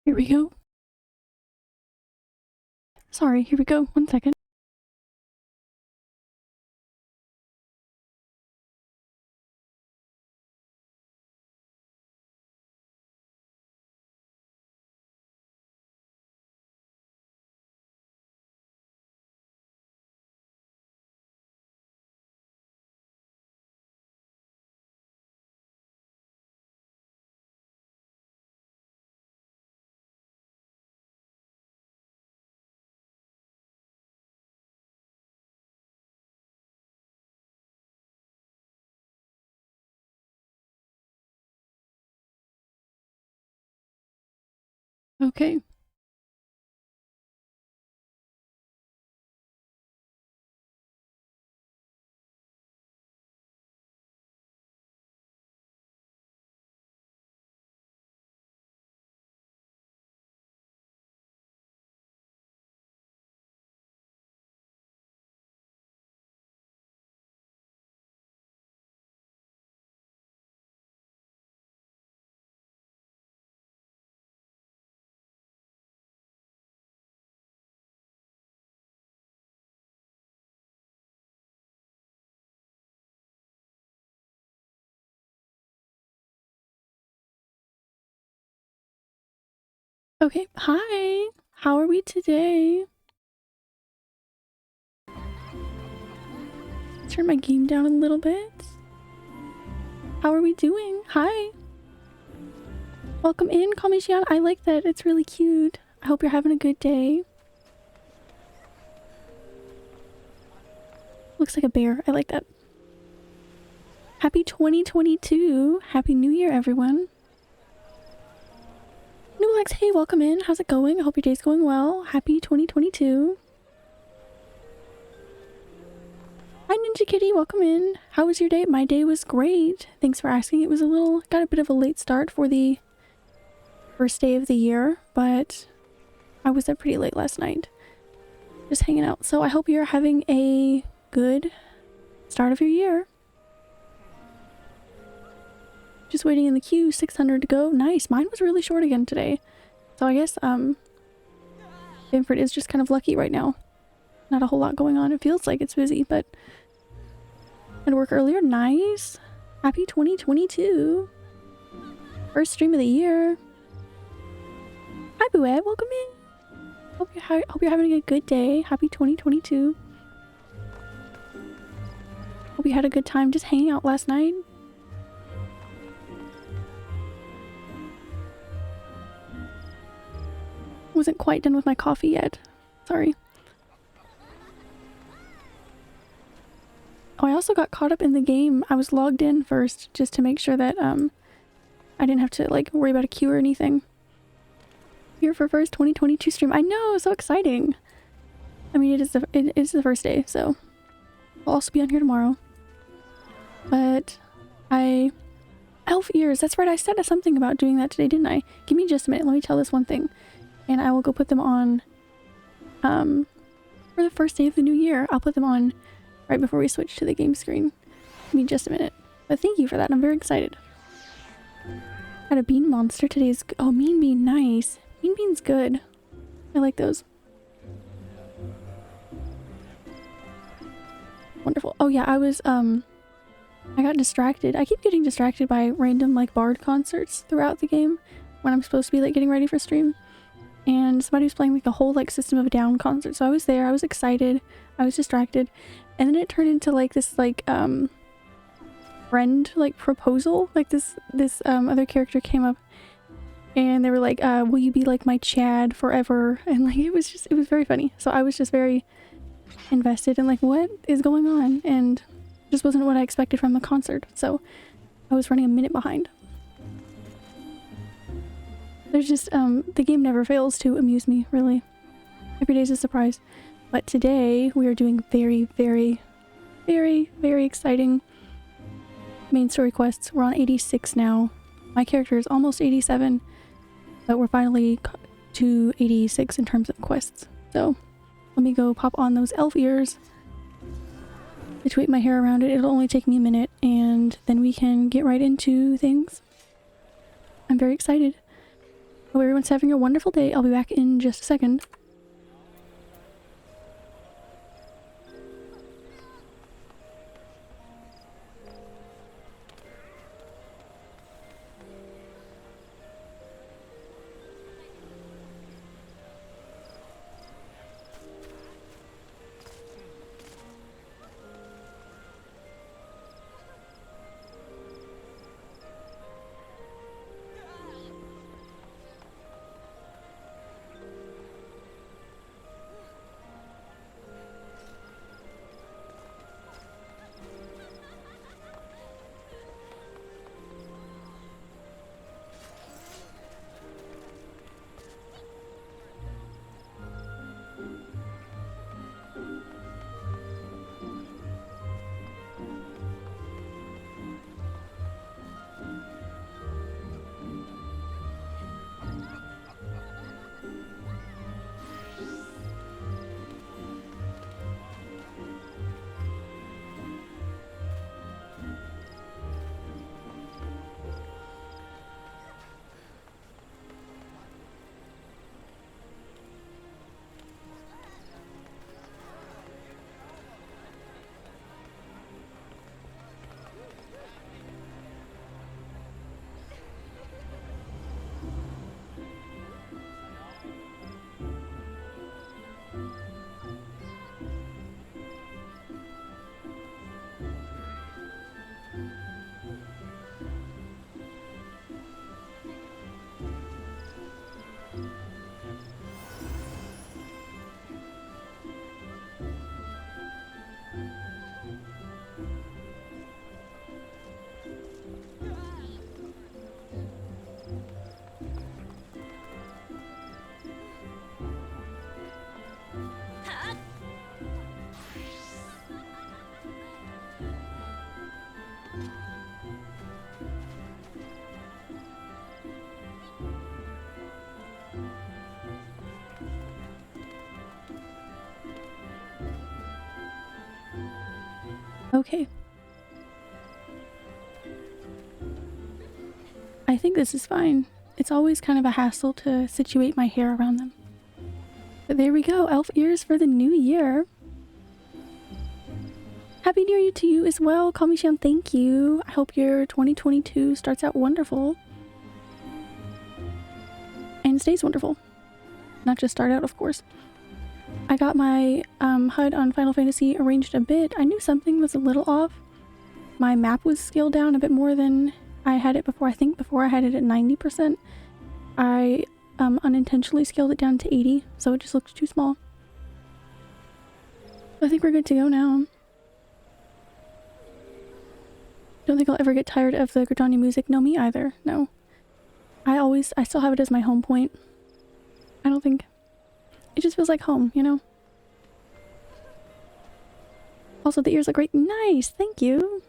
Here we go. Sorry, here we go. 1 second. Okay. Okay, hi! How are we today? Turn my game down a little bit. How are we doing? Hi! Welcome in, call me Xian. I like that, it's really cute. I hope you're having a good day. Looks like a bear, I like that. Happy 2022! Happy New Year, everyone! Nulex, hey, welcome in. How's it going? I hope your day's going well. Happy 2022. Hi, Ninja Kitty, welcome in. How was your day? My day was great. Thanks for asking. It was got a bit of a late start for the first day of the year, but I was up pretty late last night. Just hanging out. So I hope you're having a good start of your year. Just waiting in the queue, 600 to go. Nice. Mine was really short again today. So I guess, Binford is just kind of lucky right now. Not a whole lot going on. It feels like it's busy, but I had to work earlier. Nice. Happy 2022. First stream of the year. Hi, Bued. Welcome in. Hope you're having a good day. Happy 2022. Hope you had a good time just hanging out last night. Wasn't quite done with my coffee yet. Sorry. Oh, I also got caught up in the game. I was logged in first just to make sure that I didn't have to like worry about a queue or anything. Here for first 2022 stream. I know, so exciting. I mean, it is the first day, so I'll also be on here tomorrow. But elf ears. That's right. I said something about doing that today, didn't I? Give me just a minute. Let me tell this one thing. And I will go put them on, for the first day of the new year. I'll put them on right before we switch to the game screen. Give me just a minute. But thank you for that. I'm very excited. Had a bean monster today's. Oh, mean bean. Nice. Mean bean's good. I like those. Wonderful. Oh yeah, I got distracted. I keep getting distracted by random like bard concerts throughout the game when I'm supposed to be like getting ready for stream. And somebody was playing like a whole like System of a Down concert. So I was there, I was excited, I was distracted. And then it turned into like this like friend like proposal. Like this other character came up and they were like, will you be like my Chad forever? And like it was very funny. So I was just very invested in like what is going on, and just wasn't what I expected from the concert. So I was running a minute behind. There's just, the game never fails to amuse me, really. Every day's a surprise. But today, we are doing very, very, very, very exciting main story quests. We're on 86 now. My character is almost 87, but we're finally to 86 in terms of quests. So, let me go pop on those elf ears, situate my hair around it. It'll only take me a minute, and then we can get right into things. I'm very excited. Hope everyone's having a wonderful day. I'll be back in just a second. Okay. I think this is fine. It's always kind of a hassle to situate my hair around them. But there we go, elf ears for the new year. Happy New Year to you as well, Kami-chan, thank you. I hope your 2022 starts out wonderful. And stays wonderful. Not just start out, of course. I got my HUD on Final Fantasy arranged a bit. I knew something was a little off. My map was scaled down a bit more than I had it before. I think before I had it at 90%. I unintentionally scaled it down to 80, so it just looked too small. I think we're good to go now. Don't think I'll ever get tired of the Gridania music. No, me either. No. I still have it as my home point. I don't think... It just feels like home, you know? Also, the ears look great. Nice! Thank you!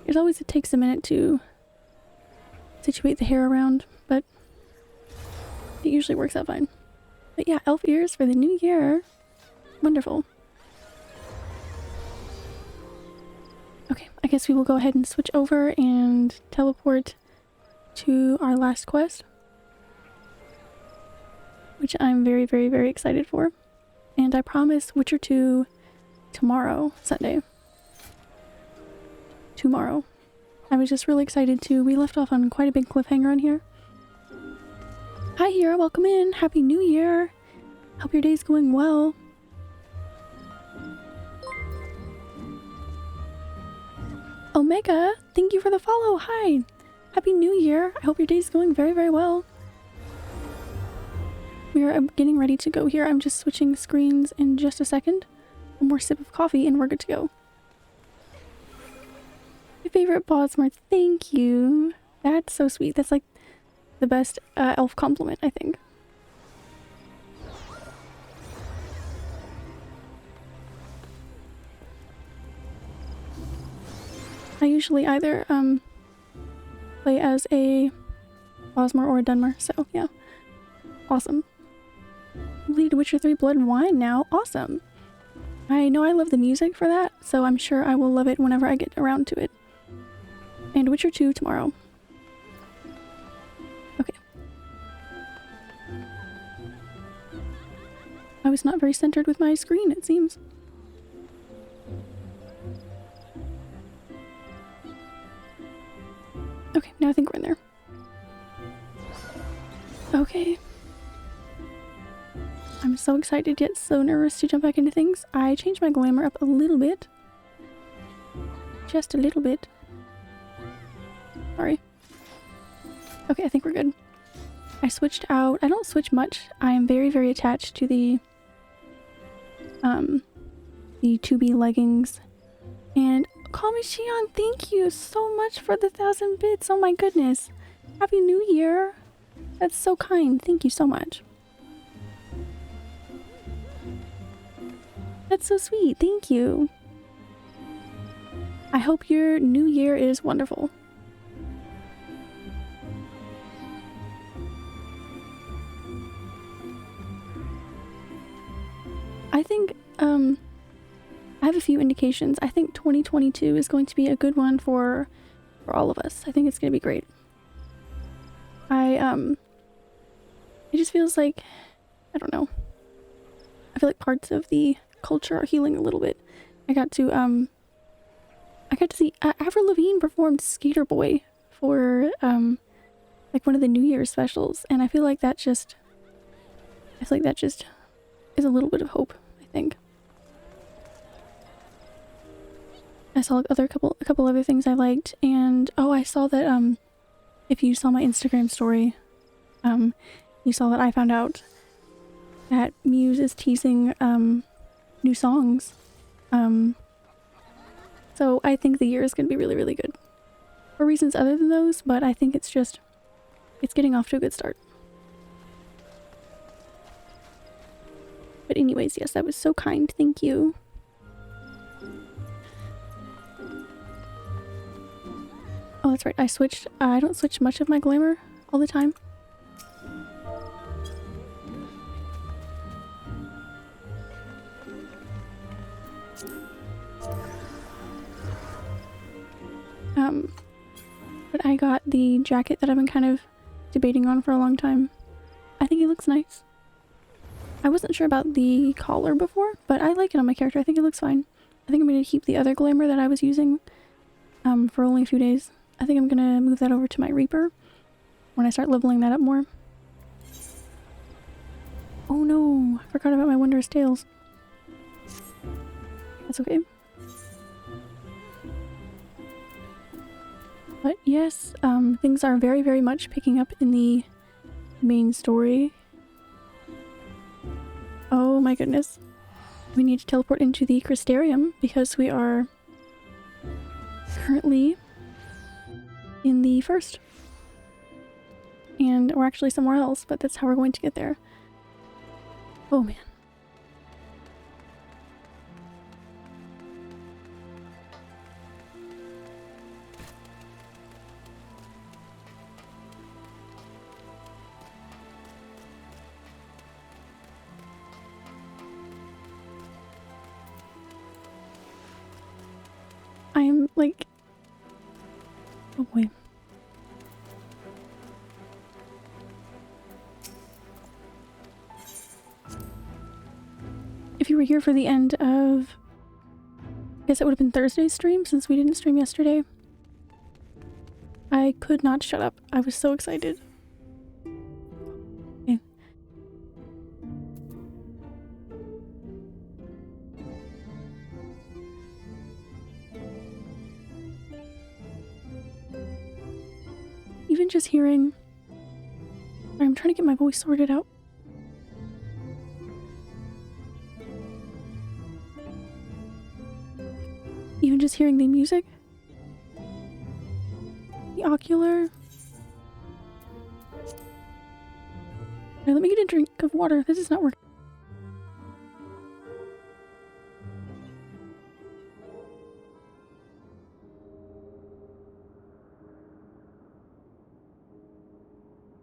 As always, it takes a minute to situate the hair around, but it usually works out fine. But yeah, elf ears for the new year. Wonderful. Okay, I guess we will go ahead and switch over and teleport to our last quest, which I'm very, very, very excited for. And I promise Witcher 2 tomorrow, Sunday. Tomorrow. I was just really excited too. We left off on quite a big cliffhanger on here. Hi Hira, welcome in. Happy New Year. Hope your day's going well. Omega, thank you for the follow. Hi. Happy New Year. I hope your day's going very, very well. We are getting ready to go here. I'm just switching screens in just a second. One more sip of coffee and we're good to go. My favorite Bosmer, thank you. That's so sweet. That's like the best elf compliment, I think. I usually either play as a Bosmer or a Dunmer, so yeah. Awesome. Lead Witcher 3 Blood and Wine now. Awesome. I know I love the music for that, so I'm sure I will love it whenever I get around to it. And Witcher 2 tomorrow. Okay. I was not very centered with my screen, it seems. Okay, now I think we're in there. Okay. I'm so excited yet so nervous to jump back into things. I changed my glamour up a little bit. Just a little bit. Sorry. Okay, I think we're good. I switched out. I don't switch much. I am very, very attached to the 2B leggings. And call me Shion, thank you so much for the 1,000 bits. Oh my goodness. Happy New Year. That's so kind. Thank you so much. That's so sweet. Thank you. I hope your new year is wonderful. I think, I have a few indications. I think 2022 is going to be a good one for all of us. I think it's going to be great. It just feels like, I don't know. I feel like parts of the culture are healing a little bit. I got to see Avril Lavigne performed Skater Boy for like one of the New Year's specials, and I feel like that just is a little bit of hope, I think. I saw a couple other things I liked, and oh, I saw that if you saw my Instagram story, you saw that I found out that Muse is teasing new songs. So I think the year is going to be really, really good. For reasons other than those, but I think it's getting off to a good start. But anyways, yes, that was so kind. Thank you. Oh, that's right. I switched. I don't switch much of my glamour all the time. But I got the jacket that I've been kind of debating on for a long time. I think it looks nice. I wasn't sure about the collar before, but I like it on my character. I think it looks fine. I think I'm going to keep the other glamour that I was using for only a few days. I think I'm going to move that over to my Reaper when I start leveling that up more. Oh no, I forgot about my Wondrous Tales. That's okay. But yes, things are very, very much picking up in the main story. Oh my goodness. We need to teleport into the Crystarium because we are currently in the first. And we're actually somewhere else, but that's how we're going to get there. Oh man. I am like, oh boy. If you were here for the end of, I guess it would have been Thursday's stream since we didn't stream yesterday. I could not shut up. I was so excited. Okay. Even just hearing... I'm trying to get my voice sorted out. Even just hearing the music. The ocular. Now let me get a drink of water. This is not working.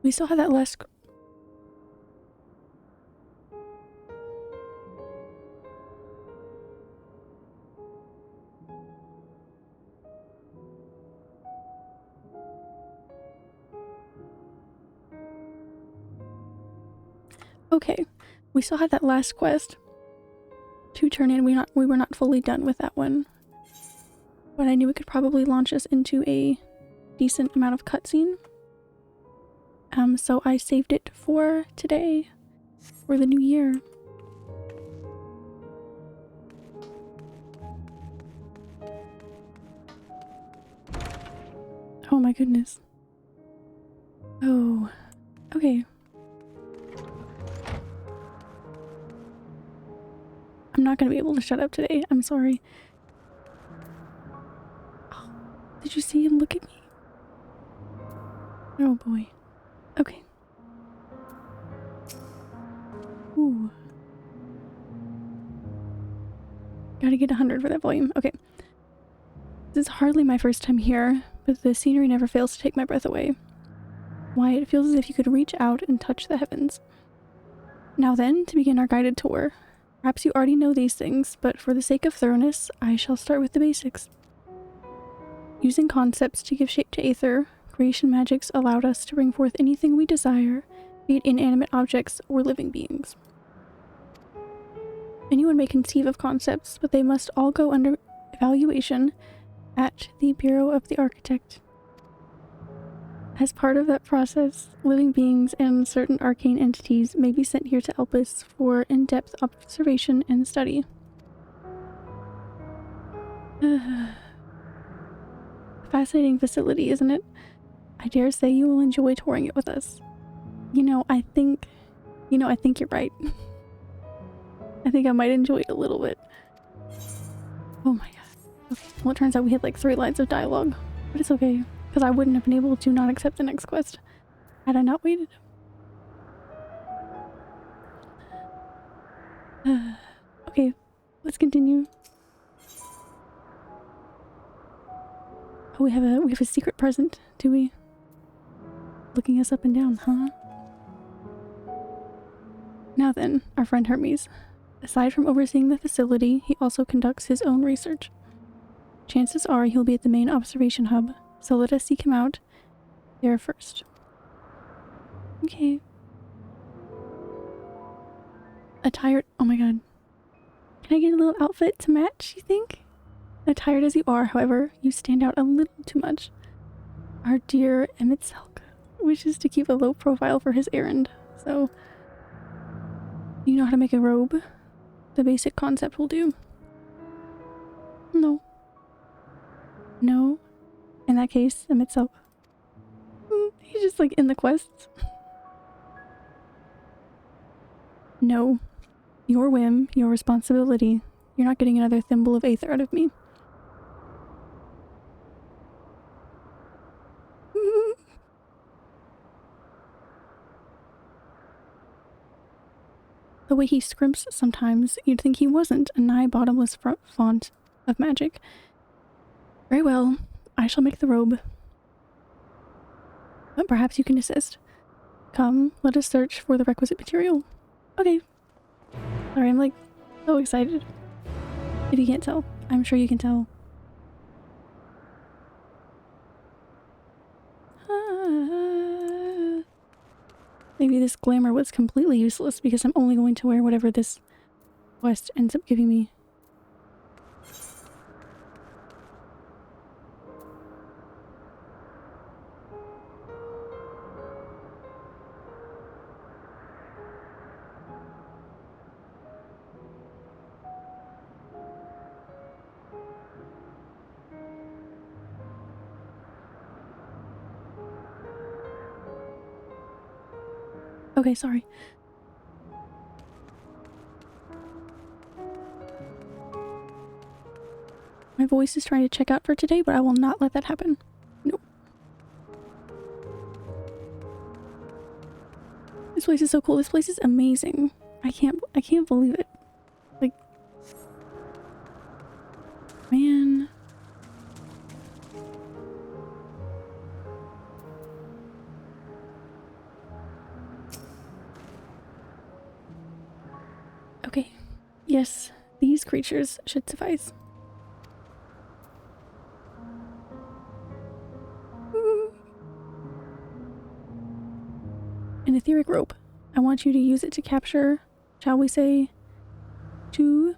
We still have that last... Okay, We still had that last quest to turn in. We were not fully done with that one. But I knew it could probably launch us into a decent amount of cutscene. So I saved it for today, for the new year. Oh my goodness. Oh, okay. I'm not gonna be able to shut up today. I'm sorry. Oh, did you see him look at me? Oh boy. Okay. Ooh. Gotta get 100 for that volume. Okay. This is hardly my first time here, but the scenery never fails to take my breath away. Why, it feels as if you could reach out and touch the heavens. Now then, to begin our guided tour. Perhaps you already know these things, but for the sake of thoroughness, I shall start with the basics. Using concepts to give shape to Aether, creation magics allowed us to bring forth anything we desire, be it inanimate objects or living beings. Anyone may conceive of concepts, but they must all go under evaluation at the Bureau of the Architect. As part of that process, living beings and certain arcane entities may be sent here to help us for in-depth observation and study. Fascinating facility, isn't it? I dare say you will enjoy touring it with us. I think you're right. I think I might enjoy it a little bit. Oh my god. Okay. Well, it turns out we had like 3 lines of dialogue, but it's okay. Because I wouldn't have been able to not accept the next quest had I not waited. Okay, let's continue. Oh, we have a secret present, do we? Looking us up and down, huh? Now then, our friend Hermes. Aside from overseeing the facility, he also conducts his own research. Chances are he'll be at the main observation hub, so let us seek him out there first. Okay. Attired— oh my god. Can I get a little outfit to match, you think? Attired as you are, however, you stand out a little too much. Our dear MSQ wishes to keep a low profile for his errand, so you know how to make a robe? The basic concept will do. No. No. In that case, MSQ. He's just like in the quests. No. Your whim, your responsibility. You're not getting another thimble of Aether out of me. The way he scrimps sometimes, you'd think he wasn't a nigh bottomless font of magic. Very well, I shall make the robe. But perhaps you can assist. Come, let us search for the requisite material. Okay. Sorry, I'm like so excited. If you can't tell, I'm sure you can tell. Maybe this glamour was completely useless because I'm only going to wear whatever this quest ends up giving me. Okay, sorry. My voice is trying to check out for today, but I will not let that happen. Nope. This place is so cool. This place is amazing. I can't believe it. Like, man. Okay. Yes, these creatures should suffice. An etheric rope. I want you to use it to capture shall we say, two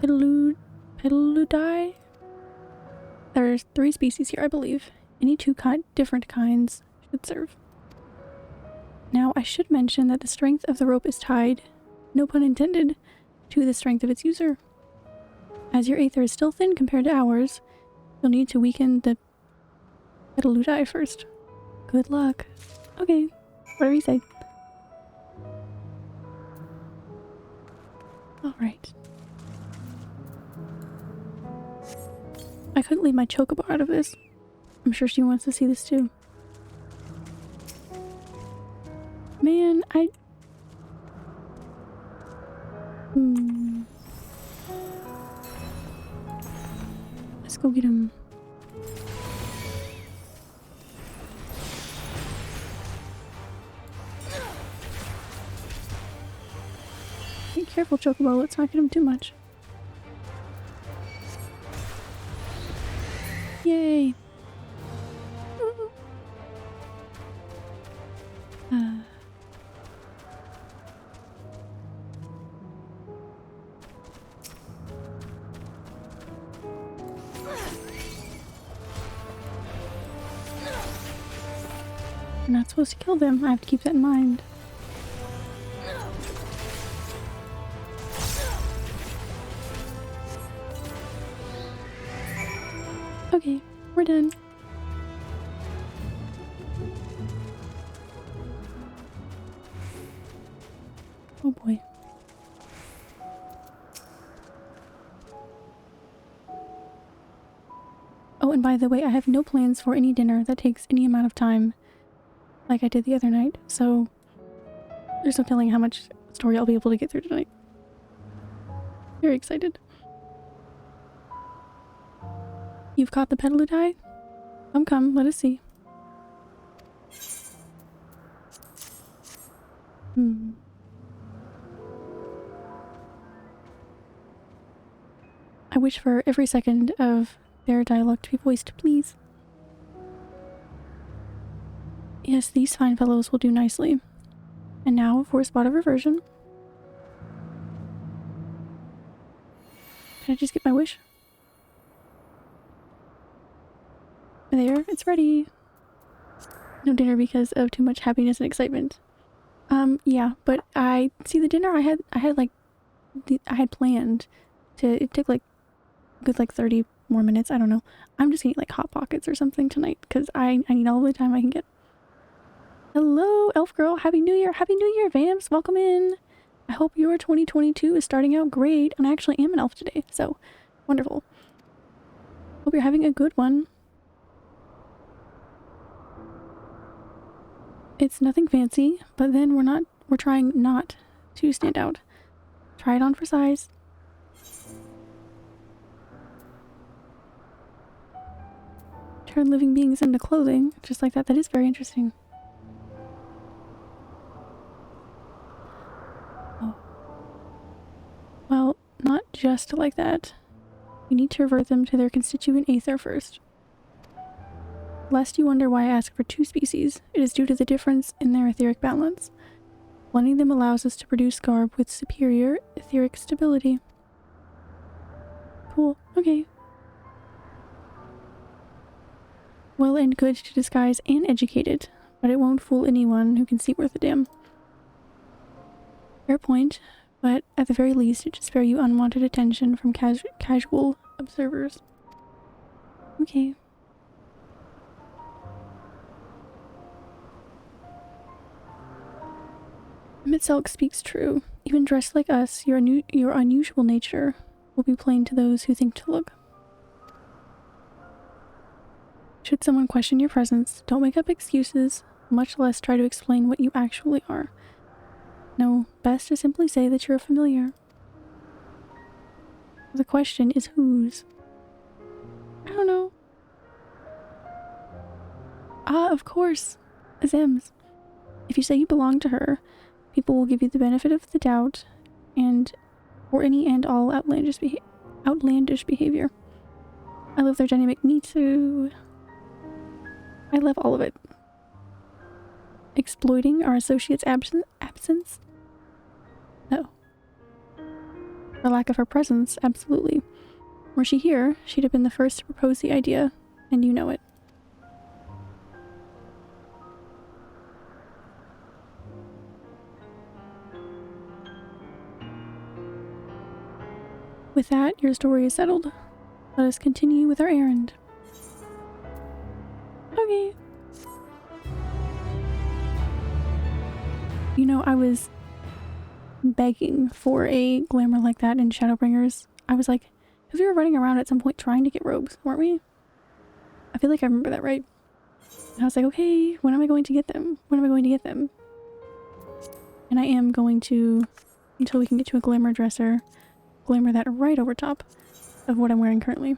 Petaludi? There's 3 species here, I believe. Any 2 different kinds should serve. Now, I should mention that the strength of the rope is tied, no pun intended, to the strength of its user. As your aether is still thin compared to ours, you'll need to weaken the Petaludi first. Good luck. Okay, whatever you say. Alright. I couldn't leave my chocobo out of this. I'm sure she wants to see this too. Man, Let's go get him. Be careful, chocobo. Let's not get him too much. Yay! I'm not supposed to kill them. I have to keep that in mind. Okay, we're done. Oh boy. Oh, and by the way, I have no plans for any dinner that takes any amount of time like I did the other night, so there's no telling how much story I'll be able to get through tonight. Very excited. You've caught the Petaludi? Come, let us see. I wish for every second of their dialogue to be voiced, please. Yes, these fine fellows will do nicely. And now for a spot of reversion. Can I just get my wish? There, it's ready. No dinner because of too much happiness and excitement. Yeah, but I see the dinner I had planned to. It took like a good 30 more minutes. I don't know. I'm just gonna eat like Hot Pockets or something tonight because I need all the time I can get. Hello, Elf Girl. Happy New Year. Happy New Year, Vamps. Welcome in. I hope your 2022 is starting out great. And I actually am an elf today, so wonderful. Hope you're having a good one. It's nothing fancy, but then we're trying not to stand out. Try it on for size. Turn living beings into clothing, just like that. That is very interesting. Oh. Well, not just like that. We need to revert them to their constituent aether first. Lest you wonder why I ask for 2 species, it is due to the difference in their etheric balance. Blending them allows us to produce garb with superior etheric stability. Cool, okay. Well and good to disguise and educated, but it won't fool anyone who can see worth a damn. Fair point, but at the very least it should spare you unwanted attention from casual observers. Okay. Mitzelk speaks true. Even dressed like us, your unusual nature will be plain to those who think to look. Should someone question your presence, don't make up excuses, much less try to explain what you actually are. No, best to simply say that you're a familiar. The question is whose? I don't know. Ah, of course. Azem's. If you say you belong to her, people will give you the benefit of the doubt or any and all outlandish behavior. I love their dynamic. Me too. I love all of it. exploiting our associate's absence? No. For lack of her presence, absolutely. Were she here, she'd have been the first to propose the idea, and you know it. With that, your story is settled. Let us continue with our errand. Okay. You know, I was begging for a glamour like that in Shadowbringers. I was like, because we were running around at some point trying to get robes, weren't we? I feel like I remember that right. And I was like, okay, when am I going to get them? When am I going to get them? And I am going to, until we can get to a glamour dresser, glamour that right over top of what I'm wearing currently.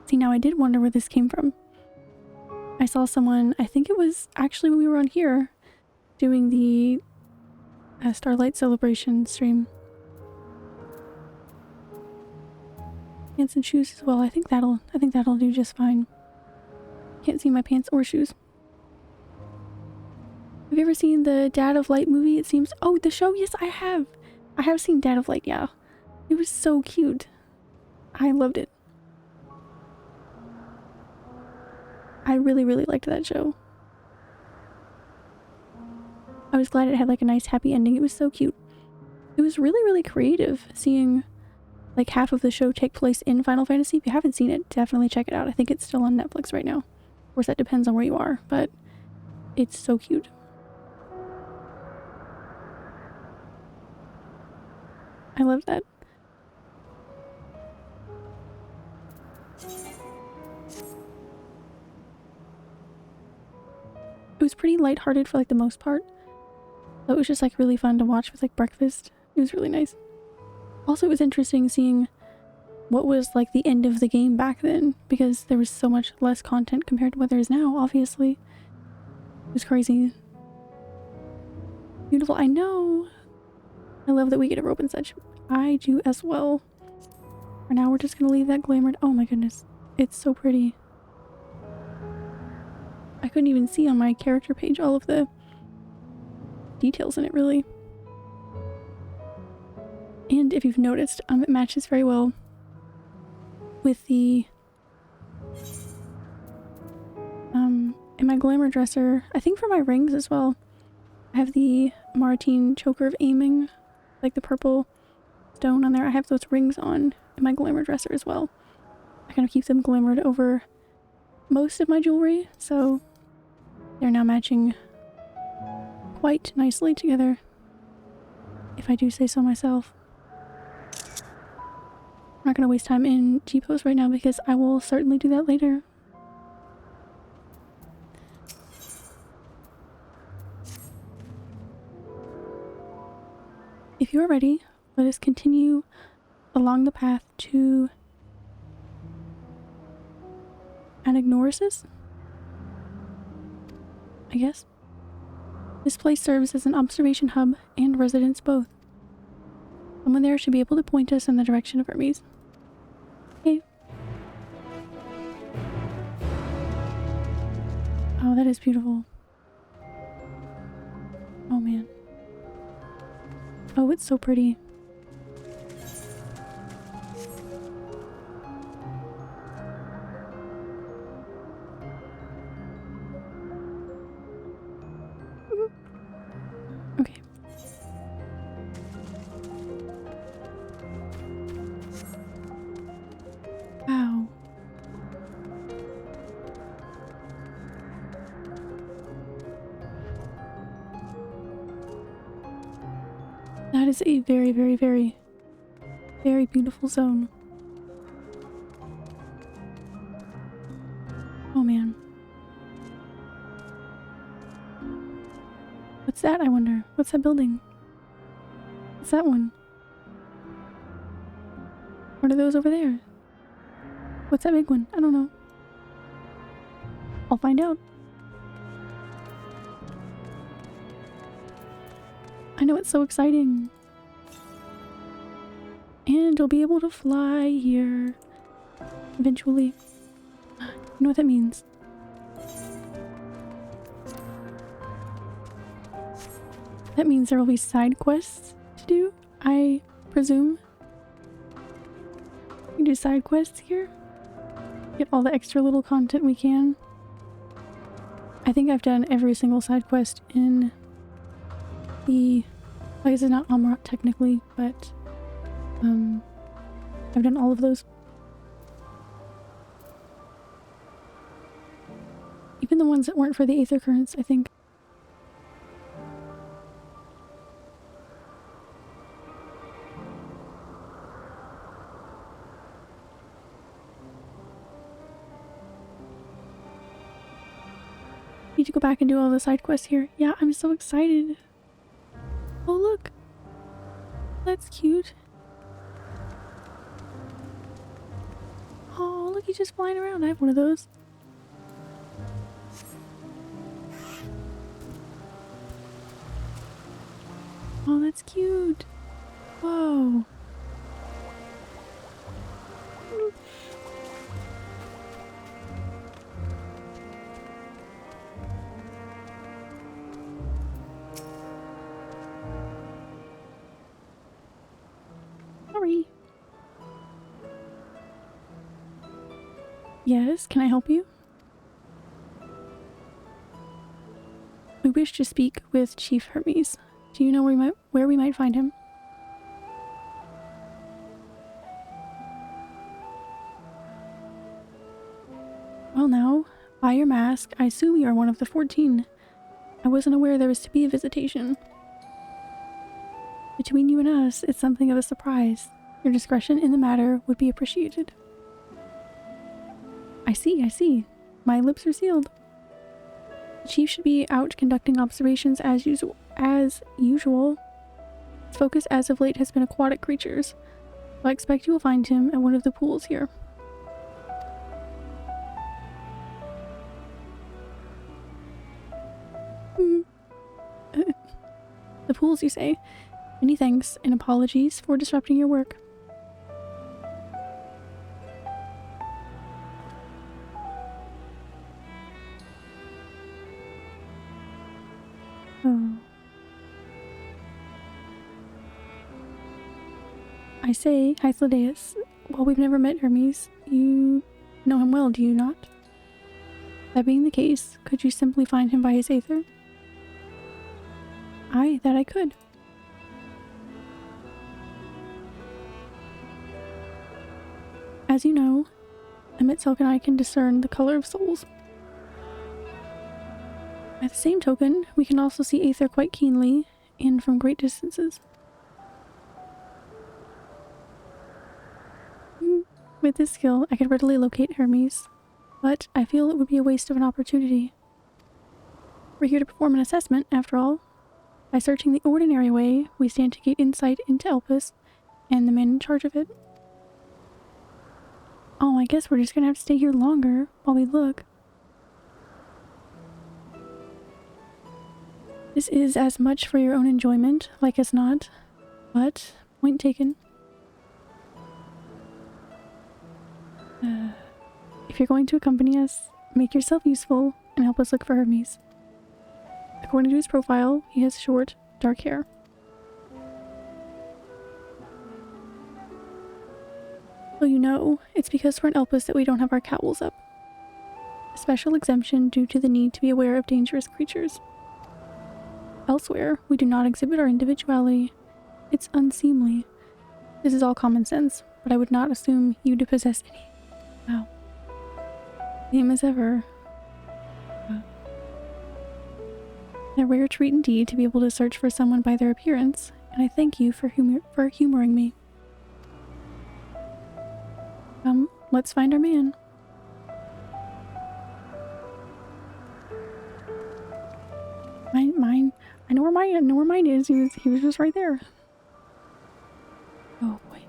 See, now I did wonder where this came from. I saw someone, I think it was actually when we were on here, doing the Starlight Celebration stream. Pants and shoes as well. I think that'll do just fine. Can't see my pants or shoes. Have you ever seen the Dad of Light movie? It seems. Oh, the show? Yes, I have. I have seen Dad of Light, yeah. It was so cute. I loved it. I really, really liked that show. I was glad it had like a nice happy ending. It was so cute. It was really, really creative seeing like half of the show take place in Final Fantasy. If you haven't seen it, definitely check it out. I think it's still on Netflix right now. Of course, that depends on where you are, but it's so cute. I love that. It was pretty lighthearted for like the most part. So it was just like really fun to watch with like breakfast. It was really nice. Also, it was interesting seeing what was like the end of the game back then, because there was so much less content compared to what there is now, obviously. It was crazy. Beautiful, I know! I love that we get a robe and such. I do as well. For now, we're just gonna leave that glamored. Oh my goodness. It's so pretty. I couldn't even see on my character page all of the details in it, really. And if you've noticed, it matches very well with the in my glamour dresser. I think for my rings as well, I have the Maritine Choker of Aiming, like the purple stone on there. I have those rings on in my glamour dresser as well. I kind of keep them glimmered over most of my jewelry, so they're now matching quite nicely together, if I do say so myself. I'm not going to waste time in G-pose right now because I will certainly do that later. If you are ready, let us continue along the path to Anagnoris's, I guess. This place serves as an observation hub and residence both. Someone there should be able to point us in the direction of Hermes. Okay. Oh, that is beautiful. Oh man. Oh, it's so pretty. Okay. Wow. That is a very, very, very, very beautiful zone. Oh man. What's that, I wonder? What's that building? What's that one? What are those over there? What's that big one? I don't know. I'll find out. I know, it's so exciting. And you'll be able to fly here eventually. You know what that means? That means there will be side quests to do, I presume. We can do side quests here. Get all the extra little content we can. I think I've done every single side quest in the... I guess it's not Amrat technically, but I've done all of those. Even the ones that weren't for the Aether Currents, I think. Need to go back and do all the side quests here. Yeah, I'm so excited. Oh, look. That's cute. Oh, look, he's just flying around. I have one of those. Oh, that's cute. Whoa. Sorry. Yes, can I help you? We wish to speak with Chief Hermes. Do you know where we might find him? Well now, by your mask, I assume you are one of the 14. I wasn't aware there was to be a visitation. Between you and us, it's something of a surprise. Your discretion in the matter would be appreciated. I see. My lips are sealed. The chief should be out conducting observations as usual. His focus as of late has been aquatic creatures. I expect you will find him at one of the pools here. The pools, you say? Many thanks and apologies for disrupting your work. Oh. I say, Hythlodaeus, while we've never met Hermes, you know him well, do you not? That being the case, could you simply find him by his aether? Aye, that I could. As you know, Emetzelk and I can discern the color of souls. At the same token, we can also see aether quite keenly and from great distances. With this skill, I could readily locate Hermes, but I feel it would be a waste of an opportunity. We're here to perform an assessment, after all. By searching the ordinary way, we stand to gain insight into Elpis and the man in charge of it. Oh, I guess we're just gonna have to stay here longer while we look. This is as much for your own enjoyment, like as not, but point taken. If you're going to accompany us, make yourself useful and help us look for Hermes. According to his profile, he has short, dark hair. Well, you know, it's because we're in Elpis that we don't have our cowls up. A special exemption due to the need to be aware of dangerous creatures. Elsewhere, we do not exhibit our individuality. It's unseemly. This is all common sense, but I would not assume you to possess any. Wow. Same as ever. Wow. A rare treat indeed to be able to search for someone by their appearance, and I thank you for humoring me. Let's find our man. Mine. I know where mine is. He was just right there. Oh boy.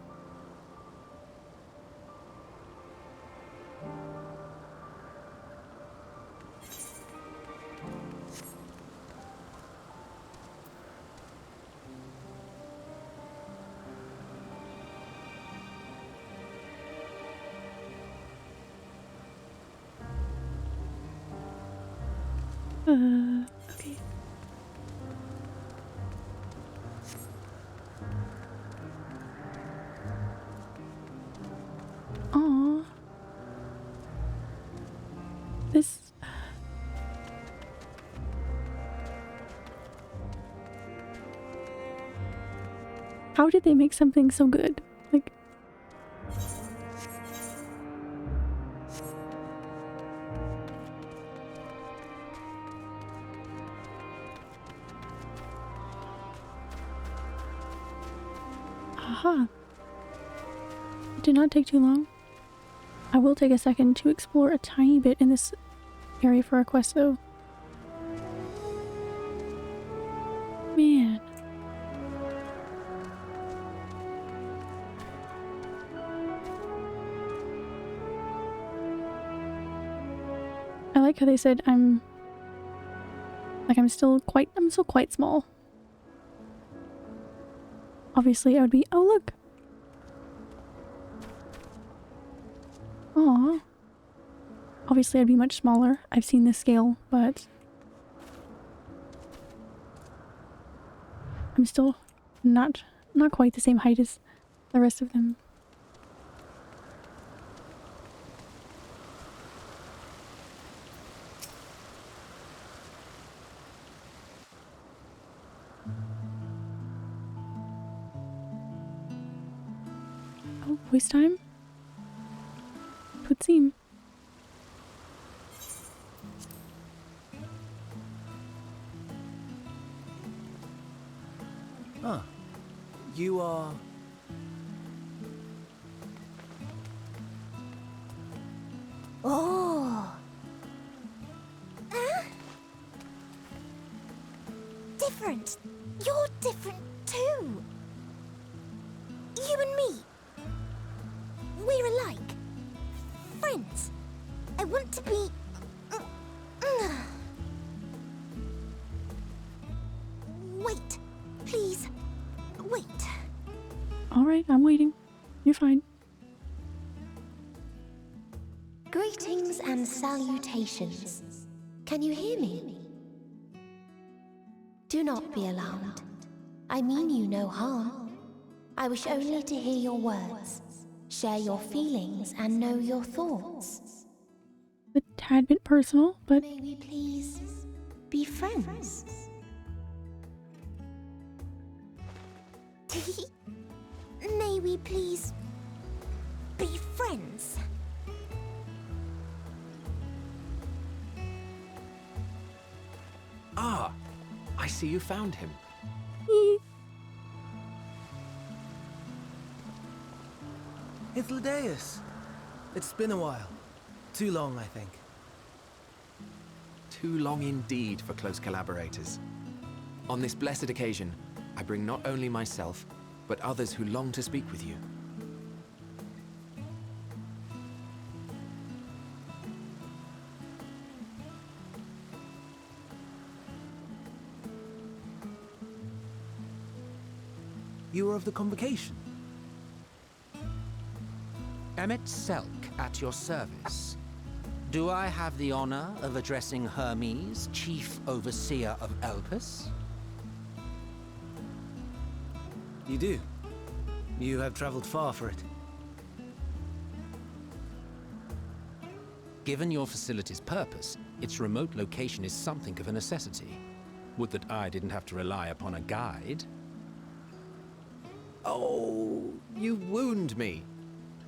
Okay. Aww. This... How did they make something so good? Like... Aha. It did not take too long. I will take a second to explore a tiny bit in this area for a quest though. Man. I like how they said I'm still quite small. Obviously I would be, oh look. Aww. Obviously I'd be much smaller. I've seen this scale, but I'm still not quite the same height as the rest of them. Oh, voice time? It would seem. Ah, you are... Oh. Different. You're different too. You and me. We're alike. Friends. I want to be... Wait. Please. Wait. Alright, I'm waiting. You're fine. Greetings and salutations. Can you hear me? Do not be alarmed. I mean you no harm. I wish only to hear your words, share your feelings, and know your thoughts. A tad bit personal, but May we please be friends? May we please be friends? Ah, I see you found him. It's Ladeus. It's been a while. Too long, I think. Too long indeed for close collaborators. On this blessed occasion, I bring not only myself, but others who long to speak with you. You are of the Convocation. Emmet Selk at your service. Do I have the honor of addressing Hermes, Chief Overseer of Elpis? You do. You have traveled far for it. Given your facility's purpose, its remote location is something of a necessity. Would that I didn't have to rely upon a guide. Oh, you wound me.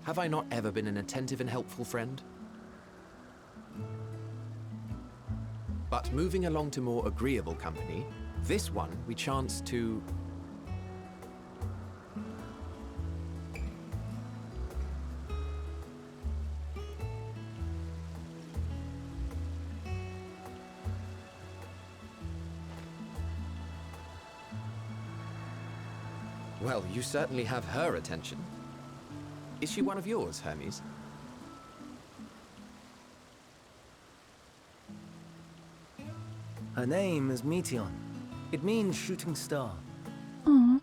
Have I not ever been an attentive and helpful friend? But moving along to more agreeable company, this one we chance to... Well, you certainly have her attention. Is she one of yours, Hermes? Her name is Meteon. It means shooting star. aw.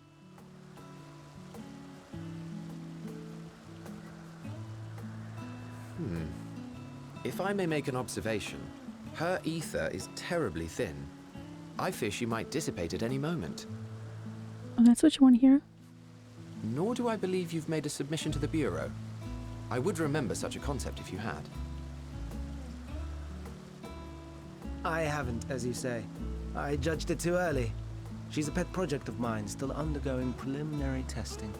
If I may make an observation, Her ether is terribly thin. I fear she might dissipate at any moment. Oh, that's what you want to hear? Nor do I believe you've made a submission to the Bureau. I would remember such a concept if you had. I haven't, as you say. I judged it too early. She's a pet project of mine, still undergoing preliminary testing.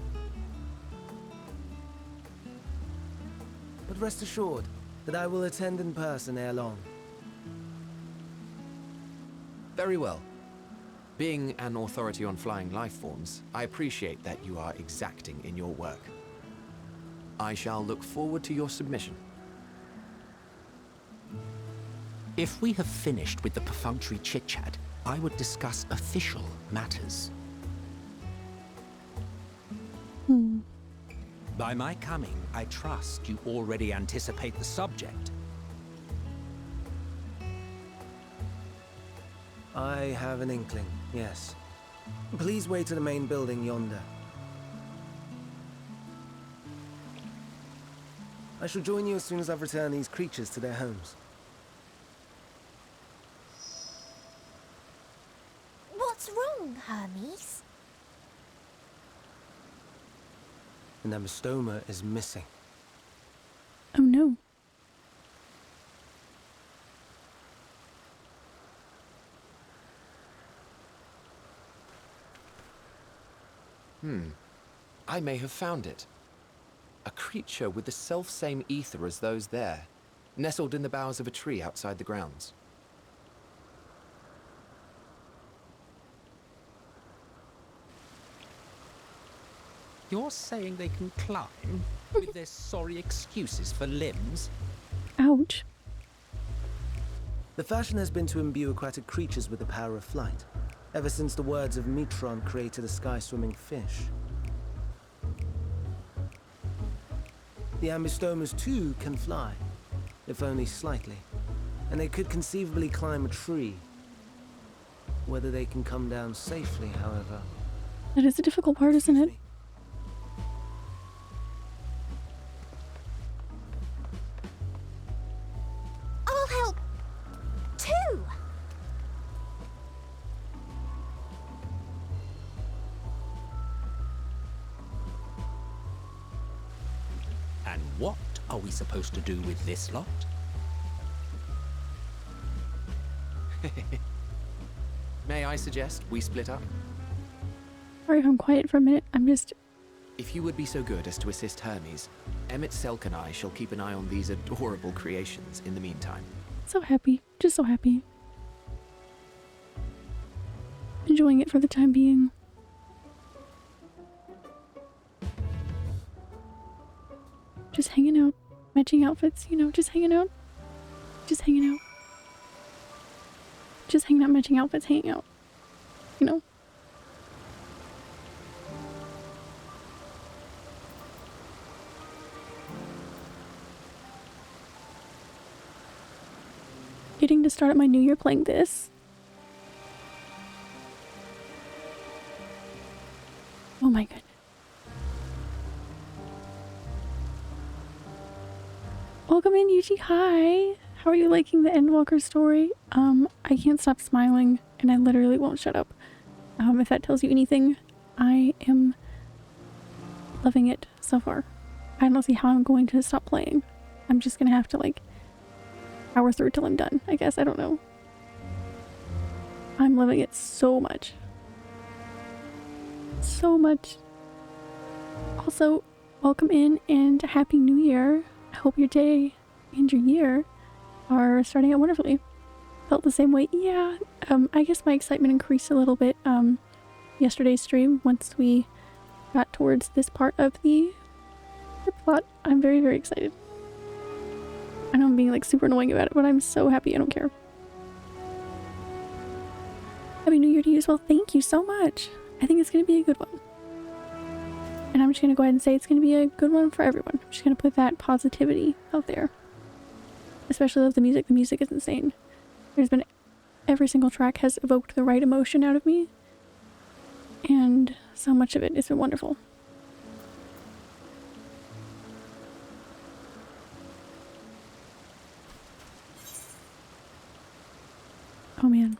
But rest assured that I will attend in person ere long. Very well. Being an authority on flying life forms, I appreciate that you are exacting in your work. I shall look forward to your submission. If we have finished with the perfunctory chit-chat, I would discuss official matters. By my coming, I trust you already anticipate the subject. I have an inkling, yes. Please wait to the main building yonder. I shall join you as soon as I've returned these creatures to their homes. What's wrong, Hermes? The Nemestoma is missing. Oh no. I may have found it. A creature with the self-same ether as those there, nestled in the boughs of a tree outside the grounds. You're saying they can climb with their sorry excuses for limbs? Ouch. The fashion has been to imbue aquatic creatures with the power of flight, ever since the words of Metron created a sky-swimming fish. The Ambistomas too can fly, if only slightly, and they could conceivably climb a tree. Whether they can come down safely, however... That is the difficult part, isn't it? I'll help too. And what are we supposed to do with this lot? May I suggest we split up? Sorry if I'm quiet for a minute. I'm just... If you would be so good as to assist Hermes, Emmett Selk and I shall keep an eye on these adorable creations in the meantime. so happy. Just so happy. Enjoying it for the time being. Just hanging out. Matching outfits, you know, just hanging out. Just hanging out. Just hanging out, matching outfits, hanging out. You know? Getting to start my new year playing this. Oh my goodness. Welcome in, Yuji. Hi. How are you liking the Endwalker story? I can't stop smiling and I literally won't shut up. If that tells you anything, I am loving it so far. I don't see how I'm going to stop playing. I'm just gonna have to like power through till I'm done, I guess. I don't know. I'm loving it so much. So much. Also, welcome in and Happy New Year. I hope your day and your year are starting out wonderfully. Felt the same way. Yeah, I guess my excitement increased a little bit yesterday's stream once we got towards this part of the plot. I'm very, very excited. I know I'm being like super annoying about it, but I'm so happy. I don't care. Happy New Year to you as well. Thank you so much. I think it's going to be a good one. And I'm just going to go ahead and say it's going to be a good one for everyone. I'm just going to put that positivity out there. Especially with the music. The music is insane. There's been... Every single track has evoked the right emotion out of me. And so much of it has been wonderful. Oh man.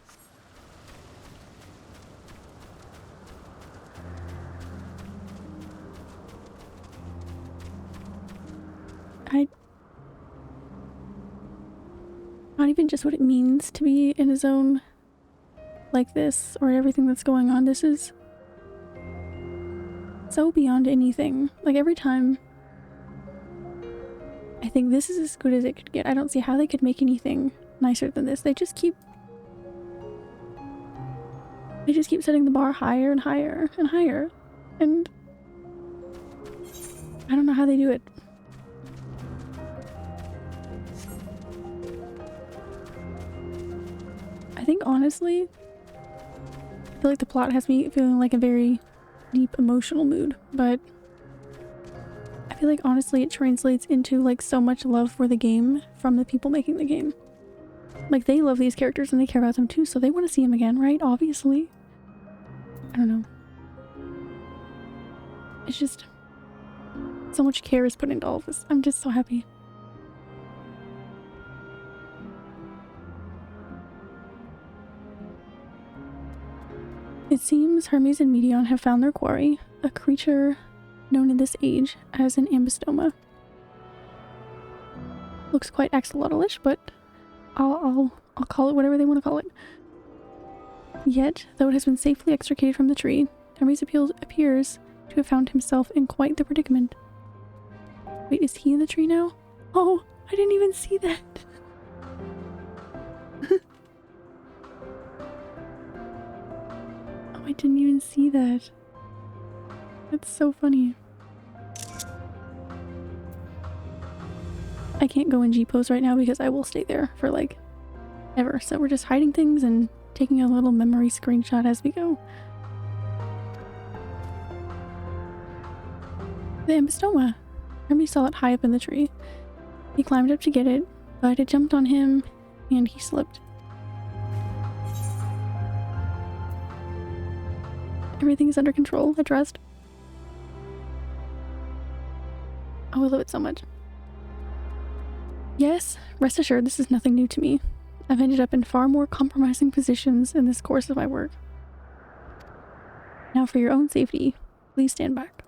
Not even just what it means to be in a zone like this or everything that's going on. This is so beyond anything. Like every time I think this is as good as it could get. I don't see how they could make anything nicer than this. They just keep setting the bar higher and higher and higher. And I don't know how they do it. I think honestly, I feel like the plot has me feeling like a very deep emotional mood, but I feel like honestly it translates into like so much love for the game from the people making the game. Like they love these characters and they care about them too, so they want to see them again, right? Obviously. I don't know. It's just so much care is put into all of this. I'm just so happy. It seems Hermes and Meteon have found their quarry, a creature known in this age as an ambystoma. Looks quite axolotl-ish, but I'll call it whatever they want to call it. Yet, though it has been safely extricated from the tree, Hermes appears to have found himself in quite the predicament. Wait, is he in the tree now? Oh, I didn't even see that. I didn't even see that. That's so funny. I can't go in G pose right now because I will stay there for like ever. So we're just hiding things and taking a little memory screenshot as we go. The ambystoma. Hermes saw it high up in the tree. He climbed up to get it, but it jumped on him and he slipped. Everything is under control. I trust. Oh, I love it so much. Yes, rest assured this is nothing new to me. I've ended up in far more compromising positions in this course of my work. Now for your own safety, please stand back.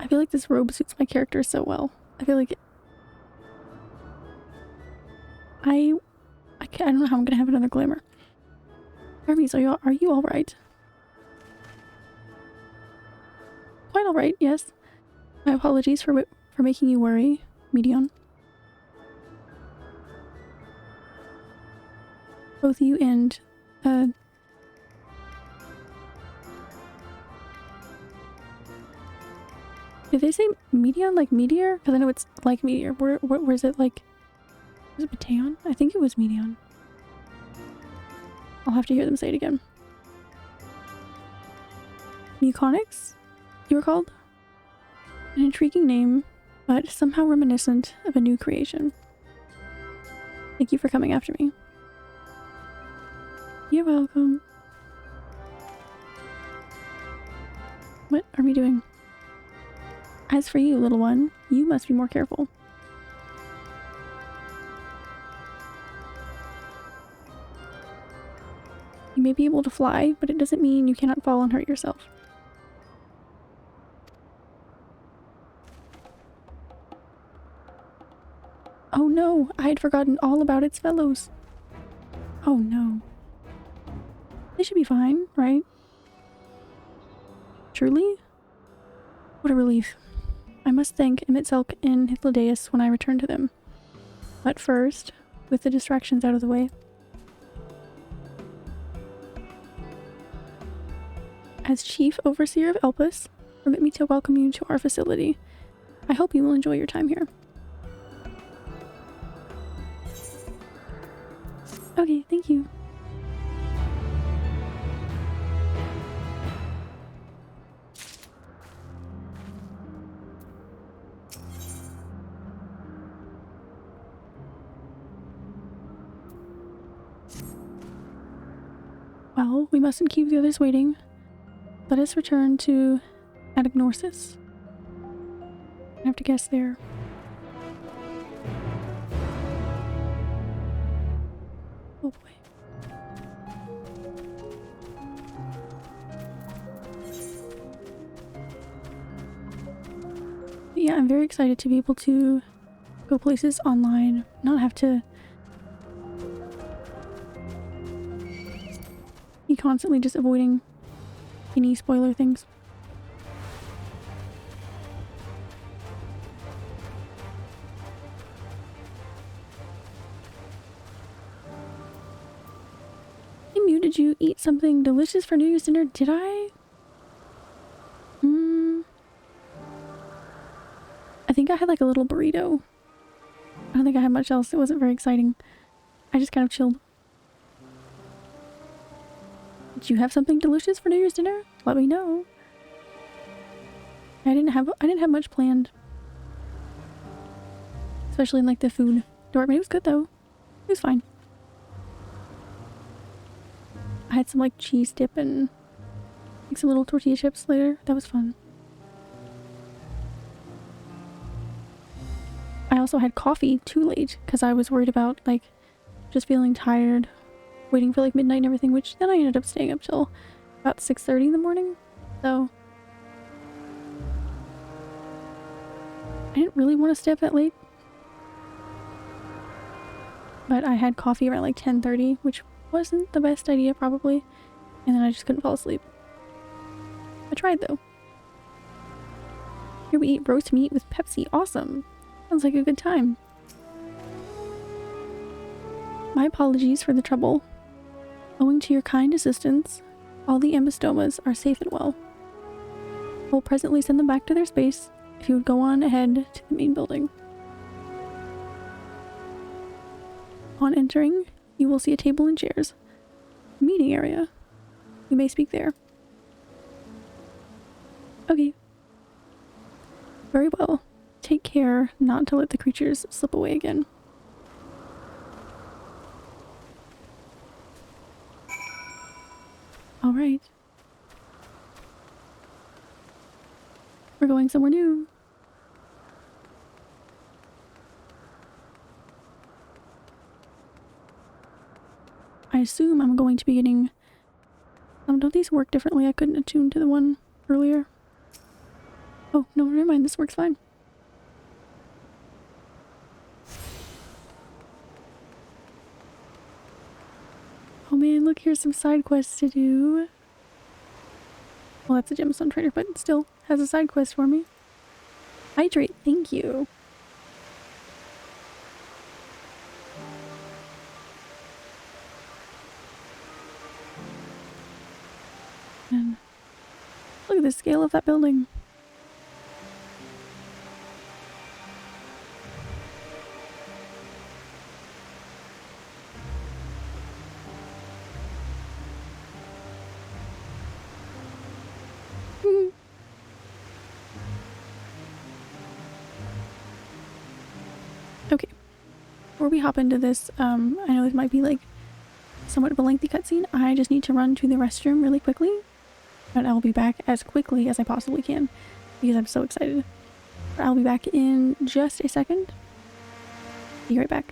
I feel like this robe suits my character so well. I feel like I don't know how I'm gonna have another glamour. Hermes, are you all right? Quite all right, yes. My apologies for making you worry, Meteon. Both you and did they say Meteon like meteor? Because I know it's like meteor. Where is it like? Was it Bateon? I think it was Meteon. I'll have to hear them say it again. Muconics? You were called? An intriguing name, but somehow reminiscent of a new creation. Thank you for coming after me. You're welcome. What are we doing? As for you, little one, you must be more careful. You may be able to fly, but it doesn't mean you cannot fall and hurt yourself. Oh no, I had forgotten all about its fellows. Oh no. They should be fine, right? Truly? What a relief. I must thank Imitzelk and Hythlodaeus when I return to them. But first, with the distractions out of the way. As Chief Overseer of Elpis, permit me to welcome you to our facility. I hope you will enjoy your time here. Okay, thank you. Well, we mustn't keep the others waiting. Let us return to Anagnosis. I have to guess there. Oh boy. But yeah, I'm very excited to be able to go places online, not have to be constantly just avoiding any spoiler things. Hey Mew, did you eat something delicious for New Year's dinner? Did I? I think I had like a little burrito. I don't think I had much else. It wasn't very exciting. I just kind of chilled. Did you have something delicious for New Year's dinner? Let me know. I didn't have much planned. Especially in like the food department. It was good though. It was fine. I had some like cheese dip and like some little tortilla chips later. That was fun. I also had coffee too late because I was worried about like just feeling tired, waiting for like midnight and everything, which then I ended up staying up till about 6:30 in the morning. So I didn't really want to stay up that late. But I had coffee around like 10:30, which wasn't the best idea probably. And then I just couldn't fall asleep. I tried though. Here we eat roast meat with Pepsi. Awesome. Sounds like a good time. My apologies for the trouble. Owing to your kind assistance, all the Ambistomas are safe and well. We'll presently send them back to their space if you would go on ahead to the main building. On entering, you will see a table and chairs. Meeting area. You may speak there. Okay. Very well. Take care not to let the creatures slip away again. Alright. We're going somewhere new. I assume I'm going to be getting... don't these work differently? I couldn't attune to the one earlier. Oh, no, never mind. This works fine. Oh man, look, here's some side quests to do. Well, that's a gemstone trader, but still has a side quest for me. Hydrate, thank you. And look at the scale of that building. Okay, before we hop into this, I know it might be like somewhat of a lengthy cutscene. I just need to run to the restroom really quickly, but I'll be back as quickly as I possibly can because I'm so excited. I'll be back in just a second. Be right back.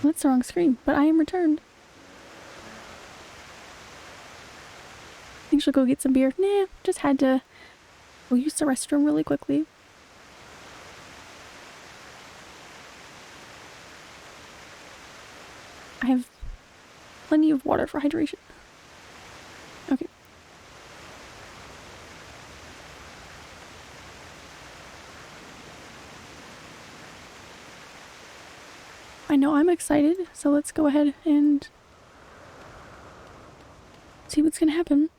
That's the wrong screen, but I am returned. I think she'll go get some beer. Nah, just had to go use the restroom really quickly. I have plenty of water for hydration. Okay. I know I'm excited, so let's go ahead and see what's gonna happen.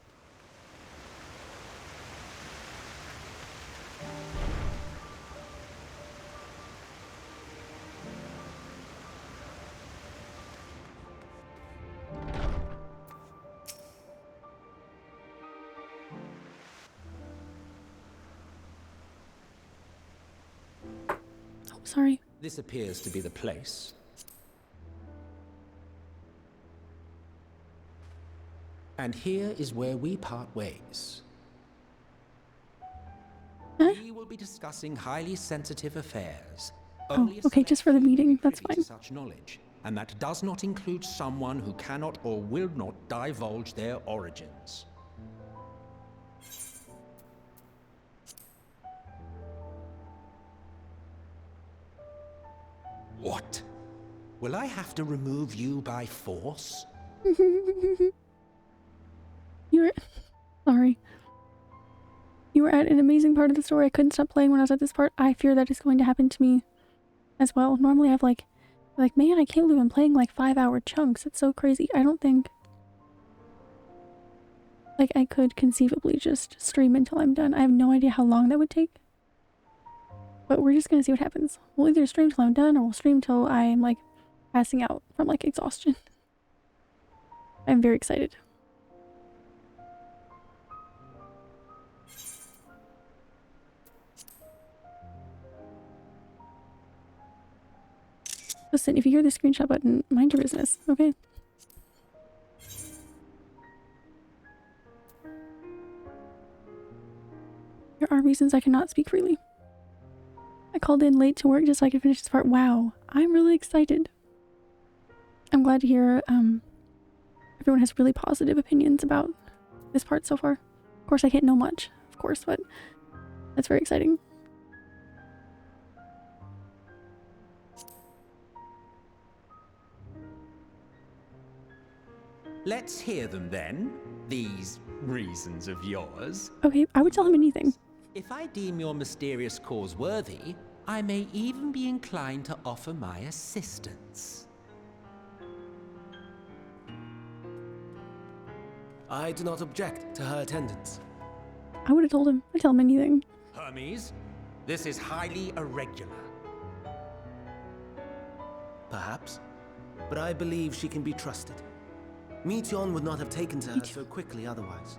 Oh, sorry. This appears to be the place. And here is where we part ways. Huh? We will be discussing highly sensitive affairs. Oh, okay, just for the meeting, that's fine. Such knowledge, and that does not include someone who cannot or will not divulge their origins. What? Will I have to remove you by force? Sorry. You were at an amazing part of the story. I couldn't stop playing when I was at this part. I fear that is going to happen to me as well. Normally I've like, man, I can't believe I'm playing like 5-hour chunks. It's so crazy. I don't think like I could conceivably just stream until I'm done. I have no idea how long that would take. But we're just gonna see what happens. We'll either stream till I'm done or we'll stream till I'm like passing out from like exhaustion. I'm very excited. Listen, if you hear the screenshot button, mind your business, okay? There are reasons I cannot speak freely. I called in late to work just so I could finish this part. Wow, I'm really excited. I'm glad to hear everyone has really positive opinions about this part so far. Of course, I can't know much, of course, but that's very exciting. Let's hear them then, these reasons of yours. Okay, I would tell him anything. If I deem your mysterious cause worthy, I may even be inclined to offer my assistance. I do not object to her attendance. I would have told him. I'd tell him anything. Hermes, this is highly irregular. Perhaps, but I believe she can be trusted. Meteon would not have taken to her so quickly otherwise.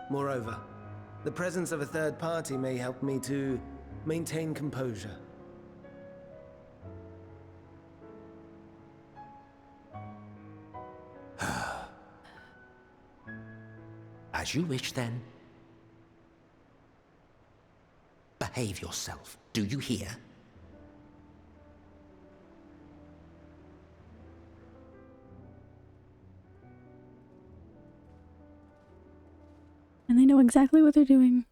Moreover, the presence of a third party may help me to maintain composure. As you wish, then. Behave yourself, do you hear? And they know exactly what they're doing.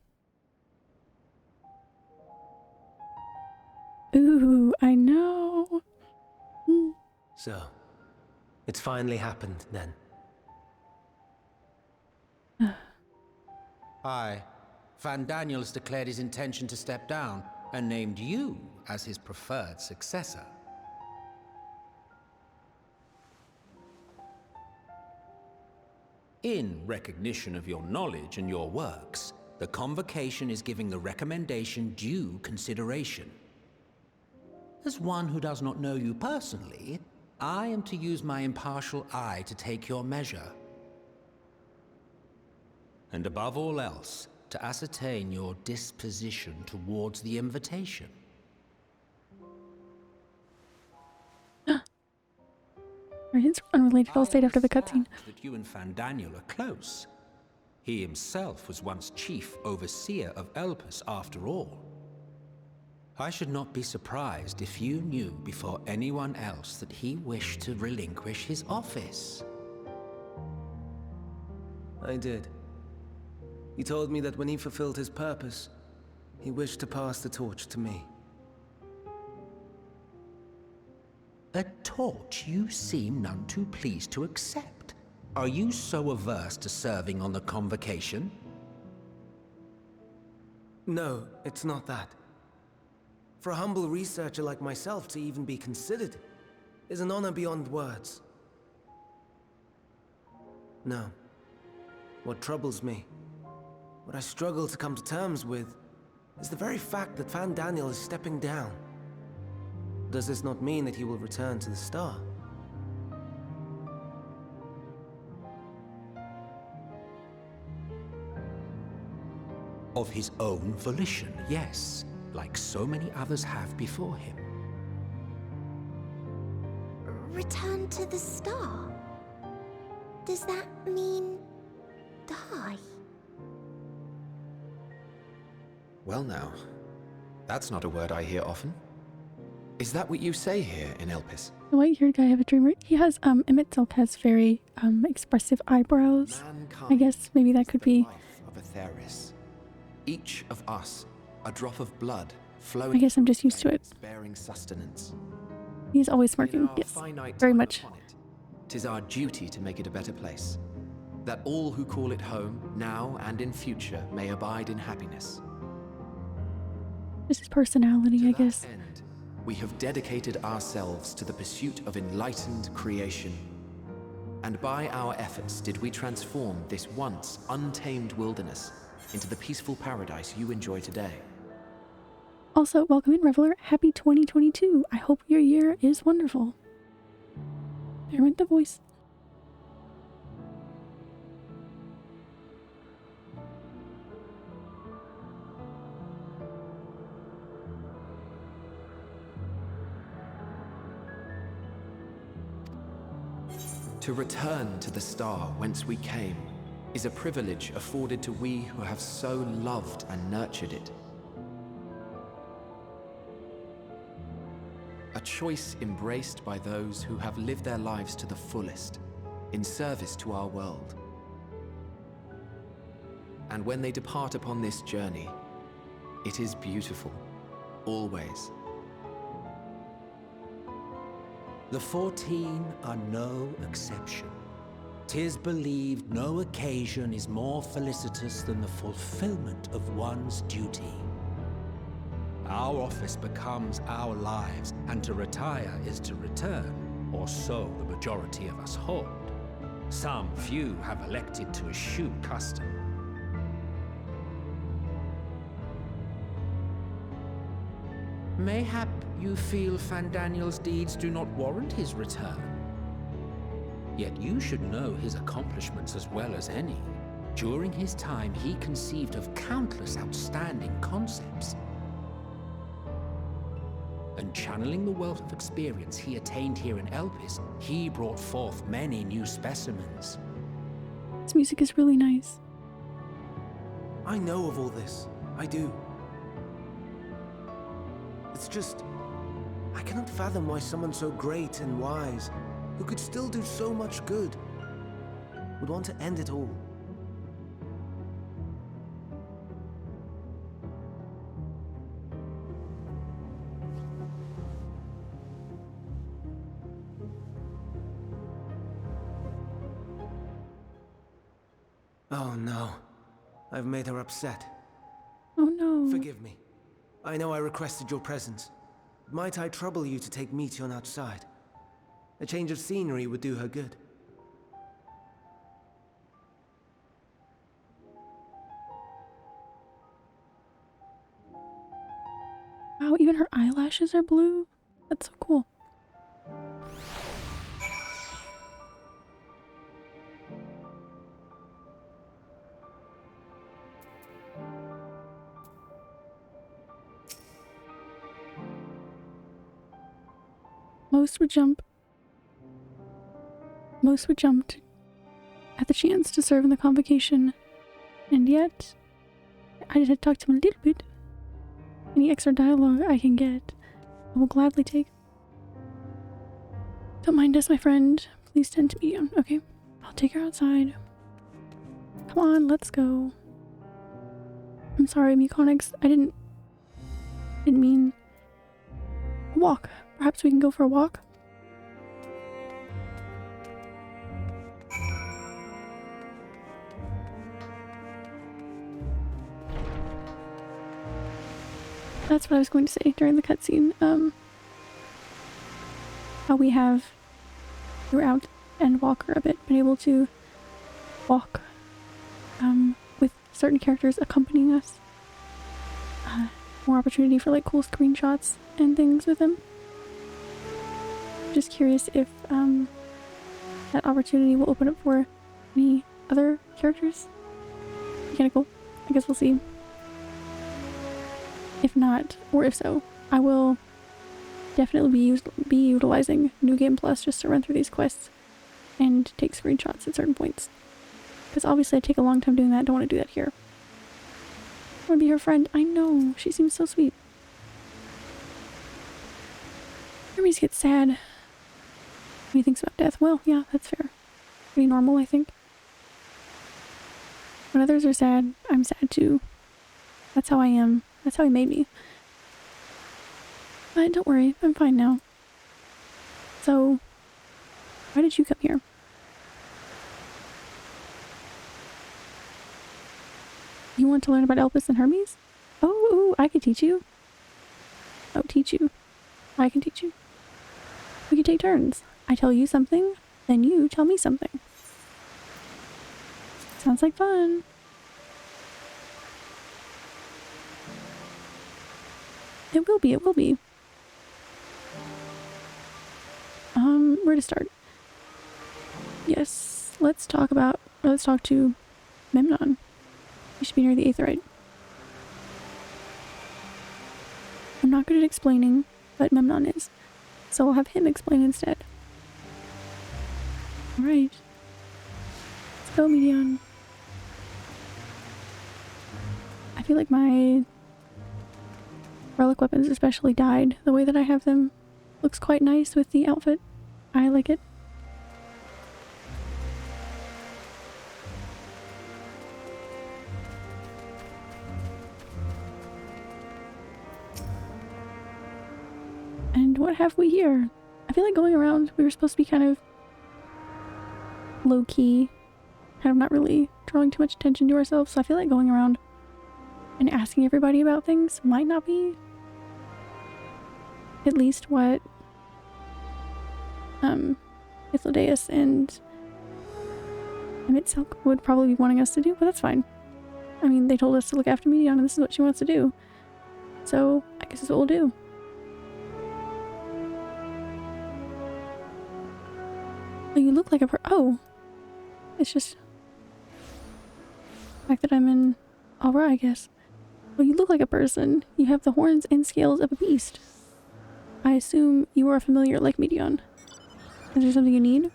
Ooh, I know. So, it's finally happened then. Aye. Van Daniels declared his intention to step down and named you as his preferred successor. In recognition of your knowledge and your works, the Convocation is giving the recommendation due consideration. As one who does not know you personally, I am to use my impartial eye to take your measure. And above all else, to ascertain your disposition towards the invitation. It's unrelated. I'll say it after the cutscene. That you and Van Daniel are close. He himself was once chief overseer of Elpis after all. I should not be surprised if you knew before anyone else that he wished to relinquish his office. I did. He told me that when he fulfilled his purpose, he wished to pass the torch to me. A torch you seem none too pleased to accept. Are you so averse to serving on the Convocation? No, it's not that. For a humble researcher like myself to even be considered is an honor beyond words. No. What troubles me, what I struggle to come to terms with, is the very fact that Fan Daniel is stepping down. Does this not mean that he will return to the Star? Of his own volition, yes, like so many others have before him. Return to the Star? Does that mean die? Well now, that's not a word I hear often. Is that what you say here in Elpis? The white-haired guy have a dream. He has, Emitzelk has very, expressive eyebrows. I guess maybe that could be... Life of Atheris. Each of us, a drop of blood flowing. I guess I'm just used to it. Bearing sustenance. He's always smirking, yes. Very much. Tis our duty to make it a better place. That all who call it home, now and in future, may abide in happiness. Just his personality, I guess. To that end, we have dedicated ourselves to the pursuit of enlightened creation. And by our efforts did we transform this once untamed wilderness into the peaceful paradise you enjoy today. Also, welcome in, Reveler. Happy 2022. I hope your year is wonderful. There went the voice. To return to the star whence we came is a privilege afforded to we who have so loved and nurtured it. A choice embraced by those who have lived their lives to the fullest, in service to our world. And when they depart upon this journey, it is beautiful, always. The 14 are no exception. 'Tis believed no occasion is more felicitous than the fulfillment of one's duty. Our office becomes our lives, and to retire is to return, or so the majority of us hold. Some few have elected to eschew custom. Mayhap you feel Fandaniel's deeds do not warrant his return. Yet you should know his accomplishments as well as any. During his time, he conceived of countless outstanding concepts. And channeling the wealth of experience he attained here in Elpis, he brought forth many new specimens. This music is really nice. I know of all this. I do. It's just... I cannot fathom why someone so great and wise, who could still do so much good, would want to end it all. Oh no. I've made her upset. Oh no. Forgive me. I know I requested your presence. Might I trouble you to take Meteon outside? A change of scenery would do her good. Wow, even her eyelashes are blue? That's so cool. Most would jump at the chance to serve in the convocation, and yet I just had to talk to him a little bit. Any extra dialogue I can get, I will gladly take. Don't mind us, my friend. Please tend to medium. Okay, I'll take her outside. Come on, let's go. I'm sorry, Mechanics. I didn't mean walk. Perhaps we can go for a walk? That's what I was going to say during the cutscene. How we have throughout Endwalker a bit been able to walk with certain characters accompanying us. More opportunity for like cool screenshots and things with them. Just curious if that opportunity will open up for any other characters. Mechanical. I guess we'll see. If not, or if so, I will definitely be utilizing New Game Plus just to run through these quests and take screenshots at certain points. Because obviously I take a long time doing that. I don't want to do that here. I want to be her friend. I know. She seems so sweet. Hermes gets sad when he thinks about death. Well, yeah, that's fair. Pretty normal, I think. When others are sad, I'm sad too. That's how I am. That's how he made me. But don't worry, I'm fine now. So, why did you come here? You want to learn about Elpis and Hermes? Oh, ooh, I can teach you. Oh, teach you. I can teach you. We can take turns. I tell you something, then you tell me something. Sounds like fun. It will be, it will be. Where to start? Yes, let's talk to Memnon. You should be near the Aetherite. I'm not good at explaining, but Memnon is. So I'll have him explain instead. Alright. Let's go, Medion. I feel like my relic weapons especially dyed. The way that I have them looks quite nice with the outfit. I like it. And what have we here? I feel like going around, we were supposed to be kind of low-key, kind of not really drawing too much attention to ourselves, so I feel like going around and asking everybody about things might not be at least what Ithlodeus and Emitsilk would probably be wanting us to do, but that's fine. I mean, they told us to look after Medion and this is what she wants to do. So, I guess that's what we'll do. Oh, you look like a oh! It's just the fact that I'm in Aura, I guess. Well, you look like a person. You have the horns and scales of a beast. I assume you are a familiar like Medion. Is there something you need?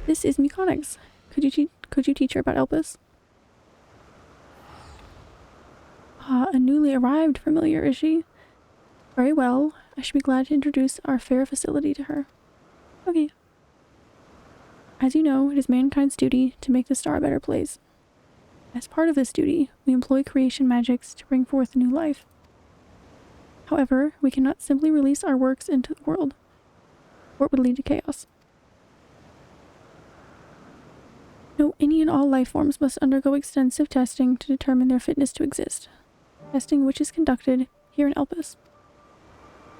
This is Mechanics. Could you teach her about Elpis? A newly arrived familiar, is she? Very well. I should be glad to introduce our fair facility to her. Okay. As you know, it is mankind's duty to make the star a better place. As part of this duty, we employ creation magics to bring forth new life. However, we cannot simply release our works into the world, or it would lead to chaos. No, any and all life forms must undergo extensive testing to determine their fitness to exist. Testing which is conducted here in Elpis.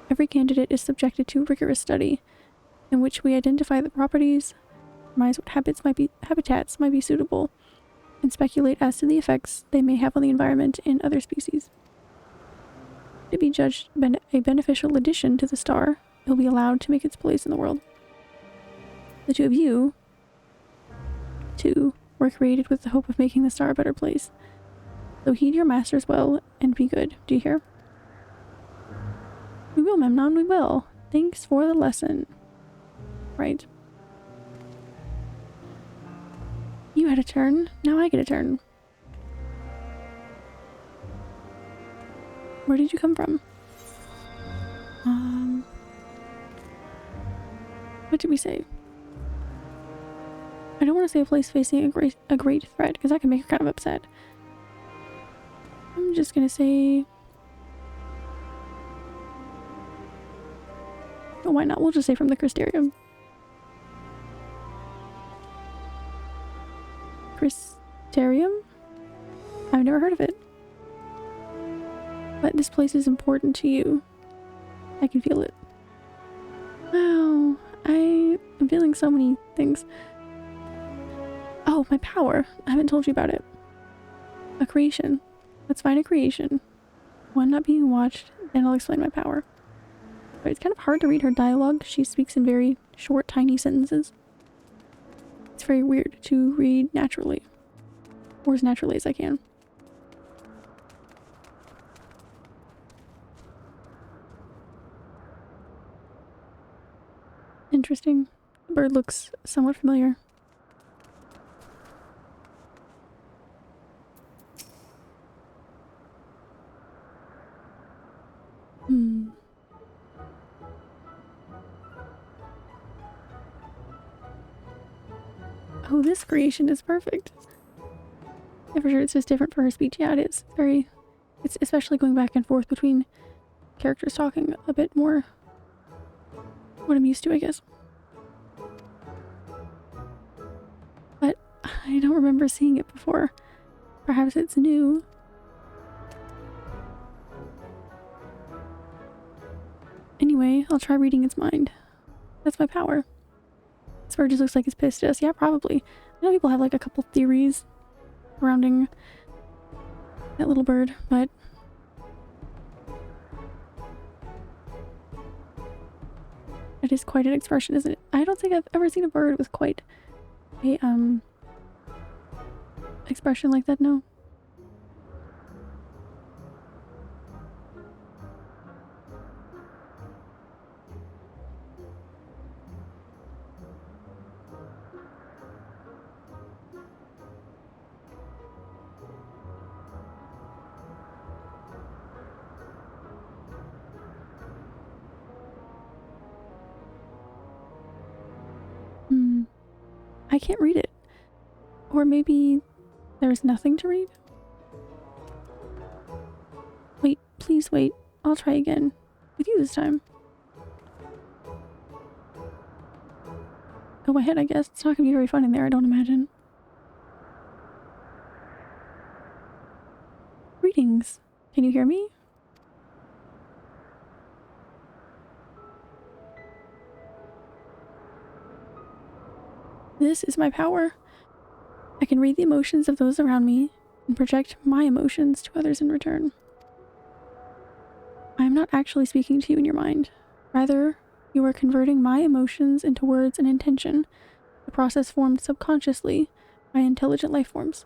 Every candidate is subjected to rigorous study, in which we identify the properties, surmise what habitats might be suitable, and speculate as to the effects they may have on the environment and other species. To be judged a beneficial addition to the star, it will be allowed to make its place in the world. The two of you, were created with the hope of making the star a better place. So heed your masters well and be good. Do you hear? We will, Memnon, we will. Thanks for the lesson. Right. You had a turn, now I get a turn. Where did you come from? What did we say? I don't want to say a place facing a great threat, because that can make her kind of upset. I'm just gonna say... Oh, why not? We'll just say from the Crystarium. Crystarium? I've never heard of it. But this place is important to you. I can feel it. Wow, I am feeling so many things. Oh, my power. I haven't told you about it. A creation. Let's find a creation. One not being watched, then I'll explain my power. But it's kind of hard to read her dialogue. She speaks in very short, tiny sentences. It's very weird to read naturally. Or as naturally as I can. Interesting. The bird looks somewhat familiar. Oh, this creation is perfect. Yeah, for sure it's just different for her speech. Yeah, it is. It's especially going back and forth between characters talking a bit more what I'm used to, I guess. But I don't remember seeing it before. Perhaps it's new. Anyway, I'll try reading its mind. That's my power. This bird just looks like it's pissed at us. Yeah, probably. I know people have like a couple theories surrounding that little bird, but it is quite an expression, isn't it? I don't think I've ever seen a bird with quite a expression like that, no. I can't read it. Or maybe there's nothing to read? Wait, please wait. I'll try again. With you this time. Go ahead, I guess. It's not gonna be very fun in there, I don't imagine. Greetings. Can you hear me? This is my power. I can read the emotions of those around me and project my emotions to others in return. I am not actually speaking to you in your mind. Rather, you are converting my emotions into words and intention, a process formed subconsciously by intelligent life forms.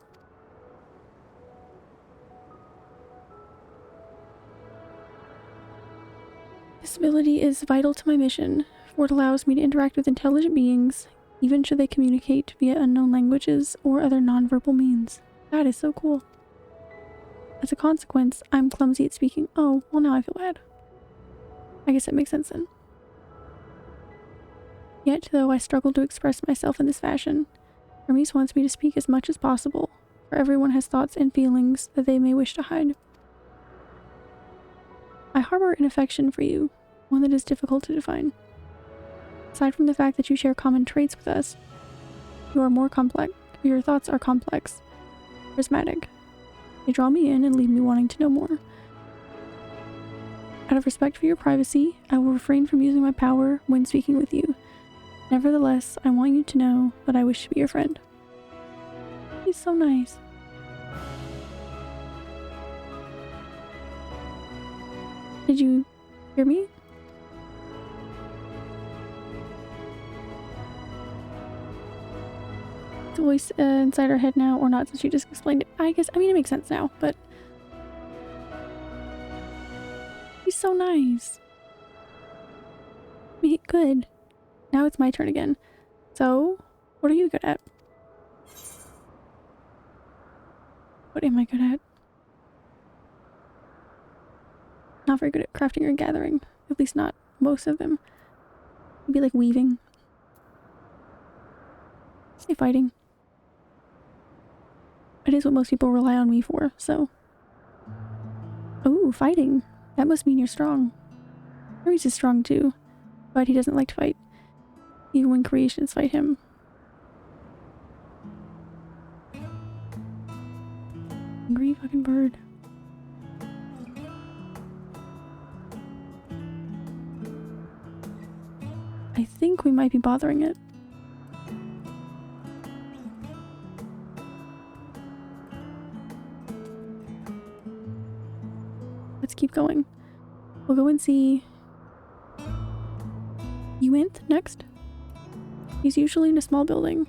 This ability is vital to my mission, for it allows me to interact with intelligent beings, even should they communicate via unknown languages or other nonverbal means. That is so cool. As a consequence, I'm clumsy at speaking. Oh, well now I feel bad. I guess that makes sense then. Yet, though I struggle to express myself in this fashion, Hermes wants me to speak as much as possible, for everyone has thoughts and feelings that they may wish to hide. I harbor an affection for you, one that is difficult to define. Aside from the fact that you share common traits with us, your thoughts are complex, charismatic. They draw me in and leave me wanting to know more. Out of respect for your privacy, I will refrain from using my power when speaking with you. Nevertheless, I want you to know that I wish to be your friend. He's so nice. Did you hear me? It's a voice inside her head now, or not, since you just explained it. I mean, it makes sense now, but... He's so nice. Good. Now it's my turn again. So, what are you good at? What am I good at? not very good at crafting or gathering. At least not most of them. Maybe like weaving. Say fighting. It is what most people rely on me for, so. Ooh, fighting. That must mean you're strong. Hermes is strong too, but he doesn't like to fight. Even when creations fight him. Angry fucking bird. I think we might be bothering it. Let's keep going. We'll go and see Uinth next. He's usually in a small building.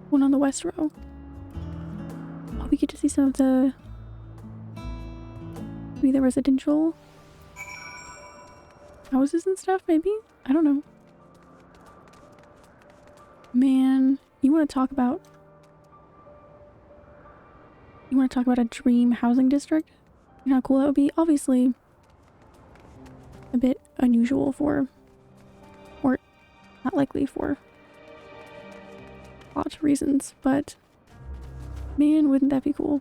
One on the west row. Oh, we get to see some of the... maybe the residential houses and stuff, maybe? I don't know. Man, you want to talk about... you want to talk about a dream housing district? You know how cool that would be? Obviously, a bit unusual for... or not likely for lots of reasons, but man, wouldn't that be cool?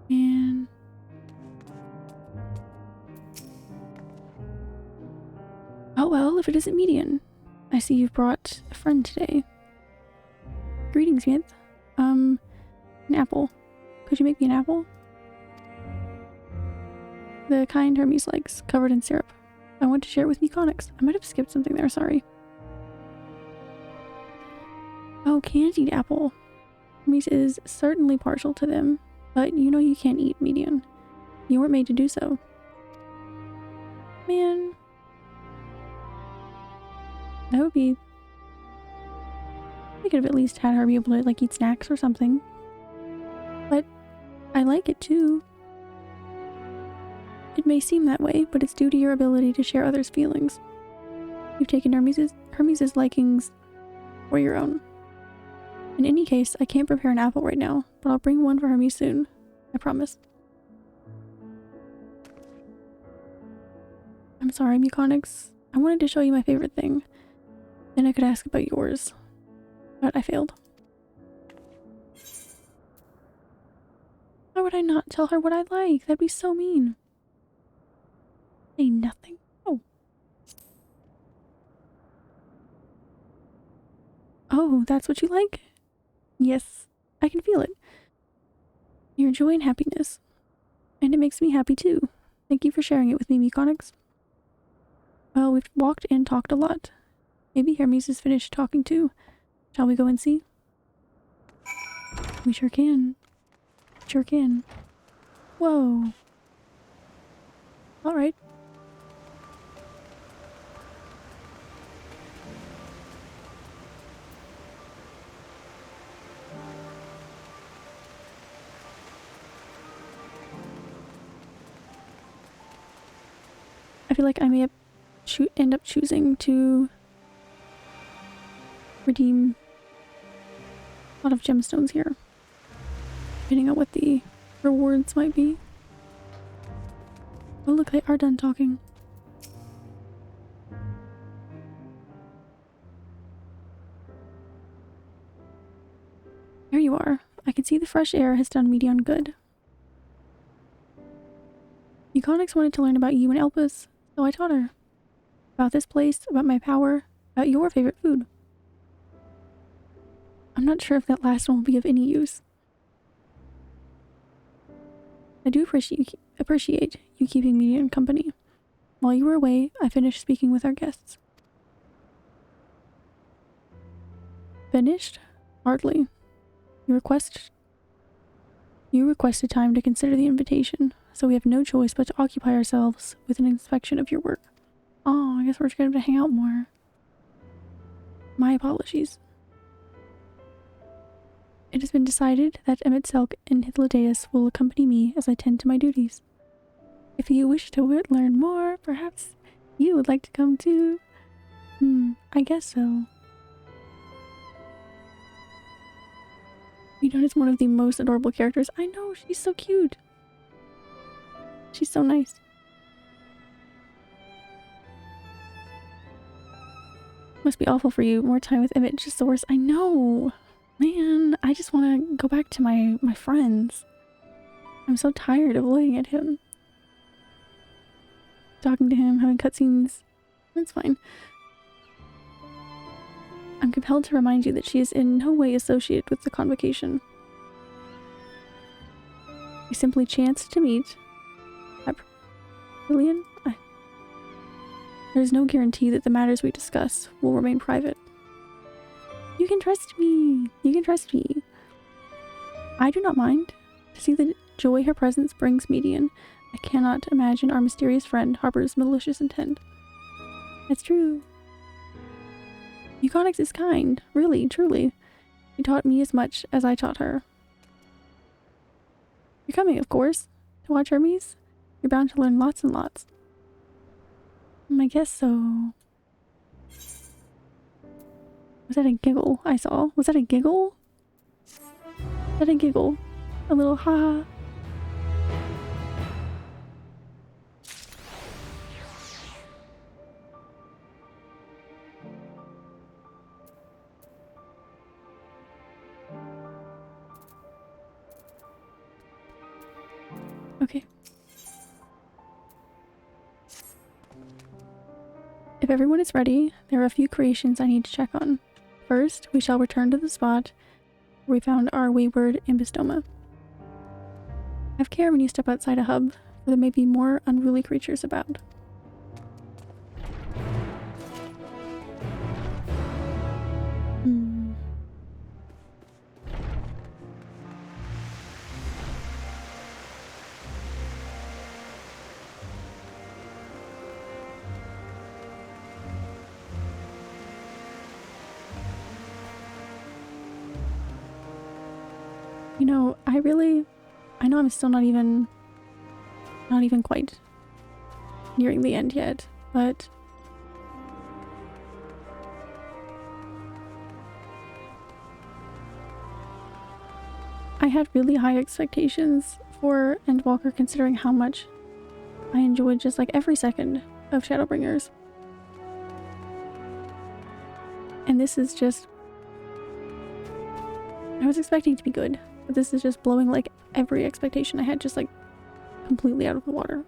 And oh well, if it isn't median. I see you've brought a friend today. Greetings, Yanth. An apple. Could you make me an apple? The kind Hermes likes, covered in syrup. I want to share it with Meconics. I might have skipped something there, sorry. Oh, candied apple. Hermes is certainly partial to them, but you know you can't eat median. You weren't made to do so. Man. That would be... I could have at least had her be able to like eat snacks or something. But I like it too. It may seem that way, but it's due to your ability to share others' feelings. You've taken Hermes' likings for your own. In any case, I can't prepare an apple right now, but I'll bring one for Hermes soon. I promise. I'm sorry, Meconics. I wanted to show you my favorite thing. Then I could ask about yours. But I failed. Why would I not tell her what I like? That'd be so mean. Say nothing. Oh. Oh, that's what you like? Yes, I can feel it. Your joy and happiness. And it makes me happy too. Thank you for sharing it with me, Meconics. Well, we've walked and talked a lot. Maybe Hermes is finished talking too. Shall we go and see? We sure can. Sure can. Whoa. Alright. I feel like I may end up choosing to redeem a lot of gemstones here, depending on what the rewards might be. Oh look, they are done talking. There you are. I can see the fresh air has done Medion good. Meconics wanted to learn about you and Elpis, so I taught her. About this place, about my power, about your favorite food. I'm not sure if that last one will be of any use. I do appreciate you keeping me in company. While you were away, I finished speaking with our guests. Finished? Hardly. You requested time to consider the invitation, so we have no choice but to occupy ourselves with an inspection of your work. Oh, I guess we're just going to hang out more. My apologies. It has been decided that Emetselk and Hythlodaeus will accompany me as I tend to my duties. If you wish to learn more, perhaps you would like to come too? I guess so. Midon is one of the most adorable characters. I know, she's so cute. She's so nice. Must be awful for you. More time with Emmett, just the worst. I know. Man, I just want to go back to my friends. I'm so tired of looking at him. Talking to him, having cutscenes. That's fine. I'm compelled to remind you that she is in no way associated with the convocation. We simply chanced to meet at Lillian. There is no guarantee that the matters we discuss will remain private. You can trust me. You can trust me. I do not mind. To see the joy her presence brings Median, I cannot imagine our mysterious friend harbors malicious intent. That's true. Euconyx is kind, really, truly. She taught me as much as I taught her. You're coming, of course, to watch Hermes? You're bound to learn lots and lots. I guess so. Was that a giggle I saw? Was that a giggle? Was that a giggle? A little ha-ha? Okay. If everyone is ready, there are a few creations I need to check on. First, we shall return to the spot where we found our wayward ambystoma. Have care when you step outside a hub, for there may be more unruly creatures about. You know, I know I'm still not even quite nearing the end yet, but I had really high expectations for Endwalker considering how much I enjoyed just like every second of Shadowbringers. And this is just... I was expecting it to be good. But this is just blowing like every expectation I had just like completely out of the water.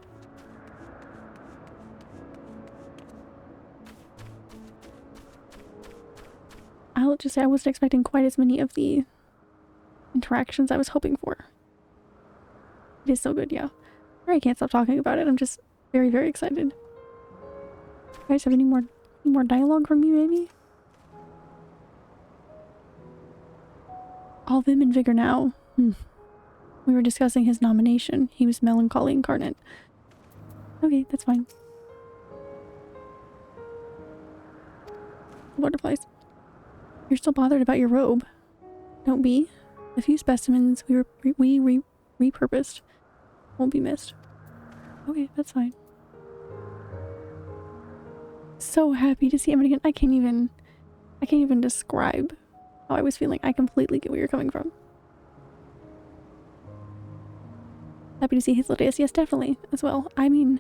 I'll just say I wasn't expecting quite as many of the interactions I was hoping for. It is so good, yeah. I can't stop talking about it. I'm just very, very excited. You guys have any more dialogue from me, maybe? All vim and vigor now. We were discussing his nomination. He was melancholy incarnate. Okay, that's fine. Butterflies. You're still bothered about your robe. Don't be. The few specimens we repurposed won't be missed. Okay, that's fine. So happy to see him again. I can't even describe how I was feeling. I completely get where you're coming from. Happy to see Hythlodaeus, yes, definitely, as well. I mean,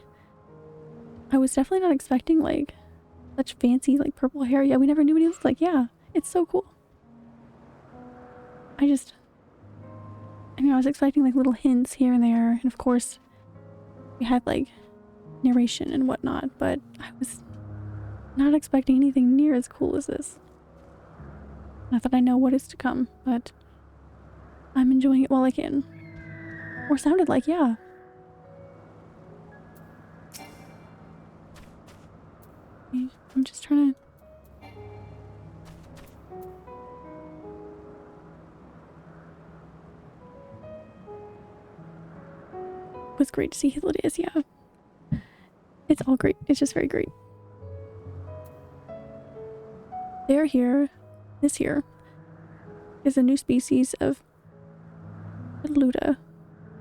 I was definitely not expecting, like, such fancy, like, purple hair. Yeah, we never knew what he looked like. Yeah, it's so cool. I mean, I was expecting, like, little hints here and there, and of course, we had, like, narration and whatnot, but I was not expecting anything near as cool as this. Not that I know what is to come, but I'm enjoying it while I can. Or sounded like, yeah. I'm just trying to... It was great to see Hythlodaeus, yeah. It's all great. It's just very great. They're here. This here is a new species of Luda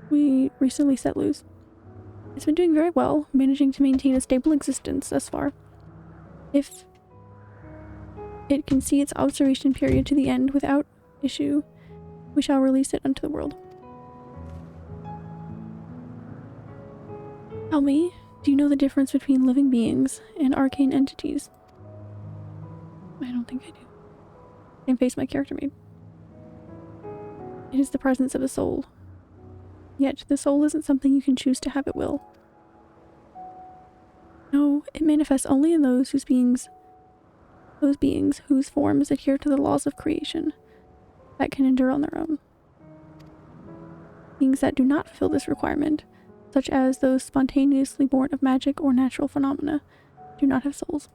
we recently set loose. It's been doing very well, managing to maintain a stable existence thus far. If it can see its observation period to the end without issue, we shall release it unto the world. Tell me, do you know the difference between living beings and arcane entities? I don't think I do. Same face my character made. It is the presence of a soul. Yet the soul isn't something you can choose to have at will. No, it manifests only in those beings whose forms adhere to the laws of creation, that can endure on their own. Beings that do not fulfill this requirement, such as those spontaneously born of magic or natural phenomena, do not have souls.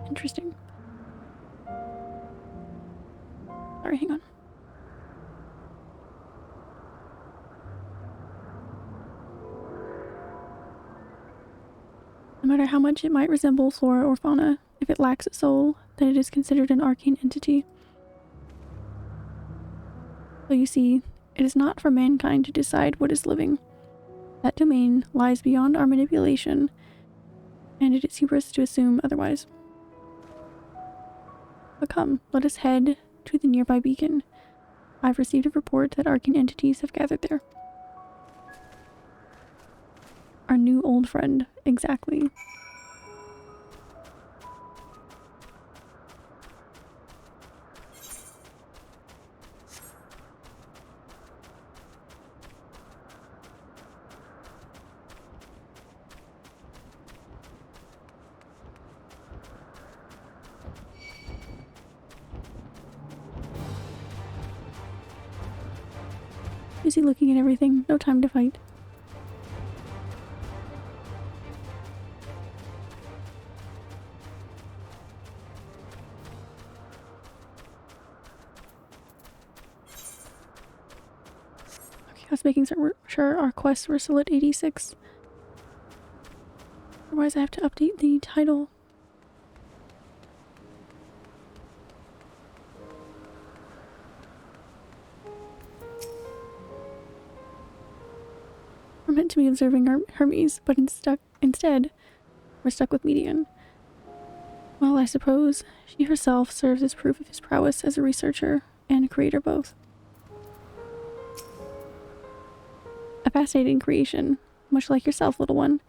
Interesting. Sorry, hang on. No matter how much it might resemble flora or fauna, if it lacks a soul, then it is considered an arcane entity. So you see, it is not for mankind to decide what is living. That domain lies beyond our manipulation, and it is hubris to assume otherwise. But come, let us head to the nearby beacon. I've received a report that arcane entities have gathered there. Our new old friend, exactly. Busy looking at everything, no time to fight. I was making sure our quests were still at 86. Otherwise I have to update the title. We're meant to be observing Hermes, but instead, we're stuck with Median. Well, I suppose she herself serves as proof of his prowess as a researcher and a creator both. A fascinating creation, much like yourself, little one.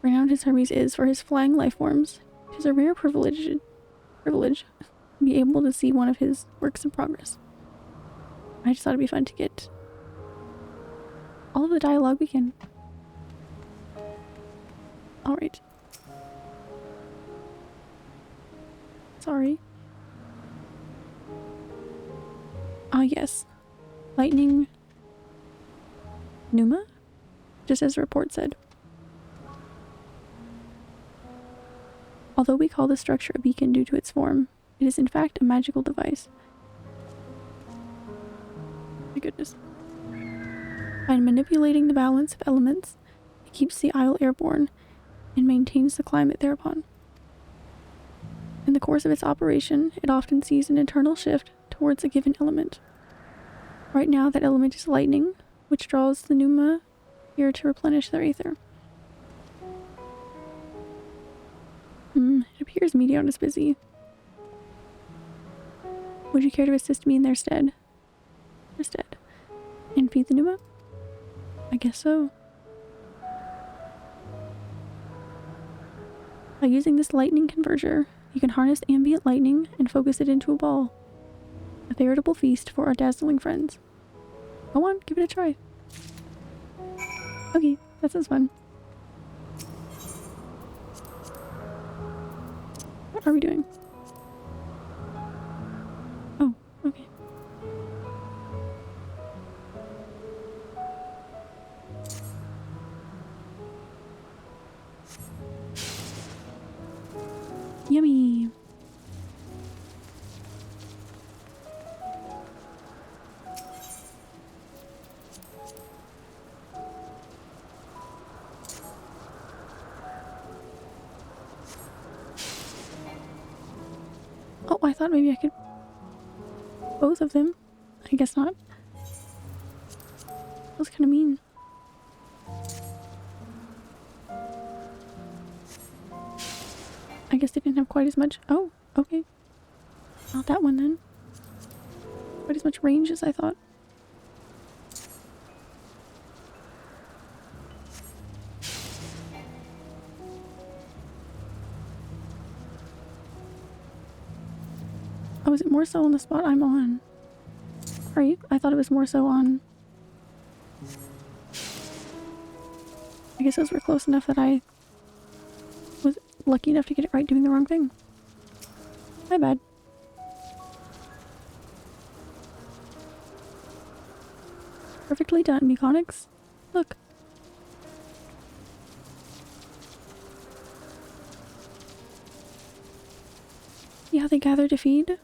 Renowned as Hermes is for his flying life forms, it is a rare privilege to be able to see one of his works in progress. I just thought it'd be fun to get all of the dialogue we can. Alright. Sorry. Ah, yes. Lightning Pneuma? Just as the report said. Although we call this structure a beacon due to its form, it is in fact a magical device. My goodness. By manipulating the balance of elements, it keeps the isle airborne and maintains the climate thereupon. In the course of its operation, it often sees an internal shift towards a given element. Right now, that element is lightning, which draws the pneuma here to replenish their aether. It appears Medion is busy. Would you care to assist me in their stead? And feed the pneuma? I guess so. By using this lightning converger, you can harness ambient lightning and focus it into a ball. A veritable feast for our dazzling friends. Go on, give it a try. Okay, that sounds fun. What are we doing? Oh, okay. Yummy. Oh, I thought maybe I could both of them. I guess not. That was kind of mean. I guess they didn't have quite as much. Oh, okay. Not that one then. quite as much range as I thought. Oh, is it more so on the spot I'm on? Right? I thought it was more so on... I guess those were close enough that I was lucky enough to get it right doing the wrong thing. My bad. Perfectly done, Mechanics. Look. See how they gather to feed?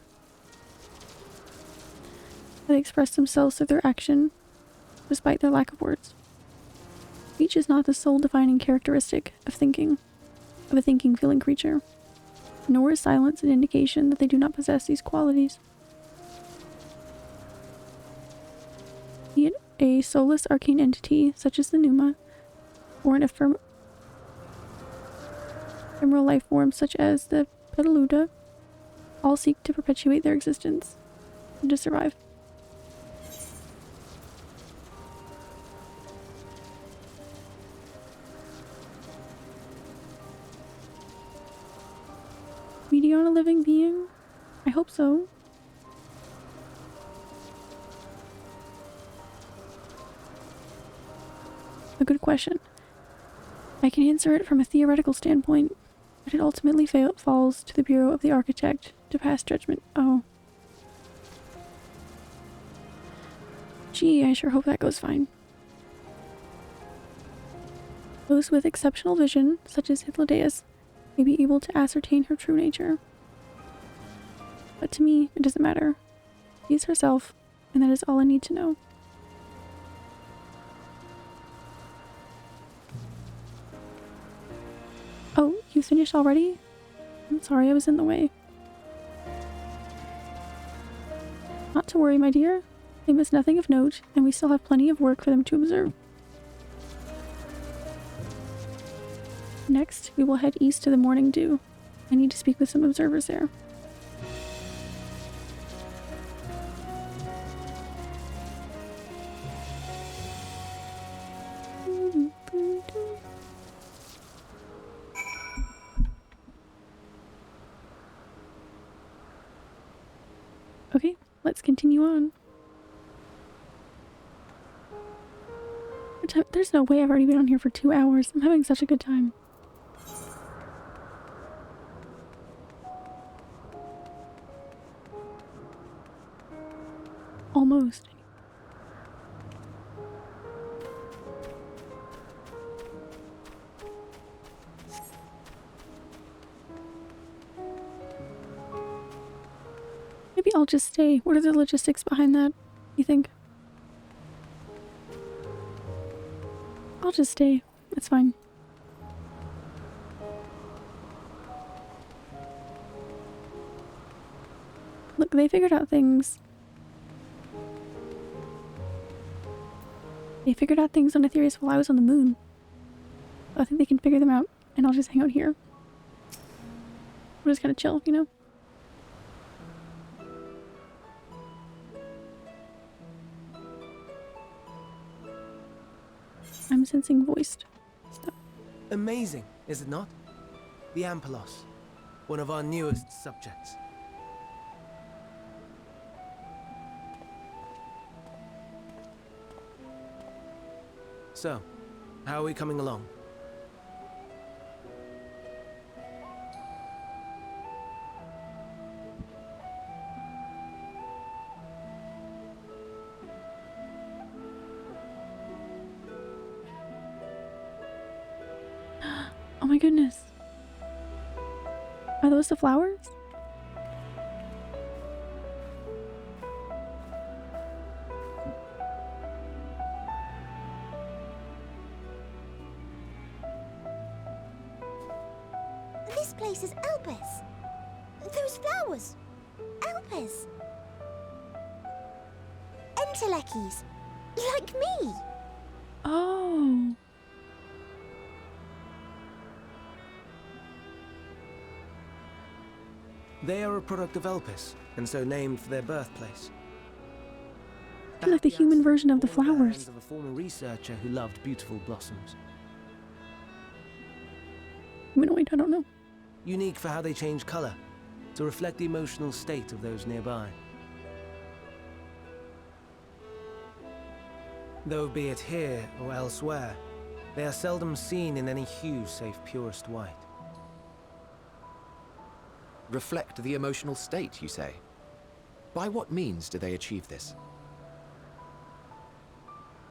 How they express themselves through their action, despite their lack of words. Speech is not the sole defining characteristic of a thinking, feeling creature, nor is silence an indication that they do not possess these qualities. Be it a soulless arcane entity, such as the Pneuma, or an ephemeral life form, such as the Petaluda, all seek to perpetuate their existence and to survive. Medion a living being? I hope so. A good question. I can answer it from a theoretical standpoint, but it ultimately falls to the Bureau of the Architect to pass judgment. Oh. Gee, I sure hope that goes fine. Those with exceptional vision, such as Hythlodaeus, may be able to ascertain her true nature. But to me, it doesn't matter. She is herself, and that is all I need to know. Oh, you finished already? I'm sorry I was in the way. Not to worry, my dear. They miss nothing of note, and we still have plenty of work for them to observe. Next, we will head east to the Morning Dew. I need to speak with some observers there. Okay, let's continue on. There's no way I've already been on here for 2 hours. I'm having such a good time. Almost. Maybe I'll just stay. What are the logistics behind that, you think? I'll just stay. It's fine. Look, they figured out things. They figured out things on Aetherius while I was on the moon. I think they can figure them out, and I'll just hang out here. We're just gonna chill, you know? I'm sensing voiced stuff. Amazing, is it not? The Ampelos, one of our newest subjects. So, how are we coming along? Oh my goodness. Are those the flowers? This place is Elpis. Those flowers. Elpis. Entelekis. Like me. Oh. They are a product of Elpis, and so named for their birthplace. be like the human version of the All in hands flowers. of a former researcher who loved beautiful blossoms. Humanoid, I don't know. Unique for how they change color to reflect the emotional state of those nearby. Though be it here or elsewhere, they are seldom seen in any hue save purest white. Reflect the emotional state, you say? By what means do they achieve this?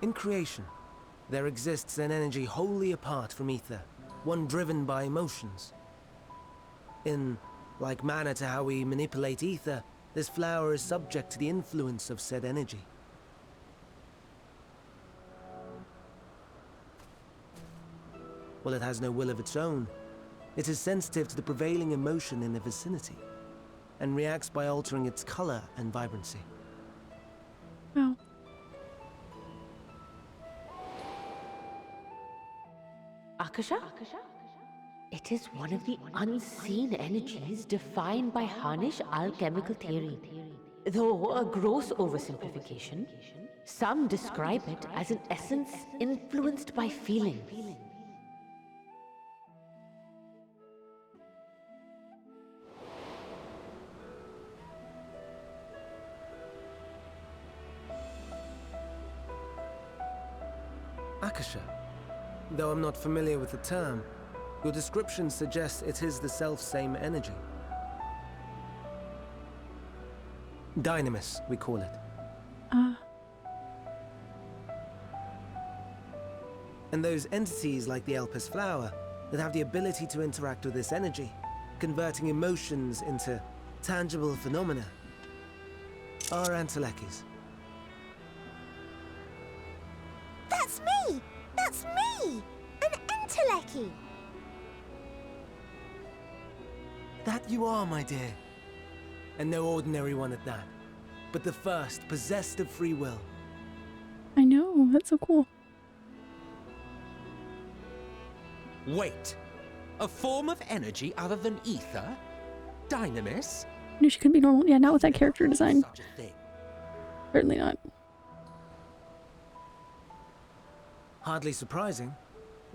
In creation, there exists an energy wholly apart from ether, one driven by emotions. In like manner to how we manipulate ether, this flower is subject to the influence of said energy. While it has no will of its own, it is sensitive to the prevailing emotion in the vicinity, and reacts by altering its color and vibrancy. Wow. Akasha? It is one of the unseen energies defined by Harnish alchemical theory. Though a gross oversimplification, some describe it as an essence influenced by feeling. Akasha. Though I'm not familiar with the term, your description suggests it is the self-same energy. Dynamis, we call it. And those entities like the Elpis flower that have the ability to interact with this energy, converting emotions into tangible phenomena, are Antelekis. That's me! That's me! An Enteleki! That you are, my dear. And no ordinary one at that, but the first possessed of free will. I know, that's so cool. Wait. A form of energy other than ether? Dynamis? I knew she couldn't be normal. Yeah, not with that character design. Such a thing. Certainly not. Hardly surprising.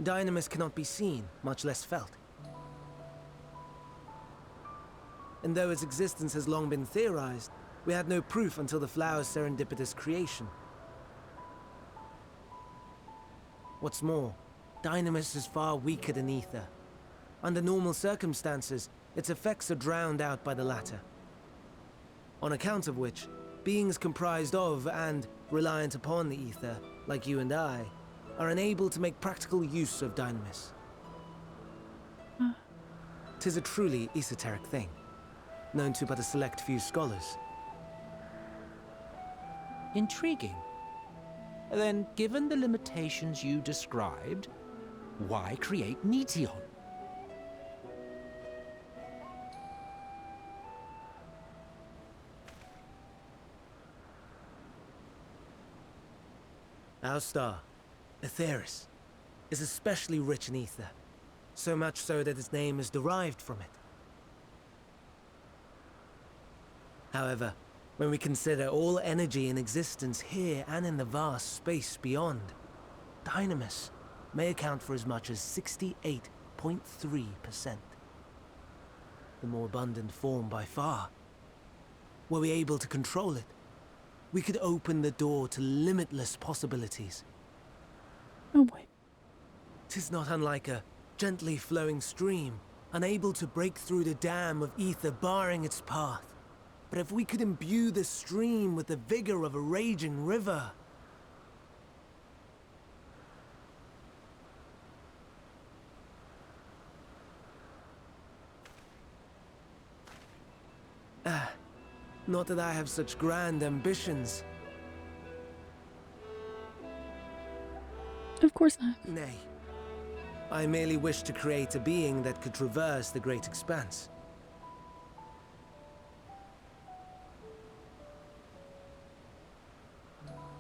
Dynamis cannot be seen, much less felt. And though its existence has long been theorized, we had no proof until the flower's serendipitous creation. What's more, Dynamis is far weaker than ether. Under normal circumstances, its effects are drowned out by the latter. On account of which, beings comprised of and reliant upon the ether, like you and I, are unable to make practical use of Dynamis. 'Tis a truly esoteric thing, known to but a select few scholars. Intriguing. Then, given the limitations you described, why create Netion? Our star, Aetheris, is especially rich in ether, so much so that its name is derived from it. However, when we consider all energy in existence here and in the vast space beyond, Dynamis may account for as much as 68.3%. The more abundant form by far. Were we able to control it, we could open the door to limitless possibilities. Oh boy. 'Tis not unlike a gently flowing stream, unable to break through the dam of ether barring its path. But if we could imbue the stream with the vigor of a raging river... Not that I have such grand ambitions. Of course not. Nay. I merely wish to create a being that could traverse the great expanse.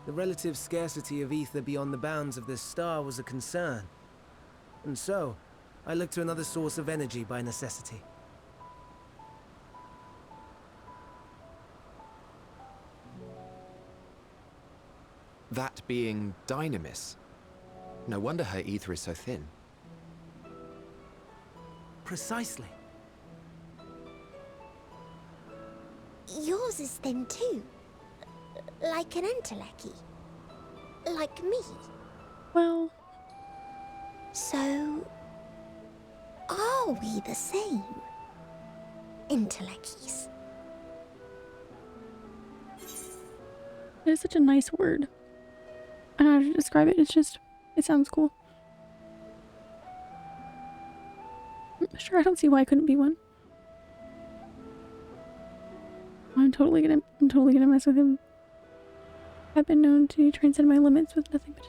The relative scarcity of ether beyond the bounds of this star was a concern. And so, I looked to another source of energy by necessity. That being Dynamis. No wonder her ether is so thin. Precisely. Yours is thin too. Like an entelechy. Like me. Well, So, are we the same? Intellecchies. it is such a nice word. I don't know how to describe it. It's just, it sounds cool. Sure, I don't see why I couldn't be one. I'm totally gonna mess with him. I've been known to transcend my limits with nothing but.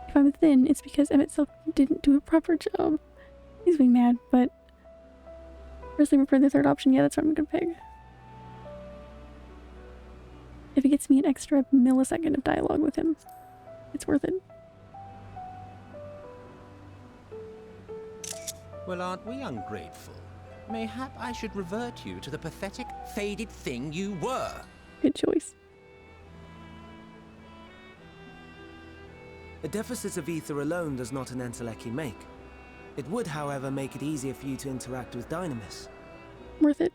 If I'm thin, it's because MSQ didn't do a proper job. He's being mad, but personally prefer the third option. Yeah, that's what I'm gonna pick. If it gets me an extra millisecond of dialogue with him, it's worth it. Well, aren't we ungrateful? Mayhap I should revert you to the pathetic, faded thing you were. Good choice. A deficit of ether alone does not an entelechy make. It would, however, make it easier for you to interact with Dynamis. Worth it.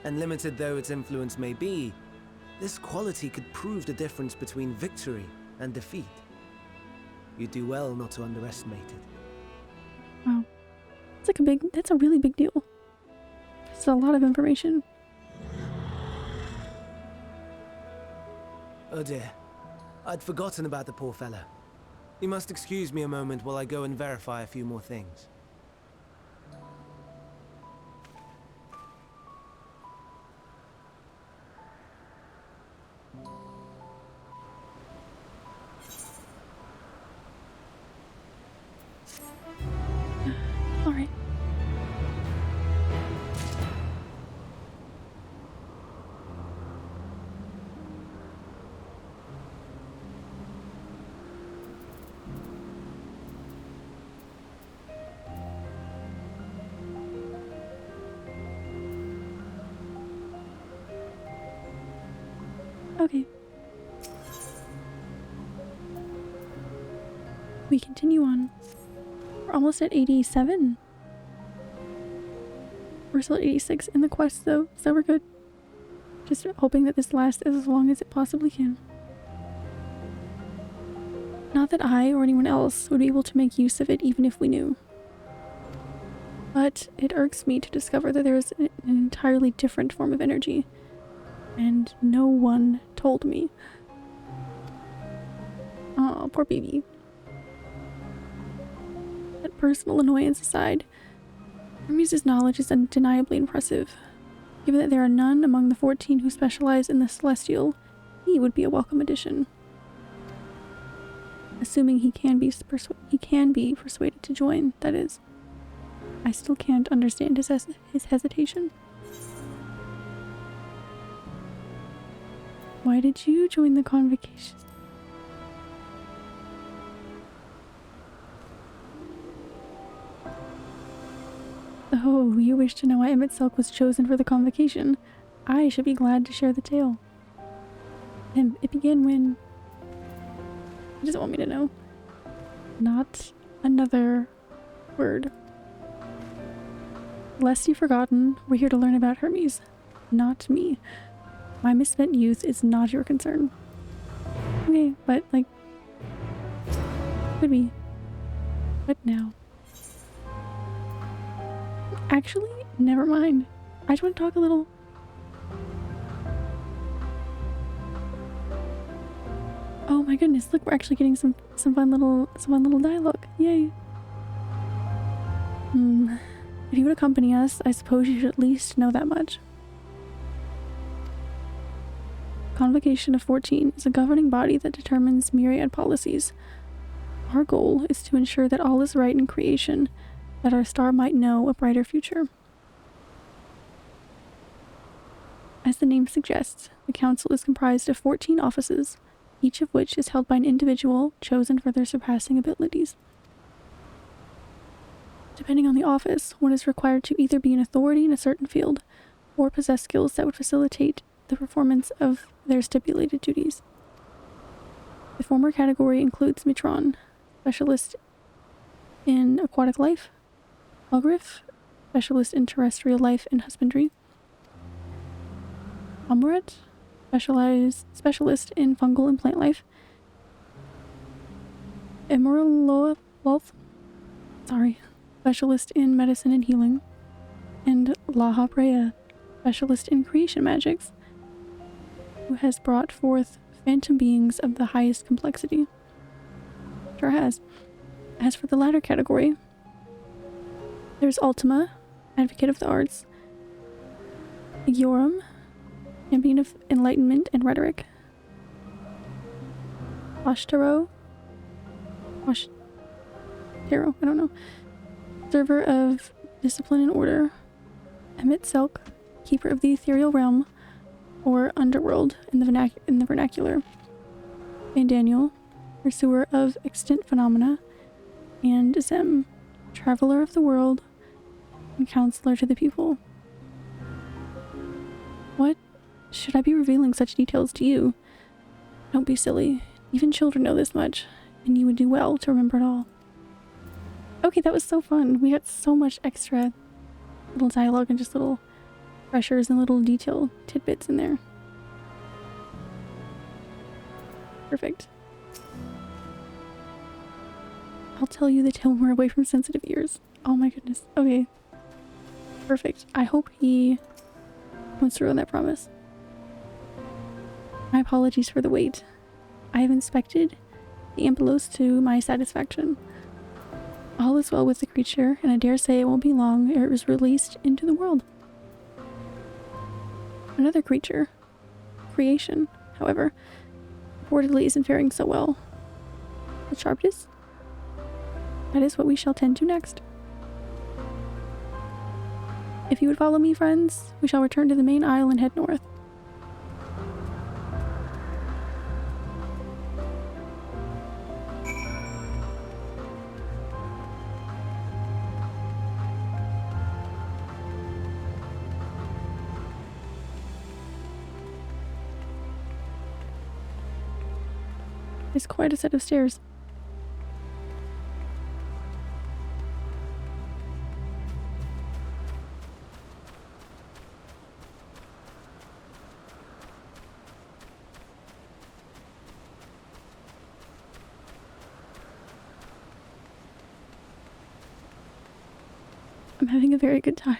And limited though its influence may be, this quality could prove the difference between victory and defeat. You do well not to underestimate it. Wow. That's a really big deal. It's a lot of information. Oh dear. I'd forgotten about the poor fellow. You must excuse me a moment while I go and verify a few more things. Alright. Okay. We continue on. We're almost at 87. We're still at 86 in the quest though, so we're good. Just hoping that this lasts as long as it possibly can. Not that I or anyone else would be able to make use of it even if we knew. But it irks me to discover that there is an entirely different form of energy. And no one told me. Oh, poor baby. That personal annoyance aside, Hermes' knowledge is undeniably impressive. Given that there are none among the 14 who specialize in the celestial, he would be a welcome addition. Assuming he can be persuaded to join, that is. I still can't understand his hesitation. Why did you join the convocation? Oh, you wish to know why MSQ was chosen for the convocation. I should be glad to share the tale. And it began when... He doesn't want me to know. Not another word. Lest you've forgotten, we're here to learn about Hermes, not me. My misspent youth is not your concern. Okay, but like... Could be. What now? Actually, never mind. I just want to talk a little. Oh my goodness! Look, we're actually getting some fun little dialogue. Yay! If you would accompany us, I suppose you should at least know that much. Convocation of 14 is a governing body that determines myriad policies. Our goal is to ensure that all is right in creation, that our star might know a brighter future. As the name suggests, the council is comprised of 14 offices, each of which is held by an individual chosen for their surpassing abilities. Depending on the office, one is required to either be an authority in a certain field, or possess skills that would facilitate the performance of their stipulated duties. former category includes Mitron, specialist in aquatic life, Algriff, specialist in terrestrial life and husbandry, Amoret, specialist in fungal and plant life, Emeralwolf, specialist in medicine and healing, and Laha Brea, specialist in creation magics, who has brought forth phantom beings of the highest complexity. Sure has. As for the latter category, there's Ultima, advocate of the arts, Yoram, champion of enlightenment and rhetoric, Ashtaro, I don't know, server of discipline and order, Emmett Selk, keeper of the ethereal realm, or underworld in the vernacular, and Daniel, pursuer of extant phenomena, and Zem, traveler of the world and counselor to the people. What? Should I be revealing such details to you? Don't be silly. Even children know this much, and you would do well to remember it all. Okay, that was so fun. We got so much extra little dialogue and just little pressures and little detail tidbits in there. Perfect. I'll tell you the tale when we're away from sensitive ears. Oh my goodness. Okay. Perfect. I hope he comes through on that promise. My apologies for the wait. I have inspected the Ampelos to my satisfaction. All is well with the creature, and I dare say it won't be long ere it was released into the world. Another creature, creation, however, reportedly isn't faring so well. The Sharpness? That is what we shall tend to next. If you would follow me, friends, we shall return to the main isle and head north. It's quite a set of stairs. I'm having a very good time.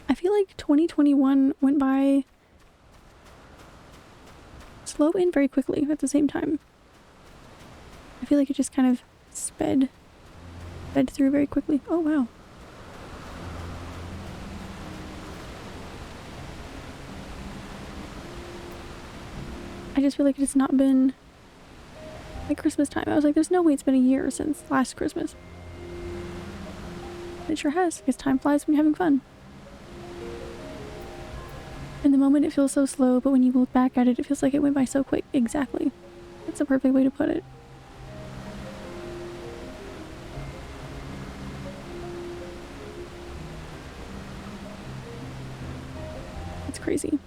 I feel like 2021 went by slow and very quickly at the same time. I feel like it just kind of sped through very quickly. Oh wow. I just feel like it's not been like Christmas time. I was like, there's no way it's been a year since last Christmas. It sure has, because time flies when you're having fun. In the moment it feels so slow, but when you look back at it, it feels like it went by so quick. Exactly. That's a perfect way to put it. It's crazy.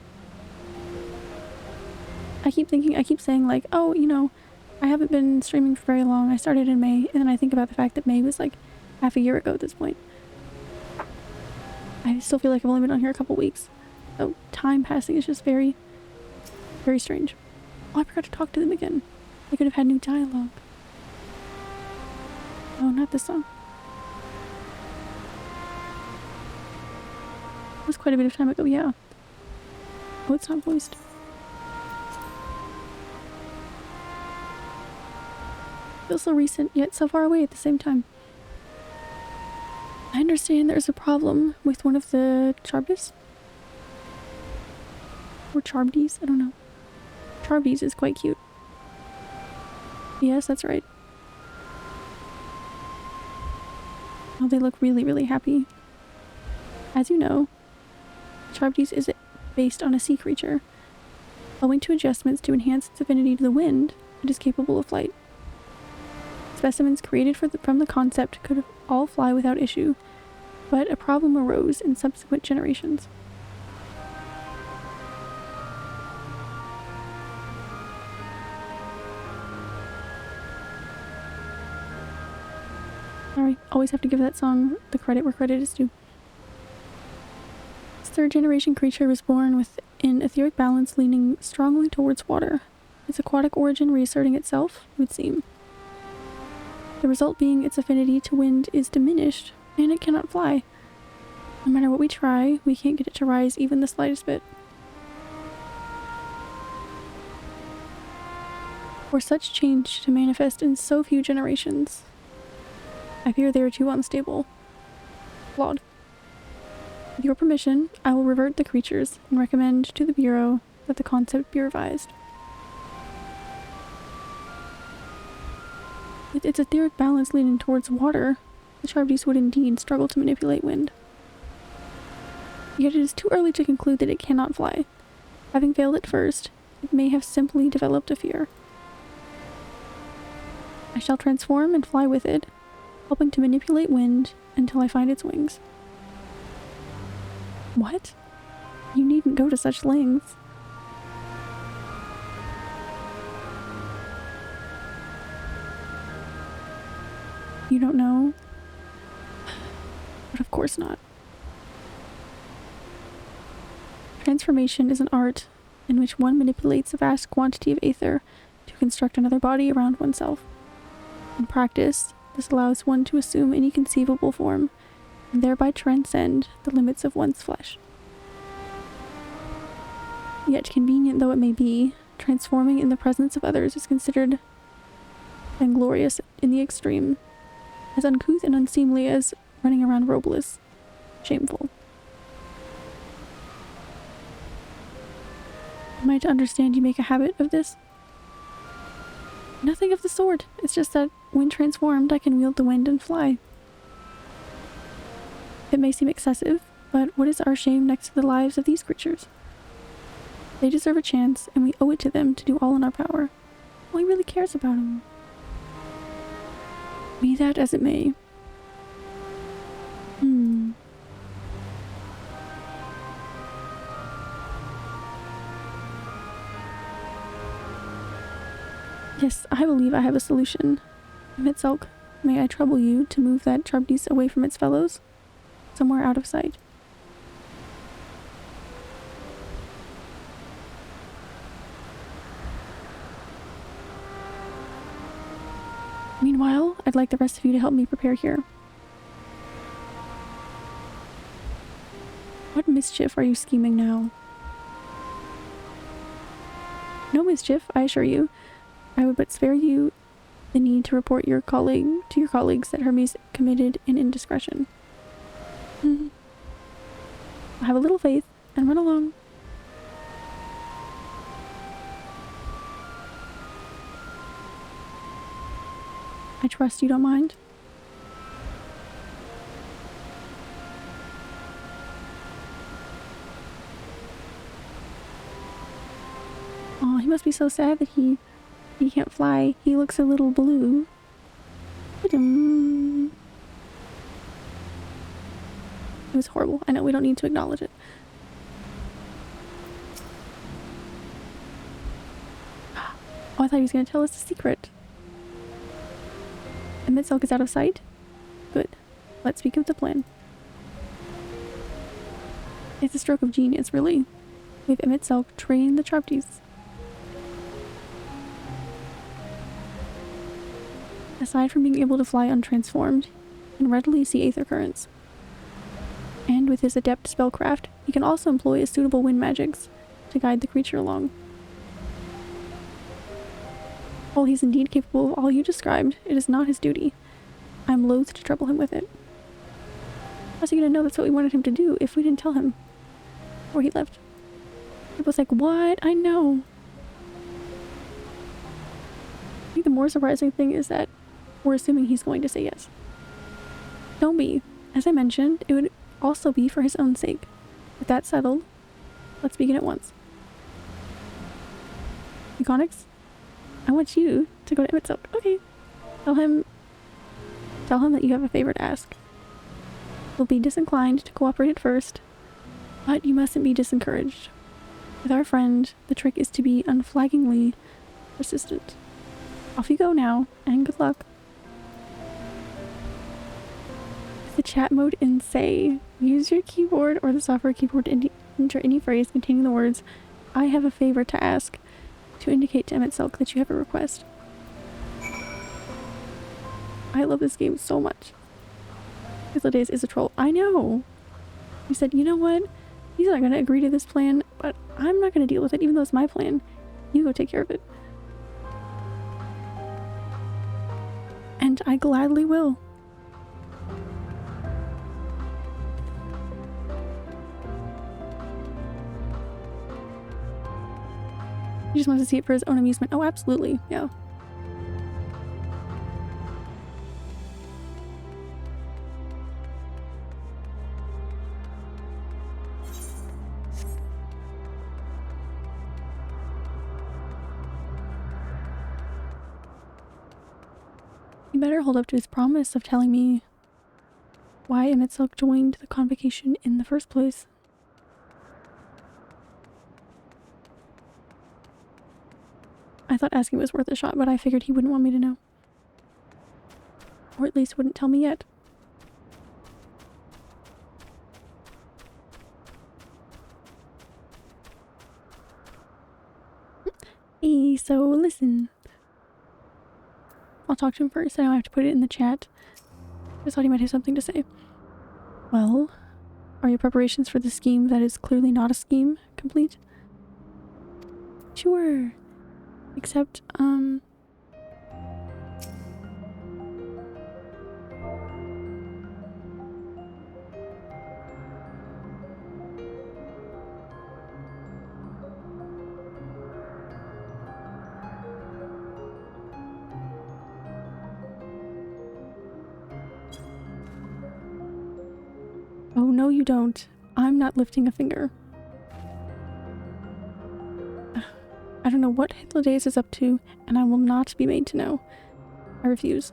I keep saying like, oh, you know, I haven't been streaming for very long. I started in May, and then I think about the fact that May was like half a year ago at this point. I still feel like I've only been on here a couple weeks. So time passing is just very, very strange. Oh, I forgot to talk to them again. I could have had new dialogue. Oh, not this song. It was quite a bit of time ago, yeah. Oh, it's not voiced. Feels so recent, yet so far away at the same time. I understand there's a problem with one of the Charbis. Or Charbdies, I don't know. Charbdies is quite cute. Yes, that's right. Oh, they look really, really happy. As you know, Charbdies is based on a sea creature. Owing to adjustments to enhance its affinity to the wind, it is capable of flight. Specimens created from the concept could all fly without issue, but a problem arose in subsequent generations. Sorry, always have to give that song the credit where credit is due. This third generation creature was born with an etheric balance leaning strongly towards water. Its aquatic origin reasserting itself, it would seem. The result being its affinity to wind is diminished, and it cannot fly. No matter what we try, we can't get it to rise even the slightest bit. For such change to manifest in so few generations, I fear they are too unstable. Flawed. With your permission, I will revert the creatures and recommend to the Bureau that the concept be revised. With its etheric balance leaning towards water, the Sharpties would indeed struggle to manipulate wind. Yet it is too early to conclude that it cannot fly. Having failed at first, it may have simply developed a fear. I shall transform and fly with it, helping to manipulate wind until I find its wings. What? You needn't go to such lengths. You don't know? But of course not. Transformation is an art in which one manipulates a vast quantity of aether to construct another body around oneself. In practice, this allows one to assume any conceivable form, and thereby transcend the limits of one's flesh. Yet convenient though it may be, transforming in the presence of others is considered inglorious in the extreme, as uncouth and unseemly as running around robeless. Shameful. Am I to understand you make a habit of this? Nothing of the sort. It's just that when transformed, I can wield the wind and fly. It may seem excessive, but what is our shame next to the lives of these creatures? They deserve a chance, and we owe it to them to do all in our power. Well, he really cares about them. Be that as it may. Yes, I believe I have a solution. Mitzelk, may I trouble you to move that Sharpties away from its fellows? Somewhere out of sight. Meanwhile, I'd like the rest of you to help me prepare here. What mischief are you scheming now? No mischief, I assure you. I would but spare you the need to report to your colleagues that Hermes committed an indiscretion. Have a little faith and run along. I trust you don't mind. Oh, he must be so sad that he can't fly. He looks a little blue. It was horrible. I know we don't need to acknowledge it. Oh, I thought he was going to tell us the secret. And Mitzelk is out of sight? Good. Let's speak of the plan. It's a stroke of genius, really. We've Mitzelk train the Sharpties. Aside from being able to fly untransformed, he can readily see aether currents. And with his adept spellcraft, he can also employ his suitable wind magics to guide the creature along. While he's indeed capable of all you described, it is not his duty. I am loath to trouble him with it. How's he gonna know that's what we wanted him to do if we didn't tell him before he left? It was like, what? I know. I think the more surprising thing is that we're assuming he's going to say yes. Don't be. As I mentioned, it would also be for his own sake. With that settled, let's begin at once. Econics, I want you to go to Mitzelk. Okay. Tell him that you have a favor to ask. You'll be disinclined to cooperate at first, but you mustn't be disencouraged. With our friend, the trick is to be unflaggingly persistent. Off you go now, and good luck. The chat mode and say, use your keyboard or the software keyboard to enter any phrase containing the words, I have a favor to ask, to indicate to Emet that you have a request. I love this game so much. Days is a troll. I know. He said, you know what? He's not going to agree to this plan, but I'm not going to deal with it, even though it's my plan. You go take care of it. And I gladly will. He just wants to see it for his own amusement. Oh, absolutely. Yeah. He better hold up to his promise of telling me why Emet joined the convocation in the first place. I thought asking was worth a shot, but I figured he wouldn't want me to know. Or at least wouldn't tell me yet. Hey, so listen. I'll talk to him first. I don't have to put it in the chat. I thought he might have something to say. Well, are your preparations for the scheme that is clearly not a scheme complete? Sure. Except, oh, no you don't. I'm not lifting a finger. I don't know what Days is up to, and I will not be made to know. I refuse.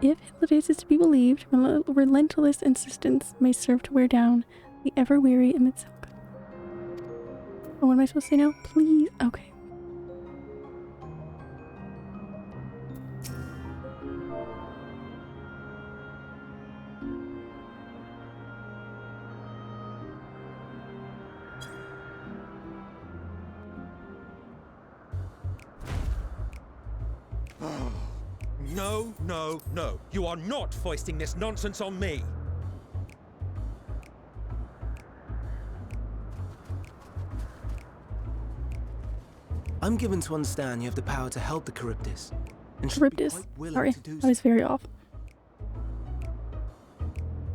If Days is to be believed, relentless insistence may serve to wear down the ever-weary Emet. Oh, what am I supposed to say now? Please? Okay. No, no, no. You are not foisting this nonsense on me. I'm given to understand you have the power to help the Charybdis. And should be Charybdis. quite willing Sorry, to do I so. was very off.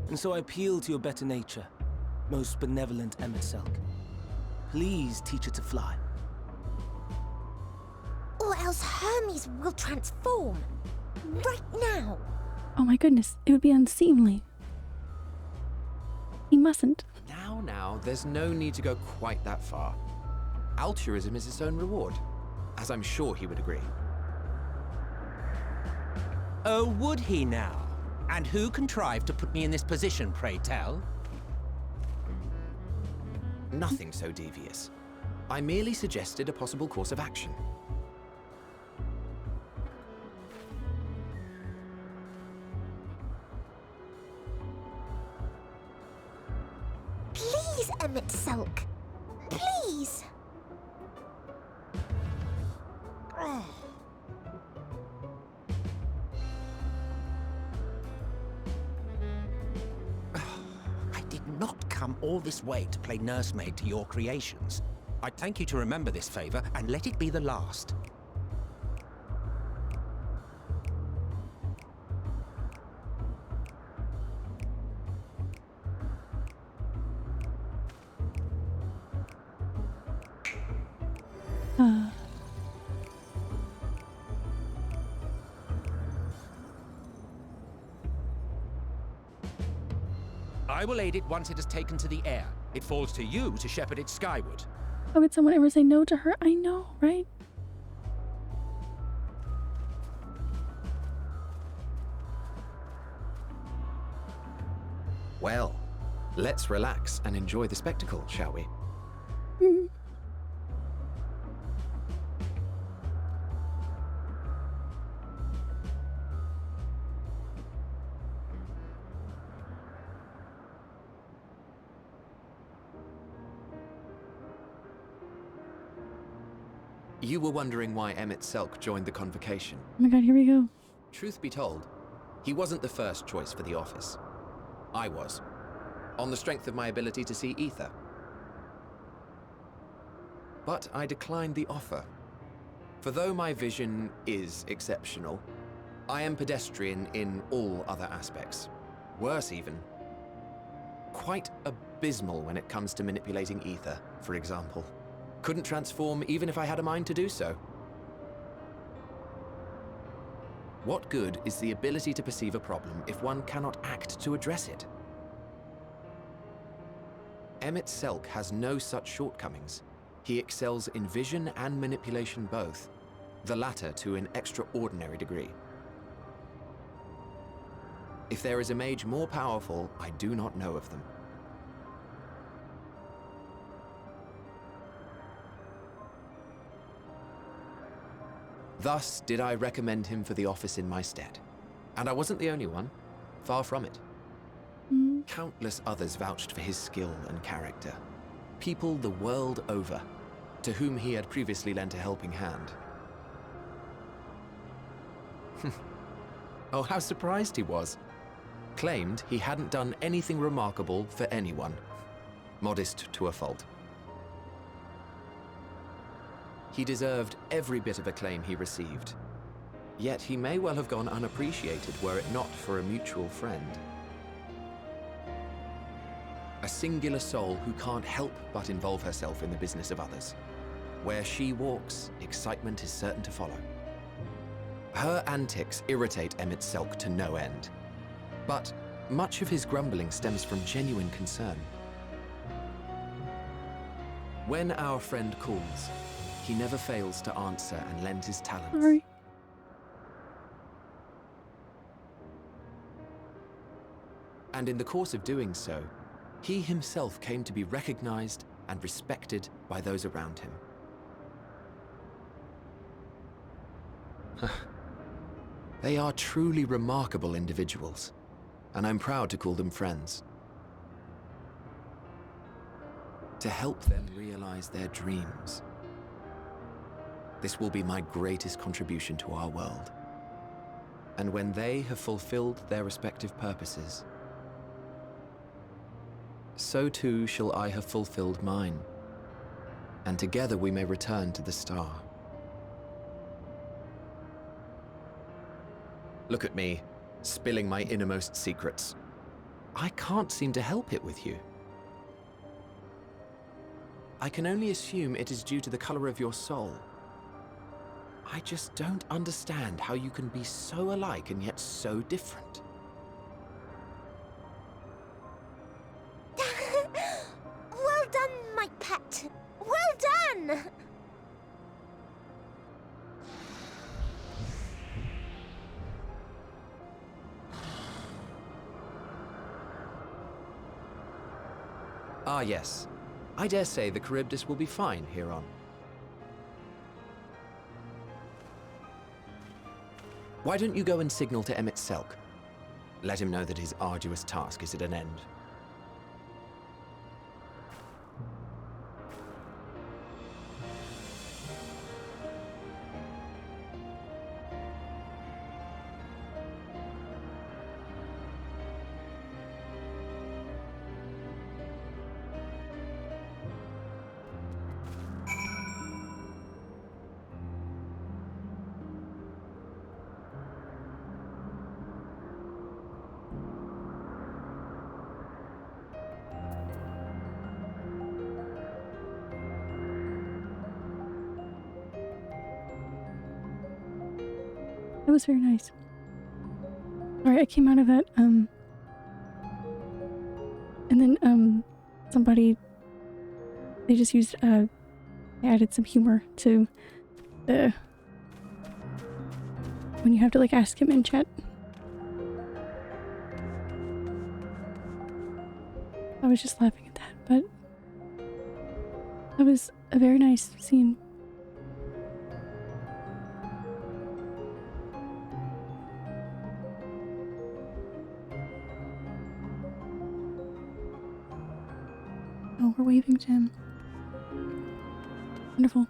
And so I appeal to your better nature, most benevolent Emet. Please teach her to fly. Or else Hermes will transform. Right now. Oh my goodness, it would be unseemly. He mustn't. Now, there's no need to go quite that far. Altruism is its own reward, as I'm sure he would agree. Oh, would he now? And who contrived to put me in this position, pray tell? Nothing so devious. I merely suggested a possible course of action. Please, Emet. Please. I did not come all this way to play nursemaid to your creations. I'd thank you to remember this favor and let it be the last. I will aid it once it has taken to the air. It falls to you to shepherd it skyward. How could someone ever say no to her? I know, right? Well, let's relax and enjoy the spectacle, shall we? You were wondering why Emmett Selk joined the Convocation. Oh my god, here we go. Truth be told, he wasn't the first choice for the office. I was, on the strength of my ability to see ether. But I declined the offer. For though my vision is exceptional, I am pedestrian in all other aspects. Worse even. Quite abysmal when it comes to manipulating ether, for example. Couldn't transform even if I had a mind to do so. What good is the ability to perceive a problem if one cannot act to address it? Emmett Selk has no such shortcomings. He excels in vision and manipulation both, the latter to an extraordinary degree. If there is a mage more powerful, I do not know of them. Thus did I recommend him for the office in my stead. And I wasn't the only one. Far from it. Countless others vouched for his skill and character. People the world over, to whom he had previously lent a helping hand. Oh, how surprised he was. Claimed he hadn't done anything remarkable for anyone. Modest to a fault. He deserved every bit of acclaim he received. Yet he may well have gone unappreciated were it not for a mutual friend. A singular soul who can't help but involve herself in the business of others. Where she walks, excitement is certain to follow. Her antics irritate Emmett Selk to no end. But much of his grumbling stems from genuine concern. When our friend calls, he never fails to answer and lend his talents. Sorry. And in the course of doing so, he himself came to be recognized and respected by those around him. They are truly remarkable individuals, and I'm proud to call them friends. To help them realize their dreams. This will be my greatest contribution to our world. And when they have fulfilled their respective purposes, so too shall I have fulfilled mine, and together we may return to the star. Look at me, spilling my innermost secrets. I can't seem to help it with you. I can only assume it is due to the color of your soul. I just don't understand how you can be so alike and yet so different. Well done, my pet. Well done! Ah, yes. I dare say the Charybdis will be fine here on. Why don't you go and signal to Emmett Selk? Let him know that his arduous task is at an end. That was very nice. Alright, I came out of that, and then, somebody, they just used, they added some humor to the, when you have to, like, ask him in chat. I was just laughing at that, but that was a very nice scene. Oh, we're waving to him. Wonderful.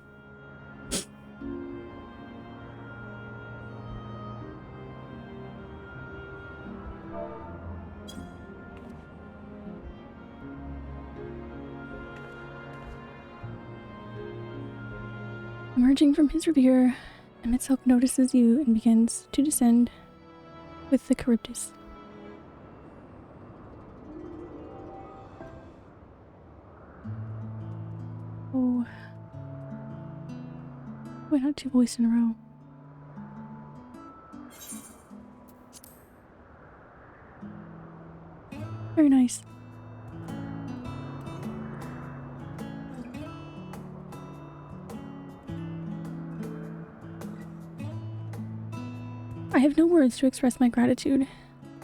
Emerging from his reverie, Emitselk notices you and begins to descend with the Charybdis. Oh. Why not 2 voices in a row? Very nice. I have no words to express my gratitude.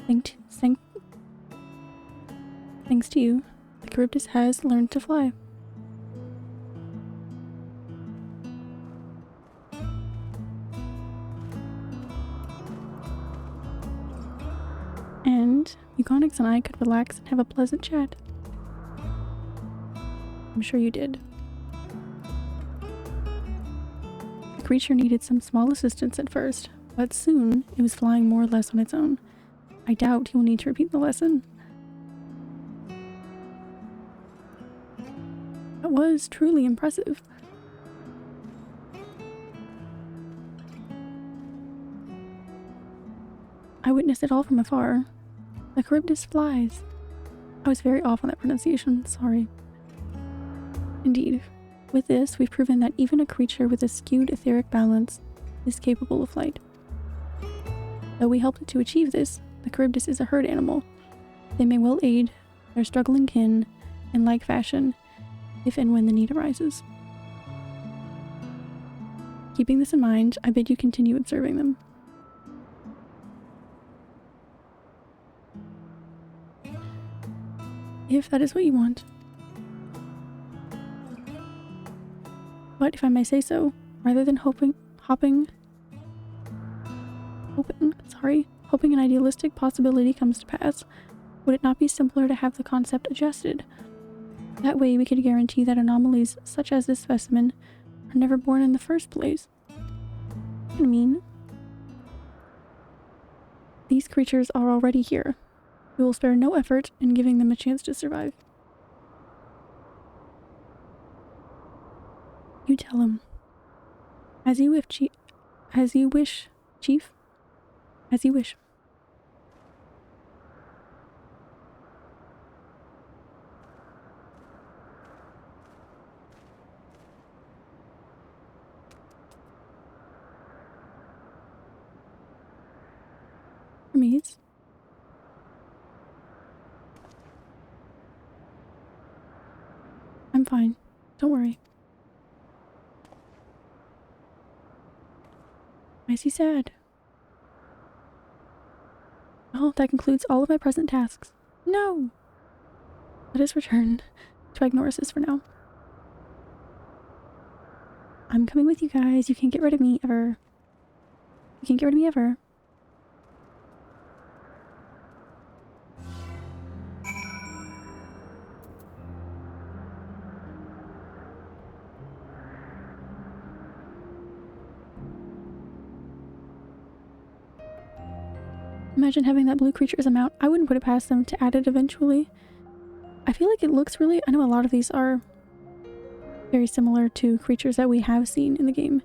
Thanks to you, the Charybdis has learned to fly. And Eugonix and I could relax and have a pleasant chat. I'm sure you did. The creature needed some small assistance at first, but soon it was flying more or less on its own. I doubt he will need to repeat the lesson. That was truly impressive. I witnessed it all from afar. The Charybdis flies. I was very off on that pronunciation, sorry. Indeed, with this, we've proven that even a creature with a skewed etheric balance is capable of flight. Though we helped it to achieve this, the Charybdis is a herd animal. They may well aid their struggling kin in like fashion, if and when the need arises. Keeping this in mind, I bid you continue observing them. If that is what you want. But if I may say so, rather than hoping an idealistic possibility comes to pass, would it not be simpler to have the concept adjusted? That way we could guarantee that anomalies such as this specimen are never born in the first place. I mean, these creatures are already here. We will spare no effort in giving them a chance to survive. You tell him. As you wish, Chief. As you wish. Hermes. I'm fine. Don't worry. Why is he sad? Well, that concludes all of my present tasks. No! Let us return to Ignorasis for now. I'm coming with you guys. You can't get rid of me ever. You can't get rid of me ever. Imagine having that blue creature as a mount. I wouldn't put it past them to add it eventually. I feel like it looks really... I know a lot of these are very similar to creatures that we have seen in the game.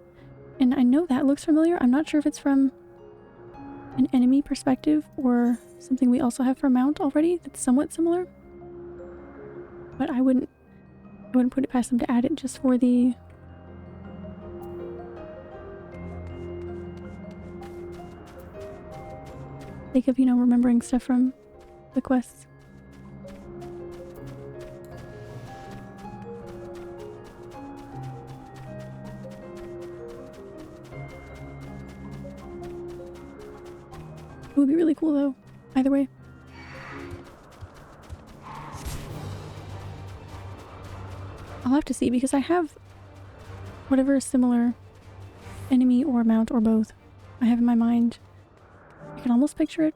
And I know that looks familiar. I'm not sure if it's from an enemy perspective or something we also have for mount already that's somewhat similar. But I wouldn't put it past them to add it just for the... sake of, you know, remembering stuff from the quests. It would be really cool though, either way. I'll have to see because I have whatever similar enemy or mount or both I have in my mind. I can almost picture it.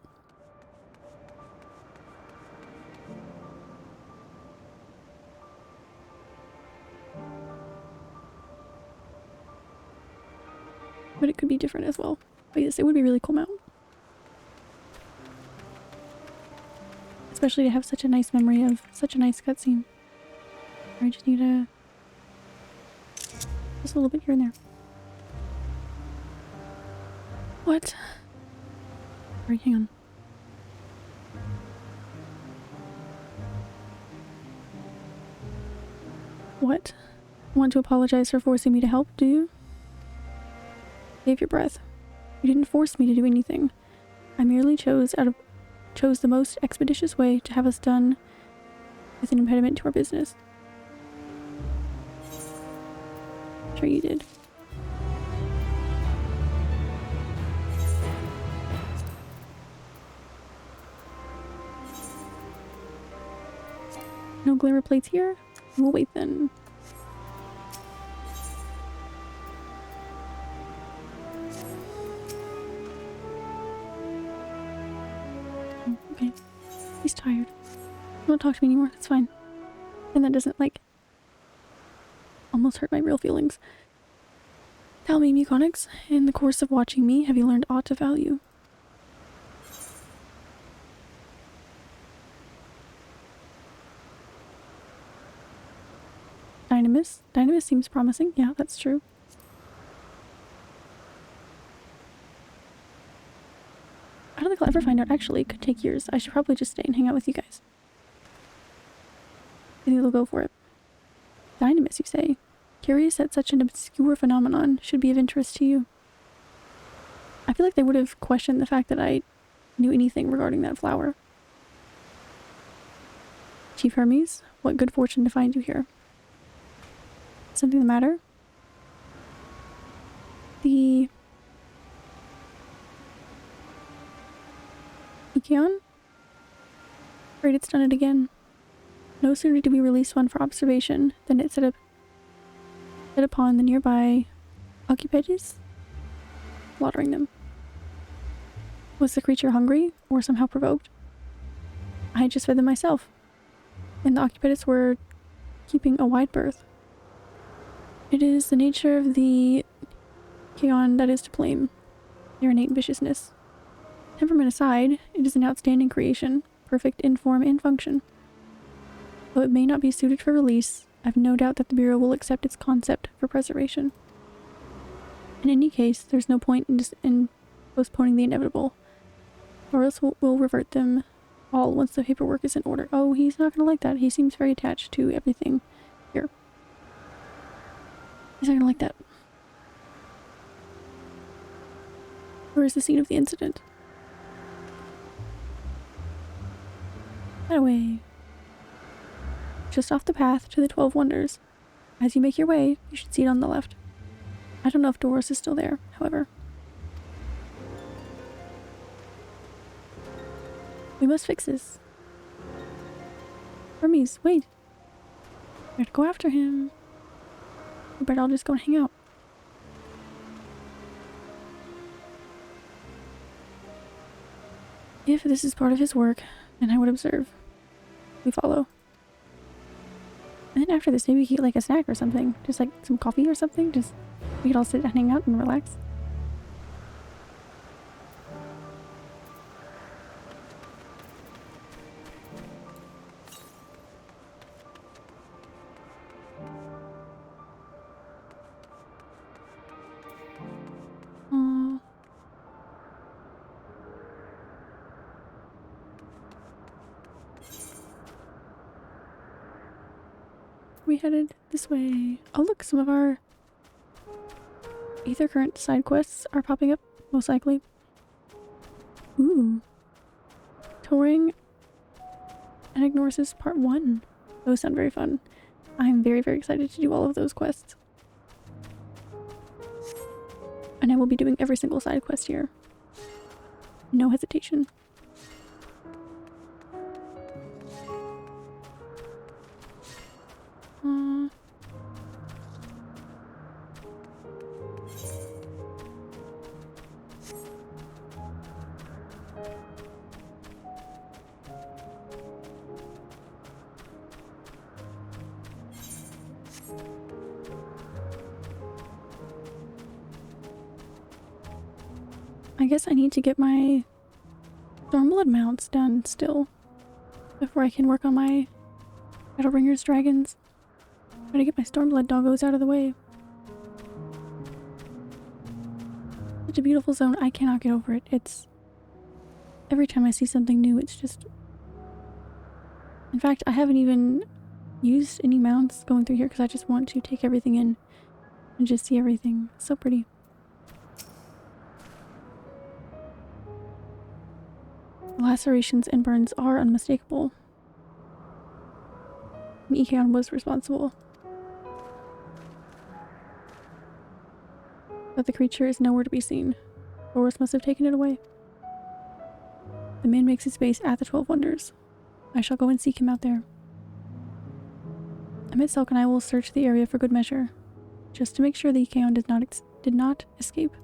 But it could be different as well. But yes, it would be a really cool mount. Especially to have such a nice memory of such a nice cutscene. I just need a... just a little bit here and there. What? Alright, hang on. What? Want to apologize for forcing me to help, do you? Save your breath. You didn't force me to do anything. I merely chose the most expeditious way to have us done with an impediment to our business. Sure you did. No glamour plates here? We'll wait then. Okay. He's tired. Don't talk to me anymore, that's fine. And that doesn't, like, almost hurt my real feelings. Tell me, Muconix, in the course of watching me, have you learned aught of value? Dynamis? Dynamis seems promising. Yeah, that's true. I don't think I'll ever find out, actually. It could take years. I should probably just stay and hang out with you guys. I think they'll go for it. Dynamis, you say? Curious that such an obscure phenomenon should be of interest to you. I feel like they would have questioned the fact that I knew anything regarding that flower. Chief Hermes, what good fortune to find you here. Something the matter? The... Ikion? Afraid it's done it again. No sooner did we release one for observation than it set upon the nearby occupities, slaughtering them. Was the creature hungry or somehow provoked? I had just fed them myself, and the occupities were keeping a wide berth. It is the nature of the Ikion that is to blame, their innate viciousness. Temperament aside, it is an outstanding creation, perfect in form and function. Though it may not be suited for release, I have no doubt that the Bureau will accept its concept for preservation. In any case, there's no point in postponing the inevitable, or else we'll revert them all once the paperwork is in order. Oh, he's not gonna like that. He seems very attached to everything here. He's not gonna like that. Where is the scene of the incident? That way. Just off the path to the 12 Wonders. As you make your way, you should see it on the left. I don't know if Dolores is still there, however. We must fix this. Hermes, wait. We have to go after him. We better all just go and hang out. If this is part of his work, then I would observe. We follow. And then after this, maybe we could get like a snack or something. Just like some coffee or something. Just we could all sit and hang out and relax. We headed this way. Oh look, some of our Ether Current side quests are popping up, most likely. Ooh. Touring Anagnosis Part 1. Those sound very fun. I'm very, very excited to do all of those quests. And I will be doing every single side quest here. No hesitation. I guess I need to get my Stormblood mounts done still before I can work on my Shadowbringers dragons. Try to get my Stormblood doggos out of the way. Such a beautiful zone. I cannot get over it. It's... Every time I see something new, it's just... In fact, I haven't even used any mounts going through here because I just want to take everything in and just see everything. It's so pretty. The lacerations and burns are unmistakable. And Eikon was responsible. But the creature is nowhere to be seen. Boris must have taken it away. The man makes his base at the 12 Wonders. I shall go and seek him out there. Emmett Selk and I will search the area for good measure, just to make sure the Eikon did not escape.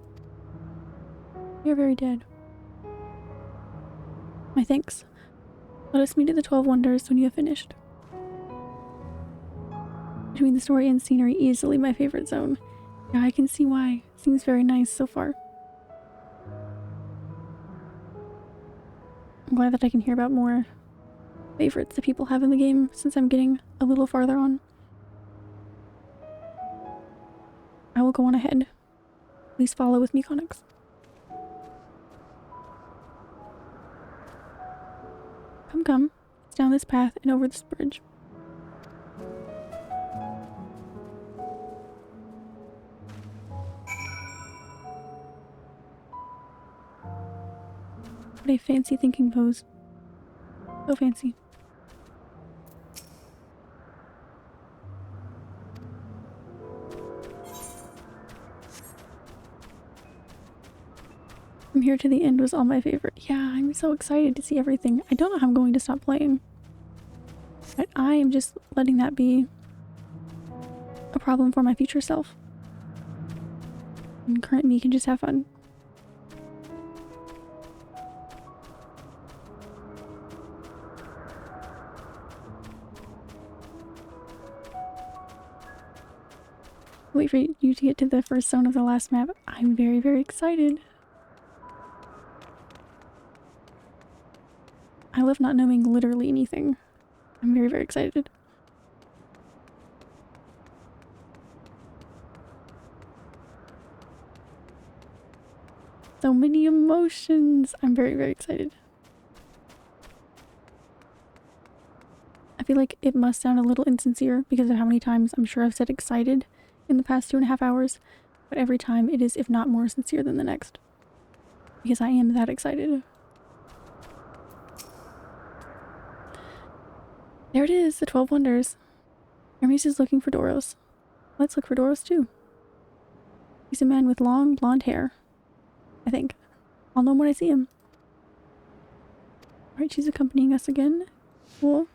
We are very dead. My thanks. Let us meet at the 12 Wonders when you have finished. Between the story and scenery, easily my favorite zone. Yeah, I can see why. Seems very nice so far. I'm glad that I can hear about more favorites that people have in the game since I'm getting a little farther on. I will go on ahead. Please follow with me, Connix. Come, come. It's down this path and over this bridge. What a fancy thinking pose. So fancy. From here to the end was all my favorite. Yeah, I'm so excited to see everything. I don't know how I'm going to stop playing. But I am just letting that be a problem for my future self. And current me can just have fun. Wait for you to get to the first zone of the last map. I'm very, very excited. I love not knowing literally anything. I'm very, very excited. So many emotions. I'm very, very excited. I feel like it must sound a little insincere because of how many times I'm sure I've said excited in the past 2.5 hours, but every time it is, if not more sincere than the next. Because I am that excited. There it is, the 12 Wonders. Hermes is looking for Doros. Let's look for Doros too. He's a man with long blonde hair. I think. I'll know him when I see him. Alright, she's accompanying us again. Cool.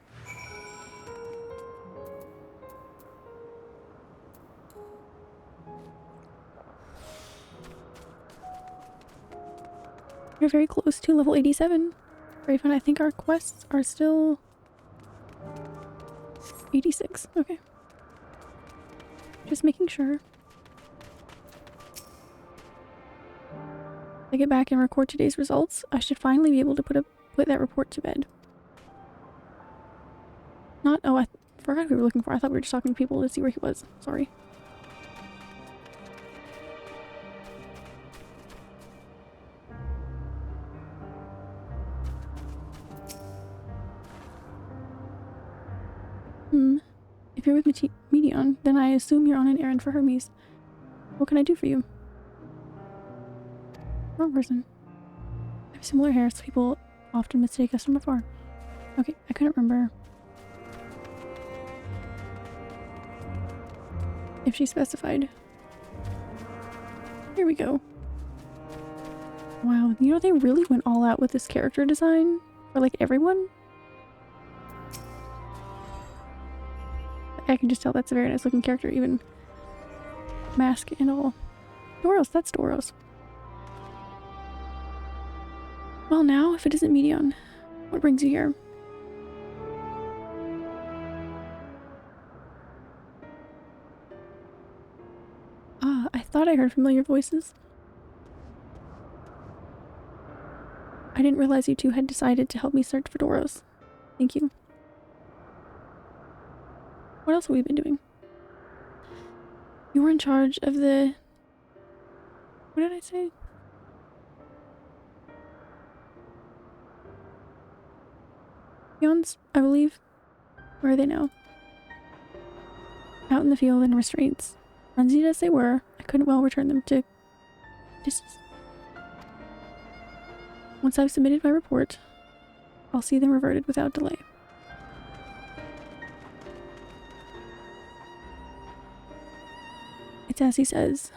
We're very close to level 87. Very fun. I think our quests are still 86. Okay. Just making sure. If I get back and record today's results, I should finally be able to put that report to bed. Not— oh, I forgot who we were looking for. I thought we were just talking to people to see where he was. Sorry. If you're with Medion, then I assume you're on an errand for Hermes. What can I do for you? Wrong person. I have similar hair, so people often mistake us from afar. Okay, I couldn't remember if she specified. Here we go. Wow, you know, they really went all out with this character design for like everyone. I can just tell that's a very nice looking character, even mask and all. Doros, that's Doros. Well now, if it isn't Medion, what brings you here? I thought I heard familiar voices. I didn't realize you two had decided to help me search for Doros. Thank you. What else have we been doing? You were in charge of the... What did I say? Peons, I believe. Where are they now? Out in the field in restraints. Frenzied as they were, I couldn't well return them to... Once I've submitted my report, I'll see them reverted without delay. It's as he says.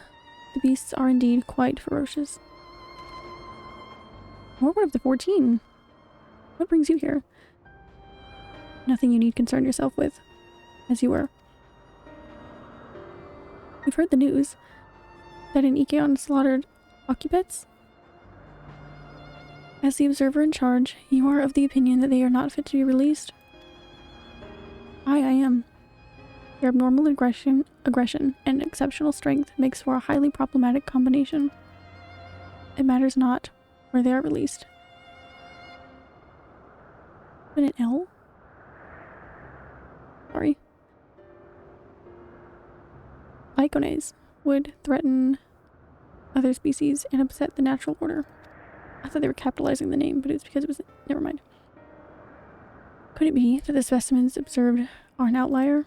The beasts are indeed quite ferocious. You're one of the 14. What brings you here? Nothing you need concern yourself with, as you were. We've heard the news that an Ikeon slaughtered occupants. As the observer in charge, you are of the opinion that they are not fit to be released? I am. Their abnormal aggression and exceptional strength makes for a highly problematic combination. It matters not where they are released. But an L? Sorry. Icones would threaten other species and upset the natural order. I thought they were capitalizing the name, but it's because it was... Never mind. Could it be that the specimens observed are an outlier?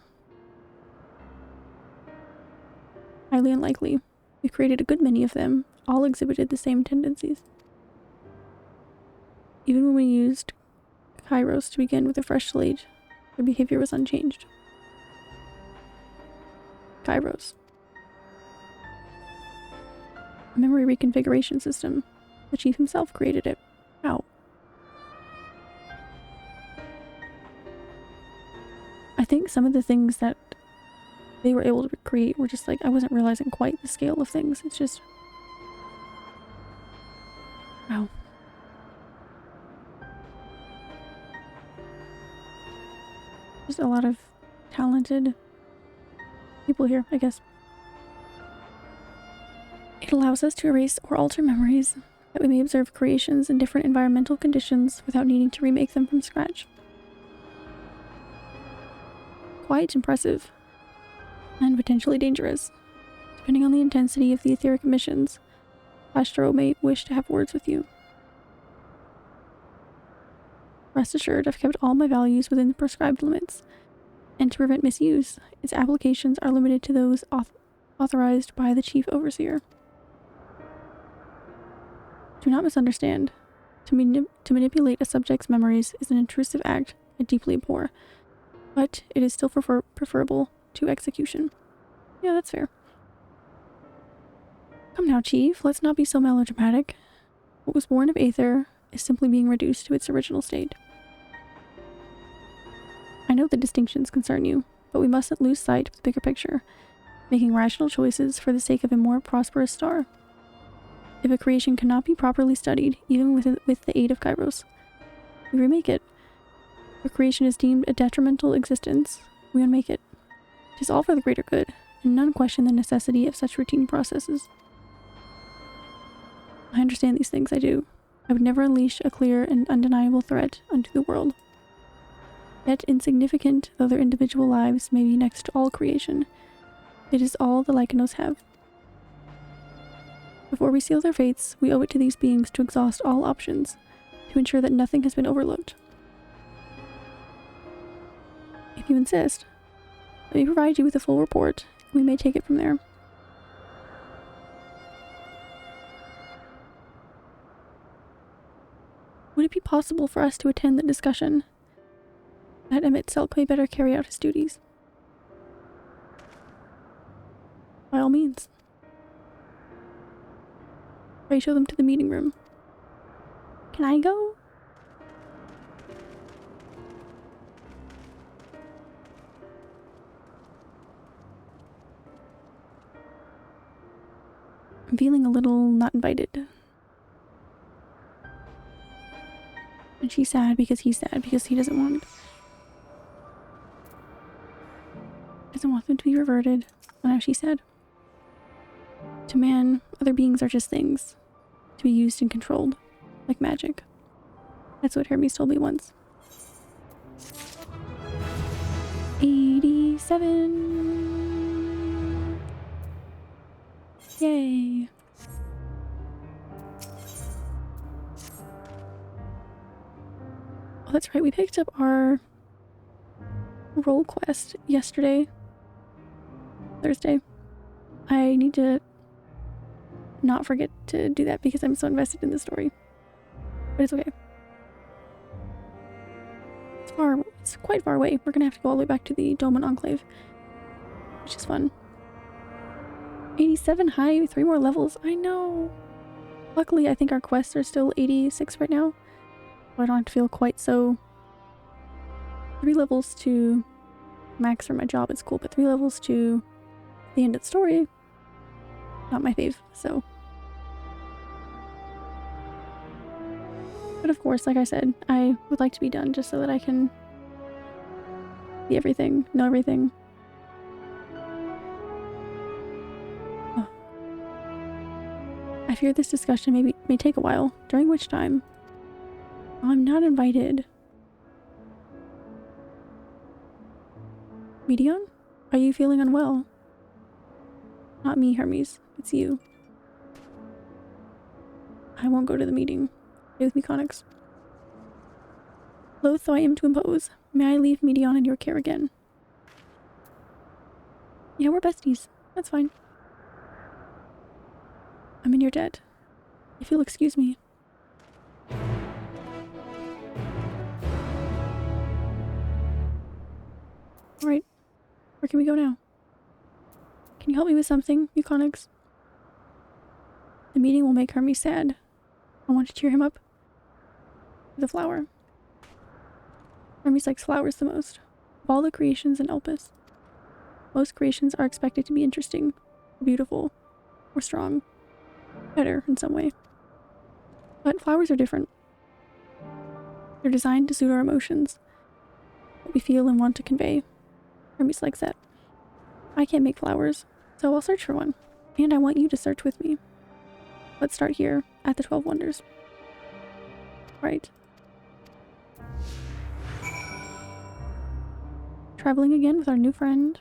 Highly unlikely. We've created a good many of them. All exhibited the same tendencies. Even when we used Kairos to begin with a fresh slate, their behavior was unchanged. Kairos. A memory reconfiguration system. The chief himself created it. How? I think some of the things that they were able to create were just like, I wasn't realizing quite the scale of things. It's just... Wow. Just a lot of talented people here, I guess. It allows us to erase or alter memories that we may observe creations in different environmental conditions without needing to remake them from scratch. Quite impressive. And potentially dangerous. Depending on the intensity of the etheric emissions, Astro may wish to have words with you. Rest assured, I've kept all my values within the prescribed limits, and to prevent misuse, its applications are limited to those authorized by the Chief Overseer. Do not misunderstand. To manipulate a subject's memories is an intrusive act I deeply abhor, but it is still preferable to execution. Yeah, that's fair. Come now, Chief, let's not be so melodramatic. What was born of Aether is simply being reduced to its original state. I know the distinctions concern you, but we mustn't lose sight of the bigger picture, making rational choices for the sake of a more prosperous star. If a creation cannot be properly studied, even with the aid of Kairos, we remake it. If a creation is deemed a detrimental existence, we unmake it. It is all for the greater good, and none question the necessity of such routine processes. I understand these things, I do. I would never unleash a clear and undeniable threat unto the world. Yet insignificant though their individual lives may be next to all creation, it is all the Lycanos have. Before we seal their fates, we owe it to these beings to exhaust all options, to ensure that nothing has been overlooked. If you insist, let me provide you with a full report, and we may take it from there. Would it be possible for us to attend the discussion? That Emmett Selk may better carry out his duties. By all means. Pray show them to the meeting room. Can I go? I'm feeling a little not invited. And she's sad because he's sad because he doesn't want them to be reverted. And now she's sad. To man, other beings are just things to be used and controlled, like magic. That's what Hermes told me once. 87! Yay! Oh, that's right, we picked up our role quest yesterday. Thursday. I need to not forget to do that because I'm so invested in the story. But it's okay. It's quite far away. We're gonna have to go all the way back to the Doman Enclave, which is fun. 87 high, 3 more levels. I know. Luckily, I think our quests are still 86 right now, so I don't have to feel quite so. 3 levels to max for my job is cool, but 3 levels to the end of the story, not my fave, so. But of course, like I said, I would like to be done just so that I can see everything, know everything. Oh. I fear this discussion may take a while, during which time I'm not invited. Medion? Are you feeling unwell? Not me, Hermes. It's you. I won't go to the meeting. Stay with me, Connix. Loath though I am to impose, may I leave Medion in your care again? Yeah, we're besties. That's fine. I'm in your debt. If you'll excuse me. Alright. Where can we go now? Can you help me with something, Euconix? The meeting will make Hermes sad. I want to cheer him up with a flower. Hermes likes flowers the most. Of all the creations in Elpis, most creations are expected to be interesting, or beautiful, or strong. Better in some way. But flowers are different. They're designed to suit our emotions, what we feel and want to convey. Hermes likes that. I can't make flowers, so I'll search for one. And I want you to search with me. Let's start here, at the 12 Wonders. Right. Traveling again with our new friend.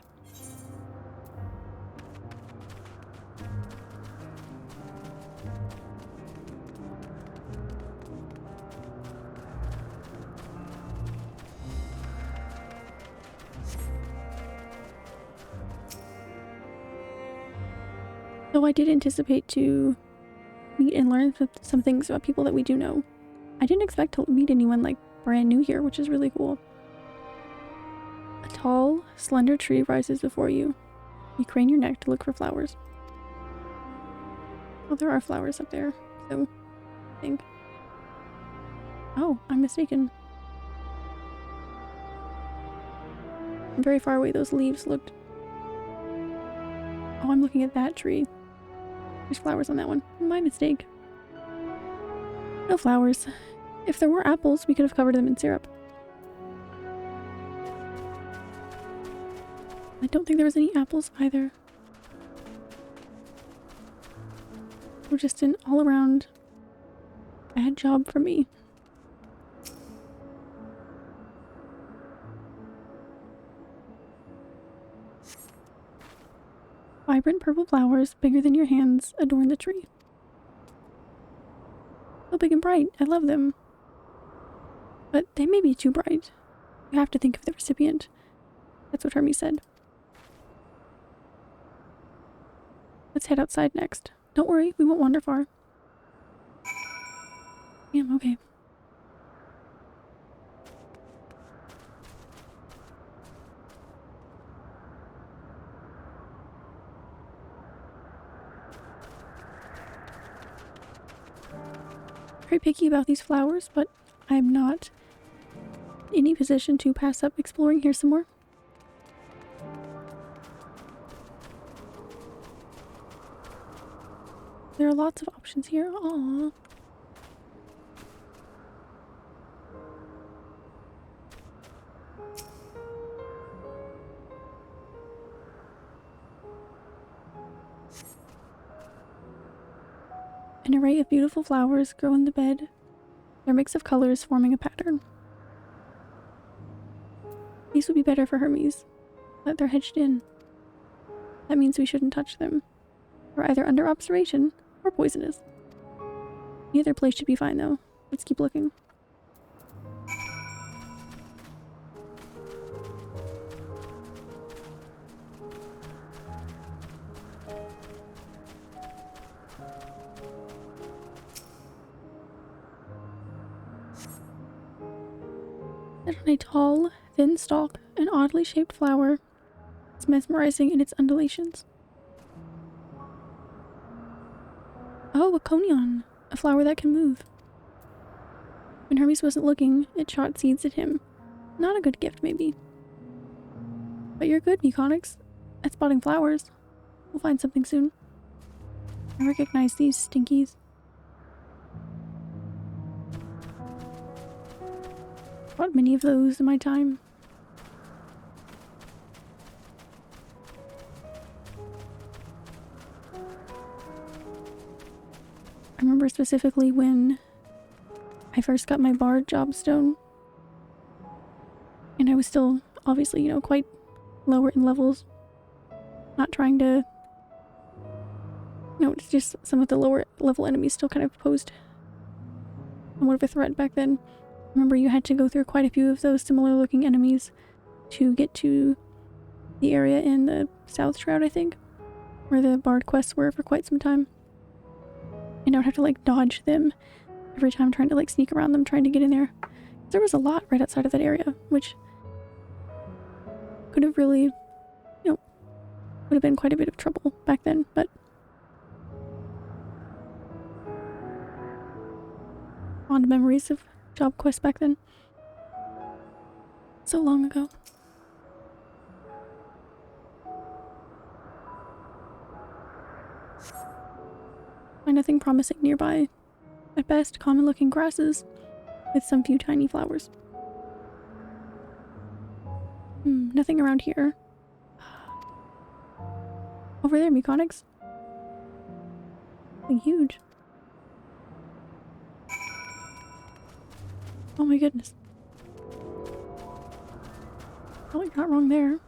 Though I did anticipate to meet and learn some things about people that we do know, I didn't expect to meet anyone like brand new here, which is really cool. A tall, slender tree rises before you. You crane your neck to look for flowers. Oh, there are flowers up there, so I think. Oh, I'm mistaken. From very far away, those leaves looked. Oh, I'm looking at that tree. There's flowers on that one. My mistake. No flowers. If there were apples, we could have covered them in syrup. I don't think there was any apples either. We're just an all-around bad job for me. Vibrant purple flowers, bigger than your hands, adorn the tree. So big and bright. I love them. But they may be too bright. You have to think of the recipient. That's what Hermes said. Let's head outside next. Don't worry, we won't wander far. Damn, okay. Very picky about these flowers, but I'm not in any position to pass up exploring here some more. There are lots of options here. Aww. An array of beautiful flowers grow in the bed, their mix of colors forming a pattern. These would be better for Hermes, but they're hedged in. That means we shouldn't touch them. They're either under observation or poisonous. Either place should be fine though. Let's keep looking. Set on a tall, thin stalk, an oddly shaped flower. It's mesmerizing in its undulations. Oh, a conion, a flower that can move. When Hermes wasn't looking, it shot seeds at him. Not a good gift, maybe. But you're good, Meconics, at spotting flowers. We'll find something soon. I recognize these stinkies. Bought many of those in my time. I remember specifically when I first got my bard jobstone, and I was still obviously, you know, quite lower in levels. Not trying to, no, it's just some of the lower level enemies still kind of posed somewhat of a threat back then. Remember, you had to go through quite a few of those similar looking enemies to get to the area in the South Shroud, I think, where the bard quests were for quite some time. And I would have to like dodge them every time, trying to like sneak around them, trying to get in there. There was a lot right outside of that area, which could have really, you know, would have been quite a bit of trouble back then, but fond memories of job quests back then. So long ago. Find nothing promising nearby. At best, common looking grasses with some few tiny flowers. Nothing around here. Over there, Meconics. Something huge. Oh my goodness. Probably not wrong there.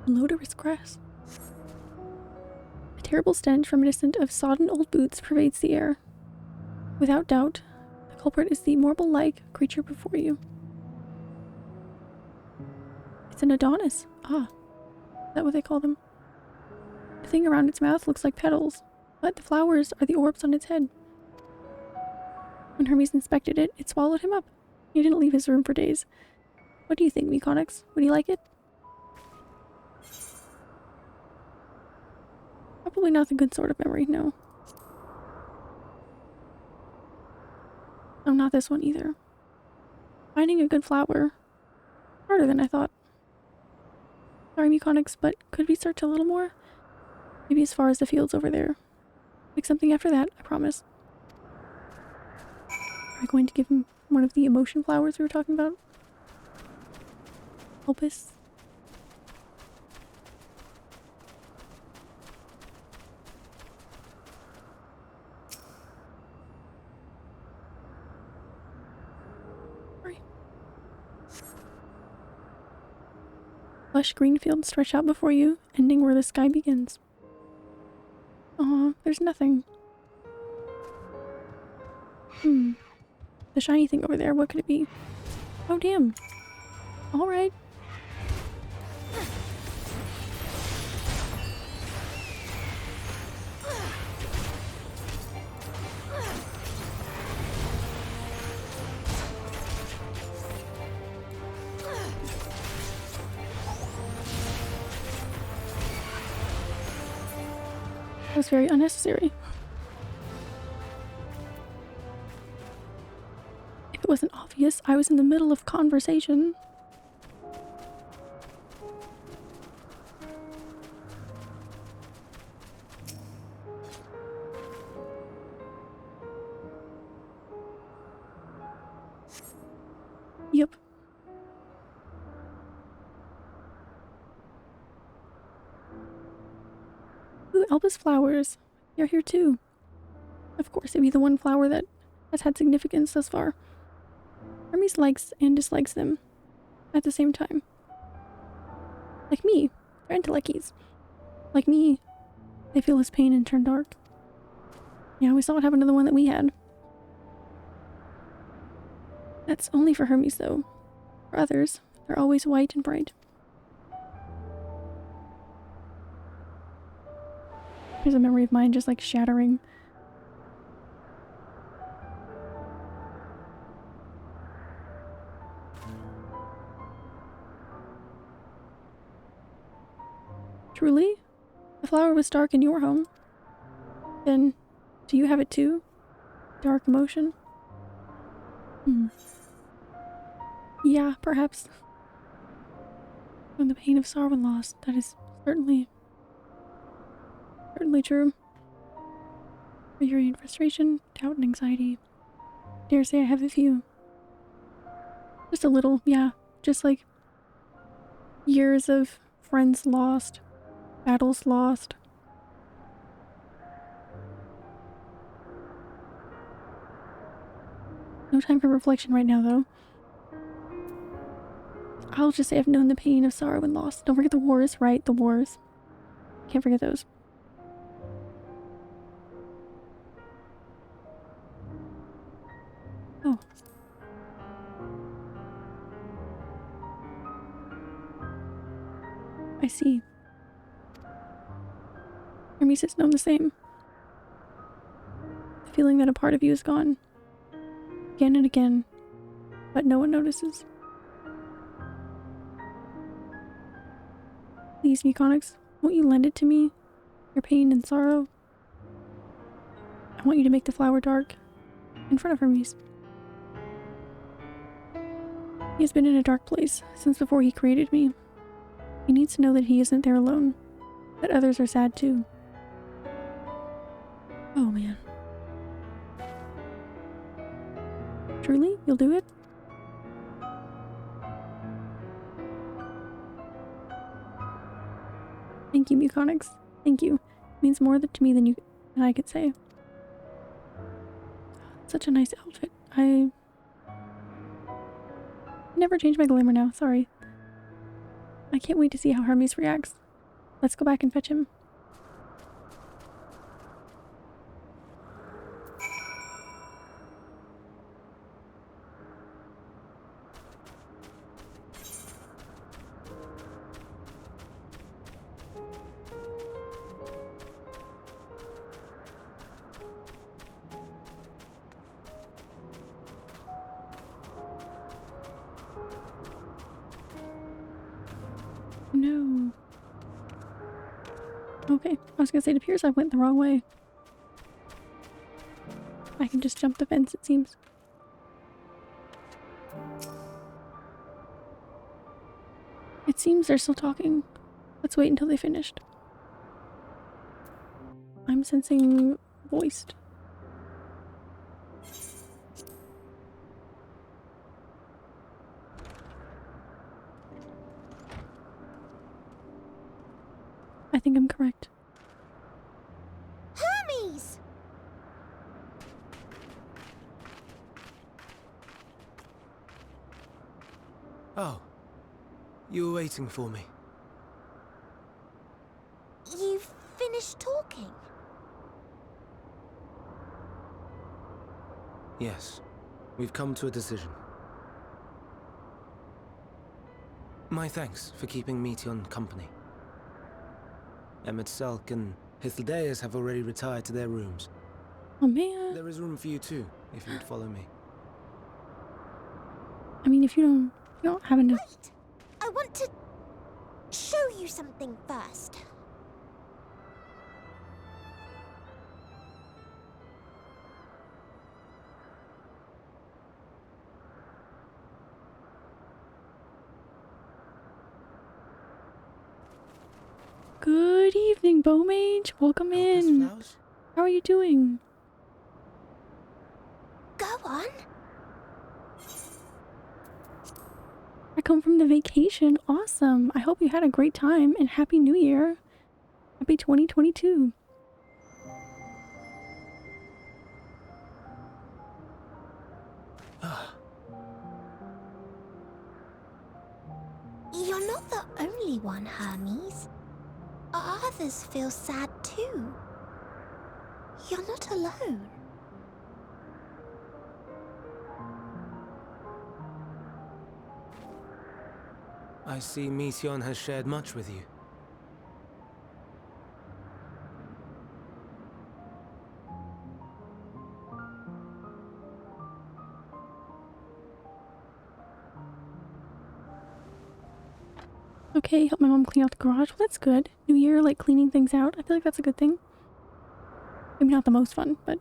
Loderous grass. A terrible stench reminiscent of sodden old boots pervades the air. Without doubt, the culprit is the marble-like creature before you. It's an Adonis. Ah, is that what they call them? The thing around its mouth looks like petals, but the flowers are the orbs on its head. When Hermes inspected it, it swallowed him up. He didn't leave his room for days. What do you think, Meconics? Would you like it? Probably not the good sort of memory, no. Oh, not this one either. Finding a good flower. Harder than I thought. Sorry, Meconics, but could we search a little more? Maybe as far as the fields over there. Pick something after that, I promise. Are we going to give him one of the emotion flowers we were talking about? Opus? Lush green fields stretch out before you, ending where the sky begins. Aw, there's nothing. The shiny thing over there, what could it be? Oh damn. Alright. That was very unnecessary. If it wasn't obvious, I was in the middle of conversation. Yep. Ooh, Elba's flowers. They're here too. Of course, it'd be the one flower that has had significance thus far. Hermes likes and dislikes them at the same time. Like me, they're intellecties. Like me, they feel his pain and turn dark. Yeah, we saw what happened to the one that we had. That's only for Hermes though. For others, they're always white and bright. Here's a memory of mine just like shattering. Truly? The flower was dark in your home. Then, do you have it too? Dark emotion? Yeah, perhaps. From the pain of sorrow and loss, that is certainly true. Fury and frustration, doubt and anxiety. Dare say I have a few. Just a little, yeah. Just like years of friends lost, battles lost. No time for reflection right now, though. I'll just say I've known the pain of sorrow and loss. Don't forget the wars, right? The wars. Can't forget those. Oh. I see. Hermes has known the same. The feeling that a part of you is gone. Again and again. But no one notices. Please, Muconix, won't you lend it to me? Your pain and sorrow? I want you to make the flower dark. In front of Hermes. He has been in a dark place since before he created me. He needs to know that he isn't there alone. That others are sad too. Oh man. Truly? You'll do it? Thank you, Muconix. Thank you. It means more to me than I could say. Such a nice outfit. I never change my glamour now, sorry. I can't wait to see how Hermes reacts. Let's go back and fetch him. No. Okay, I was gonna say it appears I went the wrong way. I can just jump the fence, it seems. It seems they're still talking. Let's wait until they finished. I'm sensing voiced. I think I'm correct. Hermes! Oh, you were waiting for me. You've finished talking? Yes, we've come to a decision. My thanks for keeping Meteon company. Emmett Selk and Hythlodaeus have already retired to their rooms. Oh man. There is room for you too, if you'd follow me. I mean, if you don't have enough. Wait! I want to show you something first. Good evening, Bowmage. Welcome in. Flowers? How are you doing? Go on. I come from the vacation. Awesome. I hope you had a great time and Happy New Year. Happy 2022. not the only one, Hermes. Others feel sad too. You're not alone. I see Mission has shared much with you. Okay, help my mom clean out the garage. Well, that's good. New year, like cleaning things out. I feel like that's a good thing. Maybe not the most fun, but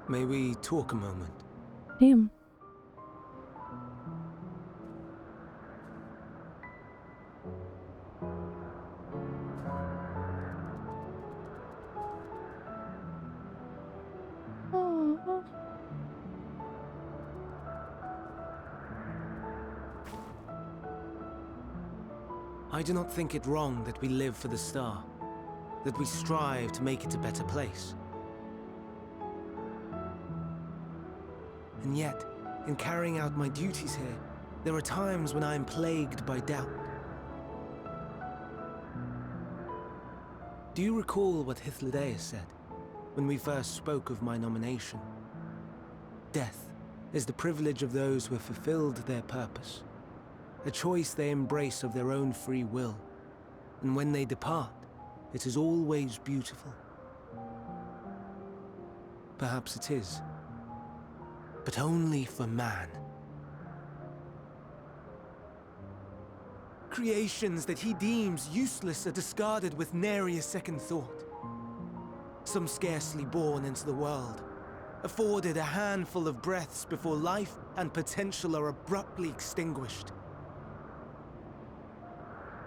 May we talk a moment? damn. Oh. I do not think it wrong that we live for the star, that we strive to make it a better place. And yet, in carrying out my duties here, there are times when I am plagued by doubt. Do you recall what Hythlodaeus said when we first spoke of my nomination? Death is the privilege of those who have fulfilled their purpose, a choice they embrace of their own free will, and when they depart, it is always beautiful. Perhaps it is, but only for man. Creations that he deems useless are discarded with nary a second thought. Some scarcely born into the world, afforded a handful of breaths before life and potential are abruptly extinguished.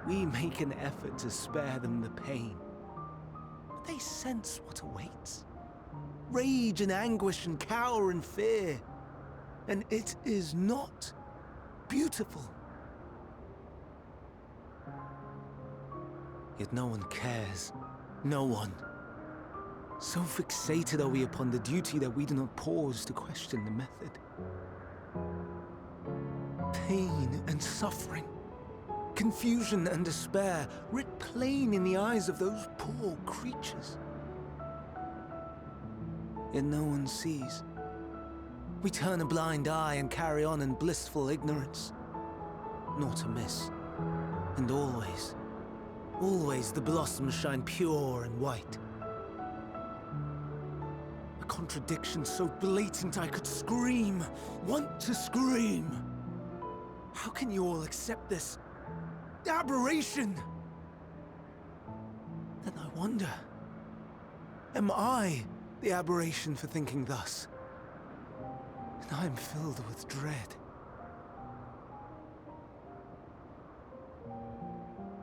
We make an effort to spare them the pain, but they sense what awaits. Rage and anguish and cower and fear, and it is not beautiful. Yet no one cares. No one. So fixated are we upon the duty that we do not pause to question the method. Pain and suffering, confusion and despair, writ plain in the eyes of those poor creatures. Yet no one sees. We turn a blind eye and carry on in blissful ignorance. Not amiss. And always, always the blossoms shine pure and white. A contradiction so blatant I could scream, want to scream. How can you all accept this aberration? Then I wonder, am I the aberration for thinking thus? And I am filled with dread.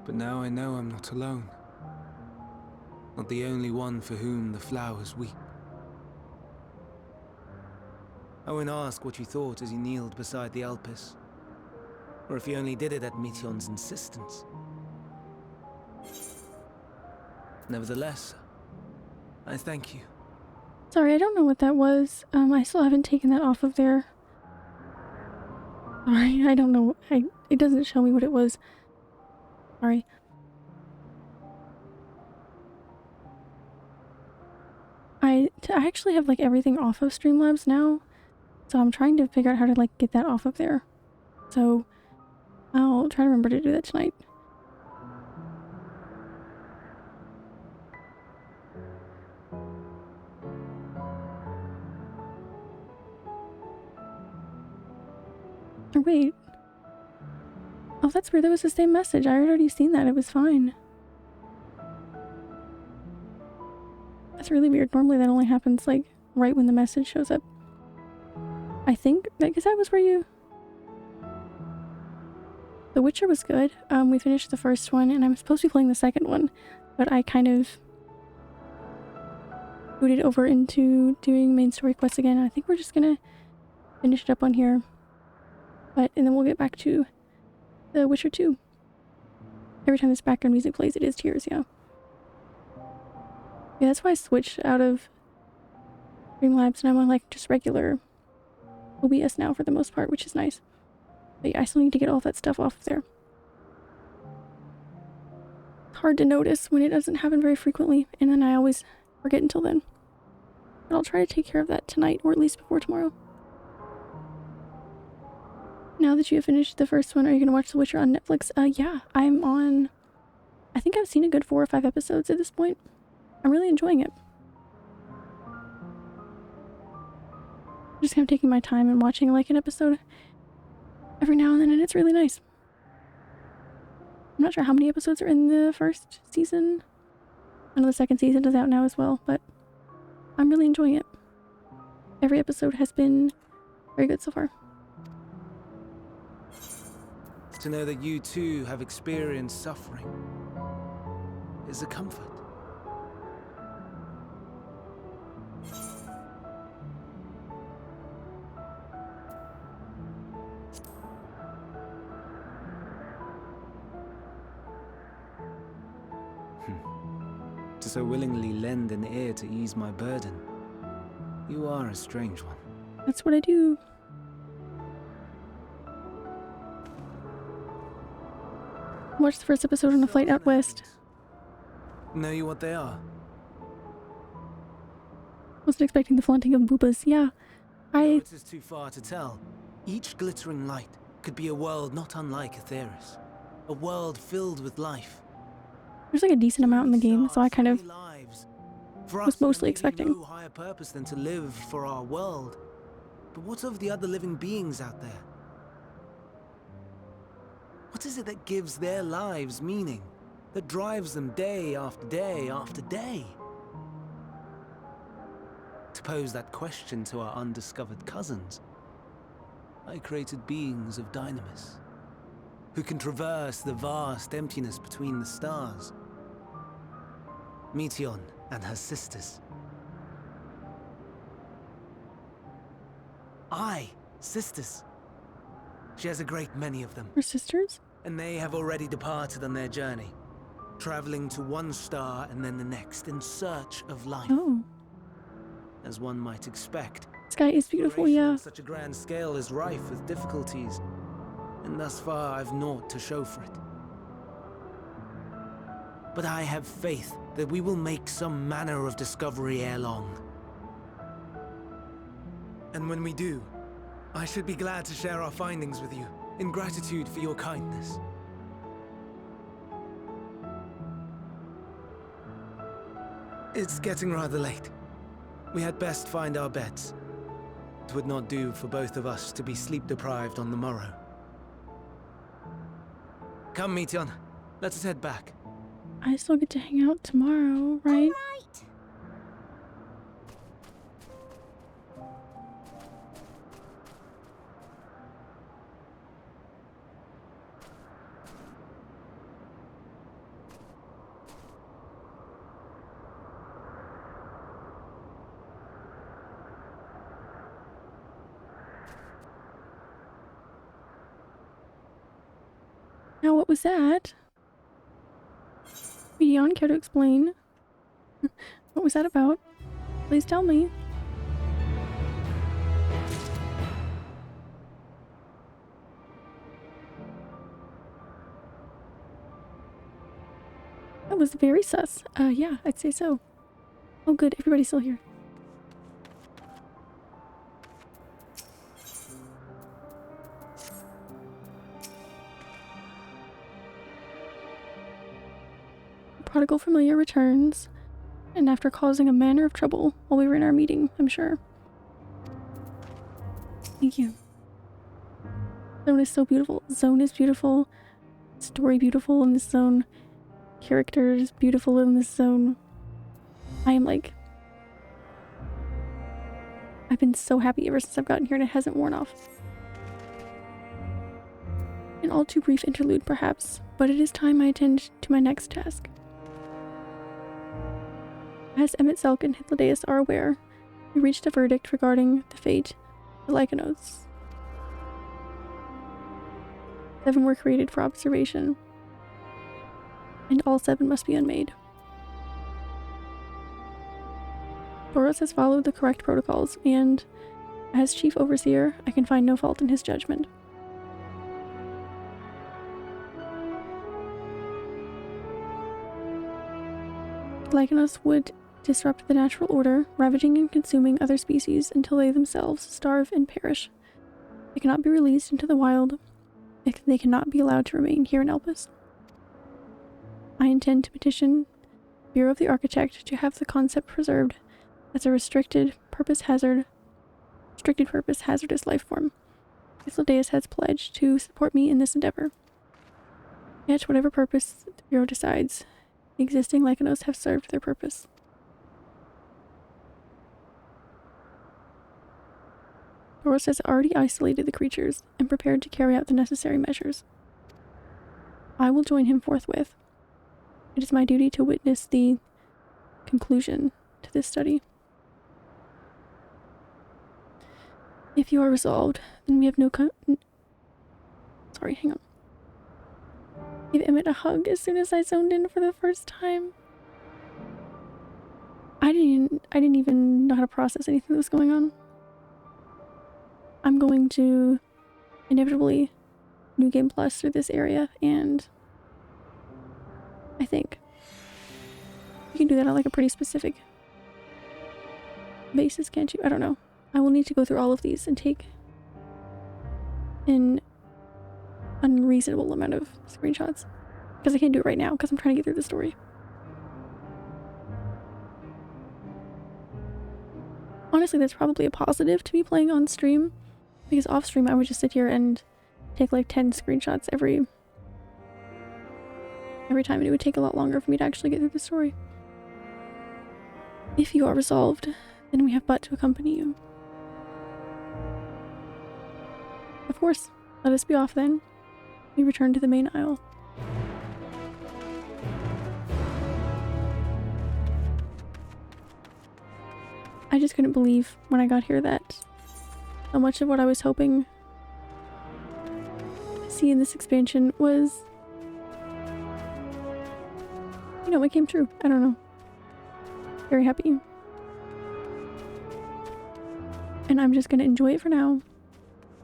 But now I know I'm not alone. Not the only one for whom the flowers weep. I won't ask what you thought as you kneeled beside the Alpes, or if you only did it at Meteon's insistence. Nevertheless, I thank you. Sorry, I don't know what that was. I still haven't taken that off of there. Sorry, I don't know. It doesn't show me what it was. Sorry. I actually have like everything off of Streamlabs now, so I'm trying to figure out how to like get that off of there. So I'll try to remember to do that tonight. Or wait. Oh, that's weird. That was the same message. I had already seen that. It was fine. That's really weird. Normally that only happens like right when the message shows up. I think, because that was where you... The Witcher was good. We finished the first one and I'm supposed to be playing the second one, but I kind of booted over into doing main story quests again. I think we're just gonna finish it up on here. And then we'll get back to The Witcher 2. Every time this background music plays, it is tears, yeah. Yeah, that's why I switched out of Streamlabs and I'm on like just regular OBS now for the most part, which is nice. But yeah, I still need to get all that stuff off of there. hard to notice when it doesn't happen very frequently, and then I always forget until then. But I'll try to take care of that tonight, or at least before tomorrow. Now that you have finished the first one, are you going to watch The Witcher on Netflix? Yeah, I'm on... I think I've seen a good 4 or 5 episodes at this point. I'm really enjoying it. I'm just kind of taking my time and watching like an episode every now and then, and it's really nice. I'm not sure how many episodes are in the first season. I know the second season is out now as well, but I'm really enjoying it. Every episode has been very good so far. To know that you too have experienced suffering is a comfort. To so willingly lend an ear to ease my burden, you are a strange one. That's what I do. Watched the first episode on a flight out west. Know you what they are? Wasn't expecting the flaunting of boobas. Yeah, Though it is too far to tell. Each glittering light could be a world not unlike Aetheris. A world filled with life. There's like a decent amount in the game, so I kind of For was us, mostly there may be expecting. no higher purpose than to live for our world. But what of the other living beings out there? What is it that gives their lives meaning? That drives them day after day after day? To pose that question to our undiscovered cousins, I created beings of dynamis, who can traverse the vast emptiness between the stars. Meteon and her sisters. Aye, sisters. She has a great many of them. Her sisters? And they have already departed on their journey, traveling to one star and then the next in search of life. Oh. As one might expect. Sky is beautiful, Exploration yeah. on such a grand scale is rife with difficulties, and thus far I've naught to show for it. But I have faith that we will make some manner of discovery ere long. And when we do, I should be glad to share our findings with you, in gratitude for your kindness. It's getting rather late. We had best find our beds. It would not do for both of us to be sleep-deprived on the morrow. Come, Meteon. Let us head back. I still get to hang out tomorrow, right? Now, what was that? Beyond, care to explain? What was that about? Please tell me. That was very sus. Yeah, I'd say so. Oh good, everybody's still here. Prodigal familiar returns, and after causing a manner of trouble while we were in our meeting, I'm sure. Thank you. Zone is so beautiful. Zone is beautiful. Story beautiful in this zone. Characters beautiful in this zone. I am like... I've been so happy ever since I've gotten here and it hasn't worn off. An all too brief interlude perhaps, but it is time I attend to my next task. As Emmett Selk and Hythlodaeus are aware, we reached a verdict regarding the fate of the Lycanthropes. 7 were created for observation, and all 7 must be unmade. Boros has followed the correct protocols, and as Chief Overseer, I can find no fault in his judgment. Lycanos would disrupt the natural order, ravaging and consuming other species until they themselves starve and perish. They cannot be released into the wild. They cannot be allowed to remain here in Elpis. I intend to petition Bureau of the Architect to have the concept preserved as a restricted purpose hazardous life form. Isledeus has pledged to support me in this endeavor. Yet, whatever purpose the Bureau decides, the existing Lycanos have served their purpose. Doros has already isolated the creatures and prepared to carry out the necessary measures. I will join him forthwith. It is my duty to witness the conclusion to this study. If you are resolved, then we have no Sorry, hang on. Give Emmett a hug as soon as I zoned in for the first time. I didn't even know how to process anything that was going on. I'm going to inevitably New Game Plus through this area, and I think you can do that on like a pretty specific basis, can't you? I don't know. I will need to go through all of these and take an unreasonable amount of screenshots because I can't do it right now because I'm trying to get through the story. Honestly, that's probably a positive to be playing on stream, because off stream I would just sit here and take like 10 screenshots every time, and it would take a lot longer for me to actually get through the story. If you are resolved, then we have but to accompany you. Of course, let us be off then. We return to the main aisle. I just couldn't believe when I got here that so much of what I was hoping to see in this expansion was, you know, it came true. I don't know. Very happy. And I'm just gonna enjoy it for now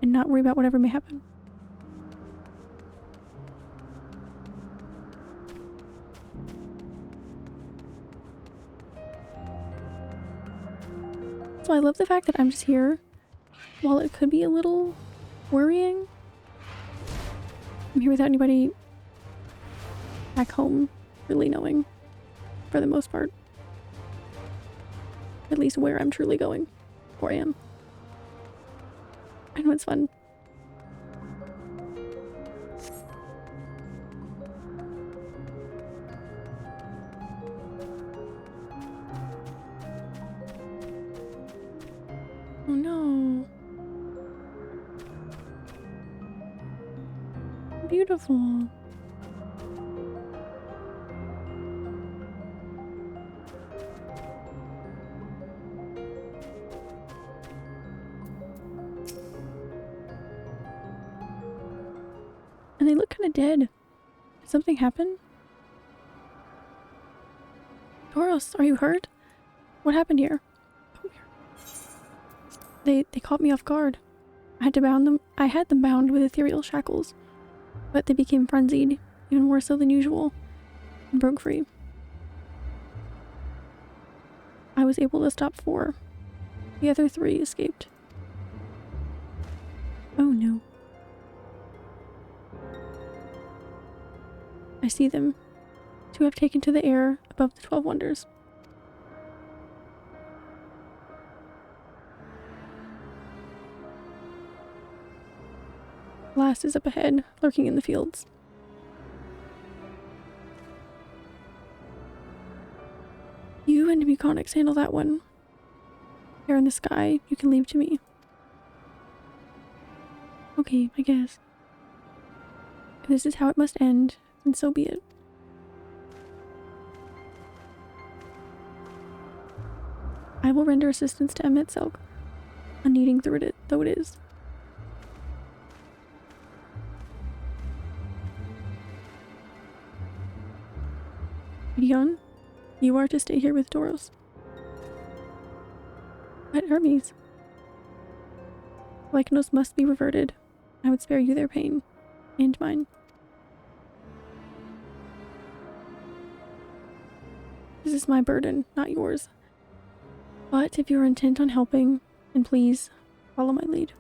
and not worry about whatever may happen. So I love the fact that I'm just here. While it could be a little worrying, I'm here without anybody back home really knowing, for the most part. At least where I'm truly going, or am. I know it's fun. Oh no. Beautiful. And they look kind of dead. Did something happen? Doros, are you hurt? What happened here? Come here. They caught me off guard. I had them bound with ethereal shackles, but they became frenzied, even more so than usual, and broke free. I was able to stop 4. The other 3 escaped. Oh no. I see them. 2 have taken to the air above the 12 Wonders. The last is up ahead, lurking in the fields. You and Muconix handle that one. There in the sky, you can leave to me. Okay, I guess. If this is how it must end, then so be it. I will render assistance to Emmett Selk, unneeding through it though it is. Gideon, you are to stay here with Doros. But Hermes. Lycanos must be reverted. I would spare you their pain. And mine. This is my burden, not yours. But if you're intent on helping, then please follow my lead.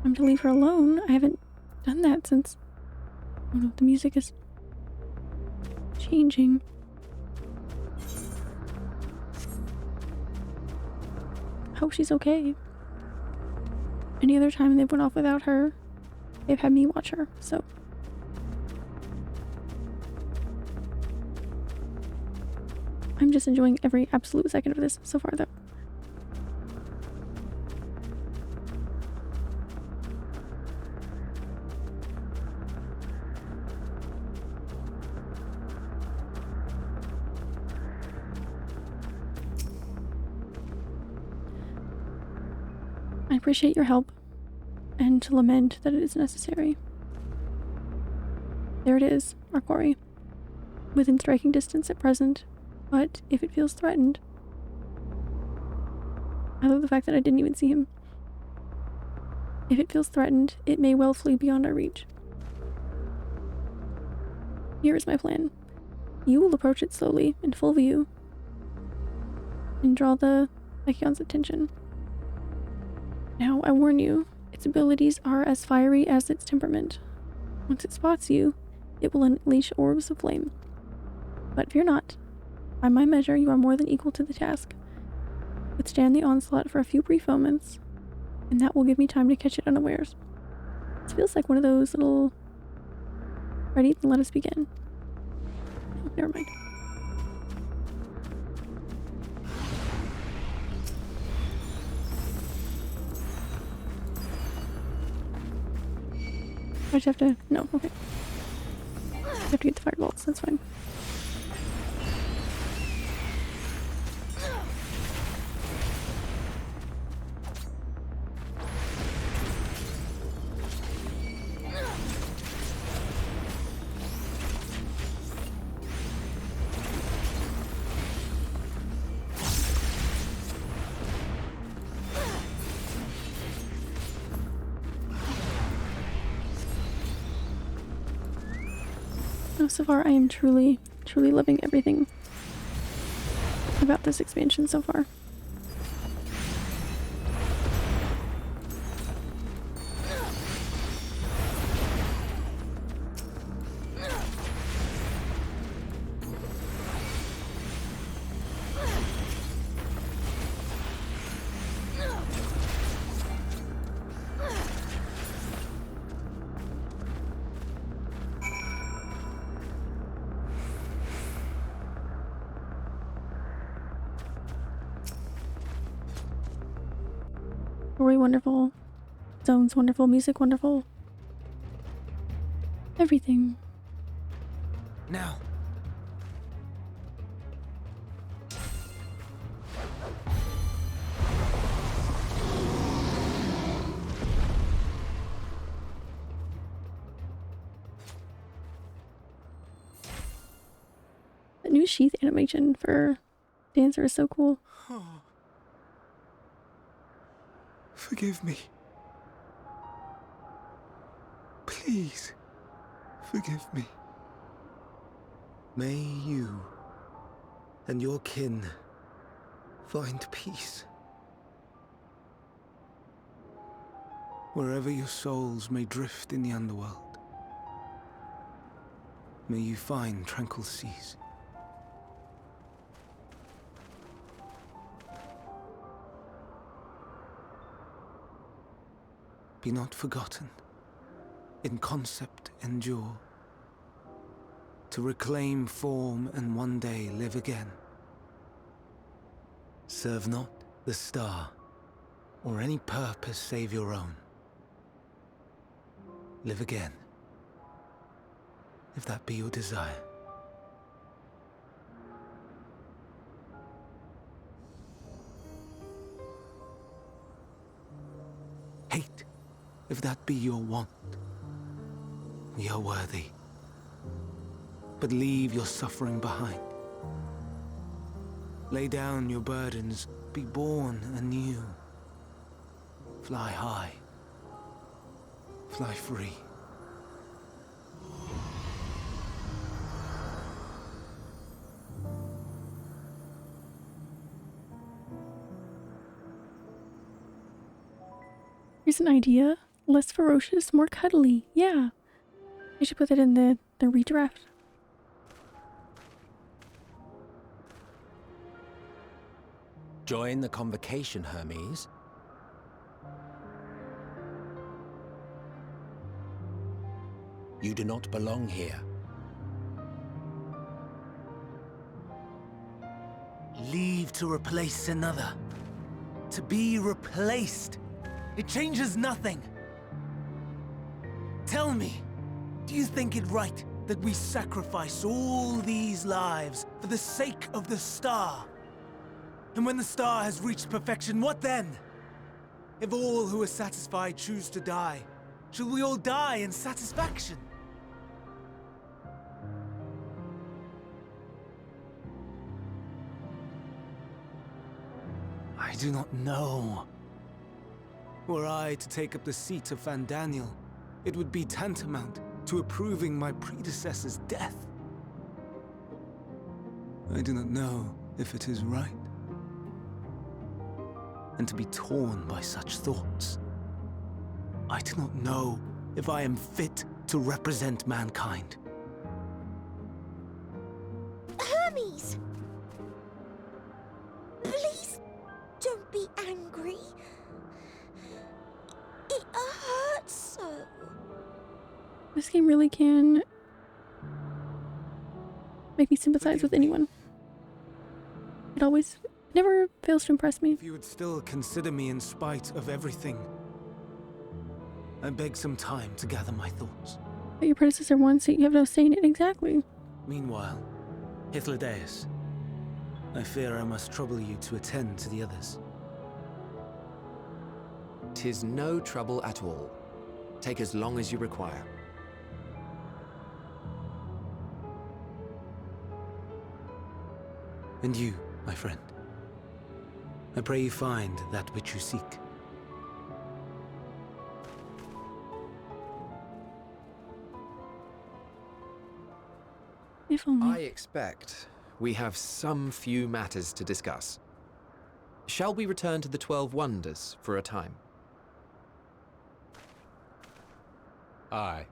I'm to leave her alone. I haven't done that since... I don't know, the music is changing. I hope she's okay. Any other time they've went off without her, they've had me watch her, so... I'm just enjoying every absolute second of this so far, though. I appreciate your help, and to lament that it is necessary. There it is, our quarry. Within striking distance at present, but if it feels threatened... I love the fact that I didn't even see him. If it feels threatened, it may well flee beyond our reach. Here is my plan. You will approach it slowly, in full view, and draw the Lycaon's attention. Now, I warn you, its abilities are as fiery as its temperament. Once it spots you, it will unleash orbs of flame. But fear not. By my measure, you are more than equal to the task. Withstand the onslaught for a few brief moments, and that will give me time to catch it unawares. This feels like one of those little... Ready? Then let us begin. Oh, never mind. I just have to... No, okay. I have to get the firebolts, that's fine. So far, I am truly loving everything about this expansion so far. Story wonderful, zones wonderful, music wonderful, everything. Now. The new sheath animation for Dancer is so cool. Forgive me. Please, forgive me. May you and your kin find peace. Wherever your souls may drift in the underworld, may you find tranquil seas. Be not forgotten, in concept endure, to reclaim form and one day live again. Serve not the star, or any purpose save your own. Live again, if that be your desire. Hate, if that be your want. We are worthy. But leave your suffering behind. Lay down your burdens, be born anew. Fly high. Fly free. Here's an idea. Less ferocious, more cuddly. Yeah. I should put that in the redraft. Join the convocation, Hermes. You do not belong here. Leave to replace another. To be replaced. It changes nothing. Tell me, do you think it right that we sacrifice all these lives for the sake of the star? And when the star has reached perfection, what then? If all who are satisfied choose to die, shall we all die in satisfaction? I do not know. Were I to take up the seat of Van Daniel, it would be tantamount to approving my predecessor's death. I do not know if it is right. And to be torn by such thoughts, I do not know if I am fit to represent mankind. Hermes! Please don't be angry. It hurts so. This game really can make me sympathize with anyone. It always never fails to impress me. If you would still consider me in spite of everything, I beg some time to gather my thoughts. But your predecessor won, so you have no say in it. Exactly. Meanwhile, Hythlodaeus, I fear I must trouble you to attend to the others. 'Tis no trouble at all. Take as long as you require. And you, my friend, I pray you find that which you seek. If only. I expect we have some few matters to discuss. Shall we return to the 12 Wonders for a time? Aye.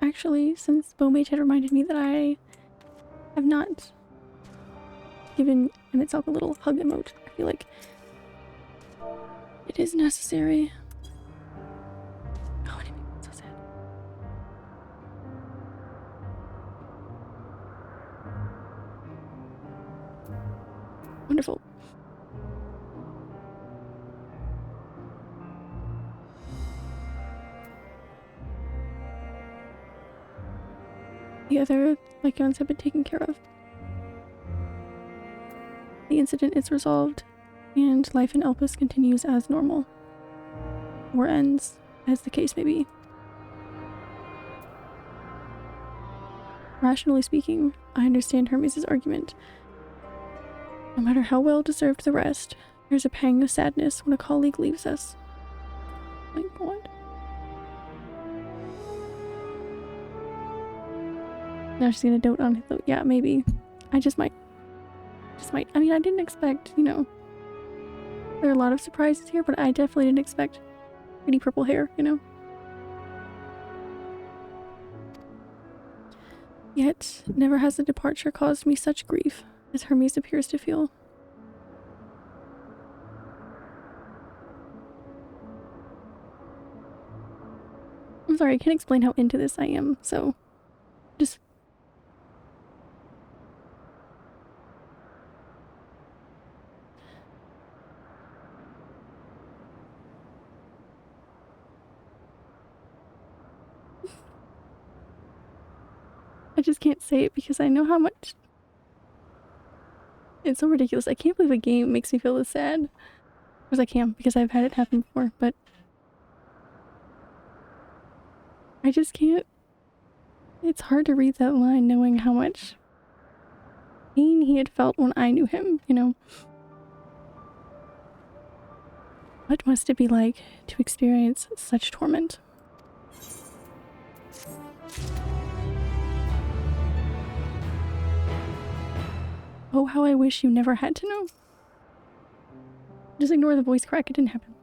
Actually, since Bowmage had reminded me that I have not given Emmett a little hug emote, I feel like it is necessary. Oh, it makes me so sad. Wonderful. The other Lycons have been taken care of. The incident is resolved, and life in Elpis continues as normal. Or ends, as the case may be. Rationally speaking, I understand Hermes' argument. No matter how well deserved the rest, there's a pang of sadness when a colleague leaves us. My God. Now she's gonna dote on it though. Yeah, maybe. I just might. I mean, I didn't expect, you know. There are a lot of surprises here, but I definitely didn't expect pretty purple hair, you know. Yet, never has the departure caused me such grief as Hermes appears to feel. I'm sorry, I can't explain how into this I am, so just... I just can't say it because I know how much... It's so ridiculous. I can't believe a game makes me feel this sad. Of course I can, because I've had it happen before, but... I just can't... It's hard to read that line knowing how much pain he had felt when I knew him, you know? What must it be like to experience such torment? Oh, how I wish you never had to know. Just ignore the voice crack, it didn't happen.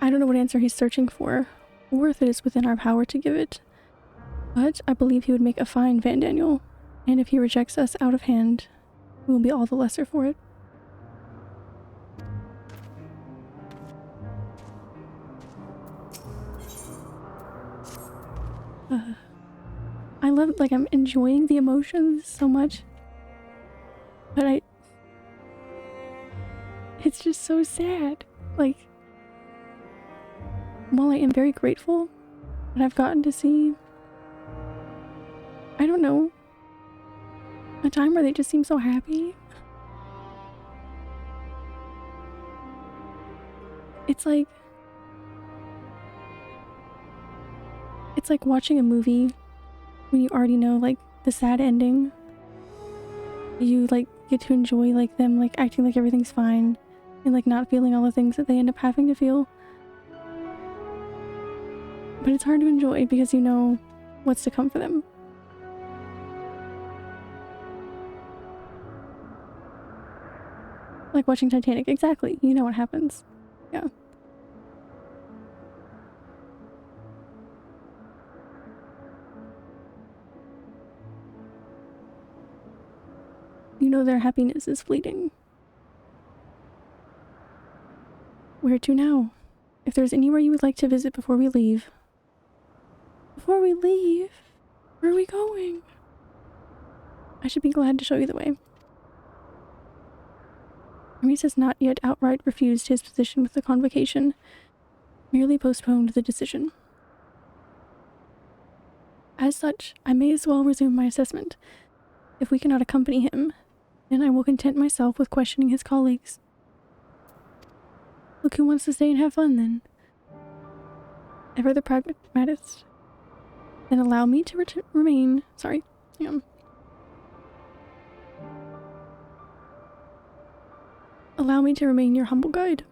I don't know what answer he's searching for, or if it is within our power to give it, but I believe he would make a fine Van Daniel, and if he rejects us out of hand, we will be all the lesser for it. I love, like, I'm enjoying the emotions so much, but it's just so sad. Like, while I am very grateful that I've gotten to see, I don't know, a time where they just seem so happy. It's like watching a movie when you already know, like, the sad ending. You, like, get to enjoy, like, them, like, acting like everything's fine and, like, not feeling all the things that they end up having to feel. But it's hard to enjoy because you know what's to come for them. Like watching Titanic, exactly. You know what happens. Yeah. You know their happiness is fleeting. Where to now? If there's anywhere you would like to visit before we leave. Before we leave? Where are we going? I should be glad to show you the way. Hermes has not yet outright refused his position with the convocation, merely postponed the decision. As such, I may as well resume my assessment. If we cannot accompany him, then I will content myself with questioning his colleagues. Look who wants to stay and have fun, then. Ever the pragmatist. Then allow me to remain... Sorry. Hang on. Allow me to remain your humble guide.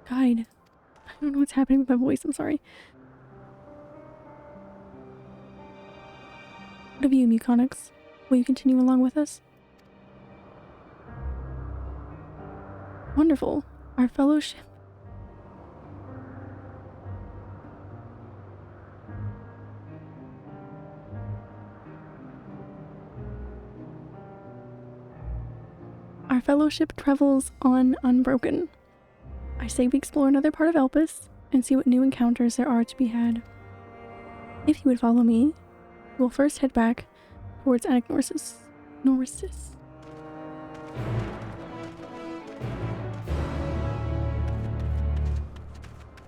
Guide. I don't know what's happening with my voice, I'm sorry. What of you, Muconix? Will you continue along with us? Wonderful. Our fellowship. Our fellowship travels on unbroken. I say we explore another part of Elpis and see what new encounters there are to be had. If you would follow me, we'll first head back towards Anagnosis. Norsis.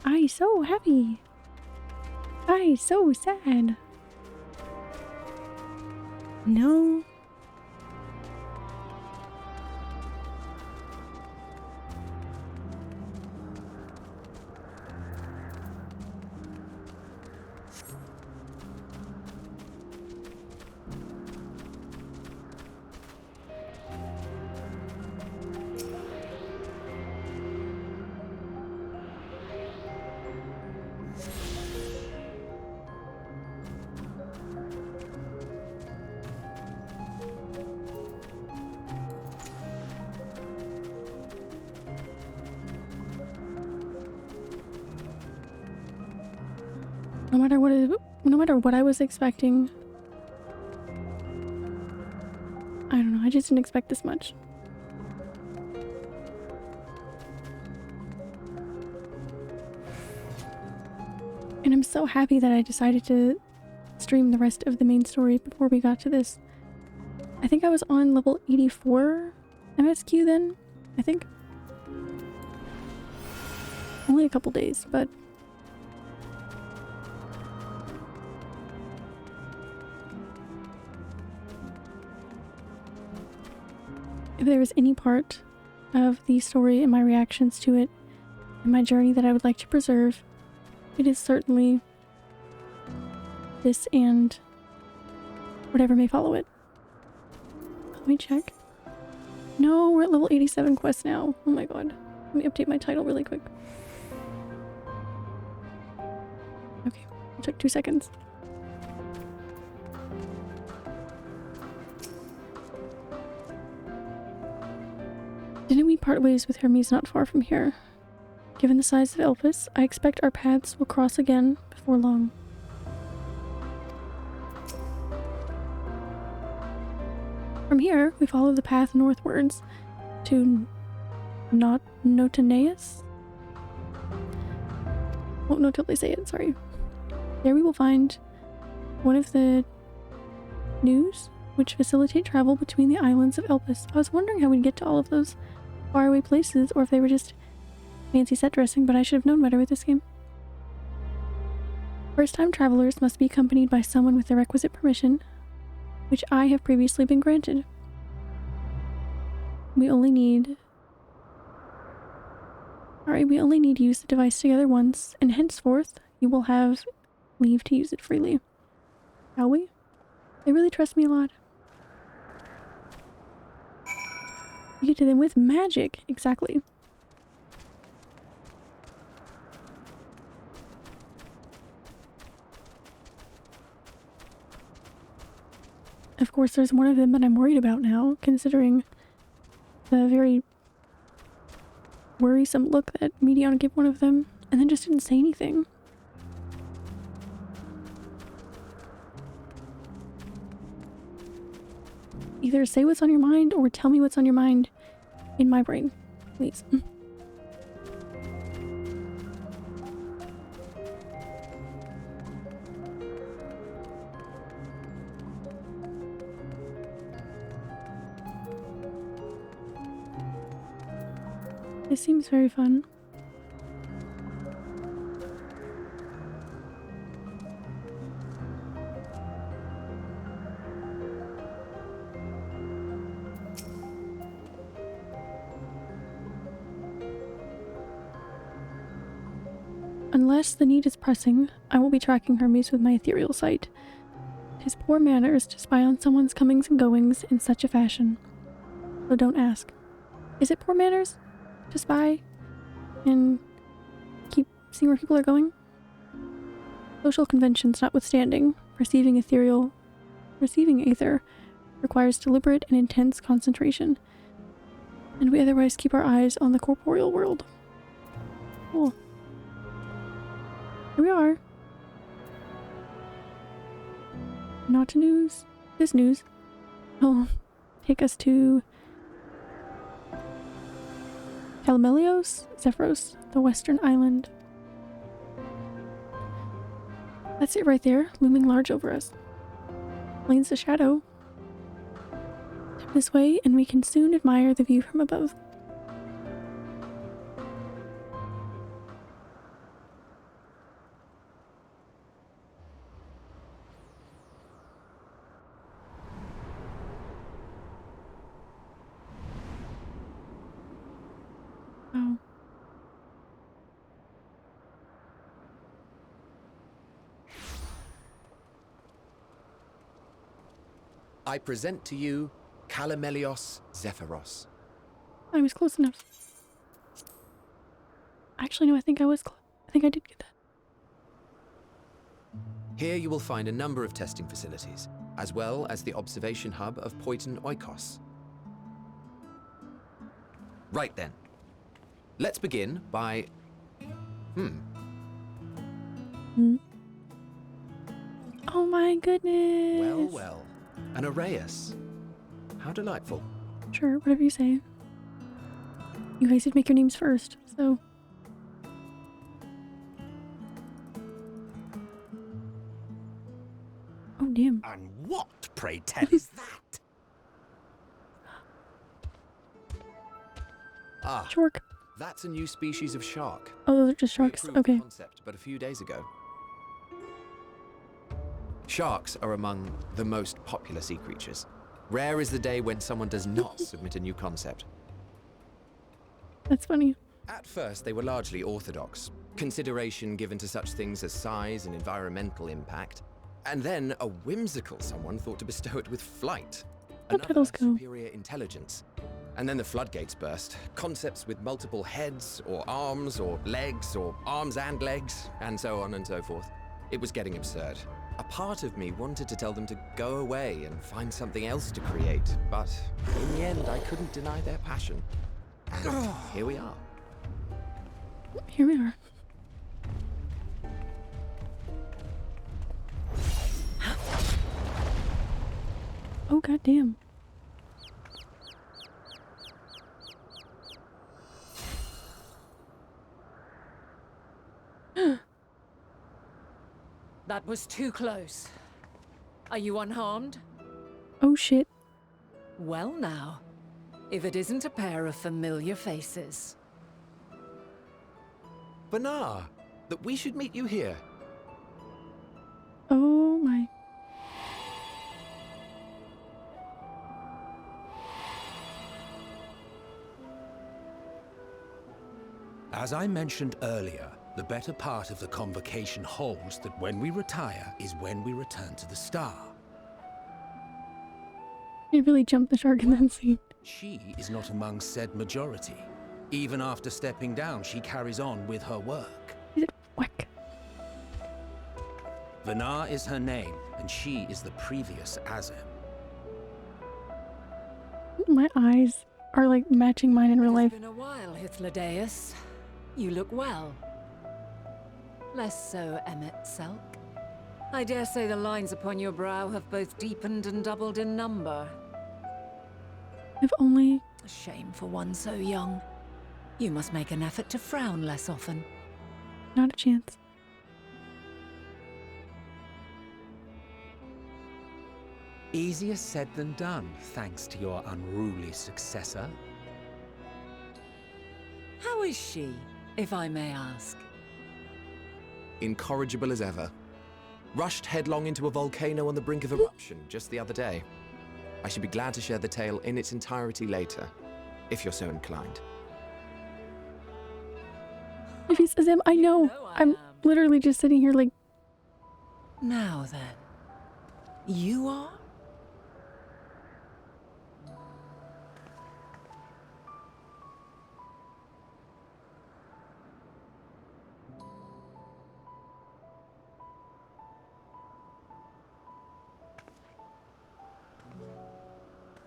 I so happy. I so sad. No. No matter what I was expecting, I don't know, I just didn't expect this much. And I'm so happy that I decided to stream the rest of the main story before we got to this. I think I was on level 84 MSQ then, I think. Only a couple days, but if there was any part of the story and my reactions to it and my journey that I would like to preserve, it is certainly this and whatever may follow it. Let me check. No, we're at level 87 quest now. Oh my god. Let me update my title really quick. Okay, it took 2 seconds. Didn't we part ways with Hermes not far from here? Given the size of Elpis, I expect our paths will cross again before long. From here, we follow the path northwards to Notaneus? Won't know till they say it, sorry. There we will find one of the news which facilitate travel between the islands of Elpis. I was wondering how we'd get to all of those faraway places, or if they were just fancy set dressing, but I should have known better with this game. First-time travelers must be accompanied by someone with the requisite permission, which I have previously been granted. We only need to use the device together once, and henceforth you will have leave to use it freely. Shall we? They really trust me a lot. You get to them with magic, exactly. Of course, there's one of them that I'm worried about now, considering the very worrisome look that Medion gave one of them, and then just didn't say anything. Either say what's on your mind, or tell me what's on your mind in my brain, please. This seems very fun. Unless the need is pressing, I will be tracking Hermes with my ethereal sight. It is poor manners to spy on someone's comings and goings in such a fashion. So don't ask. Is it poor manners to spy and keep seeing where people are going? Social conventions notwithstanding, receiving aether requires deliberate and intense concentration, and we otherwise keep our eyes on the corporeal world. Cool. Here we are. Not news. This news will take us to Calamelios, Zephyros, the western island. That's it right there, looming large over us. Plains the shadow. Step this way, and we can soon admire the view from above. Oh. I present to you Calamelios Zephyros. I was close enough. Actually, no, I think I think I did get that. Here you will find a number of testing facilities, as well as the observation hub of Poiton Oikos. Right then. Let's begin by... Oh my goodness. Well, well. An Arraius. How delightful. Sure, whatever you say. You guys did make your names first, so... Oh, damn. And what, pray tell, is that? Ah, Shark. that's a new species of shark. Oh, those are just We sharks. approved the Okay. concept but a few days ago. Sharks are among the most popular sea creatures. Rare is the day when someone does not submit a new concept. That's funny. At first, they were largely orthodox, consideration given to such things as size and environmental impact, and then a whimsical someone thought to bestow it with flight, another Subtitles go. superior intelligence. And then the floodgates burst, concepts with multiple heads, or arms and legs, and so on and so forth. It was getting absurd. A part of me wanted to tell them to go away and find something else to create, but in the end, I couldn't deny their passion. And here we are. Here we are. Oh, goddamn. That was too close. Are you unharmed? Oh, shit. Well now, if it isn't a pair of familiar faces. Banar, that we should meet you here. Oh, my. As I mentioned earlier, the better part of the convocation holds that when we retire is when we return to the star. He really jumped the shark in that scene. She is not among said majority. Even after stepping down, she carries on with her work. Whack. Vanar is her name, and she is the previous Azem. My eyes are like matching mine in real life. It's been a while, Hythlodaeus. You look well. Less so, Emmet Selk. I dare say the lines upon your brow have both deepened and doubled in number. If only. A shame for one so young. You must make an effort to frown less often. Not a chance. Easier said than done, thanks to your unruly successor. How is she, if I may ask? Incorrigible as ever. Rushed headlong into a volcano on the brink of eruption just the other day. I should be glad to share the tale in its entirety later, if you're so inclined. If he says him, I know. I'm literally just sitting here like. Now then, you are?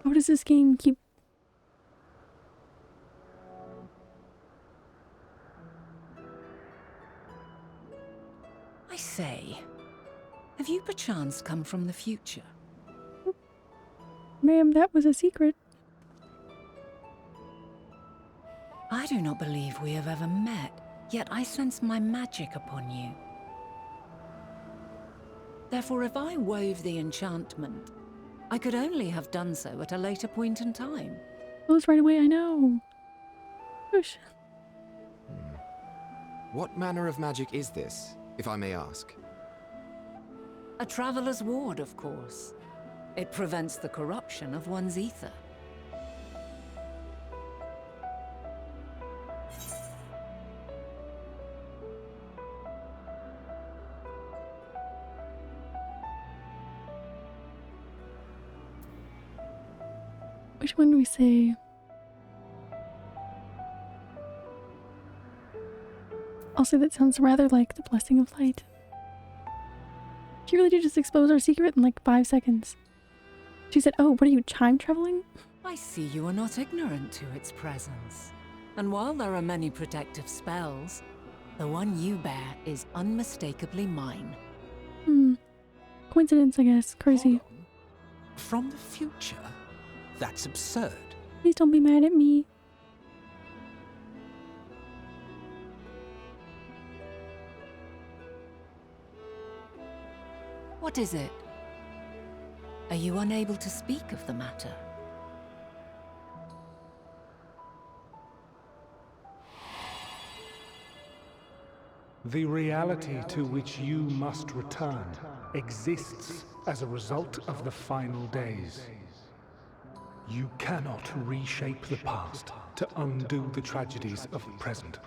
How does this game keep. I say, have you perchance come from the future? Ma'am, that was a secret. I do not believe we have ever met, yet I sense my magic upon you. Therefore, if I wove the enchantment, I could only have done so at a later point in time. Close right away, I know. Whoosh. What manner of magic is this, if I may ask? A traveler's ward, of course. It prevents the corruption of one's ether. Which one do we say? Also, that sounds rather like the Blessing of Light. She really did just expose our secret in like 5 seconds. She said, oh, what are you, time traveling? I see you are not ignorant to its presence. And while there are many protective spells, the one you bear is unmistakably mine. Coincidence, I guess. Crazy. Hold on. From the future? That's absurd. Please don't be mad at me. What is it? Are you unable to speak of the matter? The reality to which you must return exists as a result of the final days. You cannot reshape the past to undo the tragedies of the present.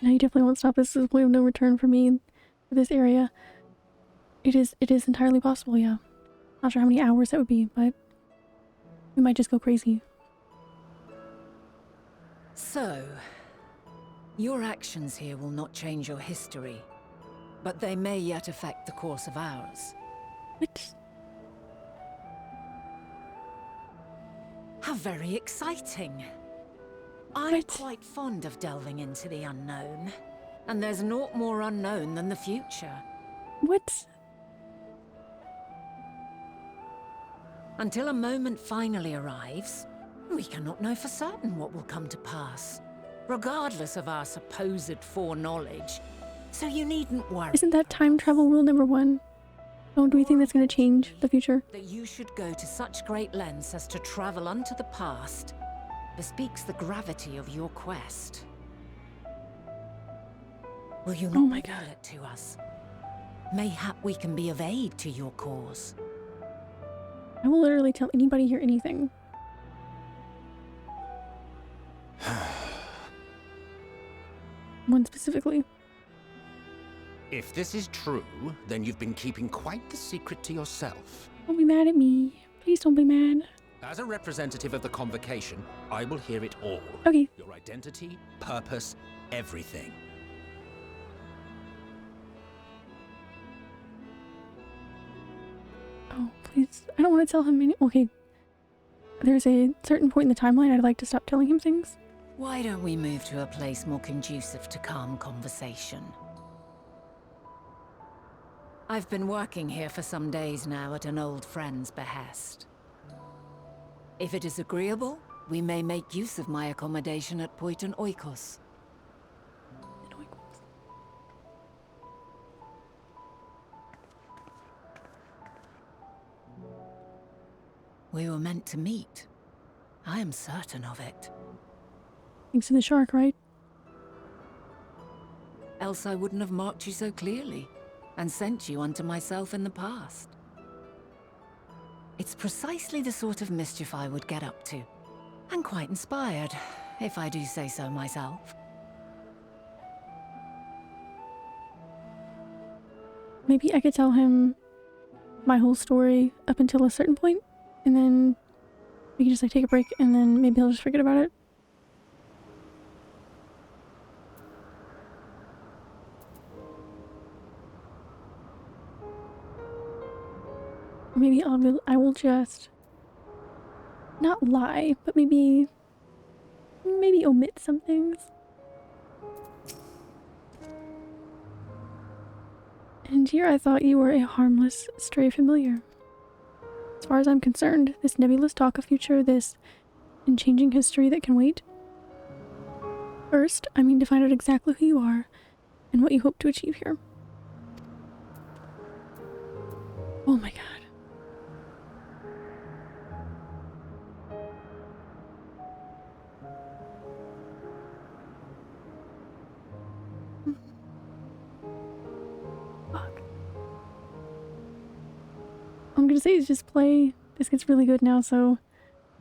No, you definitely won't stop. This is a point of no return for me for this area. It is entirely possible, yeah. Not sure how many hours that would be, but we might just go crazy. So, your actions here will not change your history, but they may yet affect the course of ours. What? How very exciting. I'm quite fond of delving into the unknown, and there's naught more unknown than the future. What? Until a moment finally arrives, we cannot know for certain what will come to pass, regardless of our supposed foreknowledge. So you needn't worry. Isn't that time travel rule number 1? Do we think that's going to change the future? That you should go to such great lengths as to travel unto the past bespeaks the gravity of your quest. Will you not reveal it to us? Mayhap we can be of aid to your cause. I will literally tell anybody here anything. One specifically. If this is true, then you've been keeping quite the secret to yourself. Don't be mad at me. Please don't be mad. As a representative of the Convocation, I will hear it all. Okay. Your identity, purpose, everything. Oh, please. I don't want to tell him any— Okay. There's a certain point in the timeline I'd like to stop telling him things. Why don't we move to a place more conducive to calm conversation? I've been working here for some days now at an old friend's behest. If it is agreeable, we may make use of my accommodation at Poiton Oikos. We were meant to meet. I am certain of it. Thanks to the shark, right? Else I wouldn't have marked you so clearly and sent you unto myself in the past. It's precisely the sort of mischief I would get up to. And quite inspired, if I do say so myself. Maybe I could tell him my whole story up until a certain point, and then we can just like take a break, and then maybe he'll just forget about it. Maybe I will just not lie, but maybe omit some things. And here I thought you were a harmless stray familiar. As far as I'm concerned, this nebulous talk of future, this unchanging history that can wait. First, I mean to find out exactly who you are and what you hope to achieve here. Oh my god. I'm gonna say is just play. This gets really good now, so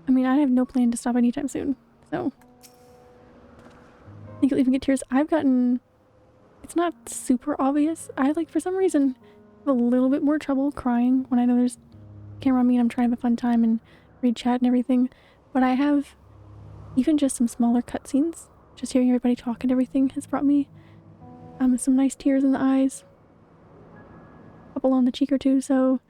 I mean I have no plan to stop anytime soon. So I think you'll even get tears. I've gotten— it's not super obvious. I like for some reason have a little bit more trouble crying when I know there's camera on me and I'm trying to have a fun time and read chat and everything. But I have even just some smaller cutscenes. Just hearing everybody talk and everything has brought me some nice tears in the eyes. A couple on the cheek or two, so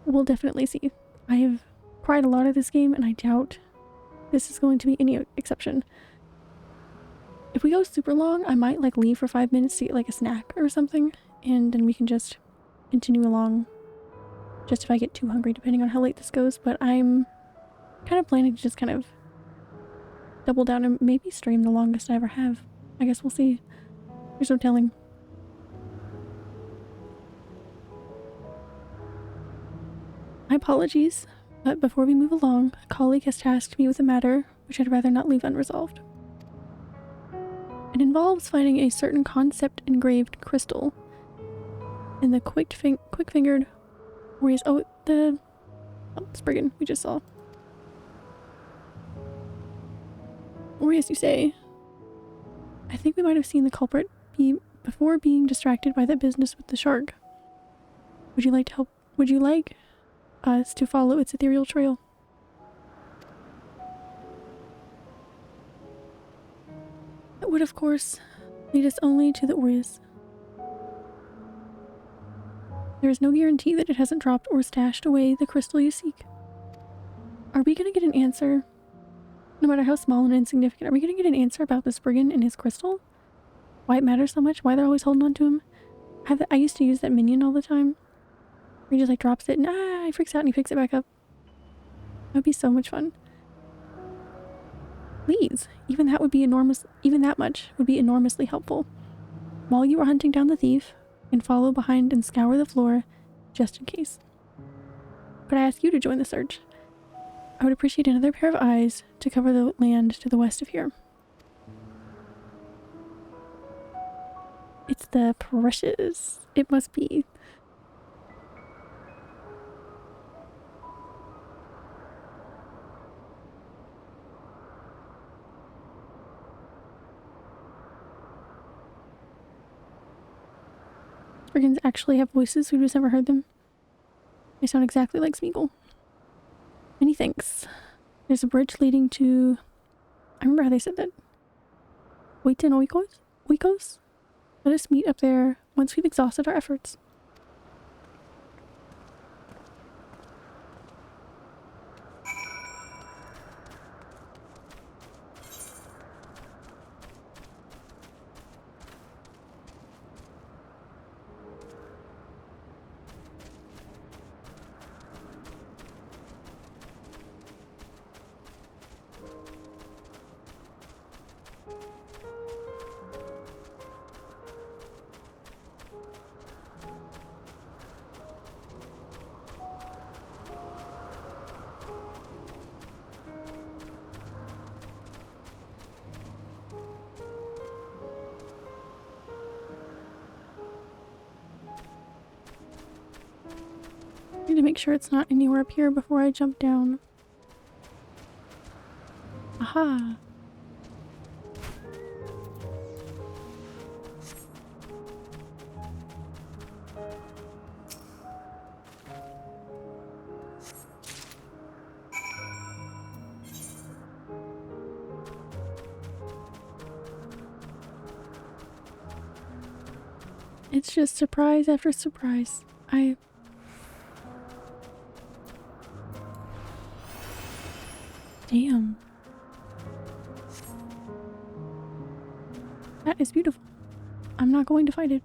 we'll definitely see. I have cried a lot of this game, and I doubt this is going to be any exception. If we go super long, I might like leave for 5 minutes to get like a snack or something, and then we can just continue along. Just if I get too hungry, depending on how late this goes. But I'm kind of planning to just kind of double down and maybe stream the longest I ever have. I guess we'll see. There's no telling. My apologies, but before we move along, a colleague has tasked me with a matter which I'd rather not leave unresolved. It involves finding a certain concept engraved crystal in the quick-fingered warriors. Oh, the Oh, Spriggan, we just saw. Or as you say, I think we might have seen the culprit before being distracted by that business with the shark. Would you like to help? Would you like us to follow its ethereal trail? It would, of course, lead us only to the Aureus. There is no guarantee that it hasn't dropped or stashed away the crystal you seek. Are we going to get an answer? No matter how small and insignificant, are we going to get an answer about the Spriggan and his crystal? Why it matters so much? Why they're always holding on to him? I used to use that minion all the time. He just like drops it and he freaks out and he picks it back up. That would be so much fun. Please, even that much would be enormously helpful. While you are hunting down the thief, and follow behind and scour the floor, just in case. Could I ask you to join the search? I would appreciate another pair of eyes to cover the land to the west of here. It's the precious. It must be. Spriggans actually have voices. We've just never heard them. They sound exactly like Smeagol. Many thanks. There's a bridge leading to... I remember how they said that. Oiten Oikos? Let us meet up there once we've exhausted our efforts. I need to make sure it's not anywhere up here before I jump down. Aha! It's just surprise after surprise. Damn. That is beautiful. I'm not going to fight it.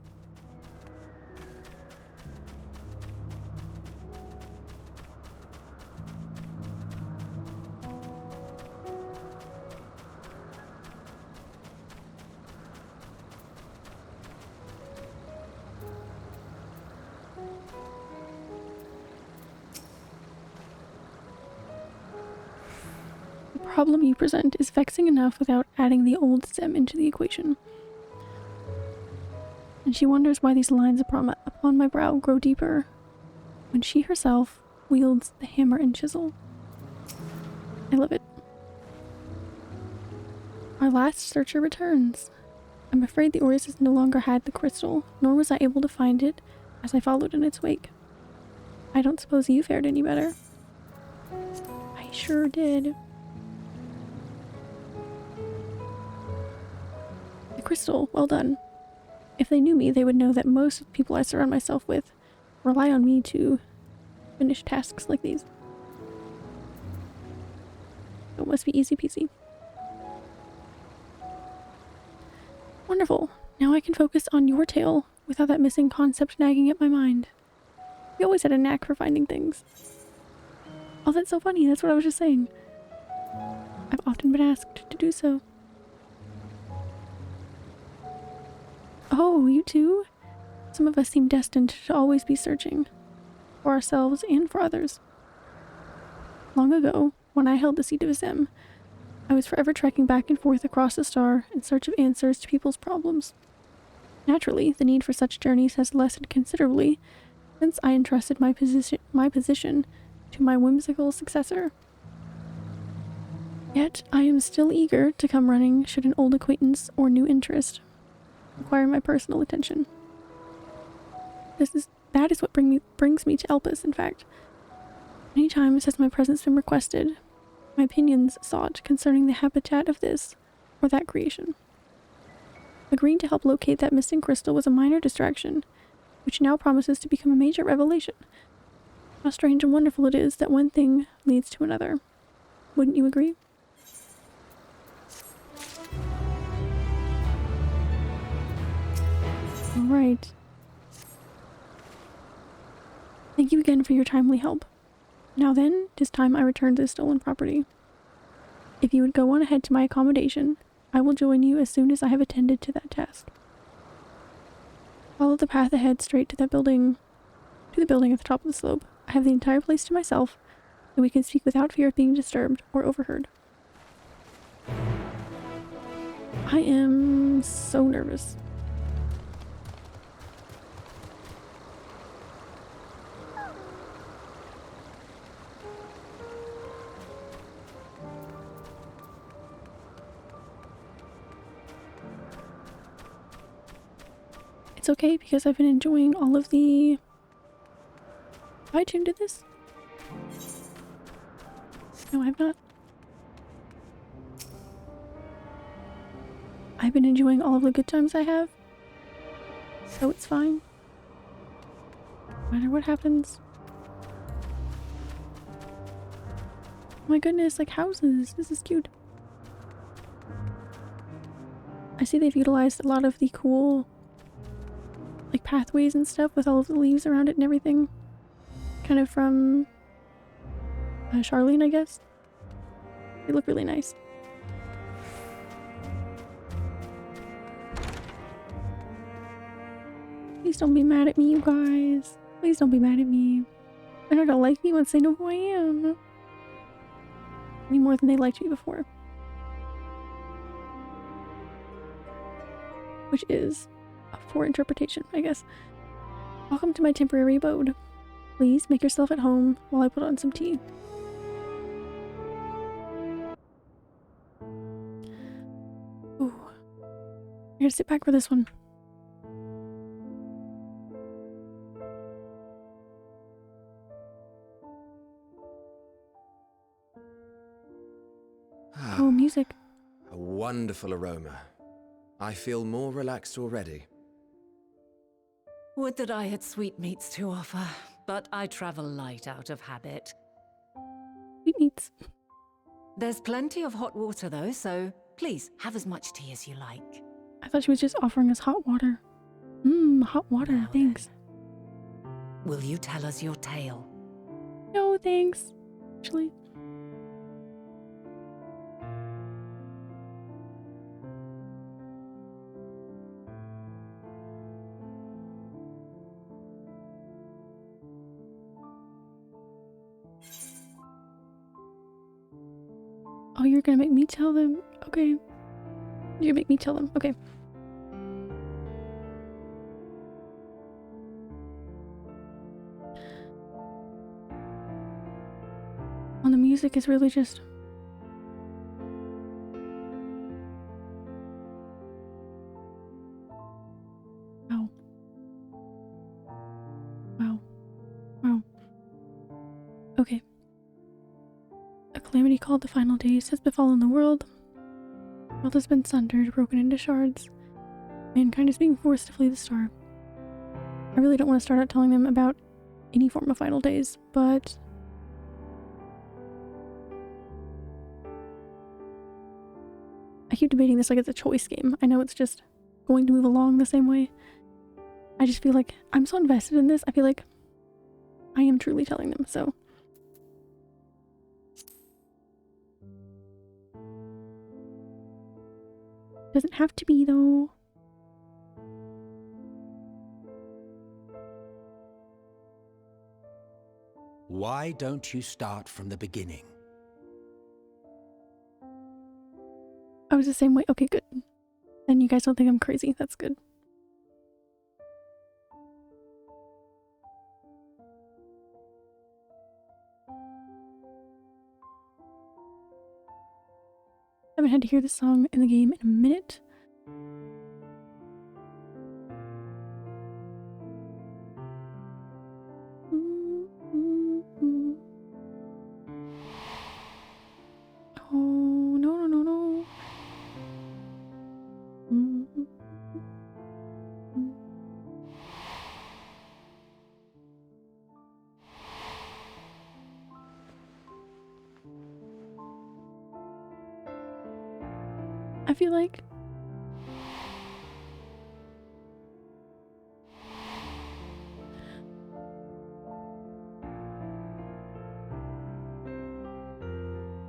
The problem you present is vexing enough without adding the old Zem into the equation. And she wonders why these lines upon my brow grow deeper when she herself wields the hammer and chisel. I love it. Our last searcher returns. I'm afraid the Aureus no longer had the crystal, nor was I able to find it as I followed in its wake. I don't suppose you fared any better. I sure did. The crystal, well done. If they knew me, they would know that most of the people I surround myself with rely on me to finish tasks like these. So it must be easy peasy. Wonderful. Now I can focus on your tale without that missing concept nagging at my mind. You always had a knack for finding things. Oh, that's so funny. That's what I was just saying. I've often been asked to do so. Oh, you too? Some of us seem destined to always be searching. For ourselves and for others. Long ago, when I held the seat of Zem, I was forever trekking back and forth across the star in search of answers to people's problems. Naturally, the need for such journeys has lessened considerably since I entrusted my position to my whimsical successor. Yet I am still eager to come running should an old acquaintance or new interest require my personal attention. That is what brings me to Elpis, in fact. Many times has my presence been requested, my opinions sought concerning the habitat of this or that creation. Agreeing to help locate that missing crystal was a minor distraction, which now promises to become a major revelation. How strange and wonderful it is that one thing leads to another. Wouldn't you agree? Alright. Thank you again for your timely help. Now then, 'tis time I returned this stolen property. If you would go on ahead to my accommodation, I will join you as soon as I have attended to that task. Follow the path ahead straight to the building at the top of the slope. I have the entire place to myself, and we can speak without fear of being disturbed or overheard. I am so nervous. It's okay because I've been enjoying all of the... Have I tuned to this? No, I've not. I've been enjoying all of the good times I have, so it's fine. No matter what happens. Oh my goodness, like houses. This is cute. I see they've utilized a lot of the cool like pathways and stuff with all of the leaves around it and everything. Kind of from Charlene, I guess. They look really nice. Please don't be mad at me, you guys. Please don't be mad at me. They're not gonna like me once they know who I am. Any more than they liked me before. Which is a poor interpretation, I guess. Welcome to my temporary abode. Please make yourself at home while I put on some tea. Ooh. I'm gonna sit back for this one. Oh, music. A wonderful aroma. I feel more relaxed already. Would that I had sweetmeats to offer, but I travel light out of habit. Sweetmeats. There's plenty of hot water though, so please have as much tea as you like. I thought she was just offering us hot water. Hot water, Now thanks. then, will you tell us your tale? No, thanks. Actually. Oh, you're gonna make me tell them? Okay. You make me tell them. Okay. Well, the music is really just... Wow. Wow. Wow. Okay. A calamity called the final days has befallen the world. The world has been sundered, broken into shards. Mankind is being forced to flee the star. I really don't want to start out telling them about any form of final days, but... I keep debating this like it's a choice game. I know it's just going to move along the same way. I just feel like I'm so invested in this. I feel like I am truly telling them, so... Doesn't have to be, though. Why don't you start from the beginning? I was the same way. Okay, good. Then you guys don't think I'm crazy. That's good. haven't had to hear this song in the game in a minute. Oh, no, no, no, no. I feel like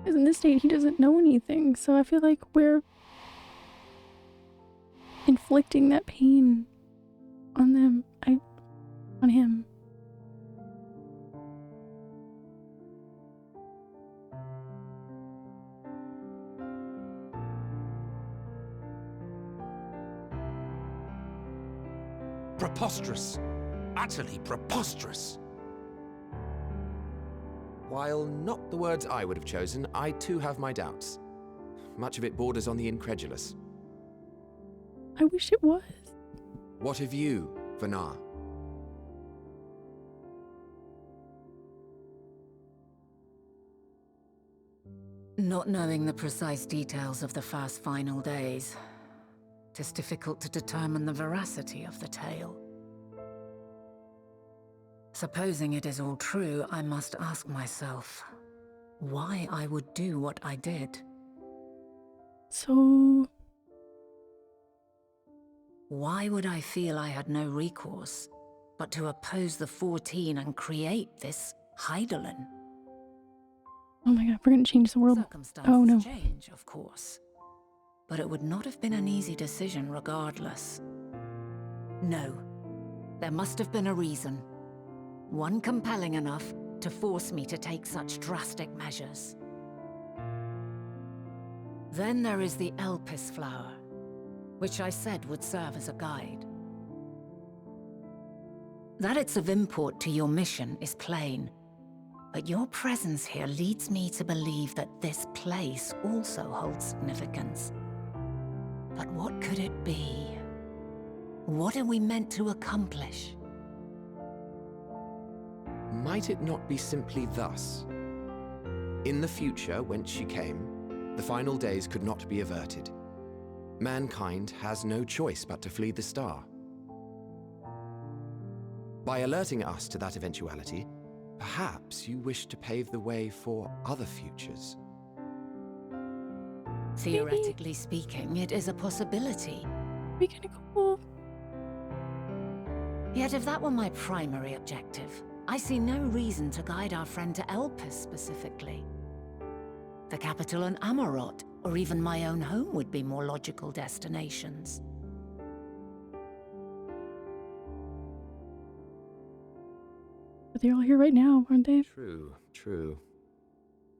in this state he doesn't know anything, so I feel like we're inflicting that pain on them. On him. Preposterous. Utterly preposterous. While not the words I would have chosen, I too have my doubts. Much of it borders on the incredulous. I wish it was. What of you, Vanar? Not knowing the precise details of the first final days, it is difficult to determine the veracity of the tale. Supposing it is all true, I must ask myself why I would do what I did. So... why would I feel I had no recourse but to oppose the 14 and create this Hydaelyn? Oh my god, we're gonna change the world. Circumstances Oh no. change, of course. But it would not have been an easy decision regardless. No. There must have been a reason. One compelling enough to force me to take such drastic measures. Then there is the Elpis flower, which I said would serve as a guide. That it's of import to your mission is plain, but your presence here leads me to believe that this place also holds significance. But what could it be? What are we meant to accomplish? Might it not be simply thus? In the future, whence she came, the final days could not be averted. Mankind has no choice but to flee the star. By alerting us to that eventuality, perhaps you wish to pave the way for other futures. Theoretically speaking, it is a possibility. Be kinda cool. Yet if that were my primary objective, I see no reason to guide our friend to Elpis specifically. The capital in Amarot, or even my own home would be more logical destinations. But they're all here right now, aren't they? True, true.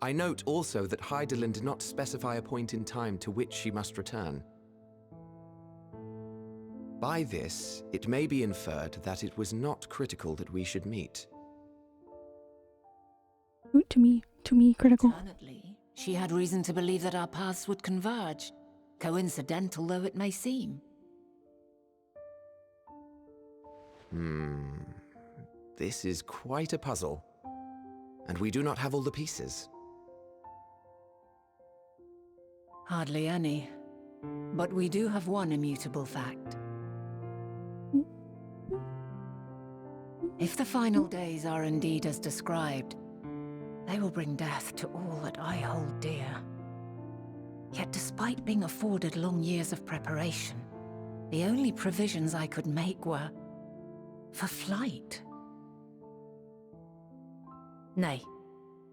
I note also that Hydaelyn did not specify a point in time to which she must return. By this, it may be inferred that it was not critical that we should meet. Ooh, to me, critical. Alternately, she had reason to believe that our paths would converge, coincidental though it may seem. This is quite a puzzle, and we do not have all the pieces. Hardly any. But we do have one immutable fact. If the final days are indeed as described, they will bring death to all that I hold dear. Yet despite being afforded long years of preparation, the only provisions I could make were for flight. Nay,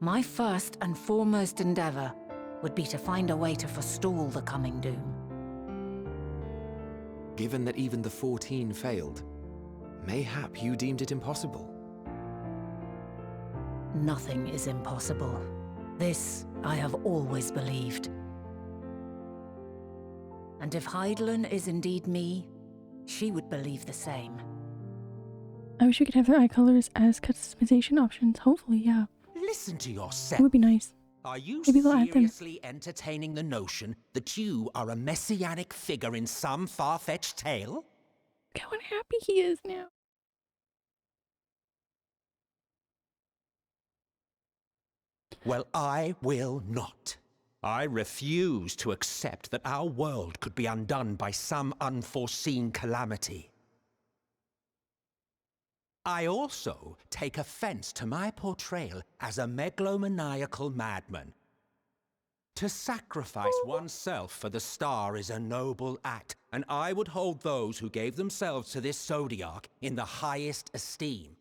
my first and foremost endeavor would be to find a way to forestall the coming doom. Given that even the 14 failed, mayhap you deemed it impossible. Nothing is impossible. This I have always believed. And if Hydaelyn is indeed me, she would believe the same. I wish we could have their eye colors as customization options. Hopefully, yeah. Listen to It yourself. would be nice. Are you Maybe they'll add them. seriously entertaining the notion that you are a messianic figure in some far-fetched tale? Look how unhappy he is now. Well, I will not. I refuse to accept that our world could be undone by some unforeseen calamity. I also take offense to my portrayal as a megalomaniacal madman. To sacrifice oneself for the star is a noble act, and I would hold those who gave themselves to this zodiac in the highest esteem.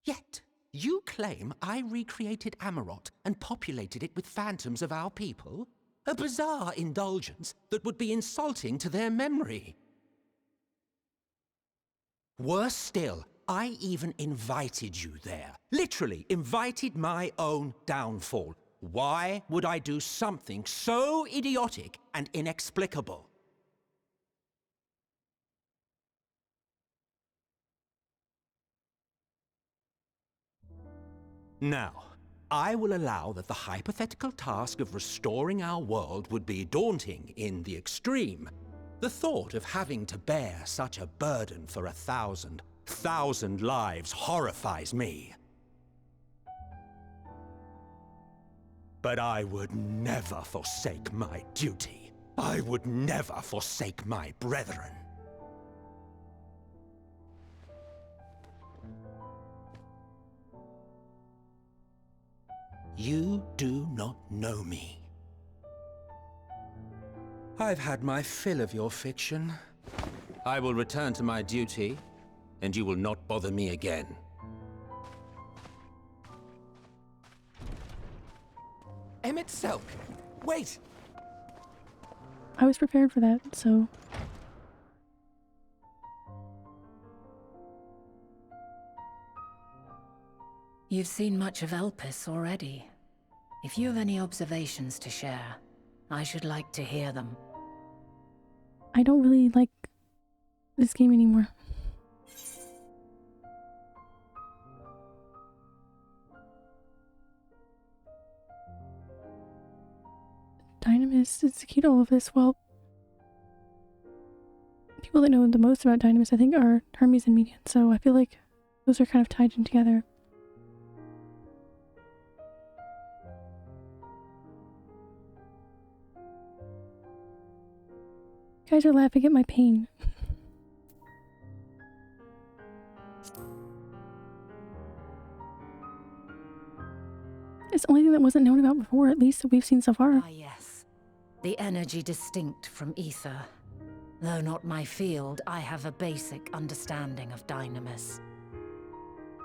Yet, you claim I recreated Amarot and populated it with phantoms of our people? A bizarre indulgence that would be insulting to their memory. Worse still, I even invited you there. Literally invited my own downfall. Why would I do something so idiotic and inexplicable? Now, I will allow that the hypothetical task of restoring our world would be daunting in the extreme. The thought of having to bear such a burden for 1,000 lives horrifies me. But I would never forsake my duty. I would never forsake my brethren. You do not know me. I've had my fill of your fiction. I will return to my duty, and you will not bother me again. Emmett Selk! Wait! I was prepared for that, so... You've seen much of Elpis already. If you have any observations to share, I should like to hear them. I don't really like this game anymore. Dynamis is the key to all of this. Well, people that know the most about Dynamis, I think, are Hermes and Median, so I feel like those are kind of tied in together. You guys are laughing at my pain. It's the only thing that wasn't known about before, at least that we've seen so far. Ah, yes. The energy distinct from ether. Though not my field, I have a basic understanding of Dynamis.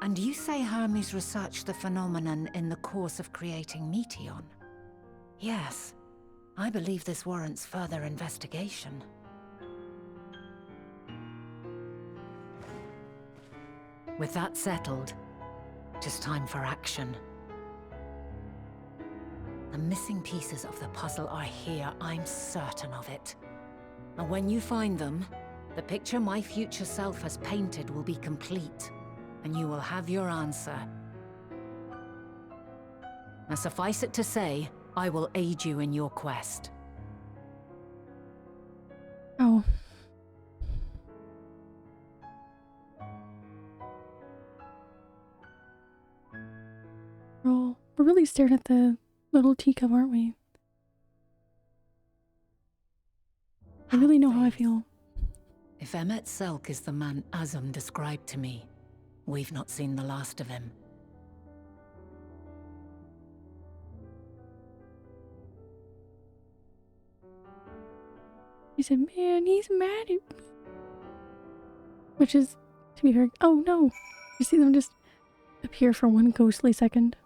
And you say Hermes researched the phenomenon in the course of creating Meteon? Yes. I believe this warrants further investigation. With that settled, it is time for action. The missing pieces of the puzzle are here, I'm certain of it. And when you find them, the picture my future self has painted will be complete, and you will have your answer. Now suffice it to say, I will aid you in your quest. Oh. We're really staring at the little teacup, aren't we? I really know how I feel. If Emmett Selk is the man Azam described to me, we've not seen the last of him. He said, man, he's mad at me. Which is, to be fair, oh no. You see them just appear for one ghostly second.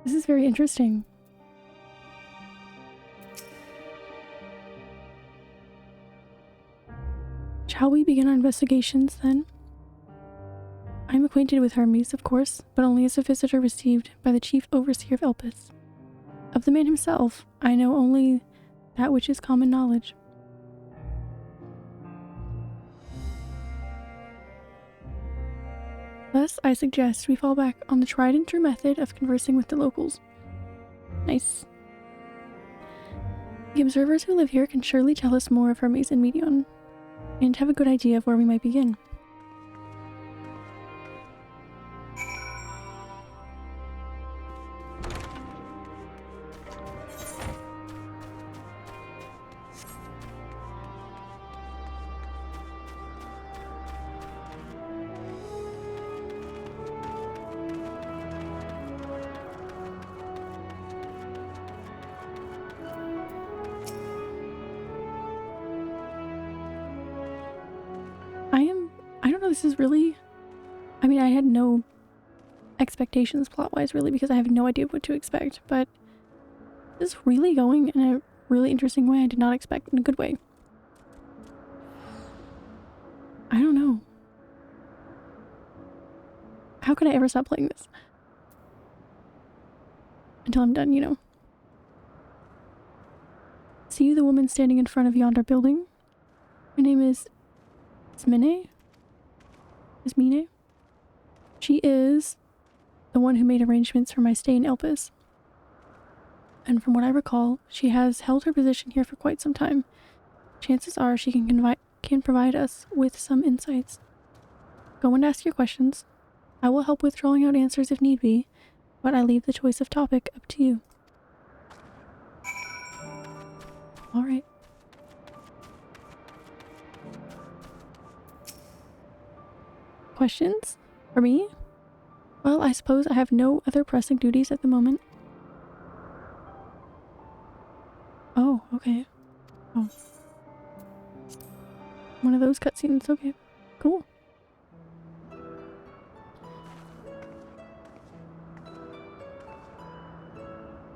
This is very interesting. Shall we begin our investigations then? I'm acquainted with Hermes, of course, but only as a visitor received by the chief overseer of Elpis. Of the man himself, I know only that which is common knowledge. Thus, I suggest we fall back on the tried and true method of conversing with the locals. Nice. The observers who live here can surely tell us more of Hermes and Medion, and have a good idea of where we might begin. I don't know, this is really, I mean, I had no expectations plot-wise really because I have no idea what to expect, but this is really going in a really interesting way I did not expect, in a good way. I don't know. How could I ever stop playing this? Until I'm done, you know. See you, the woman standing in front of yonder building? Her name is Smine? Is Mine? She is the one who made arrangements for my stay in Elpis. And from what I recall, she has held her position here for quite some time. Chances are she can provide us with some insights. Go and ask your questions. I will help with drawing out answers if need be, but I leave the choice of topic up to you. Alright. Questions? For me? Well, I suppose I have no other pressing duties at the moment. Oh, okay. Oh. One of those cutscenes, okay. Cool.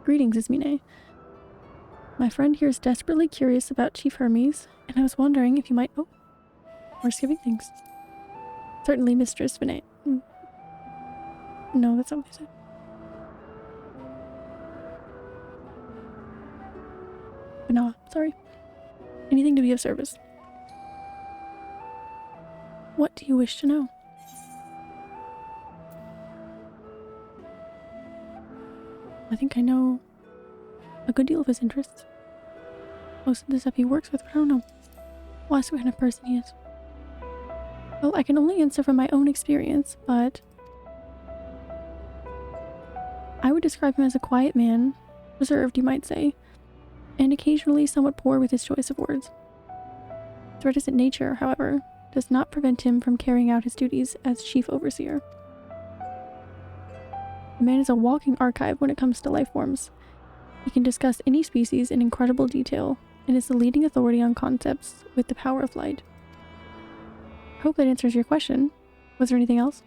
Greetings, Ismine. My friend here is desperately curious about Chief Hermes, and I was wondering if you might— oh, we're skipping things. Certainly, Mistress Vinay. No, that's not what I said. But no, sorry. Anything to be of service. What do you wish to know? I think I know a good deal of his interests. Most of the stuff he works with, but I don't know. Well, ask what kind of person he is. Well, I can only answer from my own experience, but I would describe him as a quiet man, reserved you might say, and occasionally somewhat poor with his choice of words. His reticent nature, however, does not prevent him from carrying out his duties as chief overseer. The man is a walking archive when it comes to life forms. He can discuss any species in incredible detail, and is the leading authority on concepts with the power of light. I hope that answers your question. Was there anything else?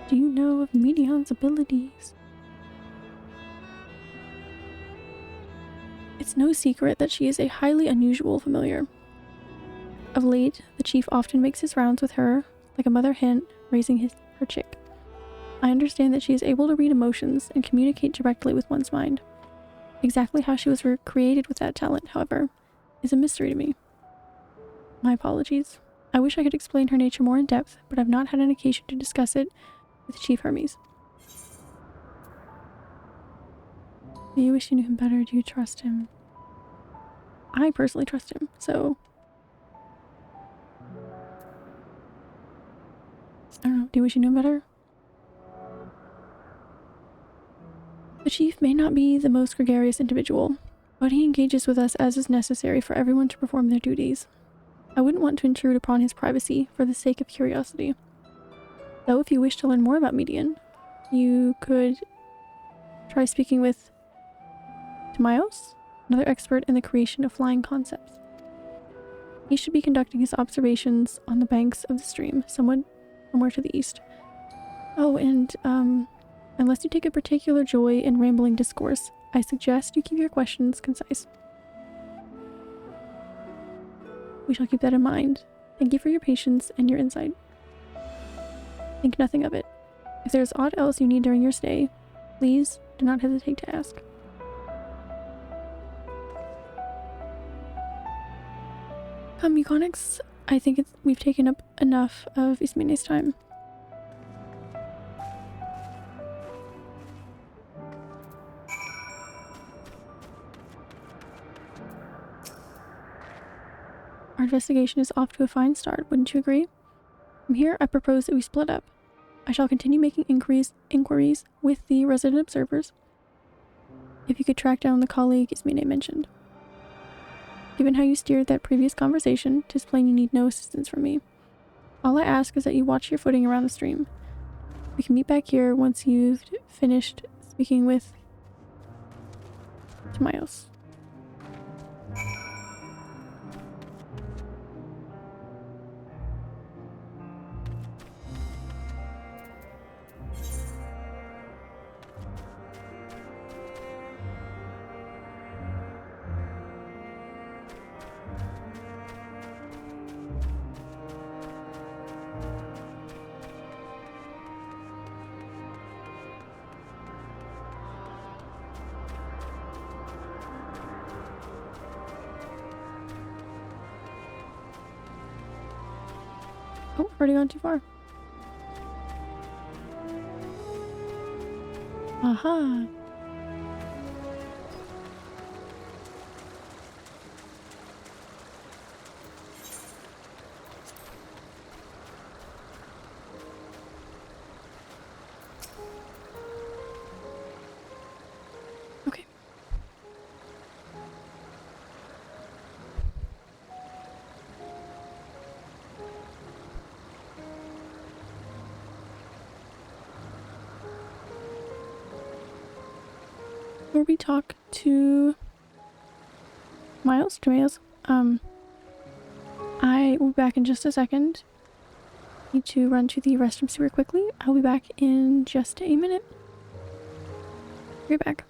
Do you know of Medion's abilities? It's no secret that she is a highly unusual familiar. Of late, the chief often makes his rounds with her, like a mother hen raising her chick. I understand that she is able to read emotions and communicate directly with one's mind. Exactly how she was created with that talent, however, is a mystery to me. My apologies. I wish I could explain her nature more in depth, but I've not had an occasion to discuss it with Chief Hermes. Do you wish you knew him better? Do you trust him? I personally trust him, so I don't know. Do you wish you knew him better? The chief may not be the most gregarious individual, but he engages with us as is necessary for everyone to perform their duties. I wouldn't want to intrude upon his privacy for the sake of curiosity. Though if you wish to learn more about Medion, you could try speaking with Timaeus, another expert in the creation of flying concepts. He should be conducting his observations on the banks of the stream, somewhere to the east. Oh, and unless you take a particular joy in rambling discourse, I suggest you keep your questions concise. We shall keep that in mind. Thank you for your patience and your insight. Think nothing of it. If there's aught else you need during your stay, please do not hesitate to ask. Euconics, I think we've taken up enough of Ismine's time. Our investigation is off to a fine start, wouldn't you agree? From here, I propose that we split up. I shall continue making inquiries with the resident observers. If you could track down the colleague Ismine mentioned. Given how you steered that previous conversation, 'tis plain you need no assistance from me. All I ask is that you watch your footing around the stream. We can meet back here once you've finished speaking with Timaeus. Oh, already gone too far. Aha. Okay. Before we talk to Timaeus, I will be back in just a second. Need to run to the restroom super quickly. I'll be back in just a minute. Be right back.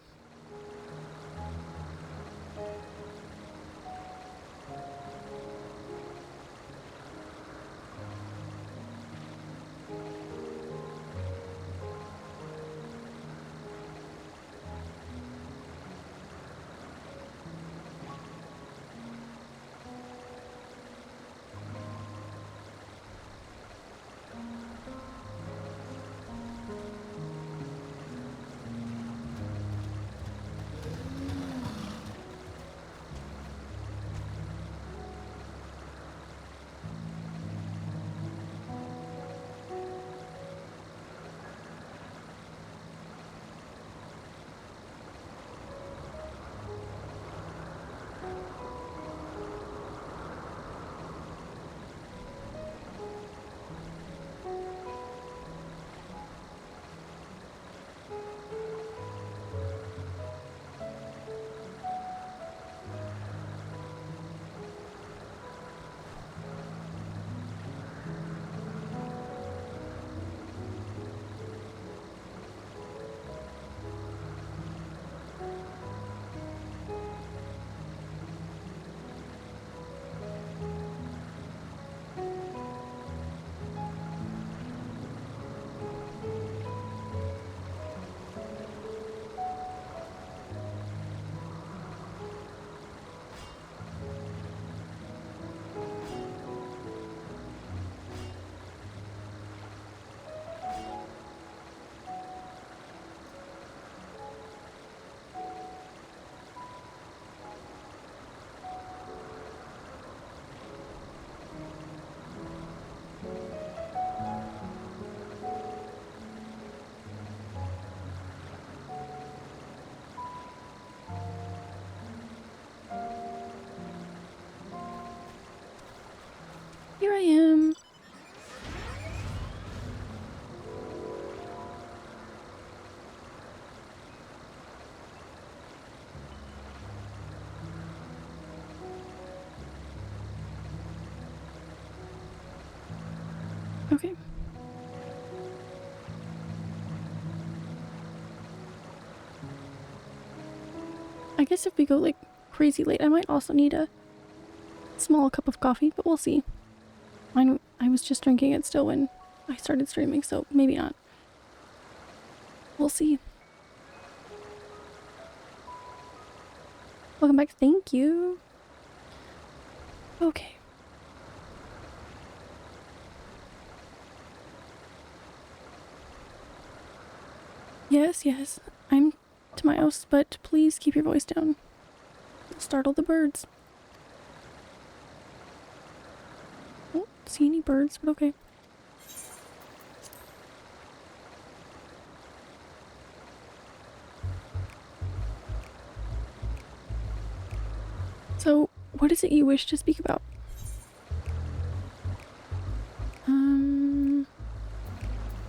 Here I am. Okay. I guess if we go like crazy late, I might also need a small cup of coffee, but we'll see. I was just drinking it still when I started streaming, so maybe not. We'll see. Welcome back. Thank you. Okay. Yes, yes. I'm to my house, but please keep your voice down. You'll startle the birds. I don't see any birds, but okay. So, what is it you wish to speak about?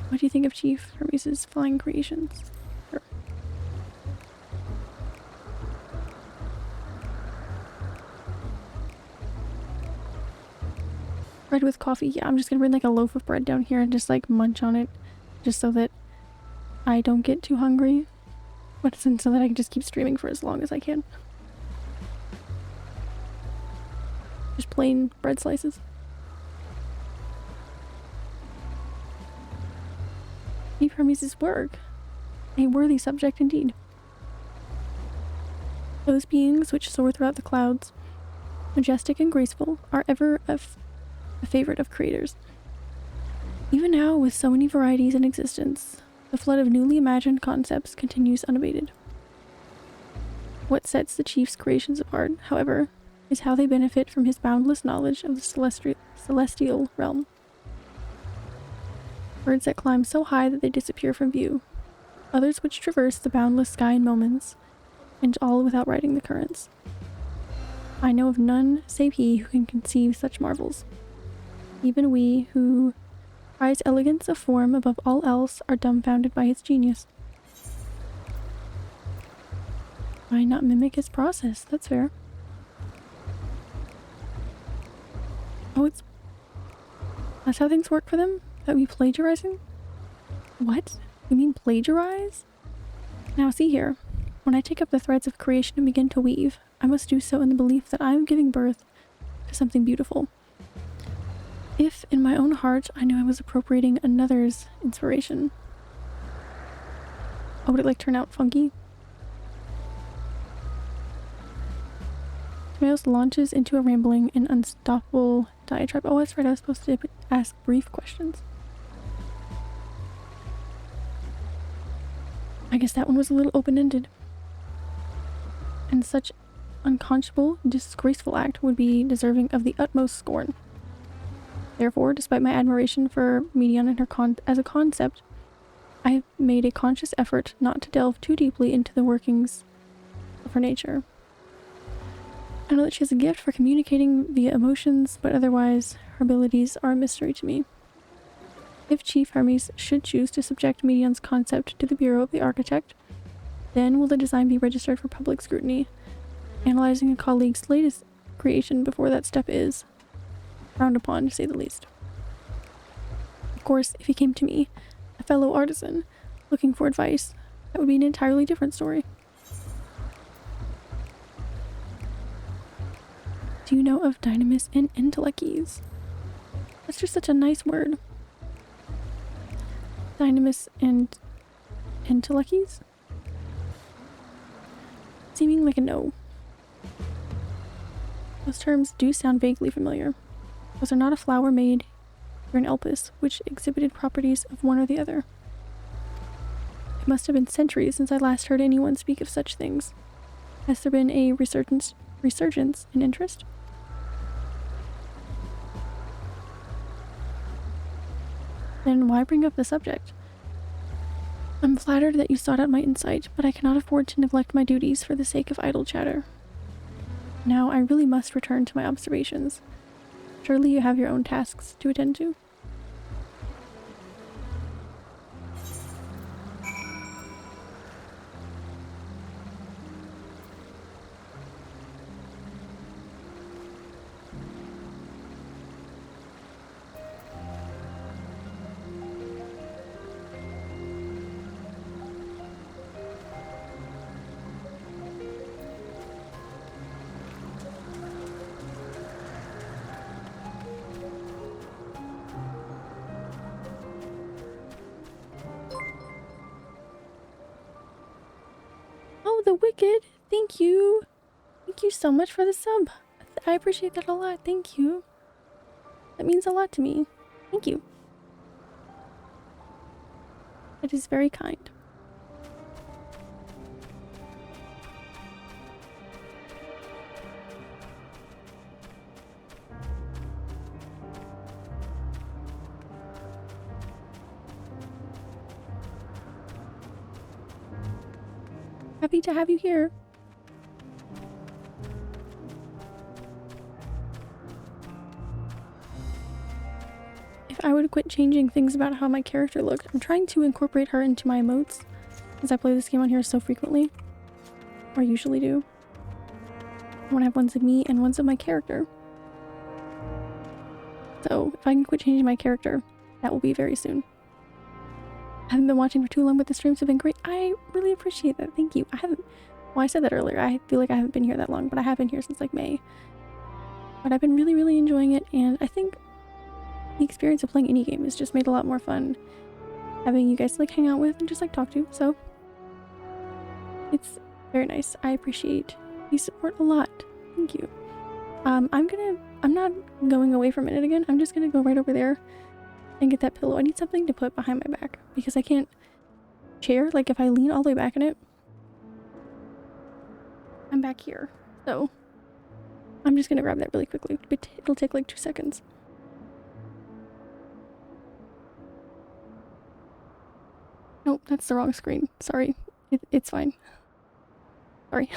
What do you think of Chief Hermes' flying creations? Sure. Bread with coffee. Yeah, I'm just gonna bring like a loaf of bread down here and just like munch on it, just so that I don't get too hungry, but so that I can just keep streaming for as long as I can. Just plain bread slices. Chief Hermes' work. A worthy subject indeed. Those beings which soar throughout the clouds, majestic and graceful, are ever a favorite of creators. Even now, with so many varieties in existence, the flood of newly imagined concepts continues unabated. What sets the Chief's creations apart, however, is how they benefit from his boundless knowledge of the celestial realm. Birds that climb so high that they disappear from view, others which traverse the boundless sky in moments, and all without riding the currents. I know of none save he who can conceive such marvels. Even we, who prize elegance of form above all else, are dumbfounded by his genius. Why not mimic his process? That's fair. Oh, that's how things work for them? That we plagiarizing? What? You mean plagiarize? Now see here. When I take up the threads of creation and begin to weave, I must do so in the belief that I am giving birth to something beautiful. If, in my own heart, I knew I was appropriating another's inspiration. Oh, would it like turn out funky? Timaeus launches into a rambling and unstoppable diatribe. Oh, that's right, I was supposed to ask brief questions. I guess that one was a little open-ended. And such unconscionable, disgraceful act would be deserving of the utmost scorn. Therefore, despite my admiration for Medion and her as a concept, I have made a conscious effort not to delve too deeply into the workings of her nature. I know that she has a gift for communicating via emotions, but otherwise, her abilities are a mystery to me. If Chief Hermes should choose to subject Medion's concept to the Bureau of the Architect, then will the design be registered for public scrutiny, analyzing a colleague's latest creation before that step is frowned upon, to say the least. Of course, if he came to me, a fellow artisan, looking for advice, that would be an entirely different story. Do you know of dynamis and entelechy? That's just such a nice word. Dynamis and entelechy? Seeming like a no. Those terms do sound vaguely familiar. Was there not a flower made here in Elpis which exhibited properties of one or the other? It must have been centuries since I last heard anyone speak of such things. Has there been a resurgence in interest? Then why bring up the subject? I'm flattered that you sought out my insight, but I cannot afford to neglect my duties for the sake of idle chatter. Now I really must return to my observations. Surely you have your own tasks to attend to? the Wicked. Thank you. Thank you so much for the sub. I appreciate that a lot. Thank you. That means a lot to me. Thank you. That is very kind. Happy to have you here. If I would quit changing things about how my character looked, I'm trying to incorporate her into my emotes, as I play this game on here so frequently, or usually do. I want to have ones of me and ones of my character. So if I can quit changing my character, that will be very soon. I haven't been watching for too long, but the streams have been great. I really appreciate that. Thank you. Well, I said that earlier. I feel like I haven't been here that long, but I have been here since like May. But I've been really, really enjoying it, and I think the experience of playing any game has just made it a lot more fun. Having you guys to like hang out with and just like talk to, so it's very nice. I appreciate the support a lot. Thank you. I'm not going away from it again. I'm just gonna go right over there and get that pillow. I need something to put behind my back because I can't chair. Like if I lean all the way back in it, I'm back here. So I'm just gonna grab that really quickly. It'll take like 2 seconds. Nope, that's the wrong screen. Sorry. It's fine. Sorry.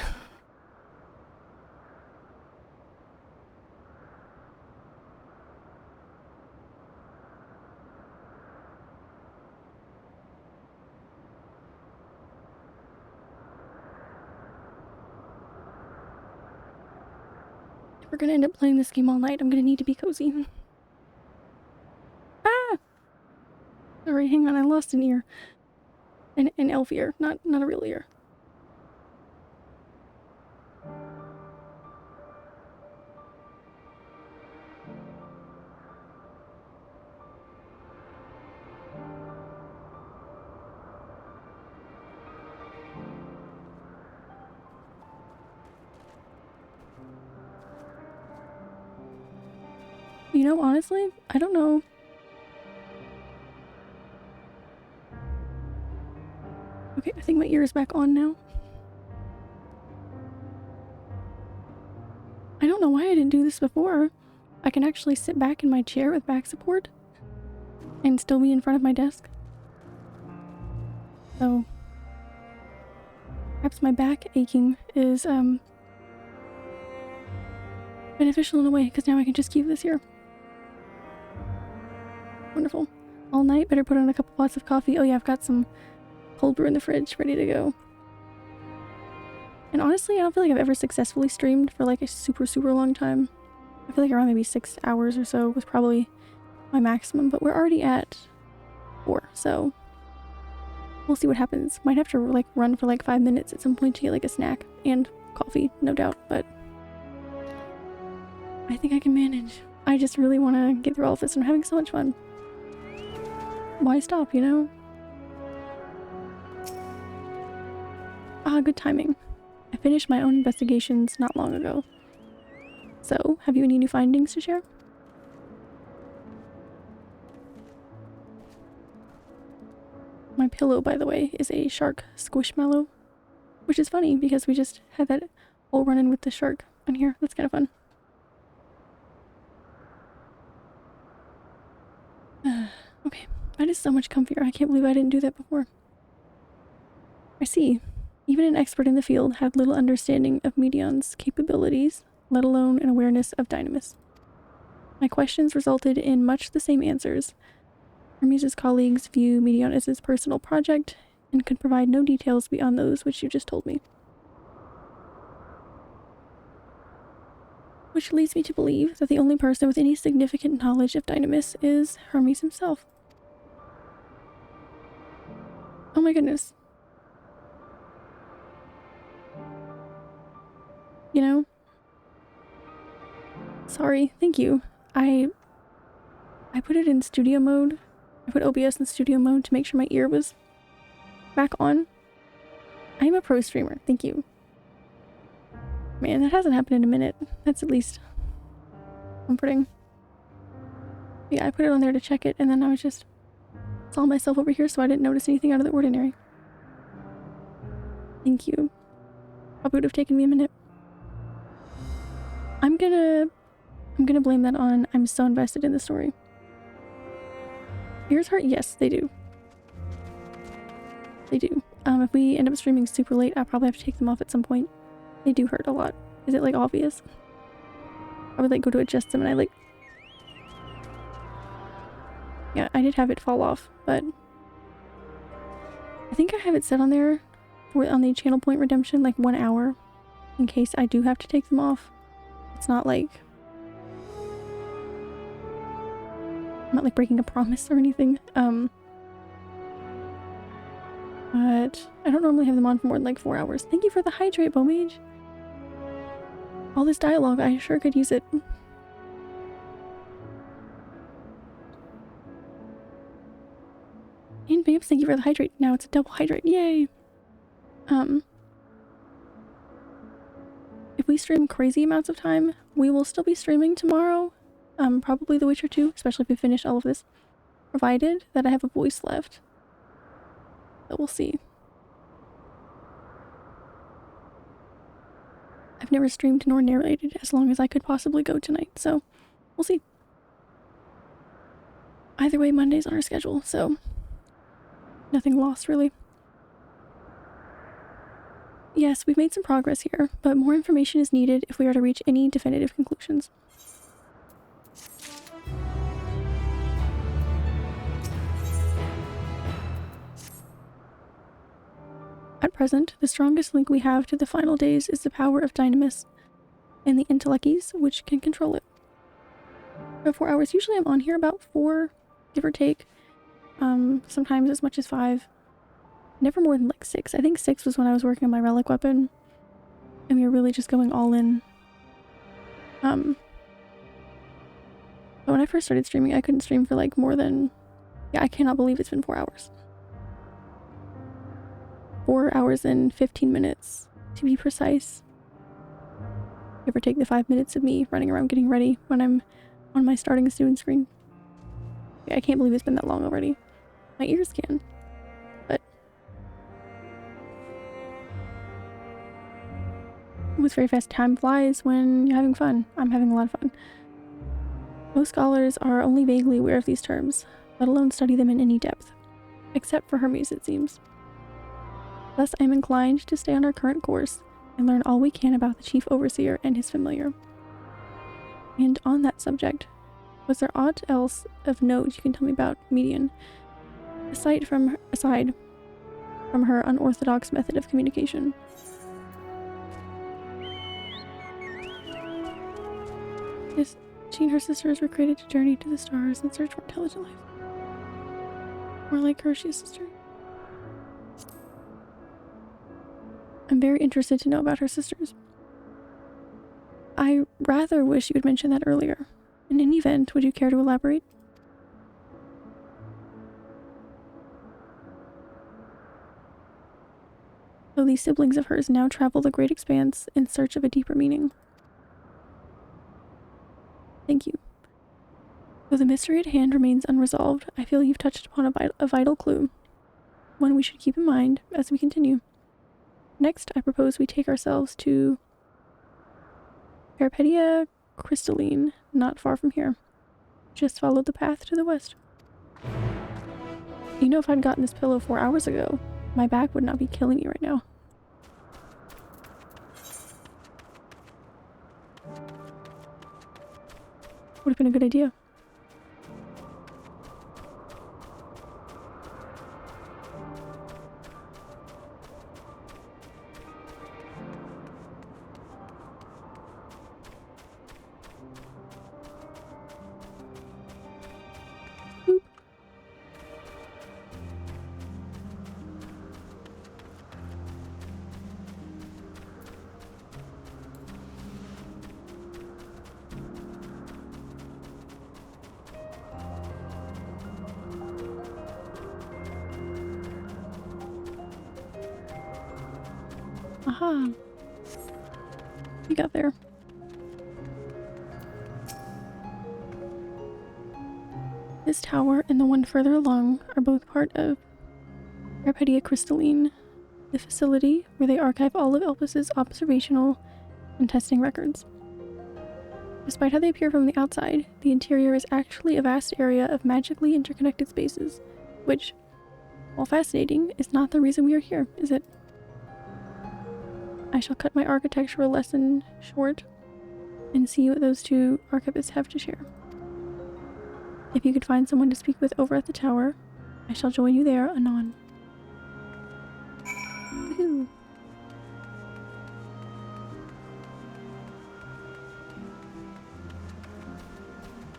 We're gonna end up playing this game all night. I'm gonna need to be cozy. Ah! Sorry, hang on. I lost an ear. An elf ear, not a real ear. You know, honestly, I don't know. Okay, I think my ear is back on now. I don't know why I didn't do this before. I can actually sit back in my chair with back support and still be in front of my desk. So perhaps my back aching is beneficial in a way, because now I can just keep this here. Wonderful. All night, better put on a couple pots of coffee. Oh yeah, I've got some cold brew in the fridge ready to go. And honestly, I don't feel like I've ever successfully streamed for like a super long time. I feel like around maybe 6 hours or so was probably my maximum, but we're already at 4, so we'll see what happens. Might have to like run for like 5 minutes at some point to get like a snack and coffee, no doubt, but I think I can manage. I just really want to get through all of this, and I'm having so much fun. Why stop, you know? Ah, good timing. I finished my own investigations not long ago. So, have you any new findings to share? My pillow, by the way, is a shark squishmallow, which is funny because we just had that whole run-in with the shark on here. That's kind of fun. Okay, that is so much comfier. I can't believe I didn't do that before. I see. Even an expert in the field had little understanding of Medion's capabilities, let alone an awareness of Dynamis. My questions resulted in much the same answers. Hermes' colleagues view Medion as his personal project and could provide no details beyond those which you just told me. Which leads me to believe that the only person with any significant knowledge of Dynamis is Hermes himself. Oh my goodness. You know? Sorry, thank you. I put it in studio mode. I put OBS in studio mode to make sure my ear was back on. I'm a pro streamer. Thank you. Man, that hasn't happened in a minute. That's at least comforting. Yeah, I put it on there to check it, and then I was just saw myself over here, so I didn't notice anything out of the ordinary. Thank you. Probably would have taken me a minute. I'm gonna blame that on I'm so invested in the story. Ears hurt? Yes, they do. They do. If we end up streaming super late, I'll probably have to take them off at some point. They do hurt a lot. Is it like obvious? I would like go to adjust them and I like... Yeah, I did have it fall off, but... I think I have it set on there for on the channel point redemption like 1 hour in case I do have to take them off. It's not like... I'm not like breaking a promise or anything. But I don't normally have them on for more than like 4 hours. Thank you for the hydrate, Bomage. All this dialogue, I sure could use it. And babes, thank you for the hydrate. Now it's a double hydrate. Yay! If we stream crazy amounts of time, we will still be streaming tomorrow. Probably The Witcher 2, especially if we finish all of this. Provided that I have a voice left. But we'll see. I've never streamed nor narrated as long as I could possibly go tonight, so we'll see. Either way, Monday's on our schedule, so nothing lost really. Yes, we've made some progress here, but more information is needed if we are to reach any definitive conclusions. At present, the strongest link we have to the final days is the power of Dynamis and the Intellecties, which can control it. For 4 hours, usually I'm on here about 4, give or take. Sometimes as much as 5. Never more than like 6. I think 6 was when I was working on my relic weapon, and we were really just going all in. But when I first started streaming, I couldn't stream for like more than... Yeah, I cannot believe it's been 4 hours. 4 hours and 15 minutes, to be precise. Give or take the 5 minutes of me running around getting ready when I'm on my starting a student screen. Yeah, I can't believe it's been that long already. My ears can. But... it was very fast. Time flies when you're having fun. I'm having a lot of fun. Most scholars are only vaguely aware of these terms, let alone study them in any depth. Except for Hermes, it seems. Thus, I am inclined to stay on our current course and learn all we can about the Chief Overseer and his familiar. And on that subject, was there aught else of note you can tell me about Median, aside from her unorthodox method of communication? Yes, she and her sisters were created to journey to the stars and search for intelligent life. More like Hershey's sister. I'm very interested to know about her sisters. I rather wish you had mentioned that earlier. In any event, would you care to elaborate? Though these siblings of hers now travel the great expanse in search of a deeper meaning. Thank you. Though the mystery at hand remains unresolved, I feel you've touched upon a vital clue, one we should keep in mind as we continue. Next, I propose we take ourselves to Peripedia Crystalline, not far from here. Just follow the path to the west. You know, if I'd gotten this pillow 4 hours ago, my back would not be killing me right now. Would have been a good idea. Aha. We got there. This tower and the one further along are both part of Rapedia Crystalline, the facility where they archive all of Elpis' observational and testing records. Despite how they appear from the outside, the interior is actually a vast area of magically interconnected spaces, which, while fascinating, is not the reason we are here, is it? I shall cut my architectural lesson short and see what those two archivists have to share. If you could find someone to speak with over at the tower, I shall join you there anon. Woohoo!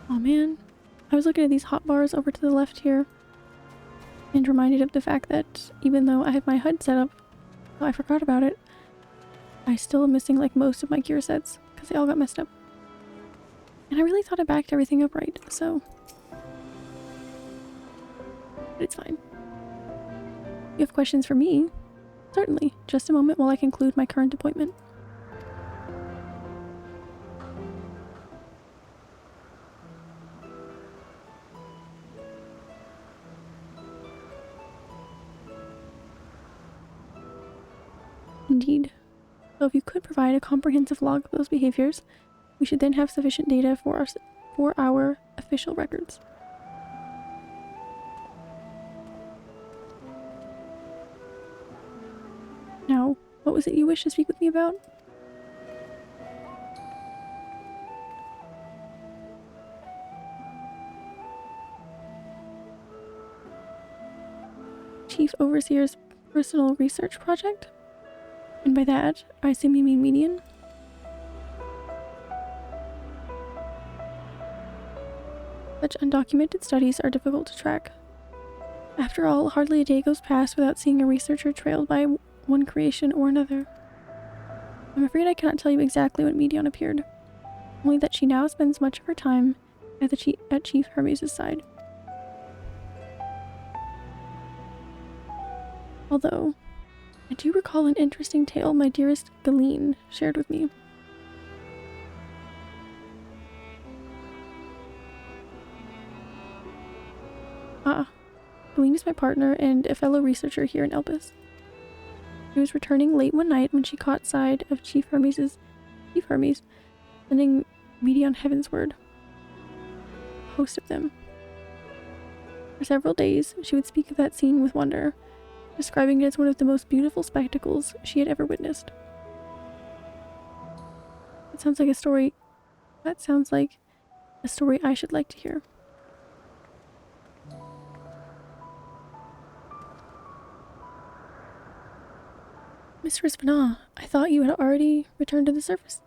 Oh man, I was looking at these hotbars over to the left here and reminded of the fact that even though I have my HUD set up, oh, I forgot about it, I still am missing like most of my gear sets because they all got messed up. And I really thought I backed everything up right, so... But it's fine. You have questions for me? Certainly. Just a moment while I conclude my current appointment. Indeed. So if you could provide a comprehensive log of those behaviors, we should then have sufficient data for our official records. Now, what was it you wished to speak with me about? Chief Overseer's personal research project? And by that, I assume you mean Median? Such undocumented studies are difficult to track. After all, hardly a day goes past without seeing a researcher trailed by one creation or another. I'm afraid I cannot tell you exactly when Medion appeared, only that she now spends much of her time at Chief Hermes' side. Although, I do recall an interesting tale my dearest Galeen shared with me. Galeen is my partner and a fellow researcher here in Elpis. She was returning late one night when she caught sight of Chief Hermes, sending Medion heavensward. A host of them. For several days, she would speak of that scene with wonder, describing it as one of the most beautiful spectacles she had ever witnessed. That sounds like a story I should like to hear. Mistress Vanah, I thought you had already returned to the surface.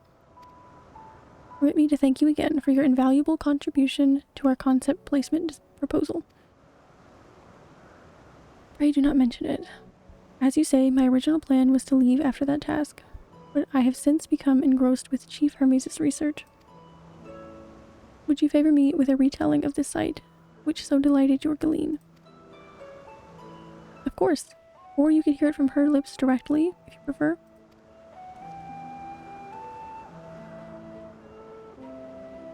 Permit me to thank you again for your invaluable contribution to our concept placement proposal. Pray do not mention it. As you say, my original plan was to leave after that task, but I have since become engrossed with Chief Hermes' research. Would you favor me with a retelling of this sight, which so delighted your Galeen? Of course. Or you could hear it from her lips directly, if you prefer.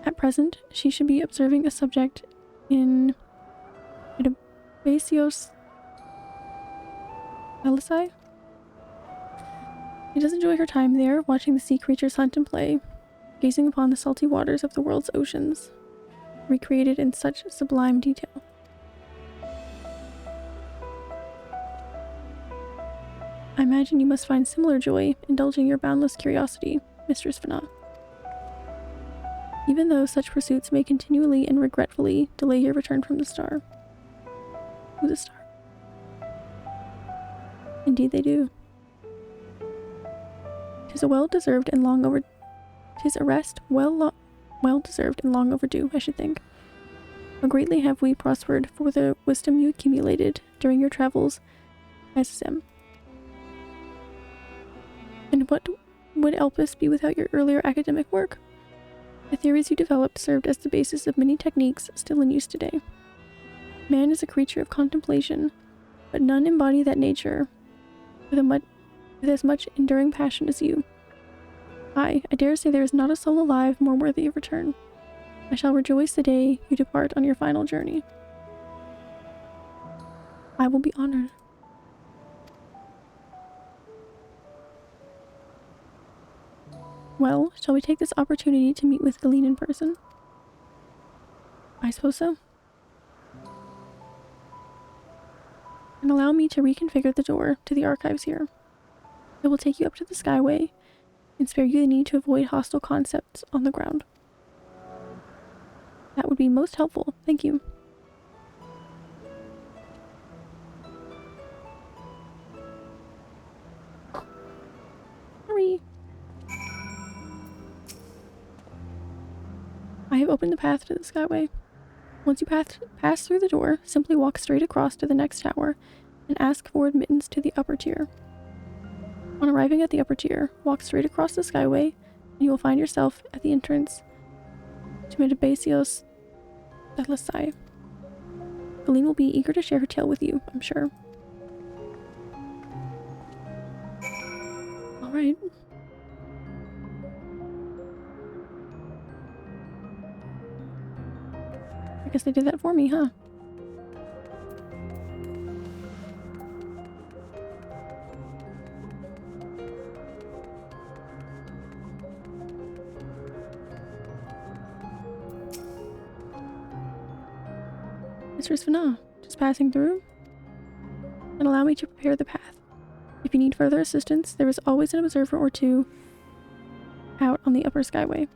At present, she should be observing a subject in Basios Elisai. She does enjoy her time there, watching the sea creatures hunt and play, gazing upon the salty waters of the world's oceans, recreated in such sublime detail. I imagine you must find similar joy indulging your boundless curiosity, Mistress Vanah. Even though such pursuits may continually and regretfully delay your return from the star. To the star. Indeed they do. 'Tis a well-deserved and long overdue, I should think. How greatly have we prospered for the wisdom you accumulated during your travels as Sem. And what would Elpis be without your earlier academic work? The theories you developed served as the basis of many techniques still in use today. Man is a creature of contemplation, but none embody that nature with with as much enduring passion as you. I dare say there is not a soul alive more worthy of return. I shall rejoice the day you depart on your final journey. I will be honored. Well, shall we take this opportunity to meet with Galeen in person? I suppose so. And allow me to reconfigure the door to the archives here. It will take you up to the Skyway and spare you the need to avoid hostile concepts on the ground. That would be most helpful, thank you. Hurry! I have opened the path to the Skyway. Once you pass through the door, simply walk straight across to the next tower and ask for admittance to the upper tier. On arriving at the upper tier, walk straight across the Skyway and you will find yourself at the entrance to Medabasios Atlasai. Galeen will be eager to share her tale with you, I'm sure. Alright. I guess they did that for me, huh? Mistress Vana, just passing through, and allow me to prepare the path. If you need further assistance, there is always an observer or two out on the upper Skyway.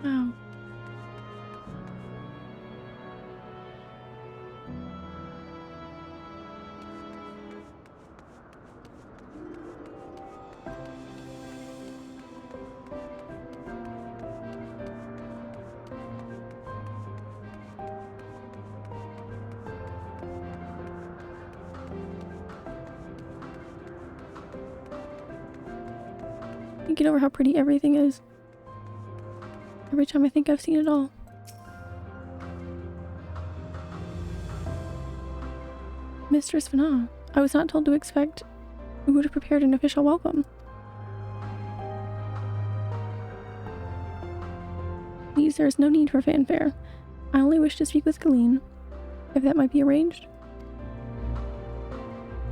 Wow. Can't get over how pretty everything is. Every time I think I've seen it all. Mistress Vana, I was not told to expect we would have prepared an official welcome. Please, there is no need for fanfare. I only wish to speak with Galeen, if that might be arranged.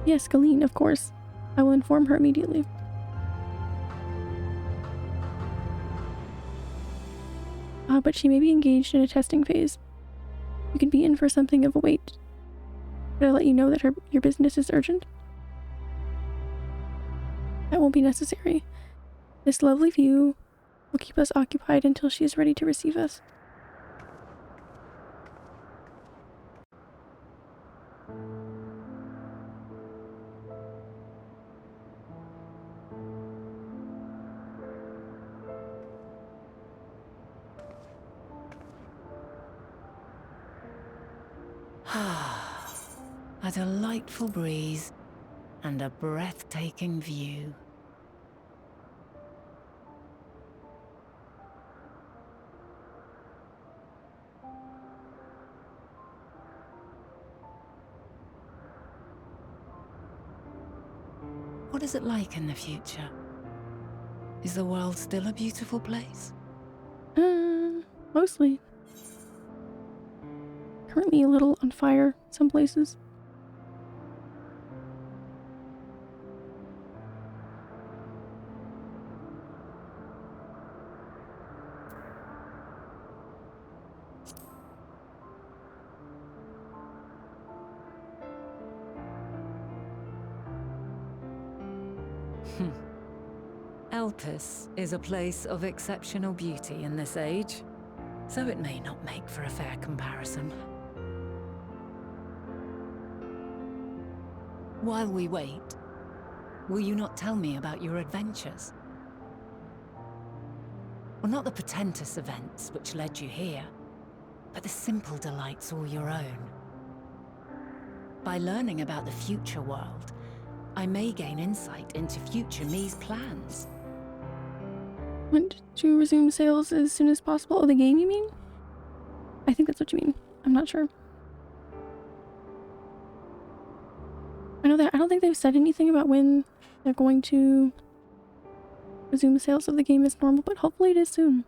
Yes, Galeen, of course. I will inform her immediately. But she may be engaged in a testing phase. You could be in for something of a wait. Should I let you know that your business is urgent? That won't be necessary. This lovely view will keep us occupied until she is ready to receive us. A delightful breeze and a breathtaking view. What is it like in the future? Is the world still a beautiful place? Mostly. Currently a little on fire some places. Elpis is a place of exceptional beauty in this age, so it may not make for a fair comparison. While we wait, will you not tell me about your adventures? Well, not the portentous events which led you here, but the simple delights all your own. By learning about the future world, I may gain insight into future me's plans. Want to resume sales as soon as possible? Oh, the game, you mean? I think that's what you mean. I'm not sure. I know that I don't think they've said anything about when they're going to resume sales of the game as normal, but hopefully it is soon.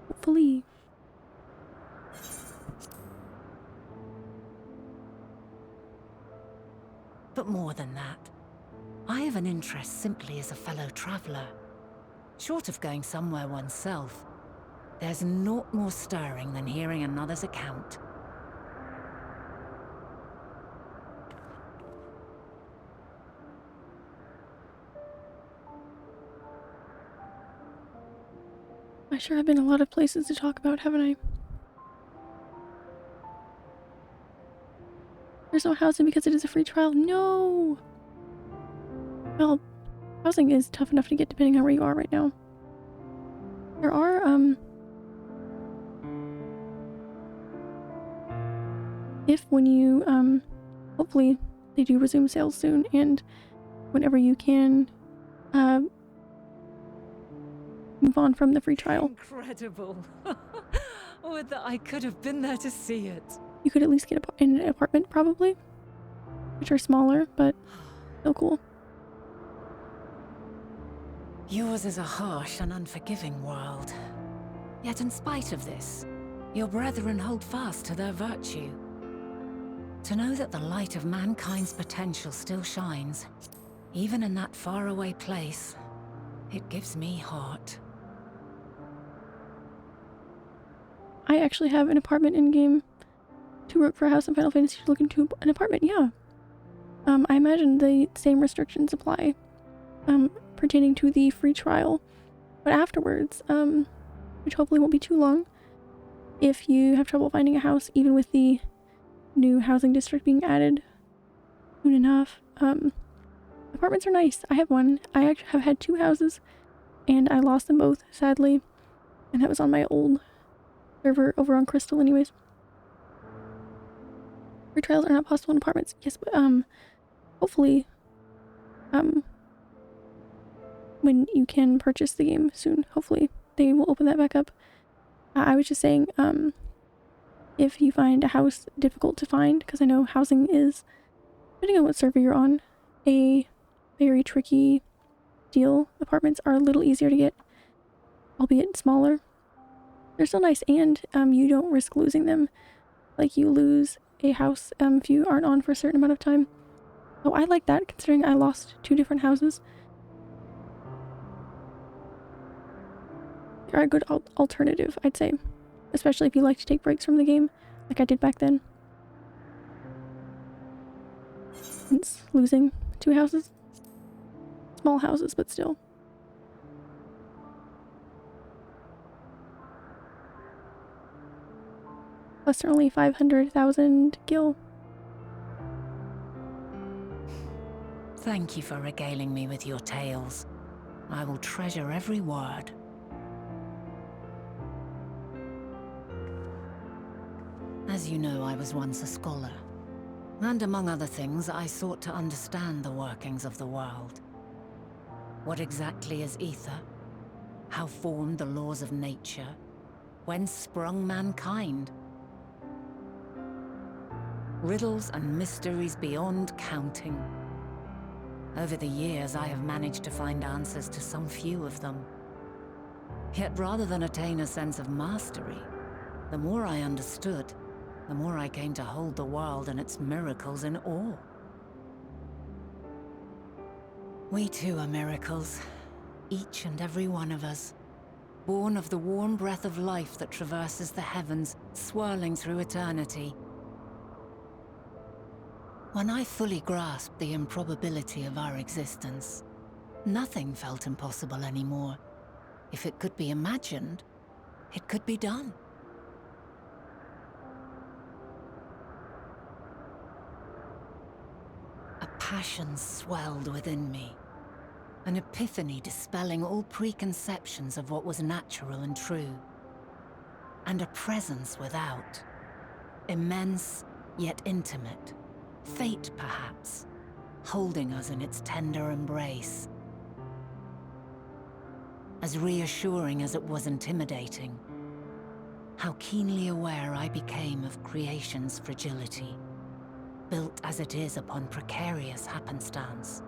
Hopefully. But more than that, I have an interest simply as a fellow traveller. Short of going somewhere oneself, there's naught more stirring than hearing another's account. I sure have been a lot of places to talk about, haven't I? There's no housing because it is a free trial. No! Well, housing is tough enough to get depending on where you are right now. There are, if when you, hopefully they do resume sales soon, and whenever you can, move on from the free trial. Incredible. Would that I could have been there to see it. You could at least get in an apartment, probably, which are smaller, but still cool. Yours is a harsh and unforgiving world. Yet in spite of this, your brethren hold fast to their virtue. To know that the light of mankind's potential still shines, even in that faraway place, it gives me heart. I actually have an apartment in-game to work for a house in Final Fantasy to look into an apartment, yeah. I imagine the same restrictions apply, pertaining to the free trial. But afterwards, which hopefully won't be too long, if you have trouble finding a house, even with the new housing district being added soon enough, apartments are nice. I have one. I actually have had 2 houses, and I lost them both, sadly. And that was on my old server over on Crystal anyways. Free trials are not possible in apartments. Yes, but hopefully when you can purchase the game soon, hopefully they will open that back up. I was just saying, if you find a house difficult to find, because I know housing is, depending on what server you're on, a very tricky deal. Apartments are a little easier to get, albeit smaller. They're still nice, and you don't risk losing them like you lose a house if you aren't on for a certain amount of time. So I like that, considering I lost 2 different houses. They're a good alternative, I'd say. Especially if you like to take breaks from the game, like I did back then. Since losing 2 houses. Small houses, but still. Plus they're only 500,000 gil. Thank you for regaling me with your tales. I will treasure every word. As you know, I was once a scholar. And among other things, I sought to understand the workings of the world. What exactly is ether? How formed the laws of nature? Whence sprung mankind? Riddles and mysteries beyond counting. Over the years, I have managed to find answers to some few of them. Yet rather than attain a sense of mastery, the more I understood, the more I came to hold the world and its miracles in awe. We too are miracles, each and every one of us, born of the warm breath of life that traverses the heavens, swirling through eternity. When I fully grasped the improbability of our existence, nothing felt impossible anymore. If it could be imagined, it could be done. A passion swelled within me, an epiphany dispelling all preconceptions of what was natural and true, and a presence without, immense yet intimate. Fate, perhaps, holding us in its tender embrace. as reassuring as it was intimidating. How keenly aware I became of creation's fragility, built as it is upon precarious happenstance.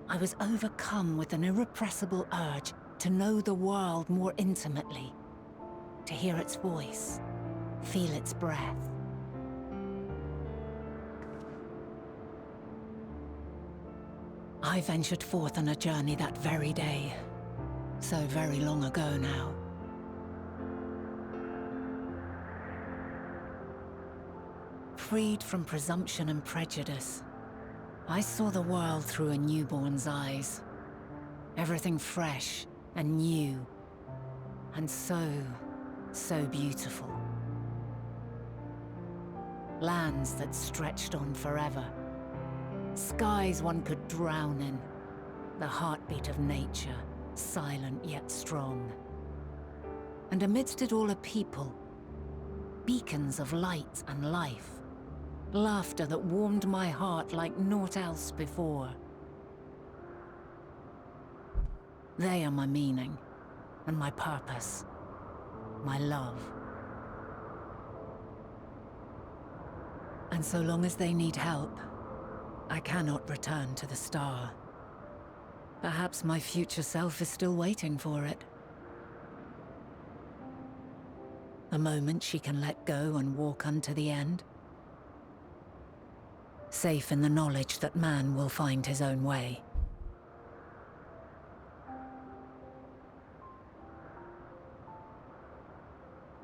I was overcome with an irrepressible urge to know the world more intimately, to hear its voice, feel its breath. I ventured forth on a journey that very day, so very long ago now. Freed from presumption and prejudice, I saw the world through a newborn's eyes. Everything fresh and new, and so beautiful. Lands that stretched on forever. Skies one could drown in. The heartbeat of nature, silent yet strong. And amidst it all a people, beacons of light and life. Laughter that warmed my heart like naught else before. They are my meaning, and my purpose, my love. And so long as they need help, I cannot return to the star. Perhaps my future self is still waiting for it. A moment she can let go and walk unto the end. Safe in the knowledge that man will find his own way.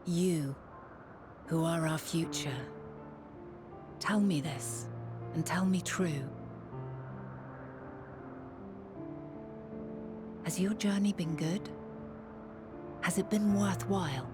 You, who are our future, tell me this, and tell me true. Has your journey been good? Has it been worthwhile?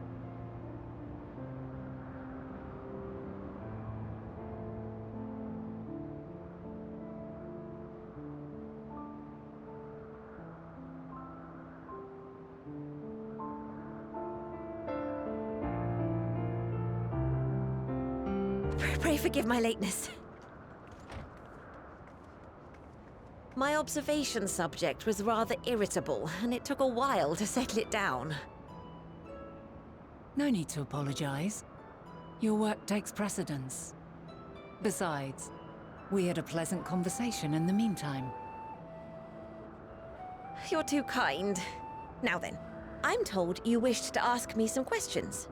Pray forgive my lateness. My observation subject was rather irritable, and it took a while to settle it down. No need to apologize. Your work takes precedence. Besides, we had a pleasant conversation in the meantime. You're too kind. Now then, I'm told you wished to ask me some questions.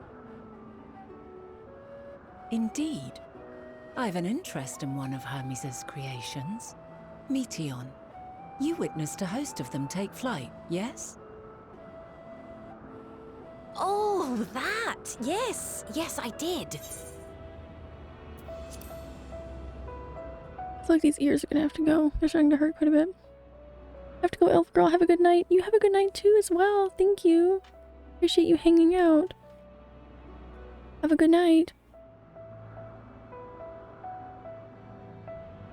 Indeed. I've an interest in one of Hermes' creations. Meteon. You witnessed a host of them take flight, yes? Oh, that! Yes, yes, I did. I feel like these ears are gonna have to go. They're starting to hurt quite a bit. I have to go, Elf Girl. Have a good night. You have a good night too as well. Thank you. Appreciate you hanging out. Have a good night.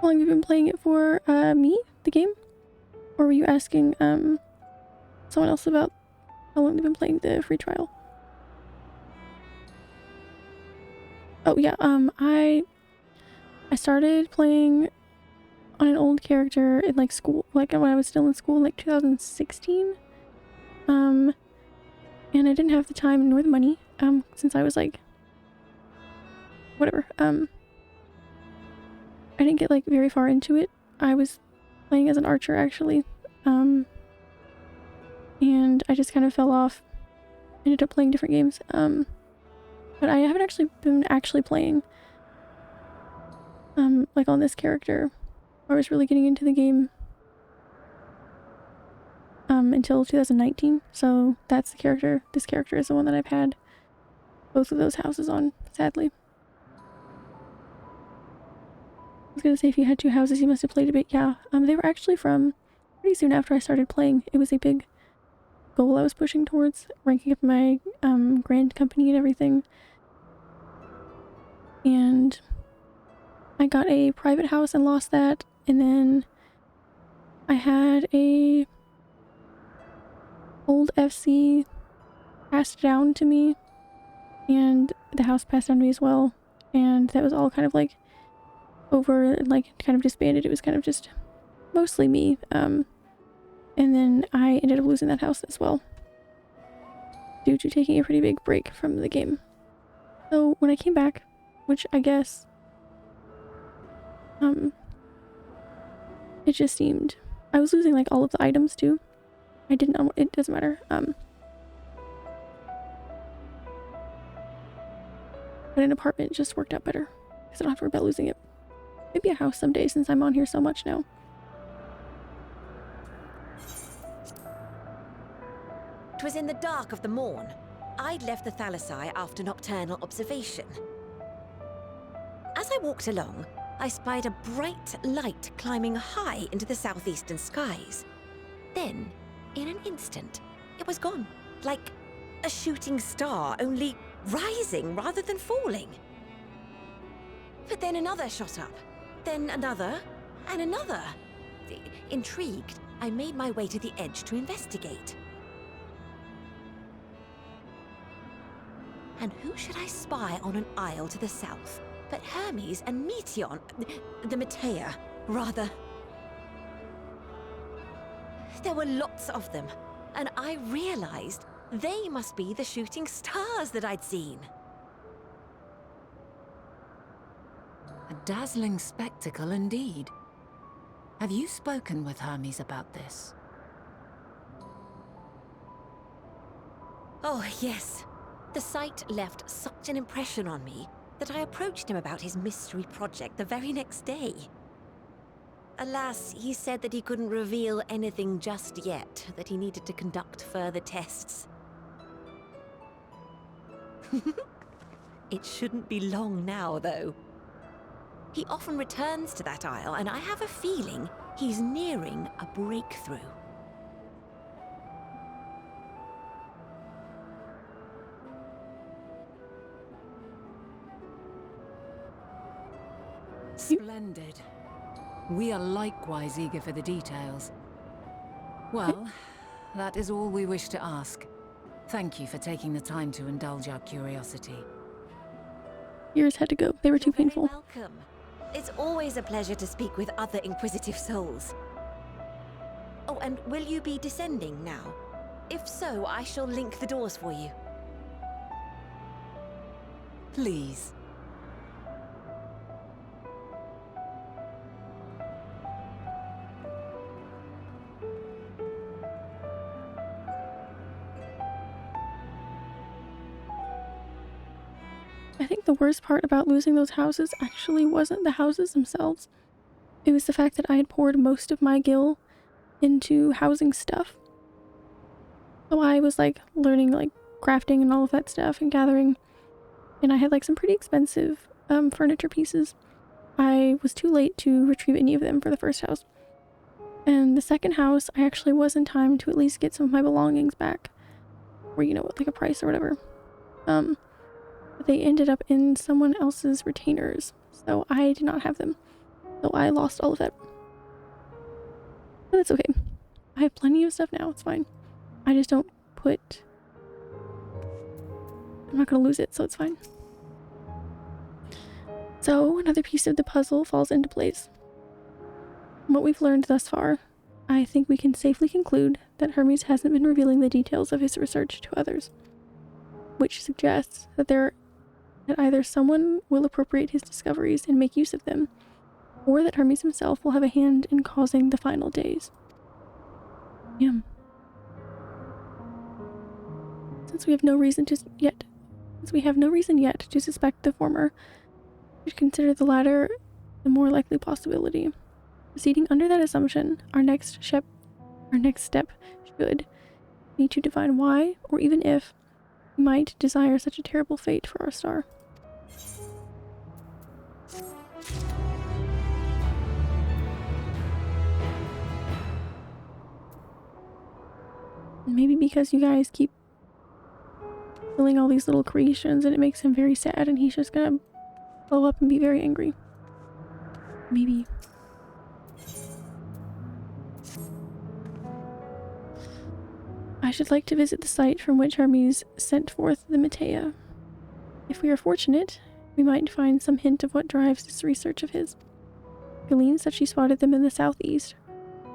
How long have you been playing it for? Me? The game? Or were you asking someone else about how long they've been playing the free trial? Oh yeah, I started playing on an old character in like school, like when I was still in school, like 2016. And I didn't have the time nor the money, since I was like, whatever, I didn't get like very far into it. I was playing as an archer actually, and I just kind of fell off. Ended up playing different games, but I haven't actually been playing, like on this character. I was really getting into the game, until 2019. So that's the character. This character is the one that I've had both of those houses on, sadly. I was gonna say, if you had two houses, you must have played a bit. Yeah, they were actually from pretty soon after I started playing. It was a big goal I was pushing towards, ranking up my grand company and everything. And I got a private house and lost that, and then I had a old FC passed down to me, and the house passed down to me as well, and that was all kind of like over, like kind of disbanded. It was kind of just mostly me, and And then I ended up losing that house as well, due to taking a pretty big break from the game. So when I came back, which I guess, it just seemed, I was losing like all of the items too. I didn't know, it doesn't matter. But an apartment just worked out better, because I don't have to worry about losing it. Maybe a house someday, since I'm on here so much now. "'Twas in the dark of the morn. I'd left the Thalassai after nocturnal observation. As I walked along, I spied a bright light climbing high into the southeastern skies. Then, in an instant, it was gone, like a shooting star, only rising rather than falling. But then another shot up, then another, and another. Intrigued, I made my way to the edge to investigate. And who should I spy on an isle to the south but Hermes and Meteon, the Matea, rather. There were lots of them, and I realized they must be the shooting stars that I'd seen. A dazzling spectacle indeed. Have you spoken with Hermes about this? Oh, yes. The sight left such an impression on me that I approached him about his mystery project the very next day. Alas, he said that he couldn't reveal anything just yet, that he needed to conduct further tests. It shouldn't be long now, though. He often returns to that isle, and I have a feeling he's nearing a breakthrough. Splendid. We are likewise eager for the details. Well, that is all we wish to ask. Thank you for taking the time to indulge our curiosity. Yours had to go. They were too painful. You're very welcome. It's always a pleasure to speak with other inquisitive souls. Oh, and will you be descending now? If so, I shall link the doors for you. Please. I think the worst part about losing those houses actually wasn't the houses themselves. It was the fact that I had poured most of my gil into housing stuff. So I was like learning like crafting and all of that stuff and gathering, and I had like some pretty expensive furniture pieces. I was too late to retrieve any of them for the first house. And the second house, I actually was in time to at least get some of my belongings back. Or, you know, like a price or whatever. But they ended up in someone else's retainers, so I did not have them. So I lost all of that. But that's okay. I have plenty of stuff now, it's fine. I just don't put... I'm not gonna lose it, so it's fine. So another piece of the puzzle falls into place. From what we've learned thus far, I think we can safely conclude that Hermes hasn't been revealing the details of his research to others, which suggests that that either someone will appropriate his discoveries and make use of them, or that Hermes himself will have a hand in causing the final days. Yeah. Since we have no reason yet to suspect the former, we should consider the latter the more likely possibility. Proceeding under that assumption, our next step should be to define why, or even if, we might desire such a terrible fate for our star. Maybe because you guys keep killing all these little creations and it makes him very sad and he's just gonna blow up and be very angry. Maybe. I should like to visit the site from which Hermes sent forth the Matea. If we are fortunate, we might find some hint of what drives this research of his. Galene said she spotted them in the southeast,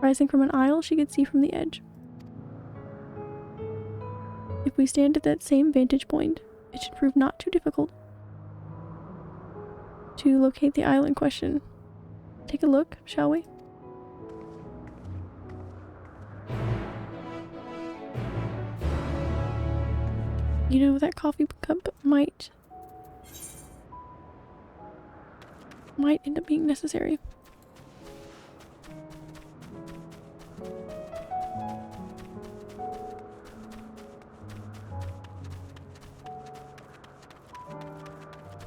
Rising from an aisle she could see from the edge. If we stand at that same vantage point, it should prove not too difficult to locate the aisle in question. Take a look, shall we? You know, that coffee cup might end up being necessary.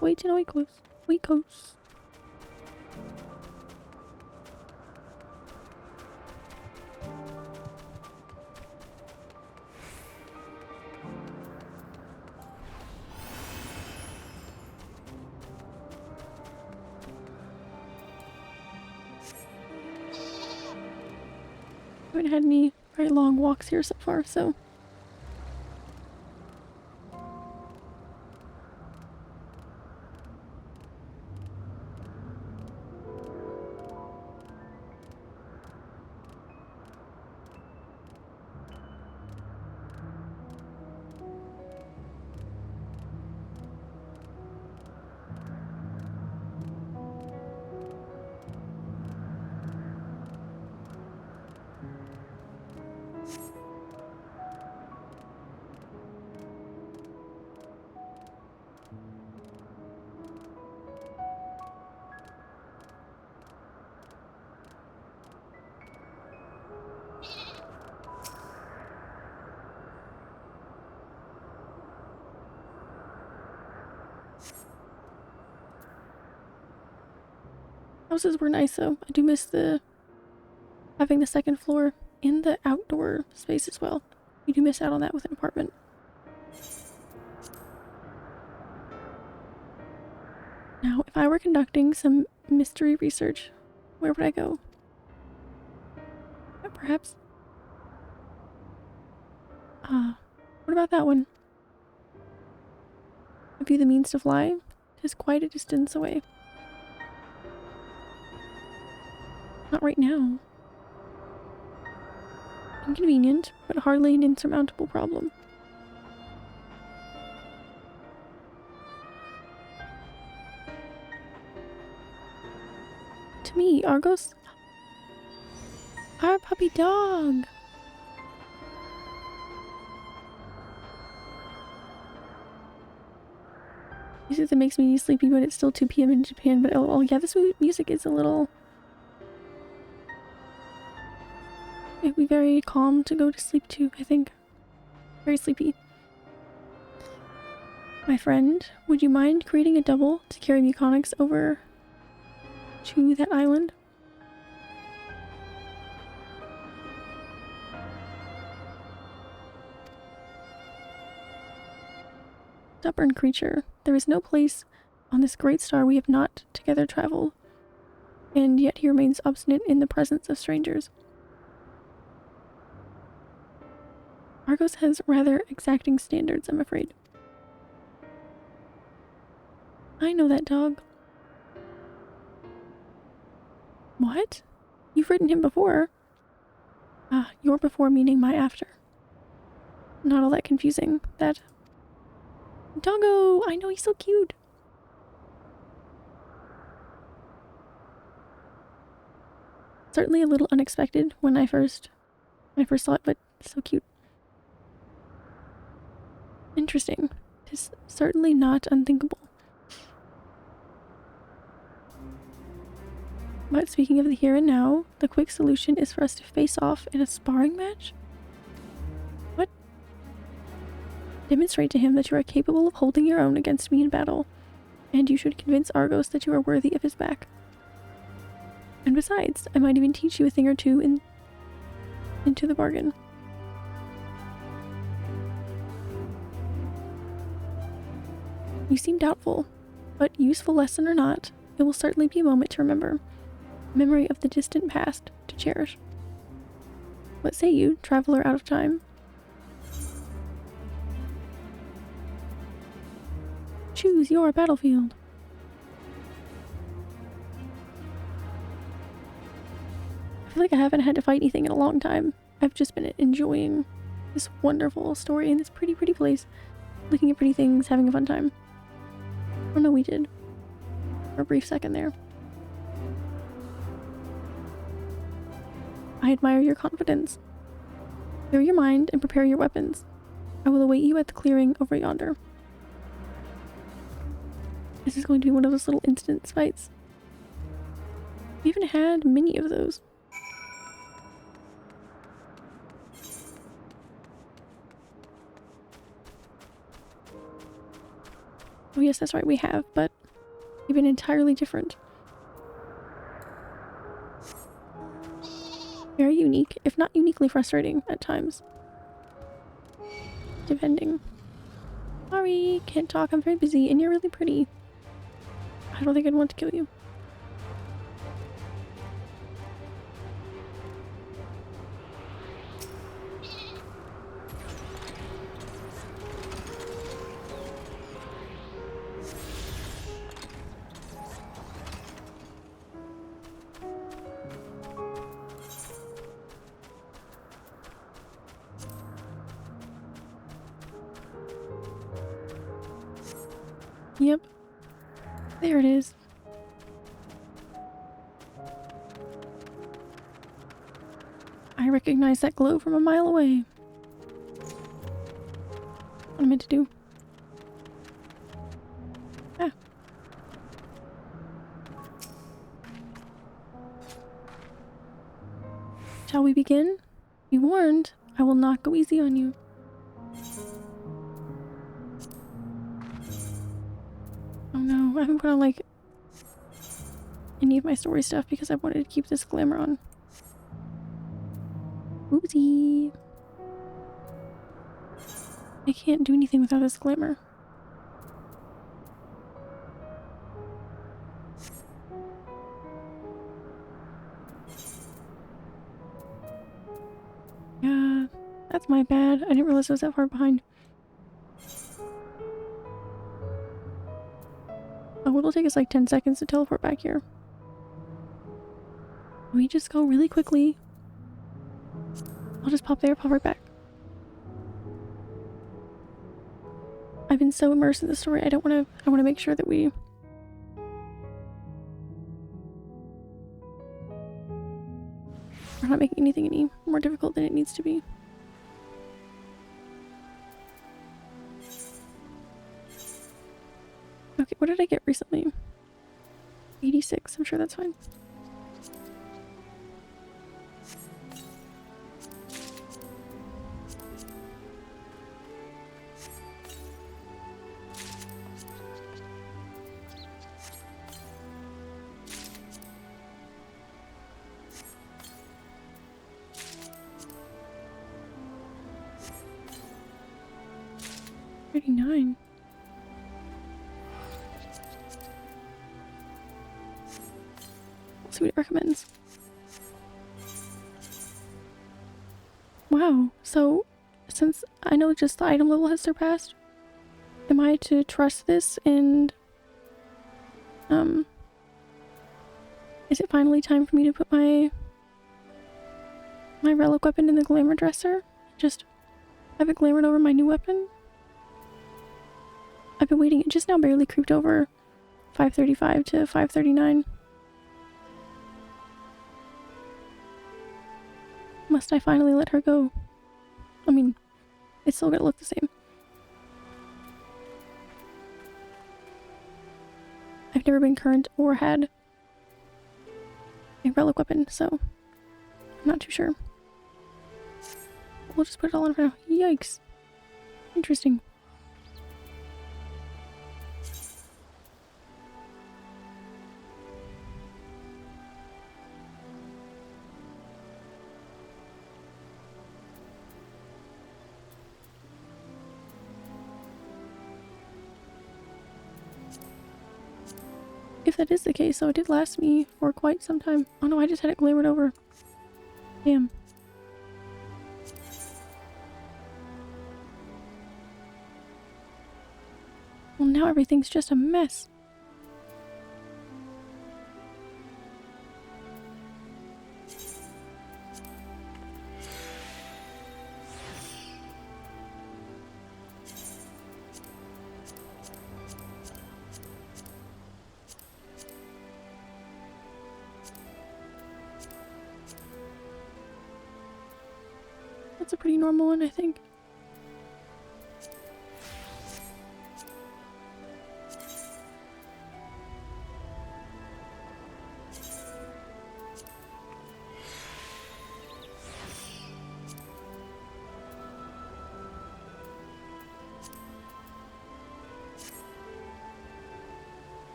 Wait till we close. I haven't had any very long walks here so far, so houses were nice though. I do miss having the second floor in the outdoor space as well. You do miss out on that with an apartment. Now, if I were conducting some mystery research, where would I go? Perhaps. What about that one? Have you the means to fly? It is quite a distance away. Not right now. Inconvenient, but hardly an insurmountable problem. To me, Argos, our puppy dog. Music that makes me sleepy, but it's still 2 p.m. in Japan. But oh yeah, this music is a little. It'd be very calm to go to sleep to, I think. Very sleepy. My friend, would you mind creating a double to carry Muconyx over to that island? Stubborn creature. There is no place on this great star we have not together traveled, and yet he remains obstinate in the presence of strangers. Argos has rather exacting standards, I'm afraid. I know that dog. What? You've ridden him before. Ah, your before meaning my after. Not all that confusing. That doggo! I know, he's so cute. Certainly a little unexpected when I first saw it, but so cute. Interesting. It is certainly not unthinkable. But speaking of the here and now, the quick solution is for us to face off in a sparring match? What? Demonstrate to him that you are capable of holding your own against me in battle, and you should convince Argos that you are worthy of his back. And besides, I might even teach you a thing or two into the bargain. You seem doubtful, but useful lesson or not, it will certainly be a moment to remember. Memory of the distant past to cherish. What say you, traveler out of time? Choose your battlefield. feel like I haven't had to fight anything in a long time. I've just been enjoying this wonderful story in this pretty place. Looking at pretty things, having a fun time. Oh no, we did. For a brief second there. I admire your confidence. Clear your mind and prepare your weapons. I will await you at the clearing over yonder. This is going to be one of those little instance fights. We haven't had many of those. Oh yes, that's right, we have, but they've been entirely different. Very unique, if not uniquely frustrating at times. Depending. Sorry, can't talk, I'm very busy, and you're really pretty. I don't think I'd want to kill you. Yep. There it is. I recognize that glow from a mile away. What I meant to do. Ah. Shall we begin? Be warned, I will not go easy on you. Oh no, I haven't put on like any of my story stuff because I wanted to keep this glamour on. Oopsie. I can't do anything without this glamour. Yeah, that's my bad. I didn't realize I was that far behind. Oh, it'll take us like 10 seconds to teleport back here. We just go really quickly. I'll just pop there, pop right back. I've been so immersed in the story, I want to make sure that we're not making anything any more difficult than it needs to be. Okay, what did I get recently? 86, I'm sure that's fine. $39. Let's see what it recommends. Wow, so since I know just the item level has surpassed, am I to trust this and is it finally time for me to put my relic weapon in the glamour dresser? Just have it glamored over my new weapon? I've been waiting, it just now barely creeped over 535 to 539. Must I finally let her go? I mean, it's still gonna look the same. I've never been current or had a relic weapon, so I'm not too sure. We'll just put it all on for now. Yikes. Interesting. If that is the case, so it did last me for quite some time. Oh no, I just had it glamored over. Damn. Well, now everything's just a mess. That's a pretty normal one, I think.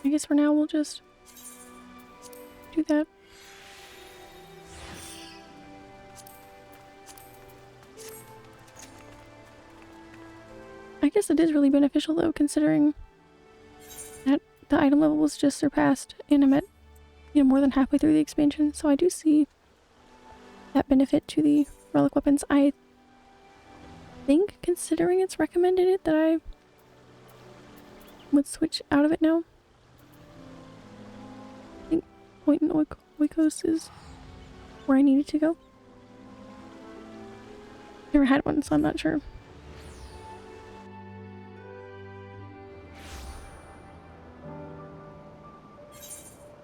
I guess for now we'll just do that. I guess it is really beneficial though, considering that the item level was just surpassed and I'm at, more than halfway through the expansion, so I do see that benefit to the relic weapons. I think, considering it's recommended it, that I would switch out of it now. I think Point in Oikos is where I needed to go. Never had one, so I'm not sure.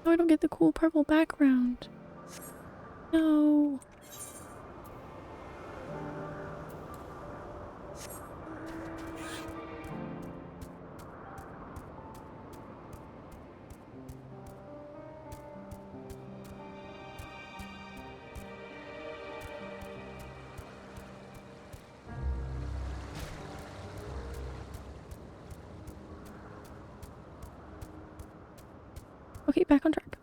Oh, I don't get the cool purple background. No. Okay, back on track.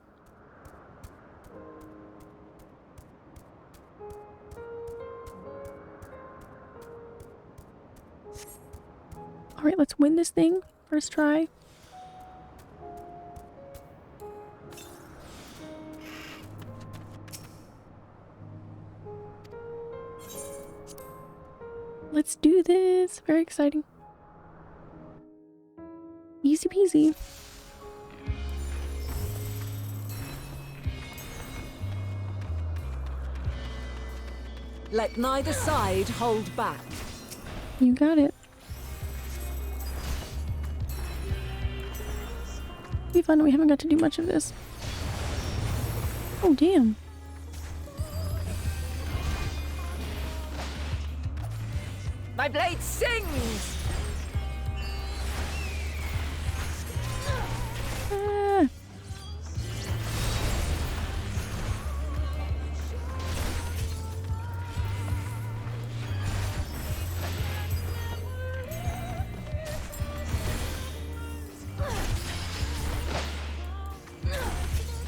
Alright, let's win this thing. First try. Let's do this. Very exciting. Easy peasy. Let neither side hold back. You got it. Be fun. We haven't got to do much of this. Oh, damn. My blade sings! Ah.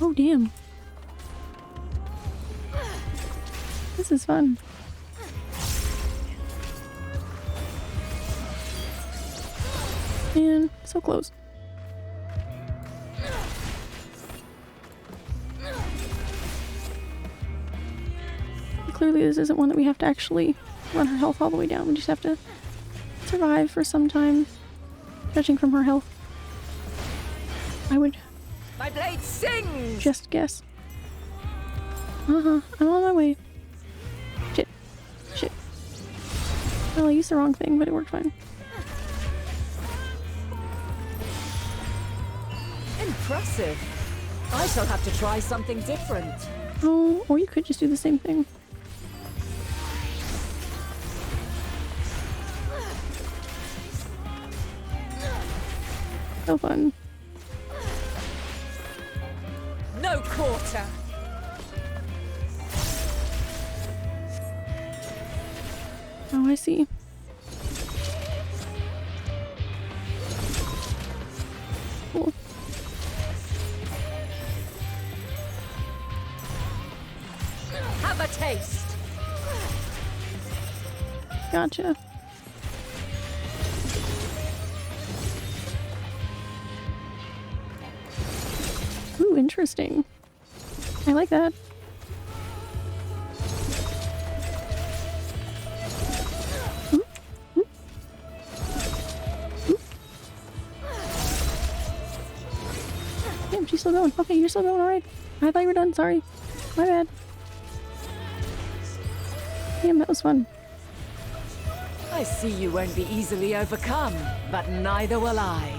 Oh, damn. This is fun. Man, so close. Clearly this isn't one that we have to actually run her health all the way down. We just have to survive for some time, judging from her health. I would My blade sings! just guess. I'm on my way. Shit. Shit. Well, I used the wrong thing, but it worked fine. Impressive. I shall have to try something different. Oh, or you could just do the same thing. So fun. No quarter. Oh, I see. Cool. Have a taste. Gotcha. Ooh, interesting. I like that. Ooh, ooh. Ooh. Damn, she's still going. Okay, you're still going, alright. I thought you were done, sorry. My bad. Damn, that was fun. I see you won't be easily overcome, but neither will I.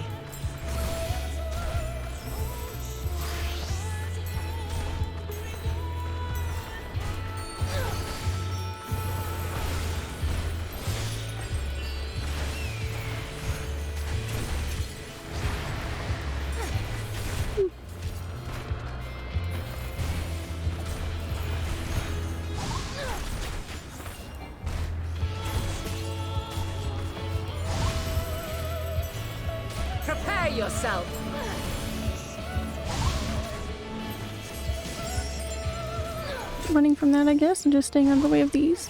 Prepare yourself. Running from that, I guess, and just staying out of the way of these.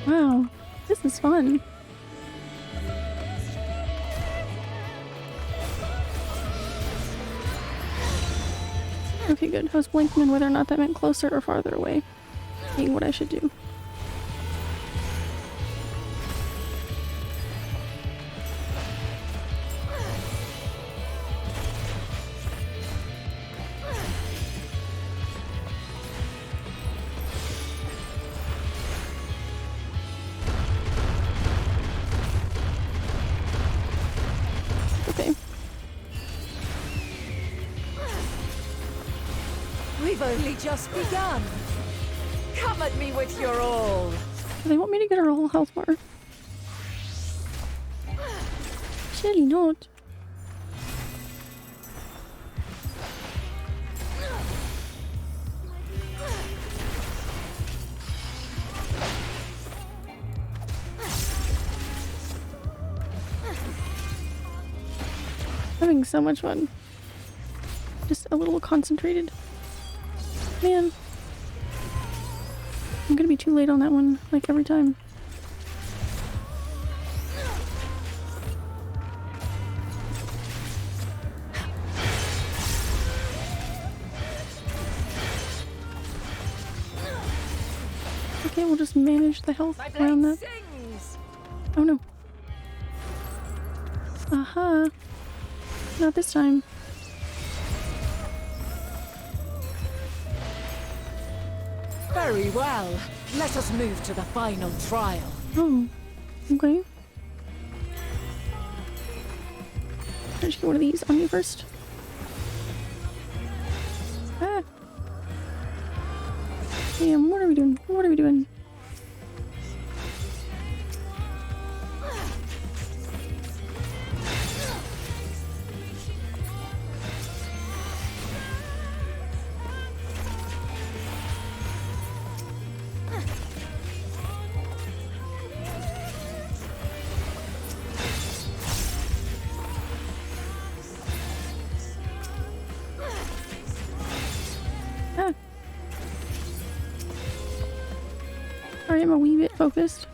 Wow, this is fun. Okay, good. I was blinking on whether or not that meant closer or farther away. Seeing what I should do. Okay. We've only just begun. Come at me with your all. Do they want me to get her whole health bar? Surely not. Having so much fun. Just a little concentrated. Man. I'm gonna be too late on that one, like every time. Okay, we'll just manage the health around that. Oh no. Aha. Not this time. Very well. Let us move to the final trial. Oh, okay. Let's get one of these on you first. Ah. Damn, what are we doing? What are we doing? Sorry, I'm a wee bit focused.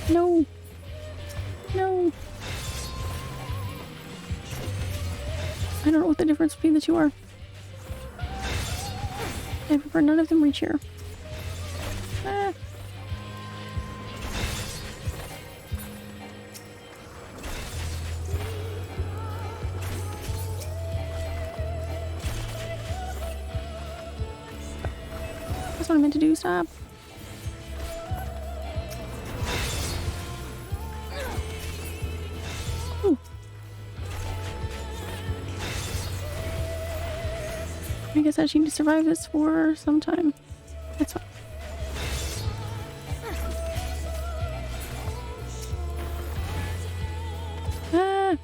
No. No. I don't know what the difference between the two are. I prefer none of them reach here. Ah. That's what I meant to do. Stop. Ooh. I guess I just need to survive this for some time. That's fine. Ah.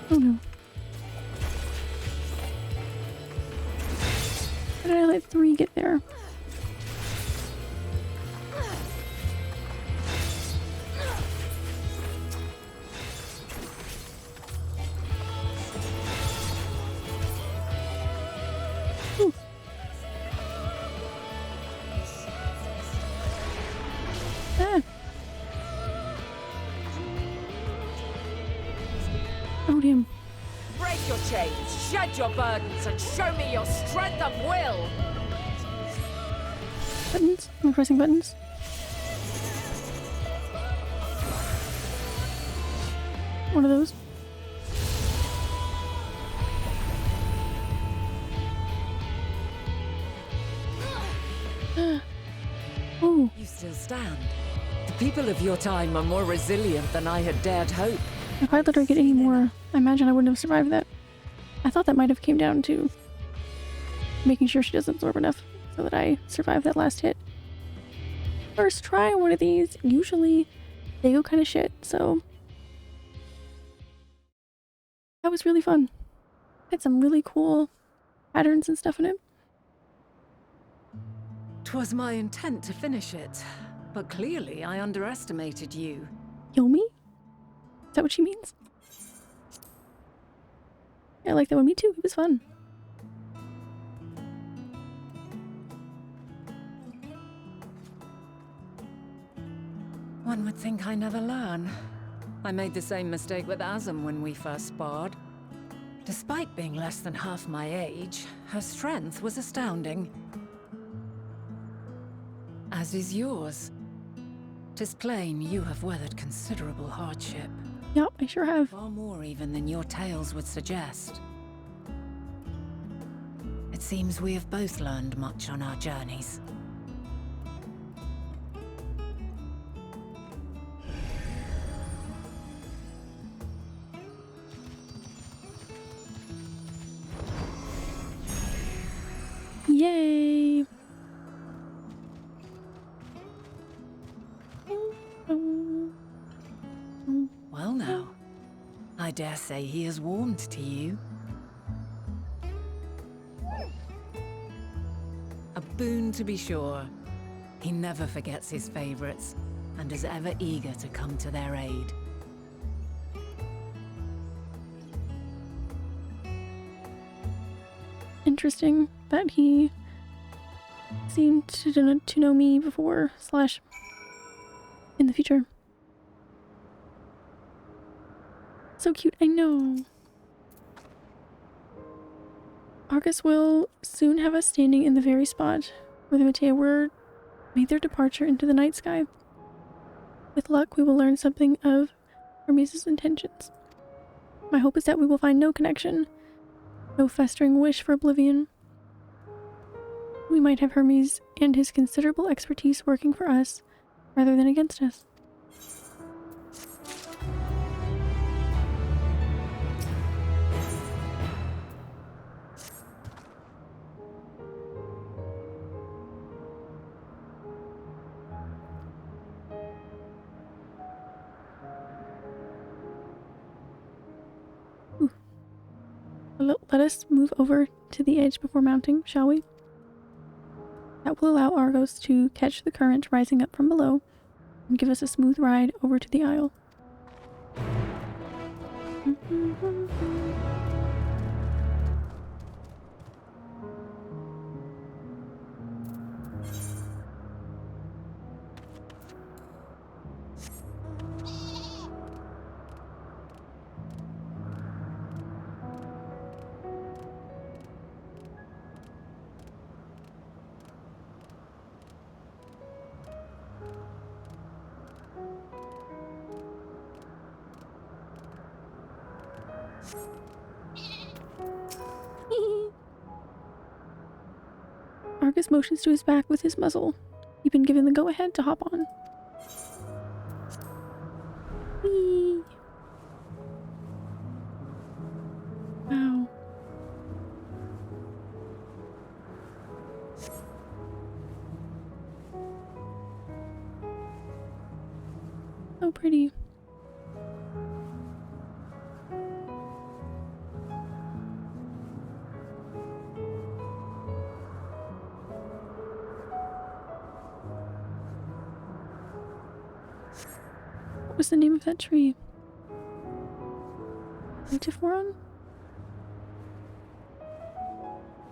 Oh no. How did I let 3 get there? Ooh. Ah. Oh damn. Break your chains, shed your burdens, and show me your strength of will. Buttons? Am I pressing buttons? One of those. Oh. You still stand. The people of your time are more resilient than I had dared hope. If I let her get any more, I imagine I wouldn't have survived that. I thought that might have came down to making sure she doesn't absorb enough so that I survive that last hit. first try on one of these. Usually they go kind of shit, so that was really fun. Had some really cool patterns and stuff in it. 'Twas my intent to finish it, but clearly I underestimated you. Kill me? Is that what she means? Yeah, I like that one. Me too. It was fun. One would think I never learn. I made the same mistake with Azam when we first sparred. Despite being less than half my age, her strength was astounding. As is yours. 'Tis plain you have weathered considerable hardship. Yep, I sure have. Far more even than your tales would suggest. It seems we have both learned much on our journeys. Yay! Well now, I dare say he has warmed to you. A boon to be sure. He never forgets his favorites, and is ever eager to come to their aid. Interesting that he seemed to know me before / in the future. So cute, I know. Argus will soon have us standing in the very spot where the Meteo made their departure into the night sky. With luck, we will learn something of Hermes' intentions. My hope is that we will find no connection, no festering wish for oblivion. We might have Hermes and his considerable expertise working for us, rather than against us. Let us move over to the edge before mounting, shall we? That will allow Argos to catch the current rising up from below and give us a smooth ride over to the Isle. Argus motions to his back with his muzzle. You've been given the go-ahead to hop on. Whee! Wow. So pretty. What was the name of that tree? Antiforon?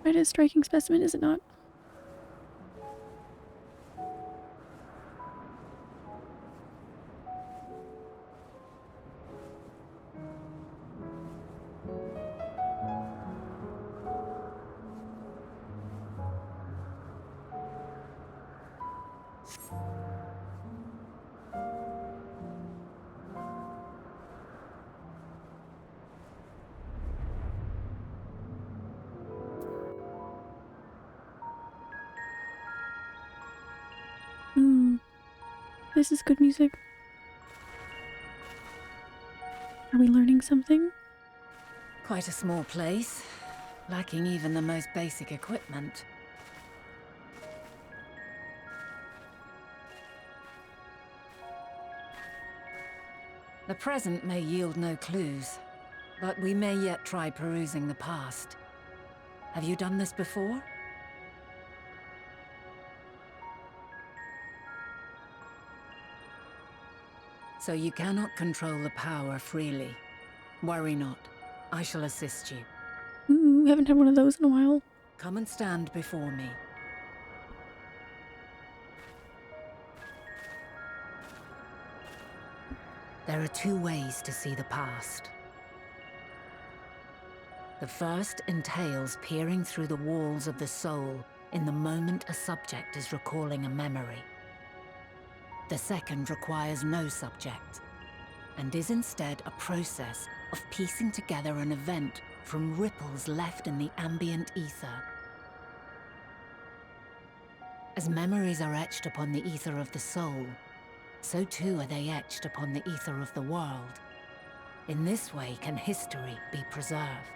Quite a striking specimen, is it not? This is good music. Are we learning something? Quite a small place, lacking even the most basic equipment. The present may yield no clues, but we may yet try perusing the past. Have you done this before? So you cannot control the power freely. Worry not. I shall assist you. Ooh, haven't had one of those in a while. Come and stand before me. There are two ways to see the past. The first entails peering through the walls of the soul in the moment a subject is recalling a memory. The second requires no subject, and is instead a process of piecing together an event from ripples left in the ambient ether. As memories are etched upon the ether of the soul, so too are they etched upon the ether of the world. In this way can history be preserved.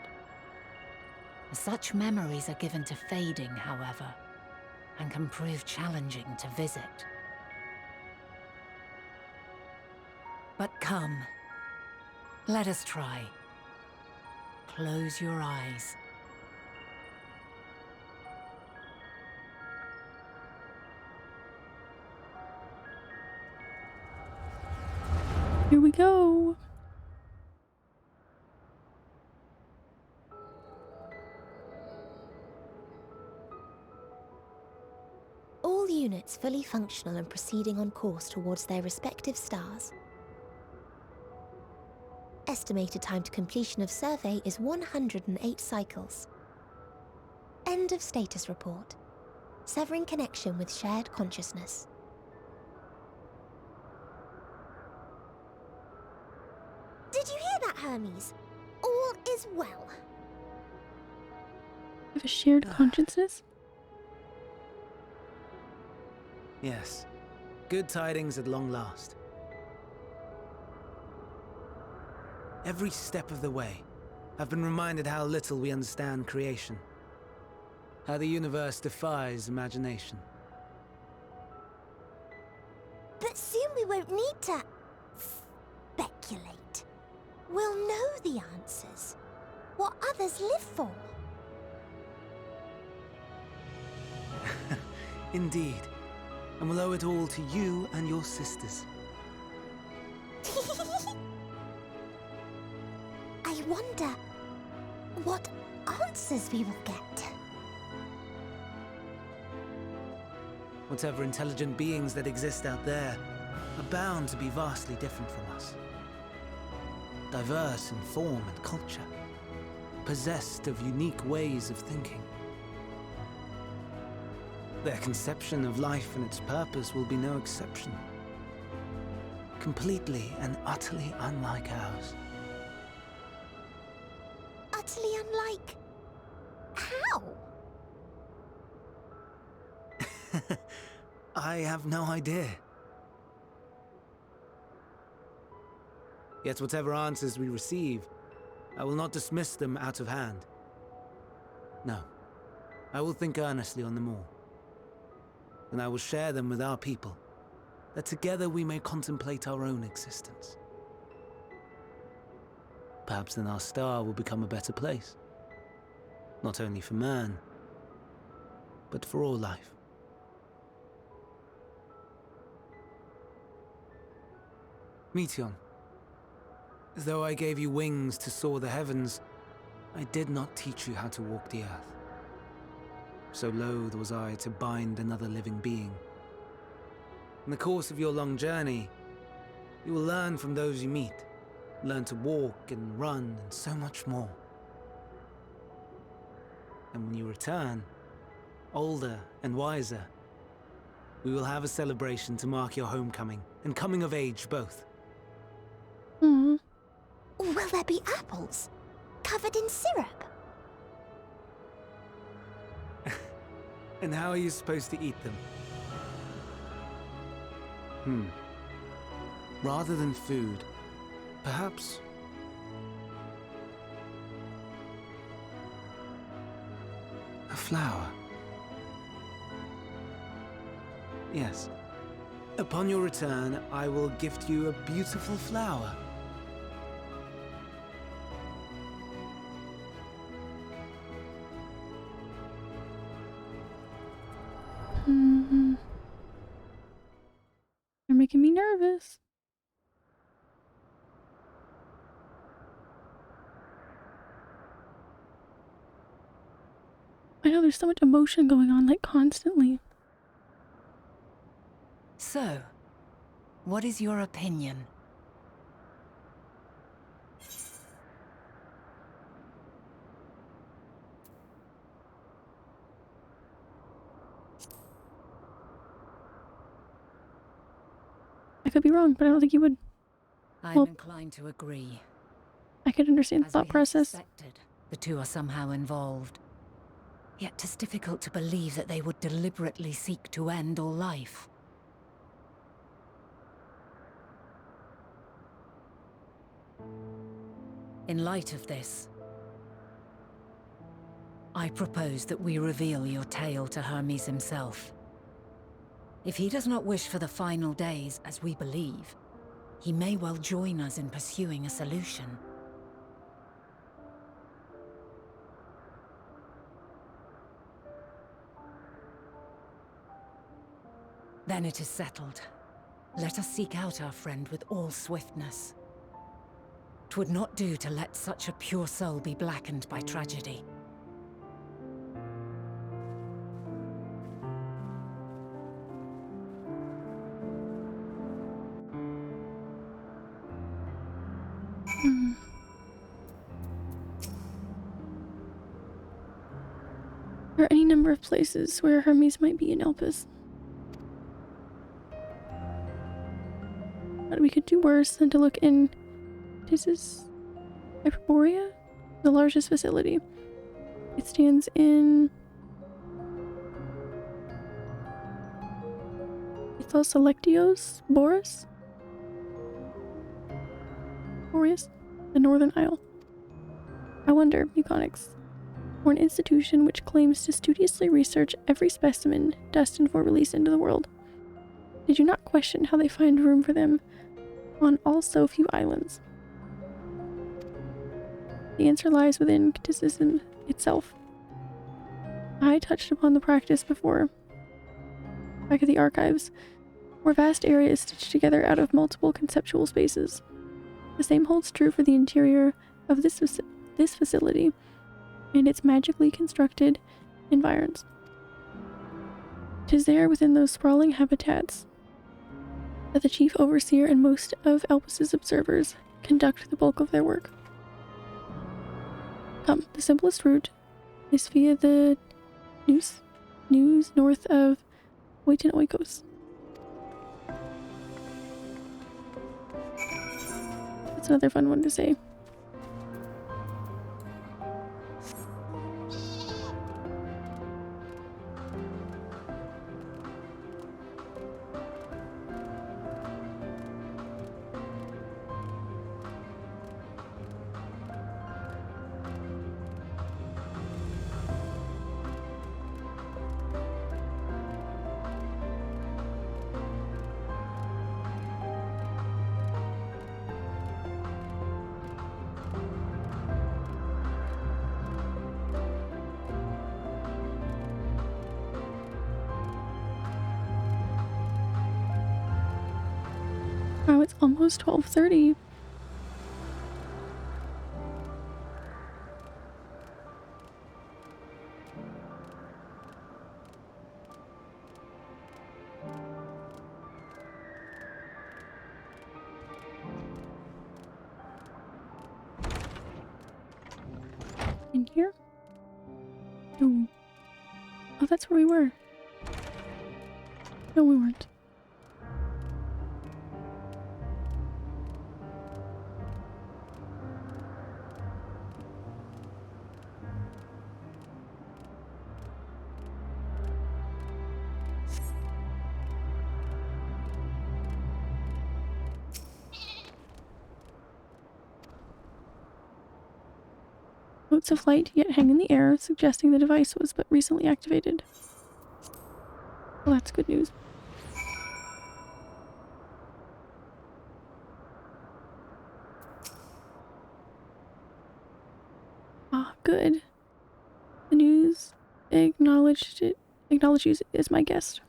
Such memories are given to fading, however, and can prove challenging to visit. But come, let us try. Close your eyes. Here we go. All units fully functional and proceeding on course towards their respective stars. Estimated time to completion of survey is 108 cycles. End of status report. Severing connection with shared consciousness. Did you hear that, Hermes? All is well. Have a shared consciousness? Yes. Good tidings at long last. Every step of the way, I've been reminded how little we understand creation. How the universe defies imagination. But soon we won't need to speculate. We'll know the answers. What others live for. Indeed. And we'll owe it all to you and your sisters. I wonder what answers we will get. Whatever intelligent beings that exist out there are bound to be vastly different from us. Diverse in form and culture, possessed of unique ways of thinking. Their conception of life and its purpose will be no exception. Completely and utterly unlike ours. Utterly unlike... how? I have no idea. Yet whatever answers we receive, I will not dismiss them out of hand. No, I will think earnestly on them all. And I will share them with our people, that together we may contemplate our own existence. Perhaps then our star will become a better place. Not only for man, but for all life. Meteon, though I gave you wings to soar the heavens, I did not teach you how to walk the earth. So loath was I to bind another living being. In the course of your long journey, you will learn from those you meet, learn to walk and run and so much more. And when you return, older and wiser, we will have a celebration to mark your homecoming and coming of age both. Hmm. Will there be apples? Covered in syrup? And how are you supposed to eat them? Rather than food, perhaps... a flower. Yes. Upon your return, I will gift you a beautiful flower You're making me nervous. I know there's so much emotion going on, like, constantly. So, what is your opinion? I could be wrong, but I don't think you would. I'm Well, inclined to agree. I could understand the As thought we had process. suspected, the two are somehow involved. Yet 'tis difficult to believe that they would deliberately seek to end all life. In light of this, I propose that we reveal your tale to Hermes himself. If he does not wish for the final days, as we believe, he may well join us in pursuing a solution. Then it is settled. Let us seek out our friend with all swiftness. 'Twould not do to let such a pure soul be blackened by tragedy. There are any number of places where Hermes might be in Elpis. But we could do worse than to look in Hyperborea, the largest facility. It stands in Selectios Boreas, the Northern Isle. I wonder, Mechanics, for an institution which claims to studiously research every specimen destined for release into the world, did you not question how they find room for them on all so few islands? The answer lies within criticism itself. I touched upon the practice before, back at the archives, where vast areas stitched together out of multiple conceptual spaces. The same holds true for the interior of this facility and its magically constructed environs. 'Tis there within those sprawling habitats that the chief overseer and most of Elpis's observers conduct the bulk of their work. Come, the simplest route is via the news north of Waitan Oikos. That's another fun one to say. Wow, it's almost 12:30. In here? No. Oh, that's where we were. No, we weren't. Motes of light yet hang in the air, suggesting the device was but recently activated. Well, that's good news. Ah, good. The news acknowledged you as my guest.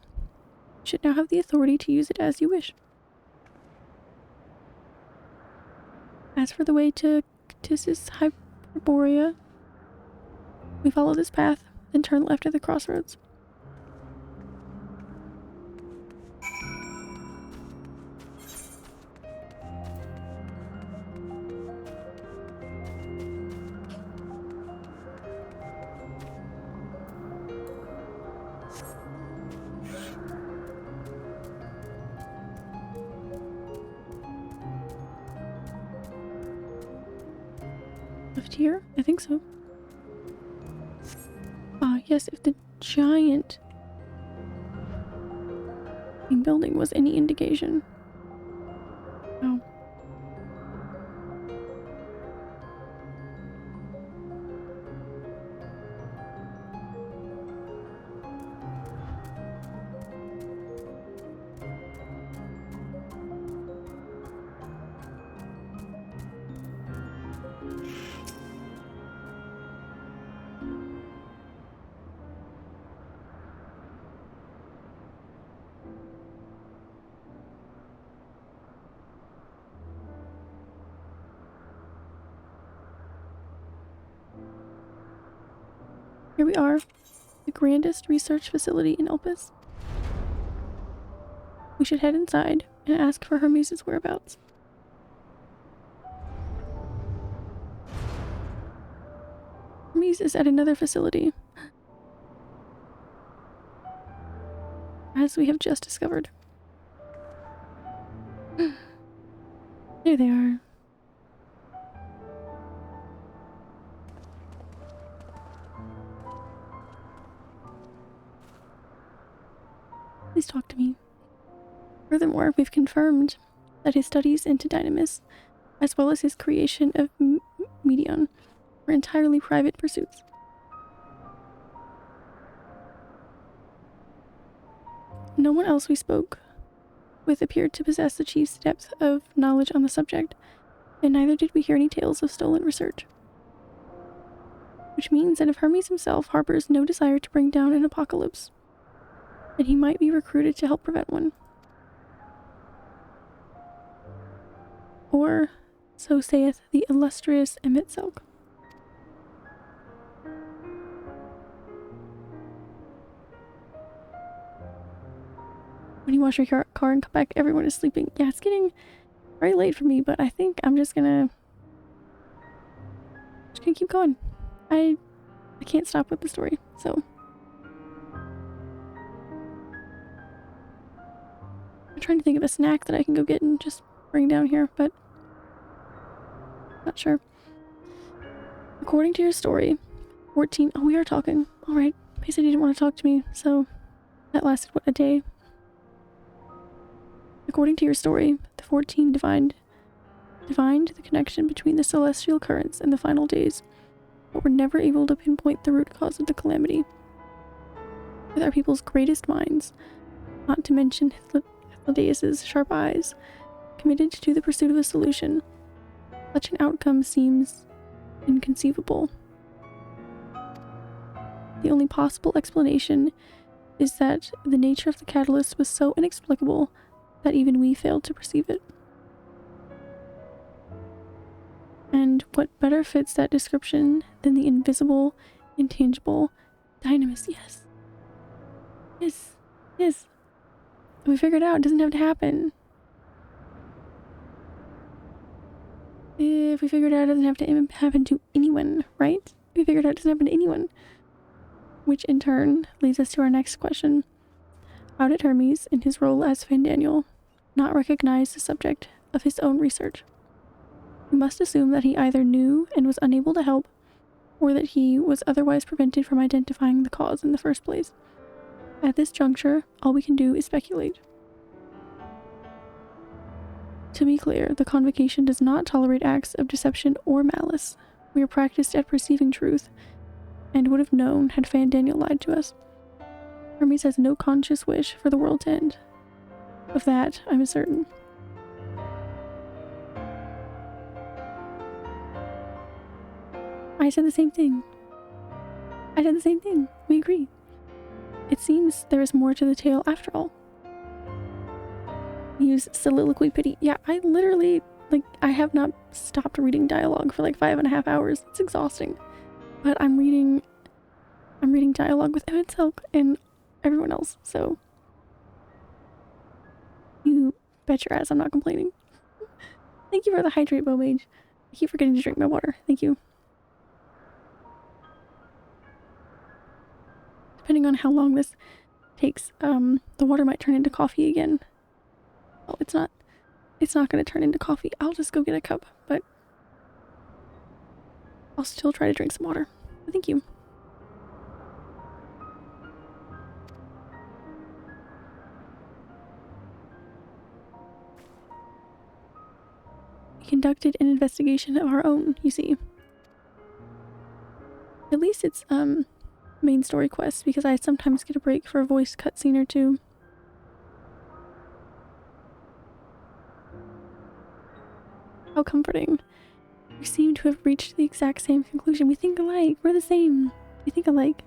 should now have the authority to use it as you wish. As for the way to Ctisys Hyperborea, we follow this path, then turn left at the crossroads. Left here? I think so. Ah, yes, if the giant building was any indication. Oh. Here we are, the grandest research facility in Elpis. We should head inside and ask for Hermes' whereabouts. Hermes is at another facility, as we have just discovered. There they are. Please talk to me. Furthermore, we've confirmed that his studies into Dynamis, as well as his creation of Medion, were entirely private pursuits. No one else we spoke with appeared to possess the chief's depth of knowledge on the subject, and neither did we hear any tales of stolen research. Which means that if Hermes himself harbors no desire to bring down an apocalypse, then he might be recruited to help prevent one. Or, so saith the illustrious Emitselk. When you wash your car and come back, everyone is sleeping. Yeah, it's getting very late for me, but I think I'm just gonna keep going. I can't stop with the story, so I'm trying to think of a snack that I can go get and just bring down here, but not sure. According to your story, 14... Oh, we are talking. Alright. He said he didn't want to talk to me, so that lasted, what, a day? According to your story, the 14 divined the connection between the celestial currents and the final days, but were never able to pinpoint the root cause of the calamity. With our people's greatest minds, not to mention Hythlodaeus' sharp eyes, committed to the pursuit of a solution, such an outcome seems inconceivable. The only possible explanation is that the nature of the catalyst was so inexplicable that even we failed to perceive it. And what better fits that description than the invisible, intangible Dynamis? Yes. Yes. Yes. We figured out it doesn't have to happen. If we figured out it doesn't have to happen to anyone, right? We figured out it doesn't happen to anyone. Which in turn leads us to our next question. How did Hermes, in his role as Fandaniel, not recognize the subject of his own research? We must assume that he either knew and was unable to help, or that he was otherwise prevented from identifying the cause in the first place. At this juncture, all we can do is speculate. To be clear, the Convocation does not tolerate acts of deception or malice. We are practiced at perceiving truth, and would have known had Fandaniel lied to us. Hermes has no conscious wish for the world to end. Of that, I'm certain. I said the same thing. We agree. It seems there is more to the tale after all. Use soliloquy pity. Yeah, I literally, like, I have not stopped reading dialogue for like 5.5 hours. It's exhausting. But I'm reading dialogue with Emmett Silk and everyone else, so you bet your ass I'm not complaining. Thank you for the hydrate, Bow Mage. I keep forgetting to drink my water. Thank you. Depending on how long this takes, the water might turn into coffee again. Well, it's not going to turn into coffee. I'll just go get a cup, but I'll still try to drink some water. Thank you. We conducted an investigation of our own, you see. At least it's, main story quest, because I sometimes get a break for a voice cutscene or two. How comforting. We seem to have reached the exact same conclusion. We think alike. We're the same. We think alike.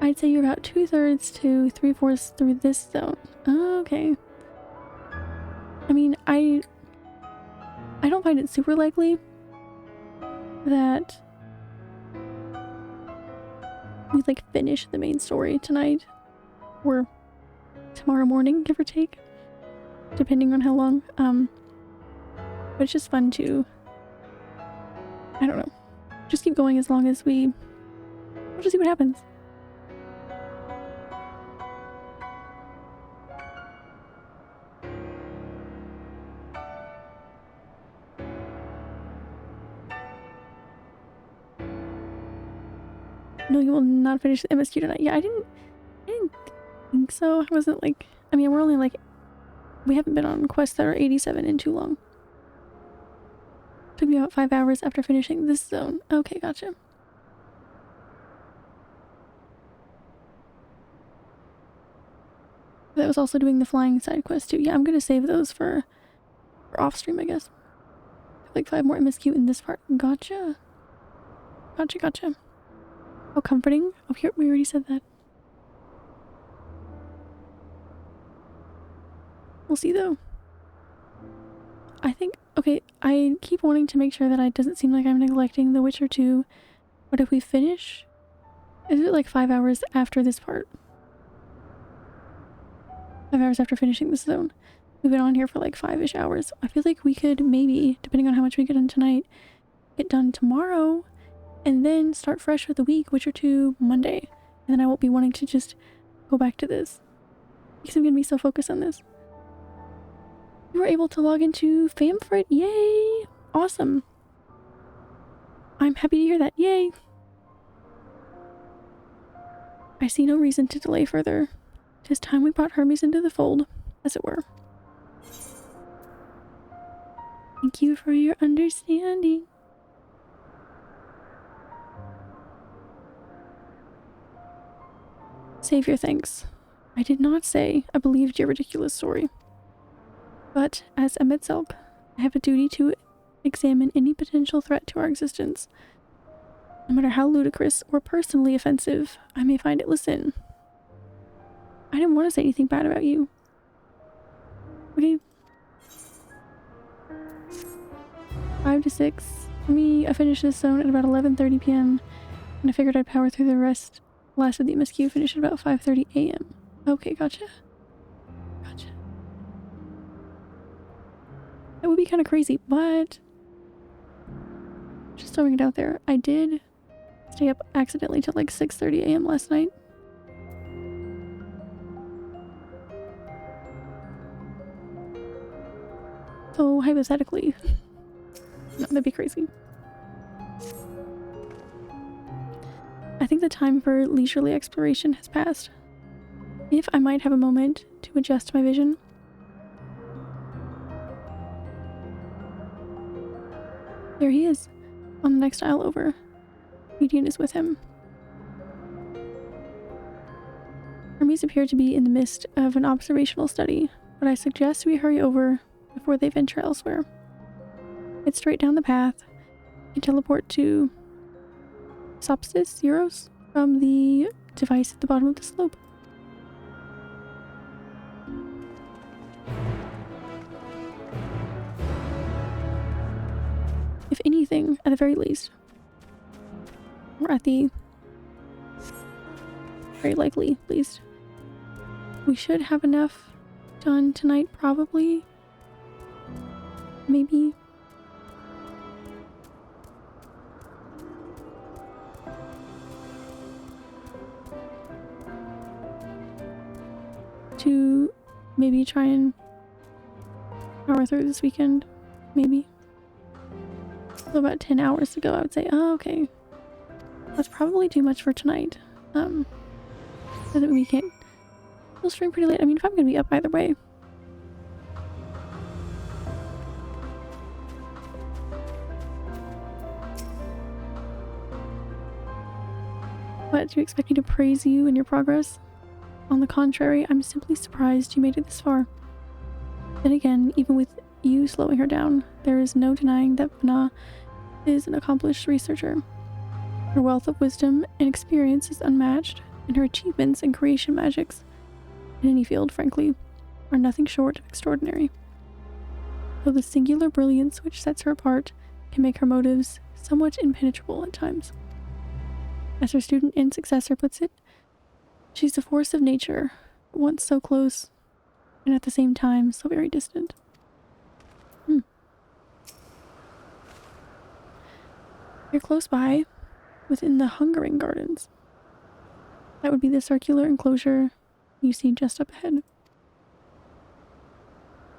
I'd say you're about 2/3 to 3/4 through this zone. Oh, okay. I mean, I don't find it super likely that we like finish the main story tonight or tomorrow morning, give or take, depending on how long. But it's just fun to, I don't know, just keep going as long as we'll just see what happens. No, you will not finish the MSQ tonight. Yeah, I didn't think so. I wasn't like, I mean, we're only like, we haven't been on quests that are 87 in too long. Took me about 5 hours after finishing this zone. Okay, gotcha. That was also doing the flying side quest too. Yeah, I'm gonna save those for off stream, I guess. Like 5 more MSQ in this part. Gotcha. Gotcha. How comforting. Oh, here, we already said that. We'll see though. I think, okay, I keep wanting to make sure that it doesn't seem like I'm neglecting The Witcher 2, but if we finish, is it like 5 hours after this part? 5 hours after finishing this zone. We've been on here for like 5-ish hours. I feel like we could maybe, depending on how much we get done tonight, get done tomorrow and then start fresh for the week, Witcher 2 Monday. And then I won't be wanting to just go back to this because I'm going to be so focused on this. You were able to log into Famfrit. Yay! Awesome. I'm happy to hear that. Yay! I see no reason to delay further. 'Tis time we brought Hermes into the fold, as it were. Thank you for your understanding. Save your thanks. I did not say I believed your ridiculous story. But, as Emmett Selk, I have a duty to examine any potential threat to our existence. No matter how ludicrous or personally offensive I may find it. Listen, I didn't want to say anything bad about you. Okay? 5 to 6. For me, I finished this zone at about 11:30 p.m. and I figured I'd power through the last of the MSQ, finish at about 5:30 a.m. Okay, gotcha. That would be kind of crazy, but just throwing it out there. I did stay up accidentally till like 6:30 a.m. last night. So hypothetically, no, that'd be crazy. I think the time for leisurely exploration has passed. If I might have a moment to adjust my vision. There he is, on the next aisle over. Radiant is with him. Hermes appear to be in the midst of an observational study, but I suggest we hurry over before they venture elsewhere. It's straight down the path. You can teleport to Sopsis Euros from the device at the bottom of the slope. anything at the very least. Or at the very likely least. We should have enough done tonight, probably. Maybe. To maybe try and power through this weekend. Maybe. So about 10 hours to go, I would say. Oh, okay. That's probably too much for tonight. So that we can't. We'll stream pretty late. I mean, if I'm gonna be up either way. What, do you expect me to praise you and your progress? On the contrary, I'm simply surprised you made it this far. Then again, even with you slowing her down, there is no denying that Bana is an accomplished researcher. Her wealth of wisdom and experience is unmatched, and her achievements in creation magics, in any field, frankly, are nothing short of extraordinary. Though the singular brilliance which sets her apart can make her motives somewhat impenetrable at times. As her student and successor puts it, she's a force of nature, once so close, and at the same time so very distant. You're close by, within the Hungering Gardens. That would be the circular enclosure you see just up ahead.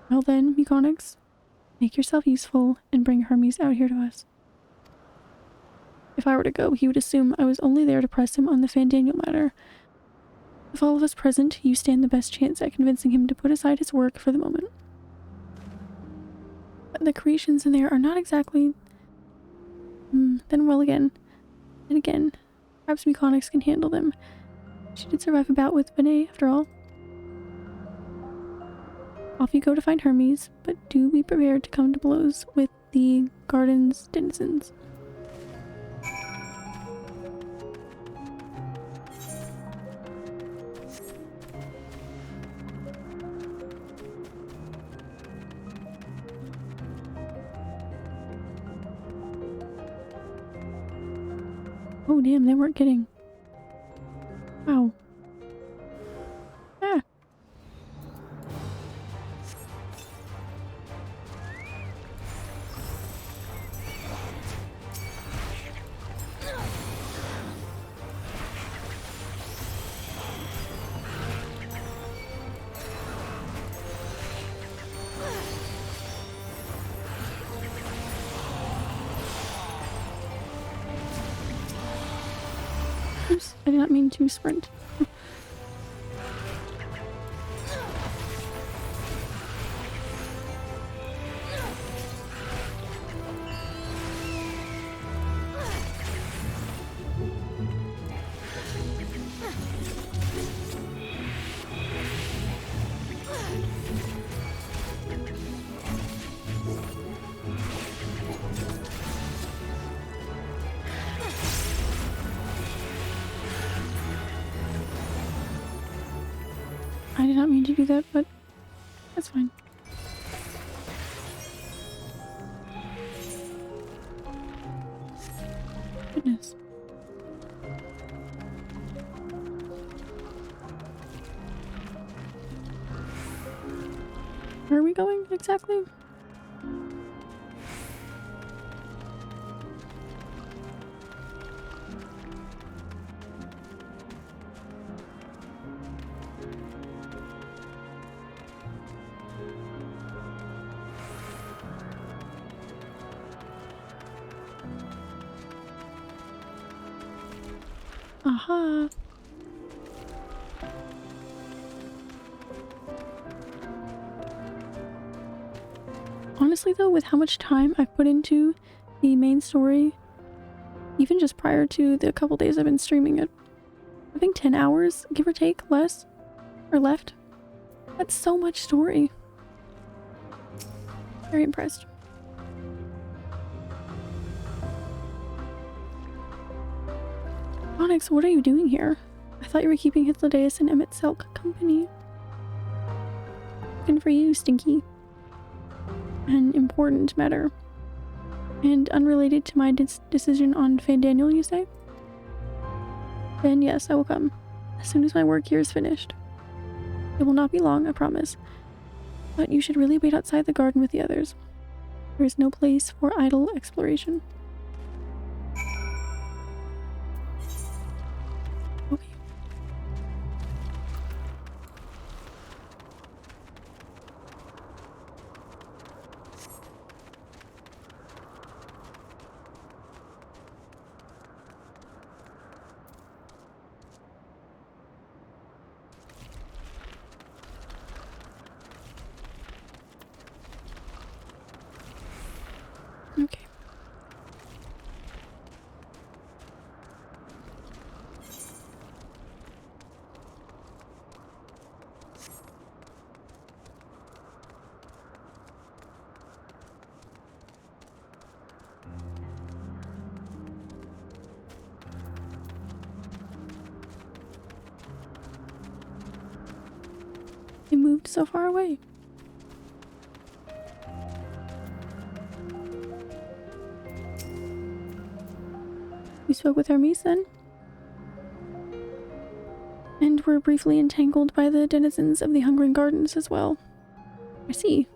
Well then, Mechanics, make yourself useful and bring Hermes out here to us. If I were to go, he would assume I was only there to press him on the Fandaniel matter. With all of us present, you stand the best chance at convincing him to put aside his work for the moment. But the creations in there are not exactly... then well again. And again, perhaps Mechanics can handle them. She did survive a bout with Benet, after all. Off you go to find Hermes, but do be prepared to come to blows with the garden's denizens. Oh damn, they weren't kidding. Wow. Ah. Oops, I did not mean to sprint. I did not mean to do that, but that's fine. Goodness. Where are we going exactly? Aha. Honestly though, with how much time I've put into the main story, even just prior to the couple days I've been streaming it, I think 10 hours, give or take, less, or left. That's so much story. Very impressed. Onyx, what are you doing here? I thought you were keeping Hythlodaeus and Emmett Selk company. Looking for you, Stinky. An important matter. And unrelated to my decision on Fandaniel, you say? Then yes, I will come, as soon as my work here is finished. It will not be long, I promise. But you should really wait outside the garden with the others. There is no place for idle exploration. Okay. Okay. It moved so far away. You spoke with Hermes then? And were briefly entangled by the denizens of the Hungering Gardens as well. I see.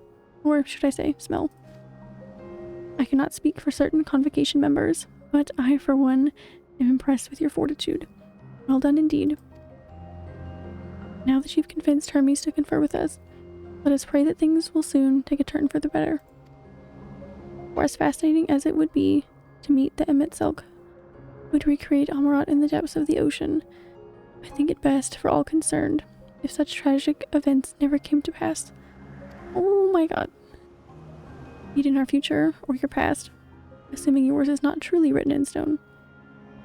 Or should I say, smell. I cannot speak for certain Convocation members, but I, for one, am impressed with your fortitude. Well done indeed. Now that you've convinced Hermes to confer with us, let us pray that things will soon take a turn for the better. For as fascinating as it would be to meet the Emet-Selch, would recreate Amarat in the depths of the ocean, I think it best for all concerned if such tragic events never came to pass. Oh my god. Be it in our future or your past, assuming yours is not truly written in stone.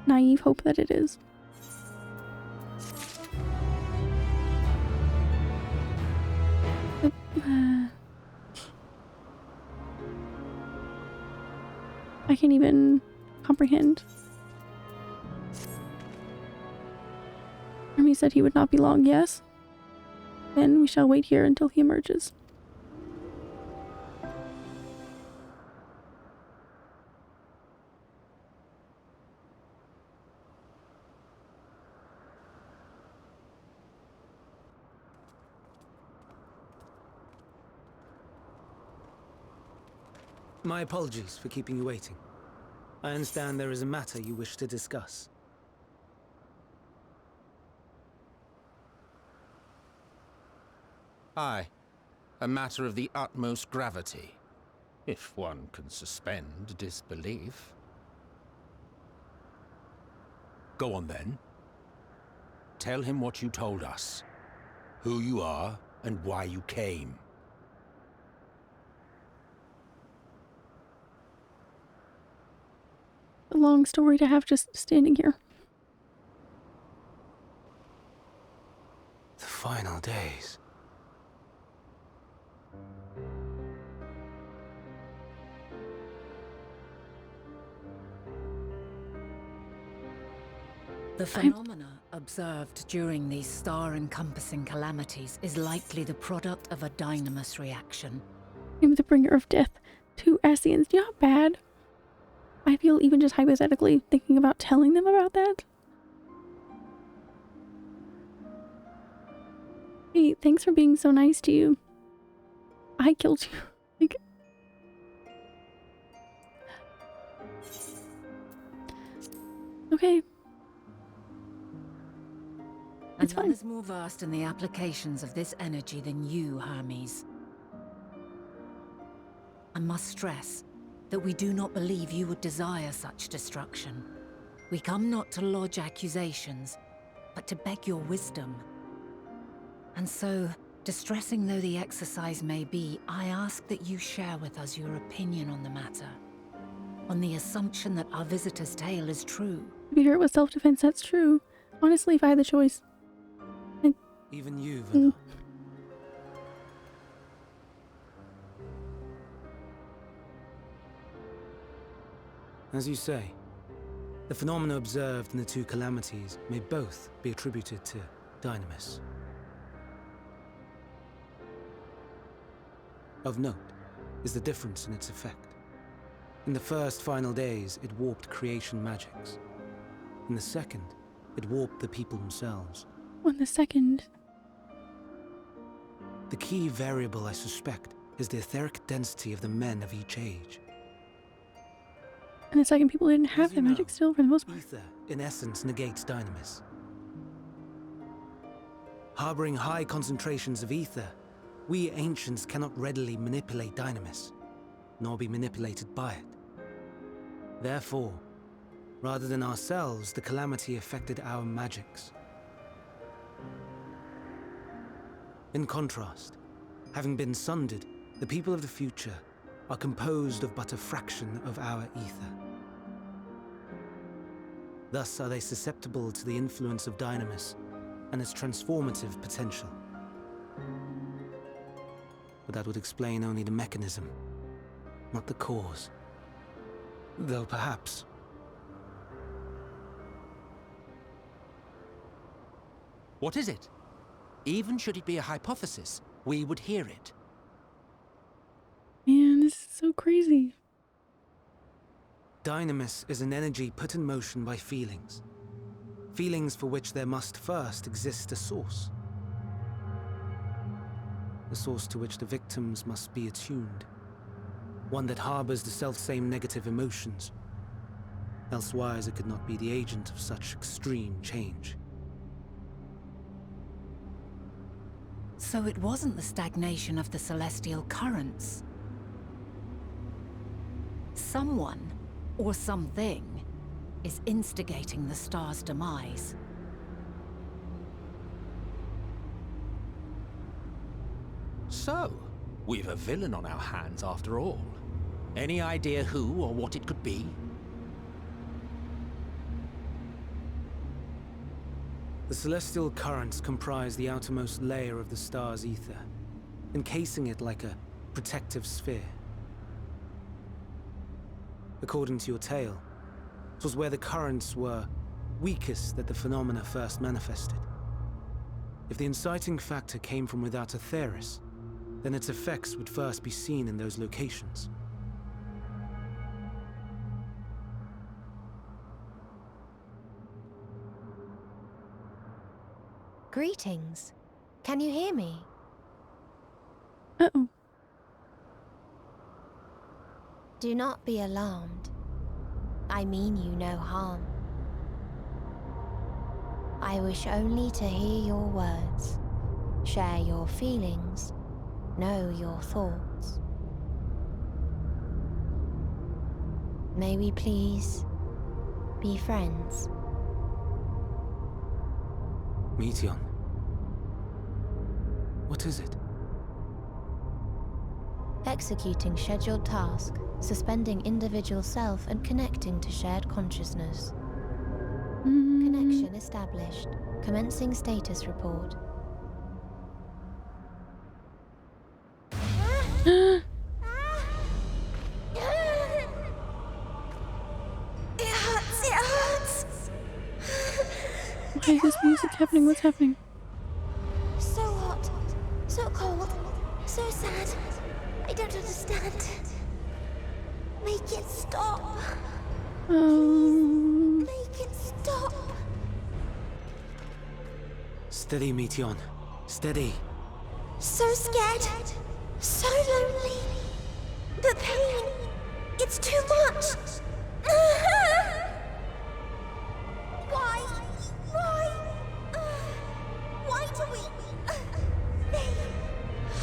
Naive hope that it is. I can't even comprehend. Hermes said he would not be long, yes? Then we shall wait here until he emerges. My apologies for keeping you waiting. I understand there is a matter you wish to discuss. Aye, a matter of the utmost gravity, if one can suspend disbelief. Go on then. Tell him what you told us, who you are, and why you came. A long story to have just standing here. The final days. The phenomena observed during these star-encompassing calamities is likely the product of a dynamis reaction. I'm the bringer of death to Ascians. Do you know how bad I feel even just hypothetically thinking about telling them about that? Hey, thanks for being so nice to you. I killed you. Like, okay. It's And none fine. is more versed in the applications of this energy than you, Hermes. I must stress that we do not believe you would desire such destruction. We come not to lodge accusations, but to beg your wisdom. And so, distressing though the exercise may be, I ask that you share with us your opinion on the matter. On the assumption that our visitor's tale is true. To be hurt with self-defense, that's true. Honestly, if I had the choice. Even you, Villa. As you say, the phenomena observed in the two calamities may both be attributed to dynamis. Of note is the difference in its effect. In the first final days, it warped creation magics. In the second, it warped the people themselves. On the second. The key variable, I suspect, is the etheric density of the men of each age. And the second, people didn't have that magic still for the most part. Ether, in essence, negates dynamis. Harboring high concentrations of ether, we ancients cannot readily manipulate dynamis, nor be manipulated by it. Therefore, rather than ourselves, the calamity affected our magics. In contrast, having been sundered, the people of the future are composed of but a fraction of our ether. Thus are they susceptible to the influence of dynamis and its transformative potential. But that would explain only the mechanism, not the cause. Though perhaps... What is it? Even should it be a hypothesis, we would hear it. Man, this is so crazy. Dynamis is an energy put in motion by feelings. Feelings for which there must first exist a source. A source to which the victims must be attuned. One that harbors the self-same negative emotions. Elsewise, it could not be the agent of such extreme change. So it wasn't the stagnation of the celestial currents. Someone, or something, is instigating the star's demise. So, we've a villain on our hands after all. Any idea who or what it could be? The celestial currents comprise the outermost layer of the star's ether, encasing it like a protective sphere. According to your tale, it was where the currents were weakest that the phenomena first manifested. If the inciting factor came from without a Theris, then its effects would first be seen in those locations. Greetings. Can you hear me? Uh-oh. Do not be alarmed. I mean you no harm. I wish only to hear your words, share your feelings, know your thoughts. May we please be friends? Meteon. What is it? Executing scheduled task, suspending individual self and connecting to shared consciousness. Connection established. Commencing status report. It hurts, it hurts! Why is this music happening? What's happening? So hot, so cold, so sad. I don't understand. Make it stop. Make it stop. Steady, Meteon. Steady. So scared. So lonely. The pain. It's too much. Why? Why do we... They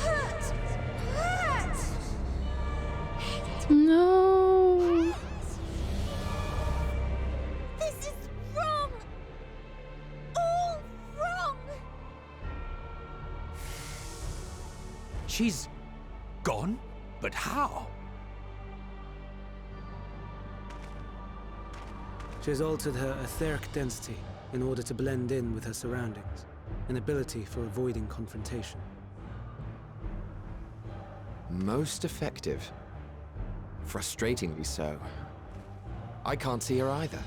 hurt. No. This is wrong. All wrong. She's gone? But how? She has altered her etheric density in order to blend in with her surroundings, an ability for avoiding confrontation. Most effective. Frustratingly so. I can't see her either.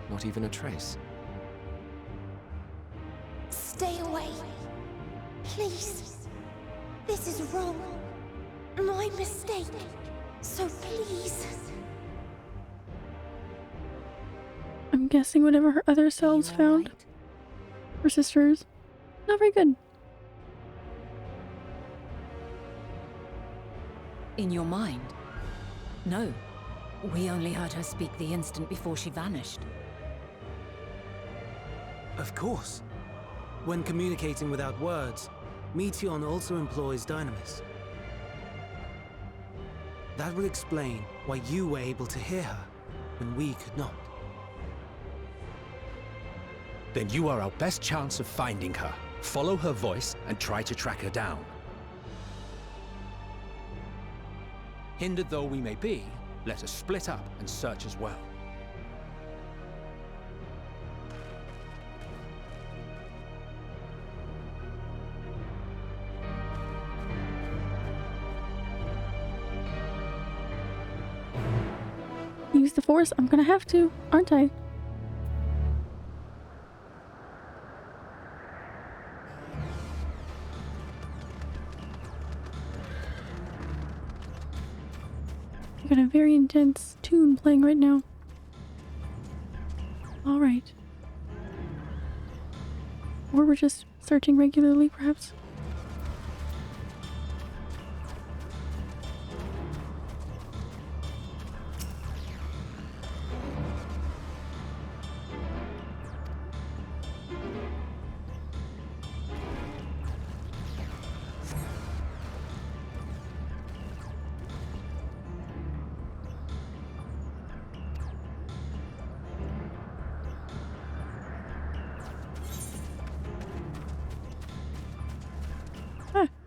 Not even a trace. Stay away. Please. This is wrong. My mistake. So please, guessing whatever her other selves found. Alright? Her sisters. Not very good. In your mind? No. We only heard her speak the instant before she vanished. Of course. When communicating without words, Meteon also employs Dynamis. That will explain why you were able to hear her when we could not. Then you are our best chance of finding her. Follow her voice and try to track her down. Hindered though we may be, let us split up and search as well. Use the force. I'm gonna have to, aren't I? I got a very intense tune playing right now. Alright. Or we're just searching regularly, perhaps.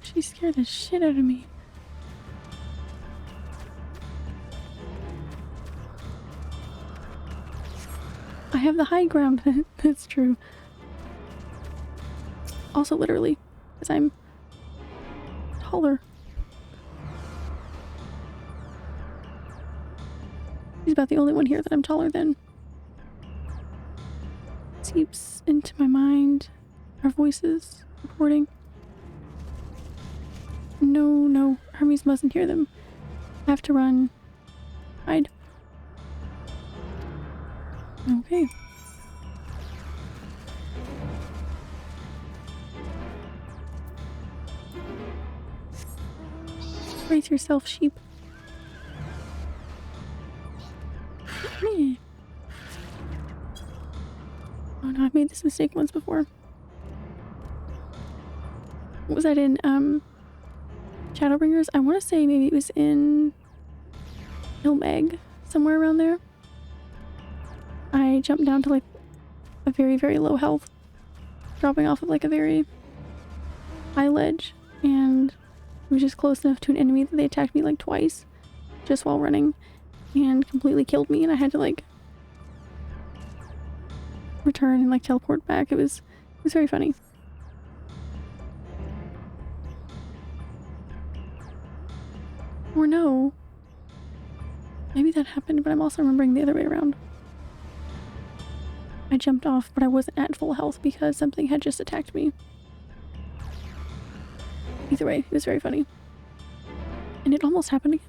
She scared the shit out of me. I have the high ground. That's true. Also literally, because I'm taller. She's about the only one here that I'm taller than. Seeps into my mind. Our voices recording. No, no. Hermes mustn't hear them. I have to run. Hide. Okay. Brace yourself, sheep. Oh no, I've made this mistake once before. What was that in, Shadowbringers? I want to say maybe it was in Ilmeg, somewhere around there. I jumped down to like a very, very low health, dropping off of like a very high ledge, and it was just close enough to an enemy that they attacked me like twice just while running and completely killed me, and I had to like return and like teleport back. It was very funny. Or no. Maybe that happened, but I'm also remembering the other way around. I jumped off, but I wasn't at full health because something had just attacked me. Either way, it was very funny. And it almost happened again.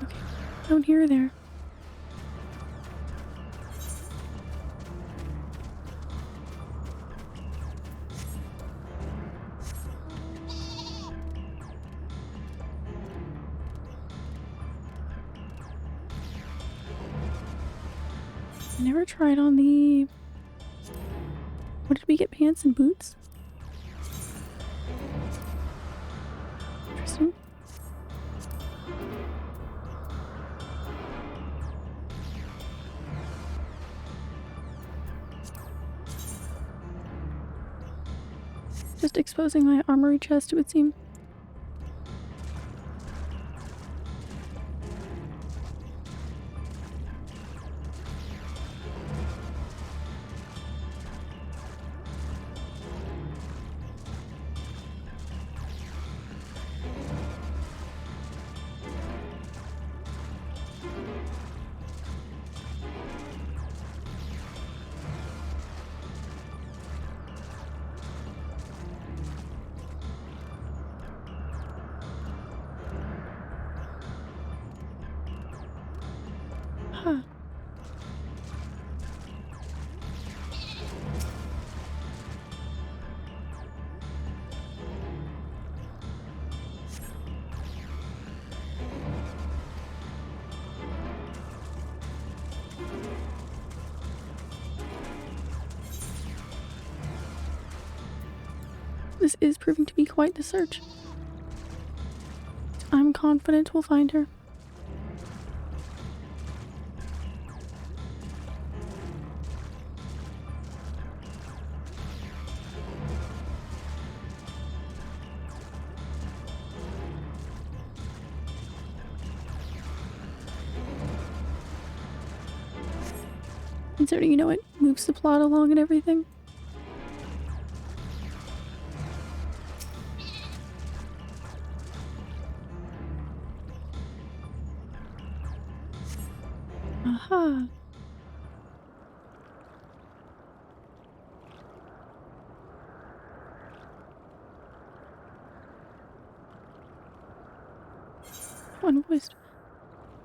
Okay, down here or there. I never tried on the... What did we get? Pants and boots? Interesting. Just exposing my armory chest, it would seem. This is proving to be quite the search. I'm confident we'll find her. Considering, you know, it moves the plot along and everything. Aha. Unvoiced.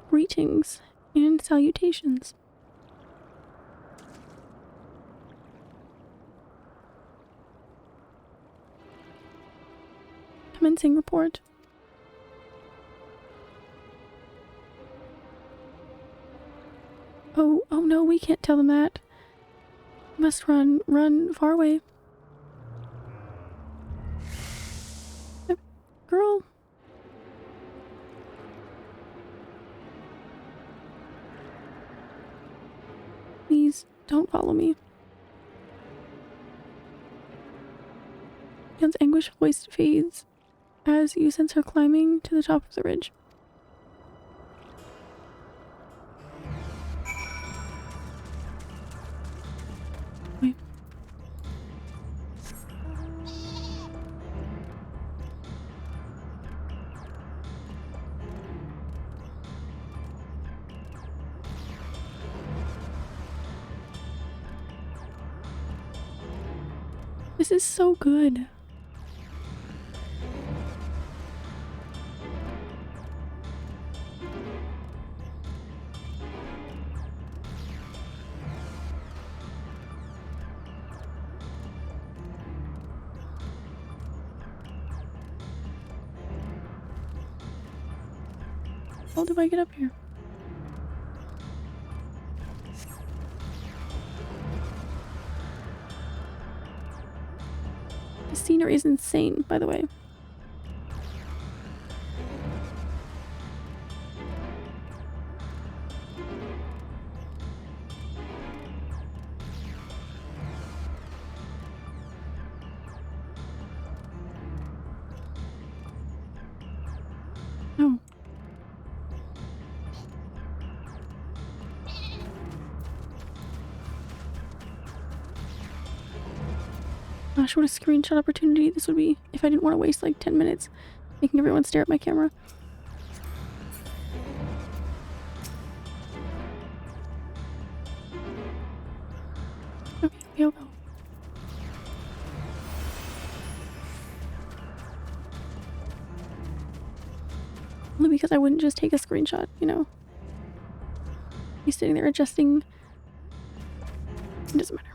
Greetings and salutations. Commencing report. Oh no, we can't tell them that. We must run far away. Girl. Please, don't follow me. Yun's anguished voice fades as you sense her climbing to the top of the ridge. Wait. This is so good. How do I get up here? The scenery is insane, by the way. Oh. Gosh, what a screenshot opportunity this would be if I didn't want to waste like 10 minutes making everyone stare at my camera. Okay, we'll go. Only because I wouldn't just take a screenshot, you know. He's sitting there adjusting. It doesn't matter.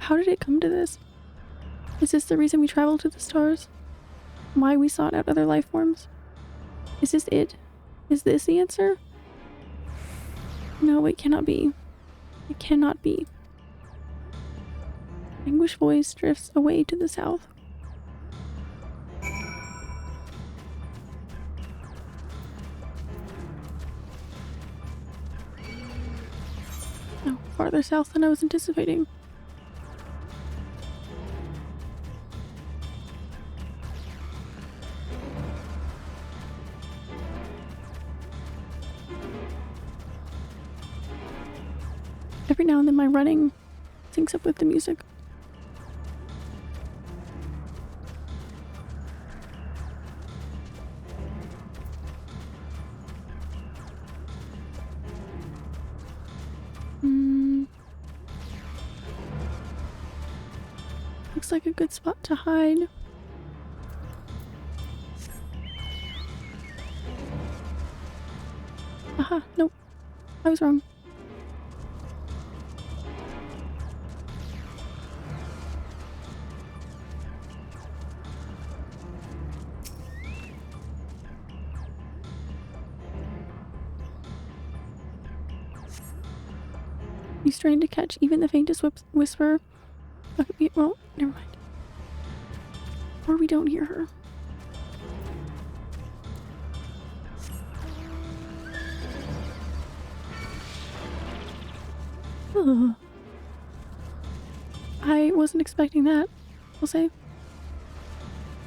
How did it come to this? Is this the reason we traveled to the stars? Why we sought out other life forms? Is this it? Is this the answer? No, it cannot be. It cannot be. Anguished voice drifts away to the south. Oh, farther south than I was anticipating. Every now and then my running syncs up with the music. Looks like a good spot to hide. Aha, nope. I was wrong. You strain to catch even the faintest whisper. Okay, well, never mind. Or we don't hear her. Ugh. I wasn't expecting that. We'll say.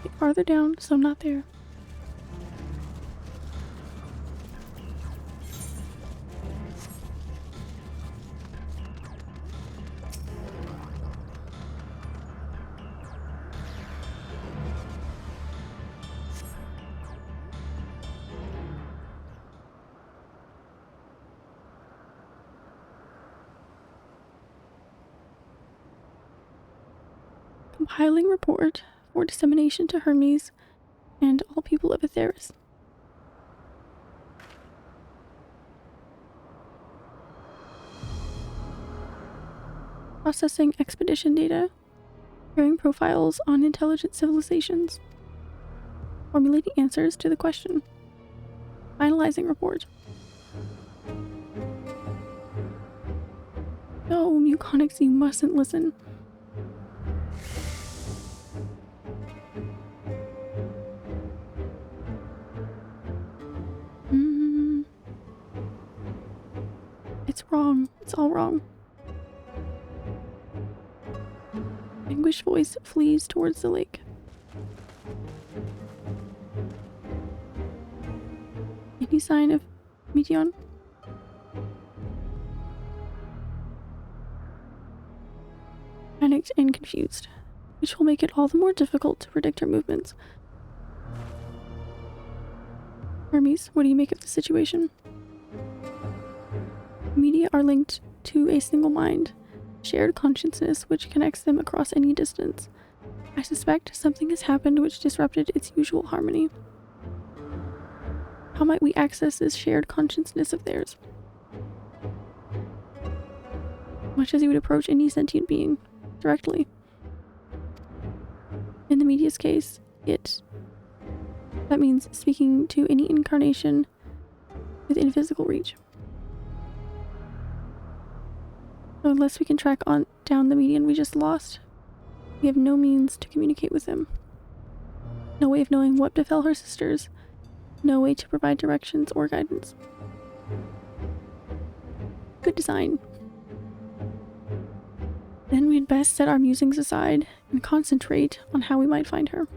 Get farther down, so I'm not there. Compiling report for dissemination to Hermes and all people of Aetheris. Processing expedition data. Preparing profiles on intelligent civilizations. Formulating answers to the question. Finalizing report. No, Muconics, you mustn't listen. It's wrong. It's all wrong. Anguished voice flees towards the lake. Any sign of Meteon? Panicked and confused, which will make it all the more difficult to predict her movements. Hermes, what do you make of the situation? Media are linked to a single mind, shared consciousness which connects them across any distance. I suspect something has happened which disrupted its usual harmony. How might we access this shared consciousness of theirs? Much as you would approach any sentient being, directly. In the media's case, that means speaking to any incarnation within physical reach. So unless we can track down the median we just lost, we have no means to communicate with them. No way of knowing what befell her sisters. No way to provide directions or guidance. Good design. Then we'd best set our musings aside and concentrate on how we might find her.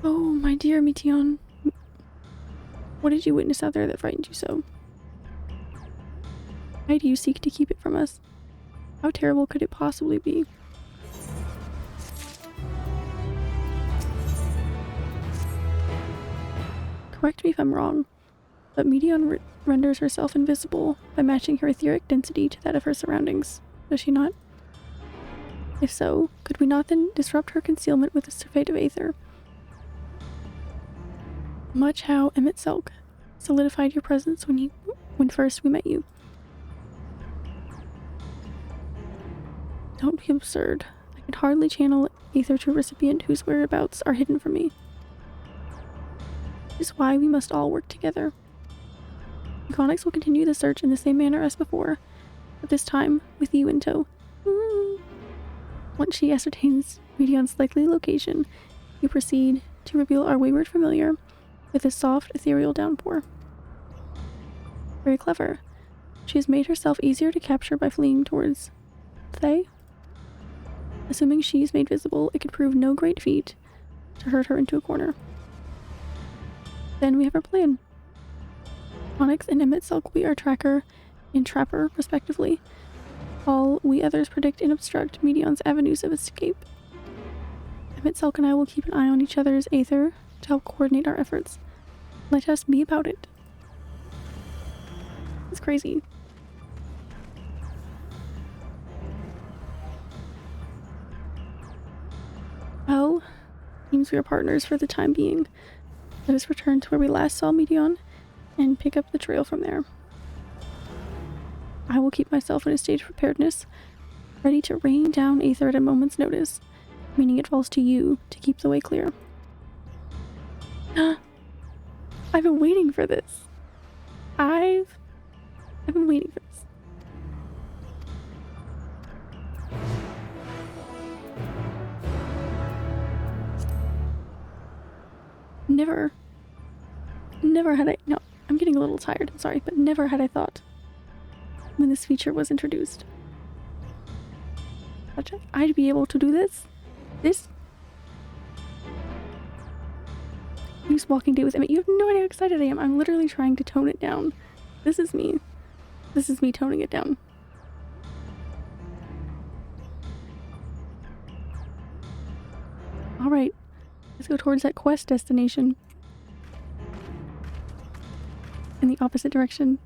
Oh, my dear Meteon. What did you witness out there that frightened you so? Why do you seek to keep it from us? How terrible could it possibly be? Correct me if I'm wrong, but Meteon renders herself invisible by matching her etheric density to that of her surroundings, does she not? If so, could we not then disrupt her concealment with the surfeit of aether? Much how Emmett Selk solidified your presence when first we met you. Don't be absurd. I could hardly channel aether to a recipient whose whereabouts are hidden from me. This is why we must all work together. Econics will continue the search in the same manner as before, but this time with you in tow. Once she ascertains Meteon's likely location, you proceed to reveal our wayward familiar with a soft, ethereal downpour. Very clever. She has made herself easier to capture by fleeing towards Thay. Assuming she is made visible, it could prove no great feat to herd her into a corner. Then we have our plan. Onyx and Emmett Selk we are tracker and trapper, respectively. All we others predict and obstruct Meteon's avenues of escape. Emmett Selk and I will keep an eye on each other's aether to help coordinate our efforts. Let us be about it. It's crazy. Well, seems we are partners for the time being. Let us return to where we last saw Medion and pick up the trail from there. I will keep myself in a state of preparedness, ready to rain down Aether at a moment's notice, meaning it falls to you to keep the way clear. I've been waiting for this. I've been waiting for this. Never had I, no, I'm getting a little tired, I'm sorry, but never had I thought when this feature was introduced I'd be able to do this. Use Walking Day with Emmett. You have no idea how excited I am. I'm literally trying to tone it down. This is me. This is me toning it down. Alright. Let's go towards that quest destination. In the opposite direction.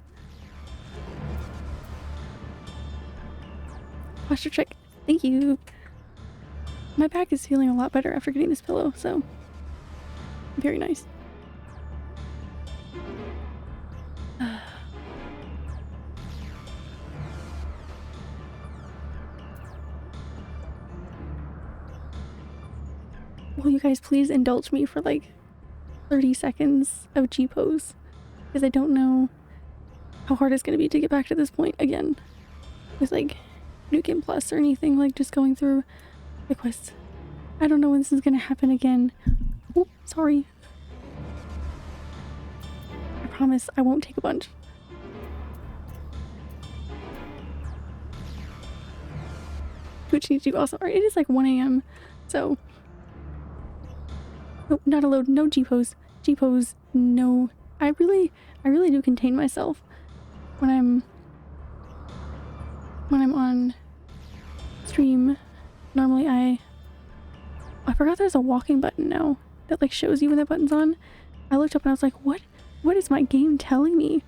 Posture check. Thank you. My back is feeling a lot better after getting this pillow, so very nice. Will you guys please indulge me for like 30 seconds of G-pose? Because I don't know how hard it's going to be to get back to this point again. With like New Game Plus or anything, like just going through the quests. I don't know when this is going to happen again. Oh, sorry. I promise I won't take a bunch. Twitch needs you also. Alright, it is like 1 AM, so. Oh, not allowed. No G-pose. G-pose, no. I really do contain myself when I'm on stream. Normally I forgot there's a walking button now that like shows you when that button's on. I looked up and I was like, what is my game telling me?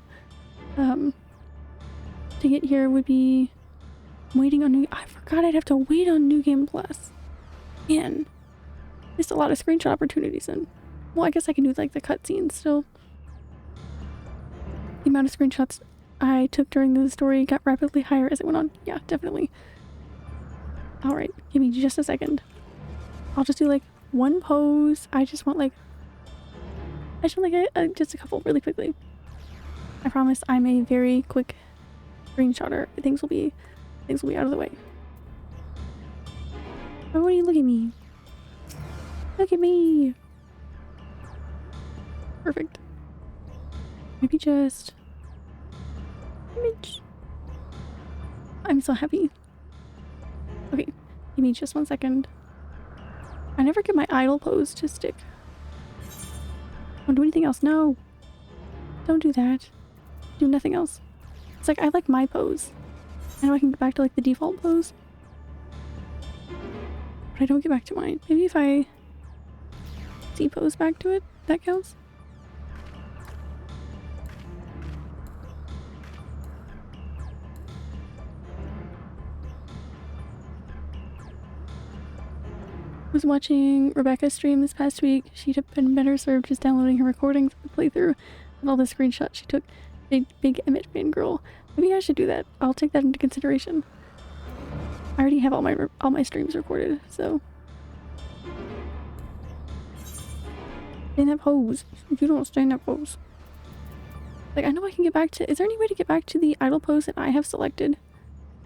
To get here would be waiting on I forgot I'd have to wait on New Game Plus. Man, missed a lot of screenshot opportunities, and well, I guess I can do like the cutscenes still. The amount of screenshots I took during the story got rapidly higher as it went on. Yeah, definitely. Alright, give me just a second. I'll just do like one pose. I just want like just a couple really quickly. I promise I'm a very quick screenshotter. Things will be out of the way. Oh, look at me. Look at me. Perfect. Maybe just image. I'm so happy. Okay, give me just 1 second. I never get my idle pose to stick. Don't do anything else. No. Don't do that. Do nothing else. It's like I like my pose. I know I can get back to like the default pose. But I don't get back to mine. Maybe if I C-pose back to it, that counts. Was watching Rebecca's stream this past week. She'd have been better served just downloading her recordings of the playthrough and all the screenshots she took. Big Emmett fan girl. Maybe I should do that. I'll take that into consideration. I already have all my streams recorded, so. Stay in that pose. If you don't stay in that pose. Like, I know I can get back to. Is there any way to get back to the idle pose that I have selected?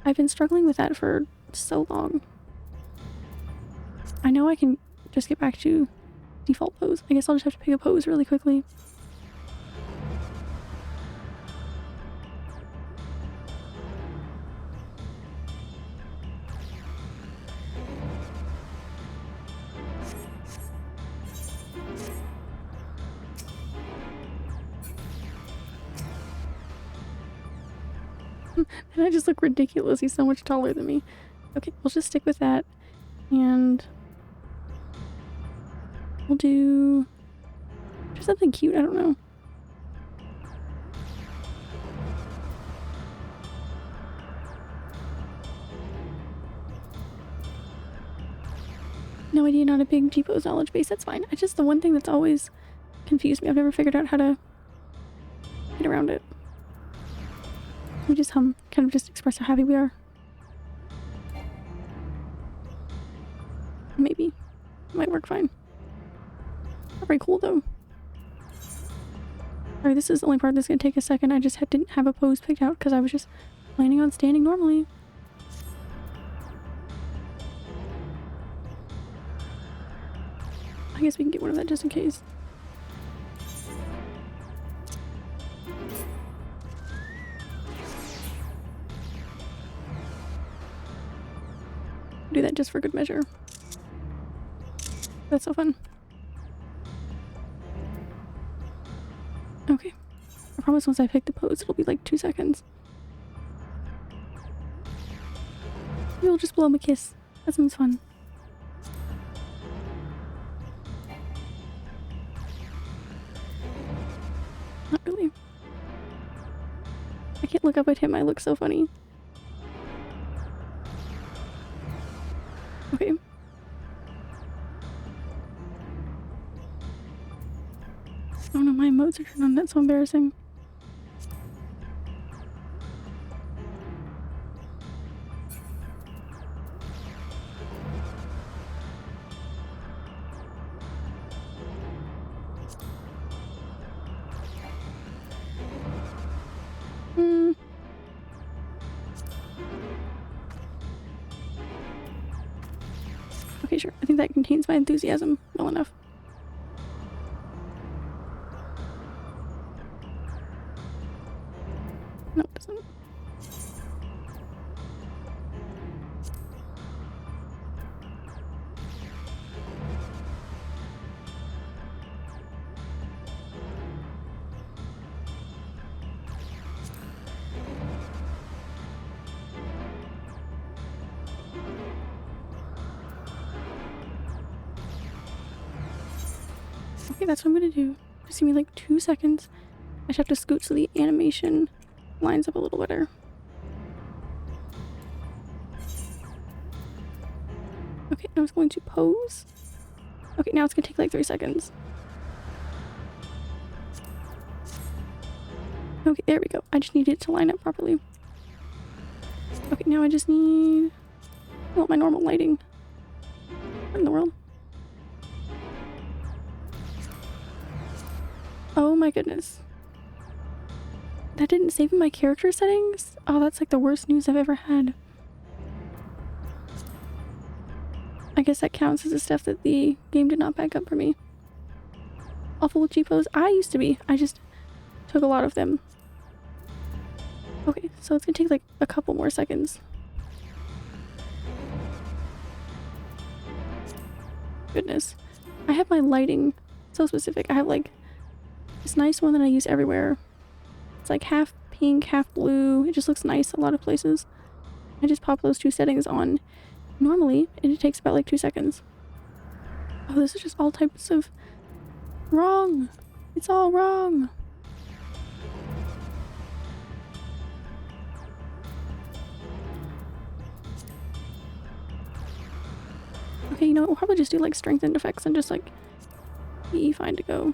I've been struggling with that for so long. I know I can just get back to default pose. I guess I'll just have to pick a pose really quickly. And I just look ridiculous. He's so much taller than me. Okay, we'll just stick with that. And we'll do something cute. I don't know. No idea, not a big G-pose knowledge base. That's fine. I just, the one thing that's always confused me. I've never figured out how to get around it. We just kind of just express how happy we are. Maybe. Might work fine. Not very cool though. Alright, this is the only part that's gonna take a second. I just didn't have a pose picked out because I was just planning on standing normally. I guess we can get one of that just in case. Do that just for good measure. That's so fun. Okay. I promise once I pick the pose, it'll be like 2 seconds. We'll just blow him a kiss. That sounds fun. Not really. I can't look up at him. I look so funny. Okay. Oh no, my emotes are turned on. That's so embarrassing. Okay, sure. I think that contains my enthusiasm well enough. No, it doesn't. Okay, that's what I'm gonna do. Just give me like 2 seconds. I just have to scoot so the animation lines up a little better. Okay, now it's going to pose. Okay, now it's gonna take like 3 seconds. Okay, there we go. I just need it to line up properly. Okay, now I just need... I want my normal lighting. What in the world? Oh my goodness. That didn't save in my character settings? Oh, that's like the worst news I've ever had. I guess that counts as the stuff that the game did not back up for me. Awful with G-pose. I used to be. I just took a lot of them. Okay, so it's gonna take like a couple more seconds. Goodness. I have my lighting so specific. I have like this nice one that I use everywhere. It's like half pink, half blue. It just looks nice a lot of places. I just pop those 2 settings on normally, and it takes about like 2 seconds. Oh, this is just all types of wrong. It's all wrong. Okay, you know what? We'll probably just do like strengthened effects and just like be fine to go.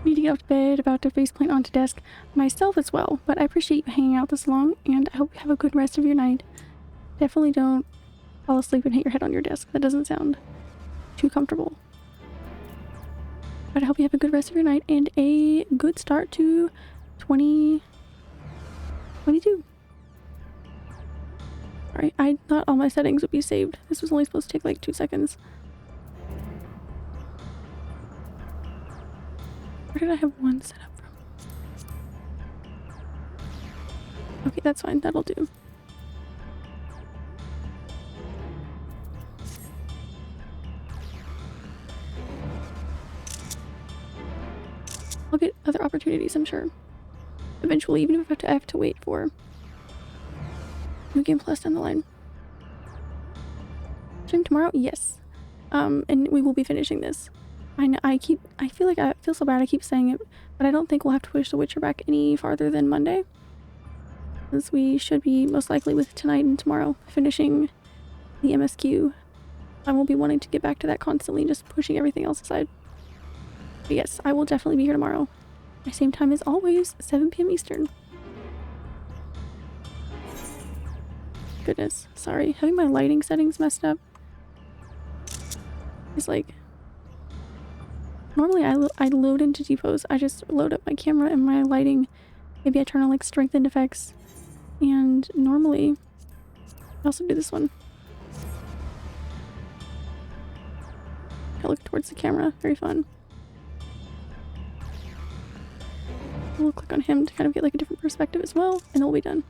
Need to get off to bed, about to faceplant onto desk myself as well, but I appreciate you hanging out this long, and I hope you have a good rest of your night. Definitely don't fall asleep and hit your head on your desk. That doesn't sound too comfortable. But I hope you have a good rest of your night and a good start to 2022. Alright, I thought all my settings would be saved. This was only supposed to take like 2 seconds. Where did I have one set up from? Okay, that's fine. That'll do. I'll get other opportunities, I'm sure. Eventually, even if I have to wait for New Game Plus down the line. Stream tomorrow? Yes. And we will be finishing this. I feel like I feel so bad I keep saying it, but I don't think we'll have to push The Witcher back any farther than Monday. Because we should be most likely with tonight and tomorrow finishing the MSQ. I won't be wanting to get back to that constantly, just pushing everything else aside. But yes, I will definitely be here tomorrow. My same time as always, 7 p.m. Eastern. Goodness, sorry. Having my lighting settings messed up is like... Normally I load into G-Pose. I just load up my camera and my lighting. Maybe I turn on like strengthened effects. And normally I also do this one. I look towards the camera. Very fun. We'll click on him to kind of get like a different perspective as well, and then we'll be done.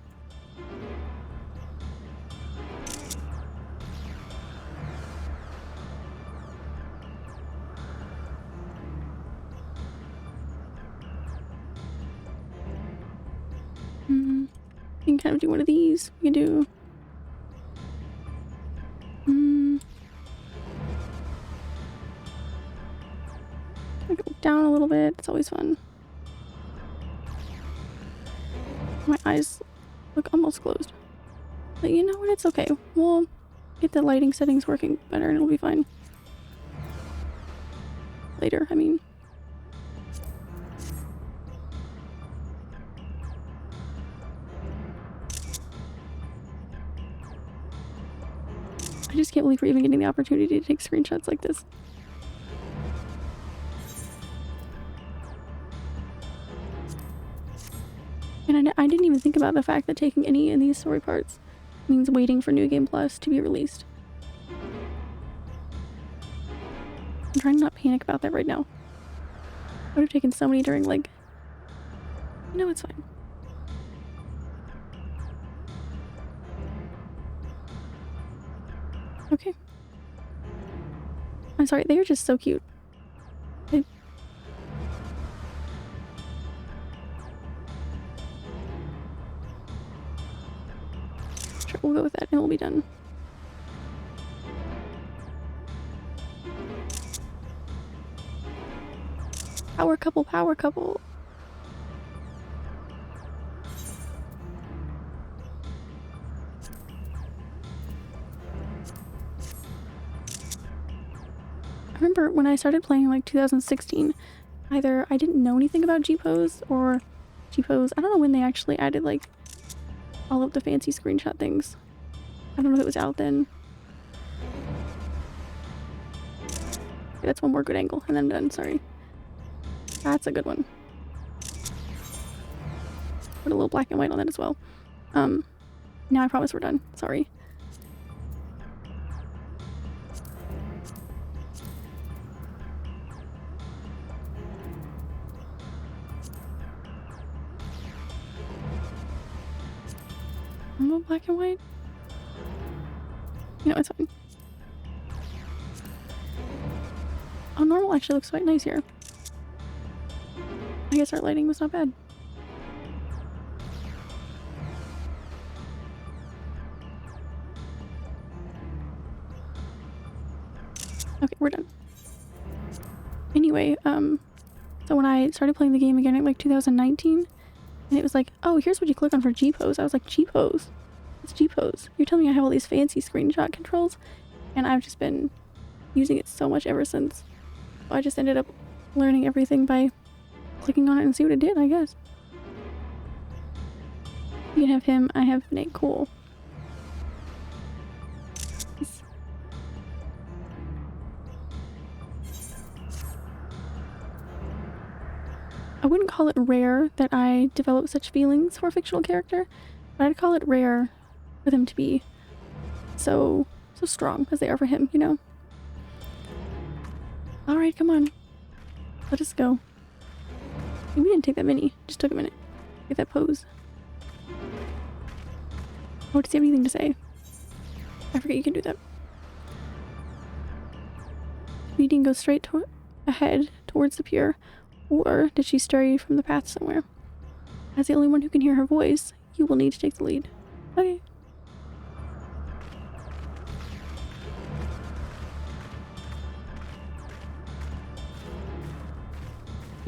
You can kind of do one of these. You can do... I go down a little bit. It's always fun. My eyes look almost closed. But you know what? It's okay. We'll get the lighting settings working better and it'll be fine. Later, I mean. I just can't believe we're even getting the opportunity to take screenshots like this. And I didn't even think about the fact that taking any of these story parts means waiting for New Game Plus to be released. I'm trying to not panic about that right now. I would have taken so many during, like... You know, it's fine. Okay. I'm sorry, they are just so cute. Sure, we'll go with that and we'll be done. Power couple, power couple. I remember when I started playing in like 2016, either I didn't know anything about G-Pose or G-Pose. I don't know when they actually added like all of the fancy screenshot things. I don't know if it was out then. Okay, that's one more good angle and then I'm done, sorry. That's a good one. Put a little black and white on that as well. Now I promise we're done, sorry. A little black and white. You know, it's fine. Oh, normal actually looks quite nice here. I guess our lighting was not bad. Okay, we're done. Anyway, so when I started playing the game again in like 2019, and it was like, oh, here's what you click on for G-Pose. I was like, G-Pose? What's G-Pose? You're telling me I have all these fancy screenshot controls? And I've just been using it so much ever since. So I just ended up learning everything by clicking on it and see what it did, I guess. You can have him, I have Nate. Cool. Nice. I wouldn't call it rare that I develop such feelings for a fictional character, but I'd call it rare for them to be so strong as they are for him, you know? Alright, come on. Let us go. We didn't take that many. It just took a minute. Get that pose. Oh, does he have anything to say? I forget you can do that. Did the meeting go straight ahead towards the pier, or did she stray from the path somewhere? As the only one who can hear her voice, you will need to take the lead. Okay.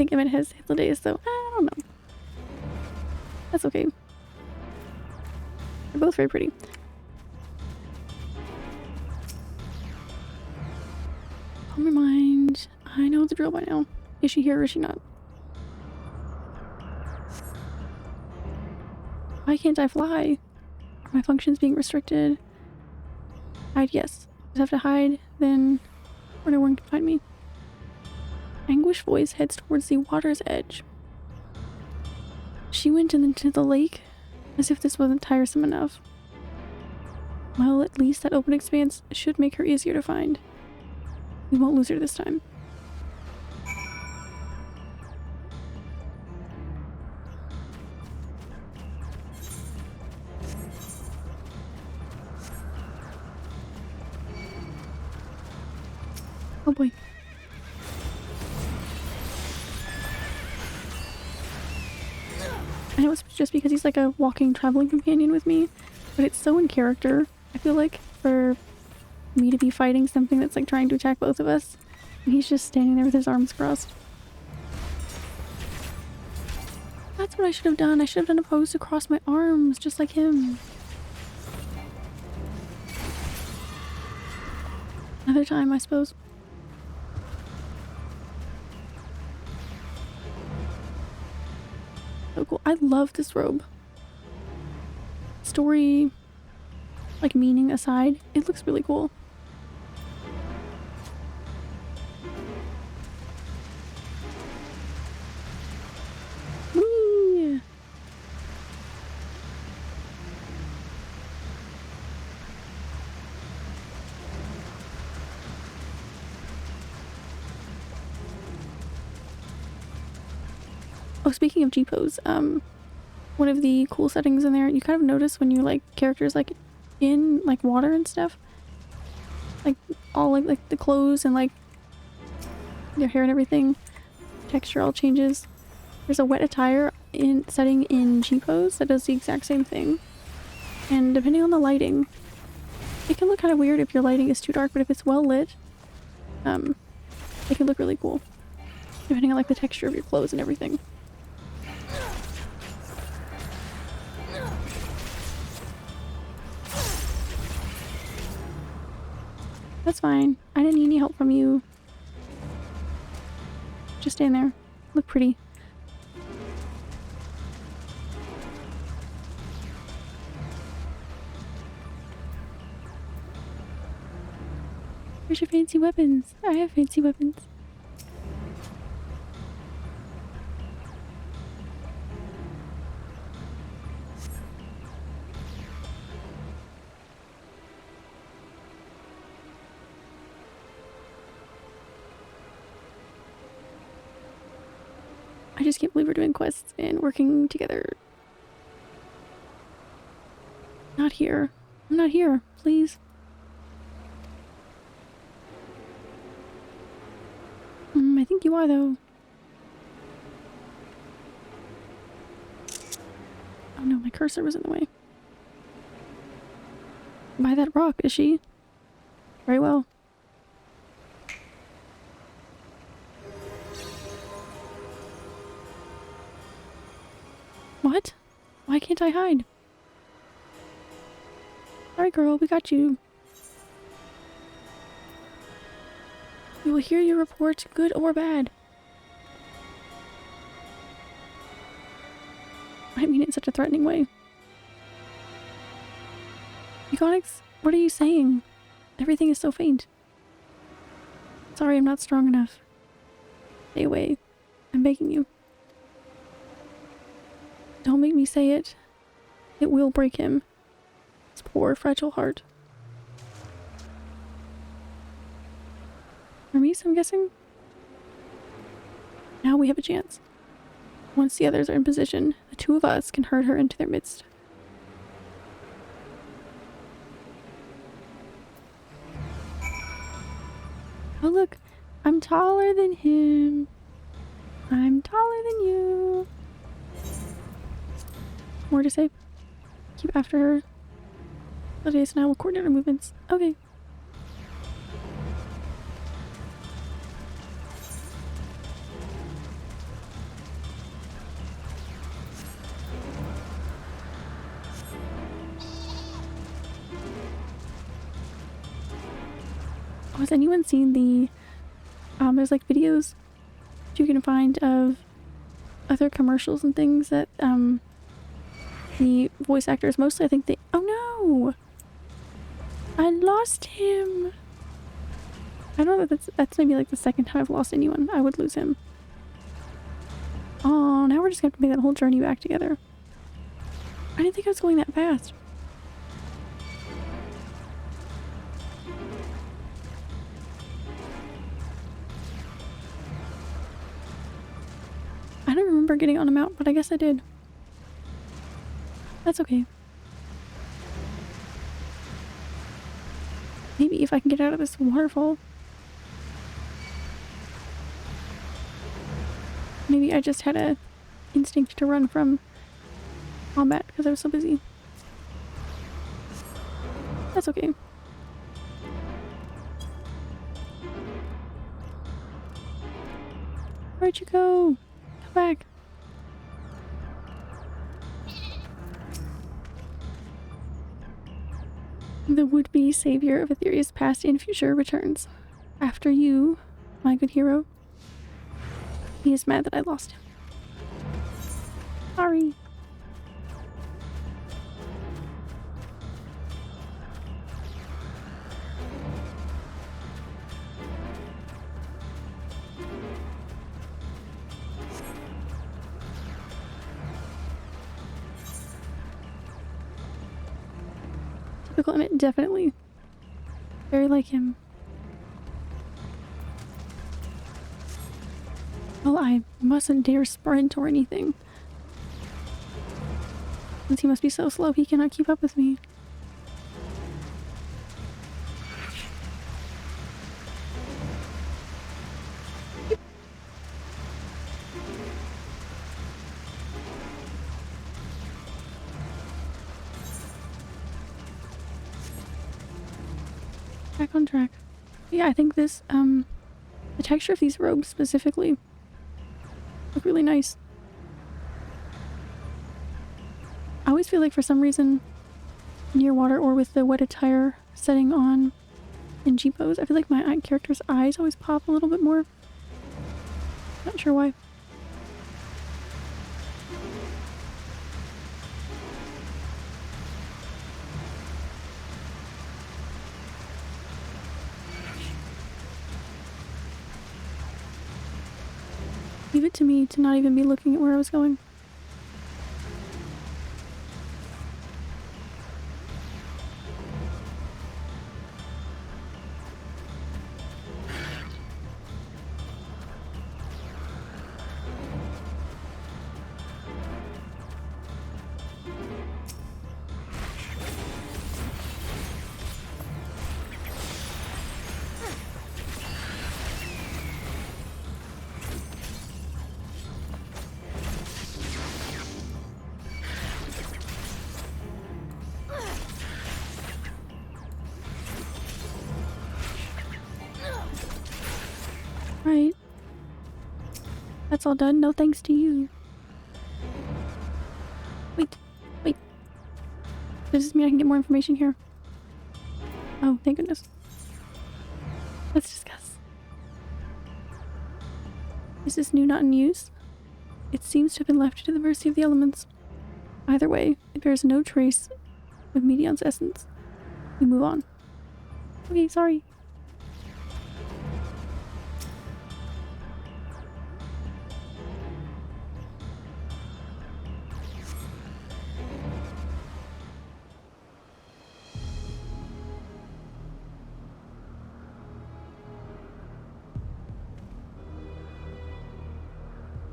think Emmett has Hypnodaze, so I don't know. That's okay. They're both very pretty. Calm your mind. I know the drill by now. Is she here or is she not? Why can't I fly? Are my functions being restricted? Hide, yes. Just have to hide, then where no one can find me. Anguish voice heads towards the water's edge. She went into the lake as if this wasn't tiresome enough. Well, at least that open expanse should make her easier to find. We won't lose her this time. Oh boy. I know it's just because he's like a walking traveling companion with me, but it's so in character, I feel like, for me to be fighting something that's like trying to attack both of us, and he's just standing there with his arms crossed. That's what I should have done. I should have done a pose to cross my arms, just like him. Another time, I suppose. So cool. I love this robe. Story, like meaning aside, it looks really cool. Whee! Oh, speaking of G-pose, one of the cool settings in there, you kind of notice when you like characters like in like water and stuff, like all like the clothes and like their hair and everything, texture all changes. There's a wet attire in setting in G-pose that does the exact same thing, and depending on the lighting, it can look kind of weird if your lighting is too dark, but if it's well lit, it can look really cool, depending on like the texture of your clothes and everything. That's fine. I didn't need any help from you. Just stand there. Look pretty. Where's your fancy weapons? I have fancy weapons. I just can't believe we're doing quests and working together. Not here. I'm not here, please. I think you are, though. Oh no, my cursor was in the way. By that rock, is she? Very well. What? Why can't I hide? Sorry girl, we got you. We will hear your report, good or bad. I mean it in such a threatening way. Econix, what are you saying? Everything is so faint. Sorry, I'm not strong enough. Stay away. I'm begging you. Don't make me say it. It will break him. His poor, fragile heart. Hermes, I'm guessing? Now we have a chance. Once the others are in position, the two of us can herd her into their midst. Oh look, I'm taller than him. I'm taller than you. More to say? Keep after her. Hypnodaze and I will coordinate our movements. Okay. Has anyone seen the there's like videos you can find of other commercials and things that the voice actors mostly, I think they, oh no, I lost him. I don't know if that's maybe like the second time I've lost anyone. I would lose him. Oh, now we're just gonna have to make that whole journey back together. I didn't think I was going that fast. I don't remember getting on a mount, but I guess I did. That's okay. Maybe if I can get out of this waterfall. Maybe I just had a instinct to run from combat because I was so busy. That's okay. Where'd you go? Come back. The would-be savior of Etheria's past and future returns. After you, my good hero. He is mad that I lost him. Sorry. Typical Emmett, definitely. Very like him. Well, I mustn't dare sprint or anything. Since he must be so slow, he cannot keep up with me. Back on track. Yeah, I think this, the texture of these robes specifically look really nice. I always feel like for some reason near water or with the wet attire setting on in G-pose, I feel like my character's eyes always pop a little bit more. Not sure why. Leave it to me to not even be looking at where I was going. Right. That's all done. No thanks to you. Wait. Wait. Does this mean I can get more information here? Oh, thank goodness. Let's discuss. Is this new not in use? It seems to have been left to the mercy of the elements. Either way, it bears no trace of Medion's essence. We move on. Okay, sorry.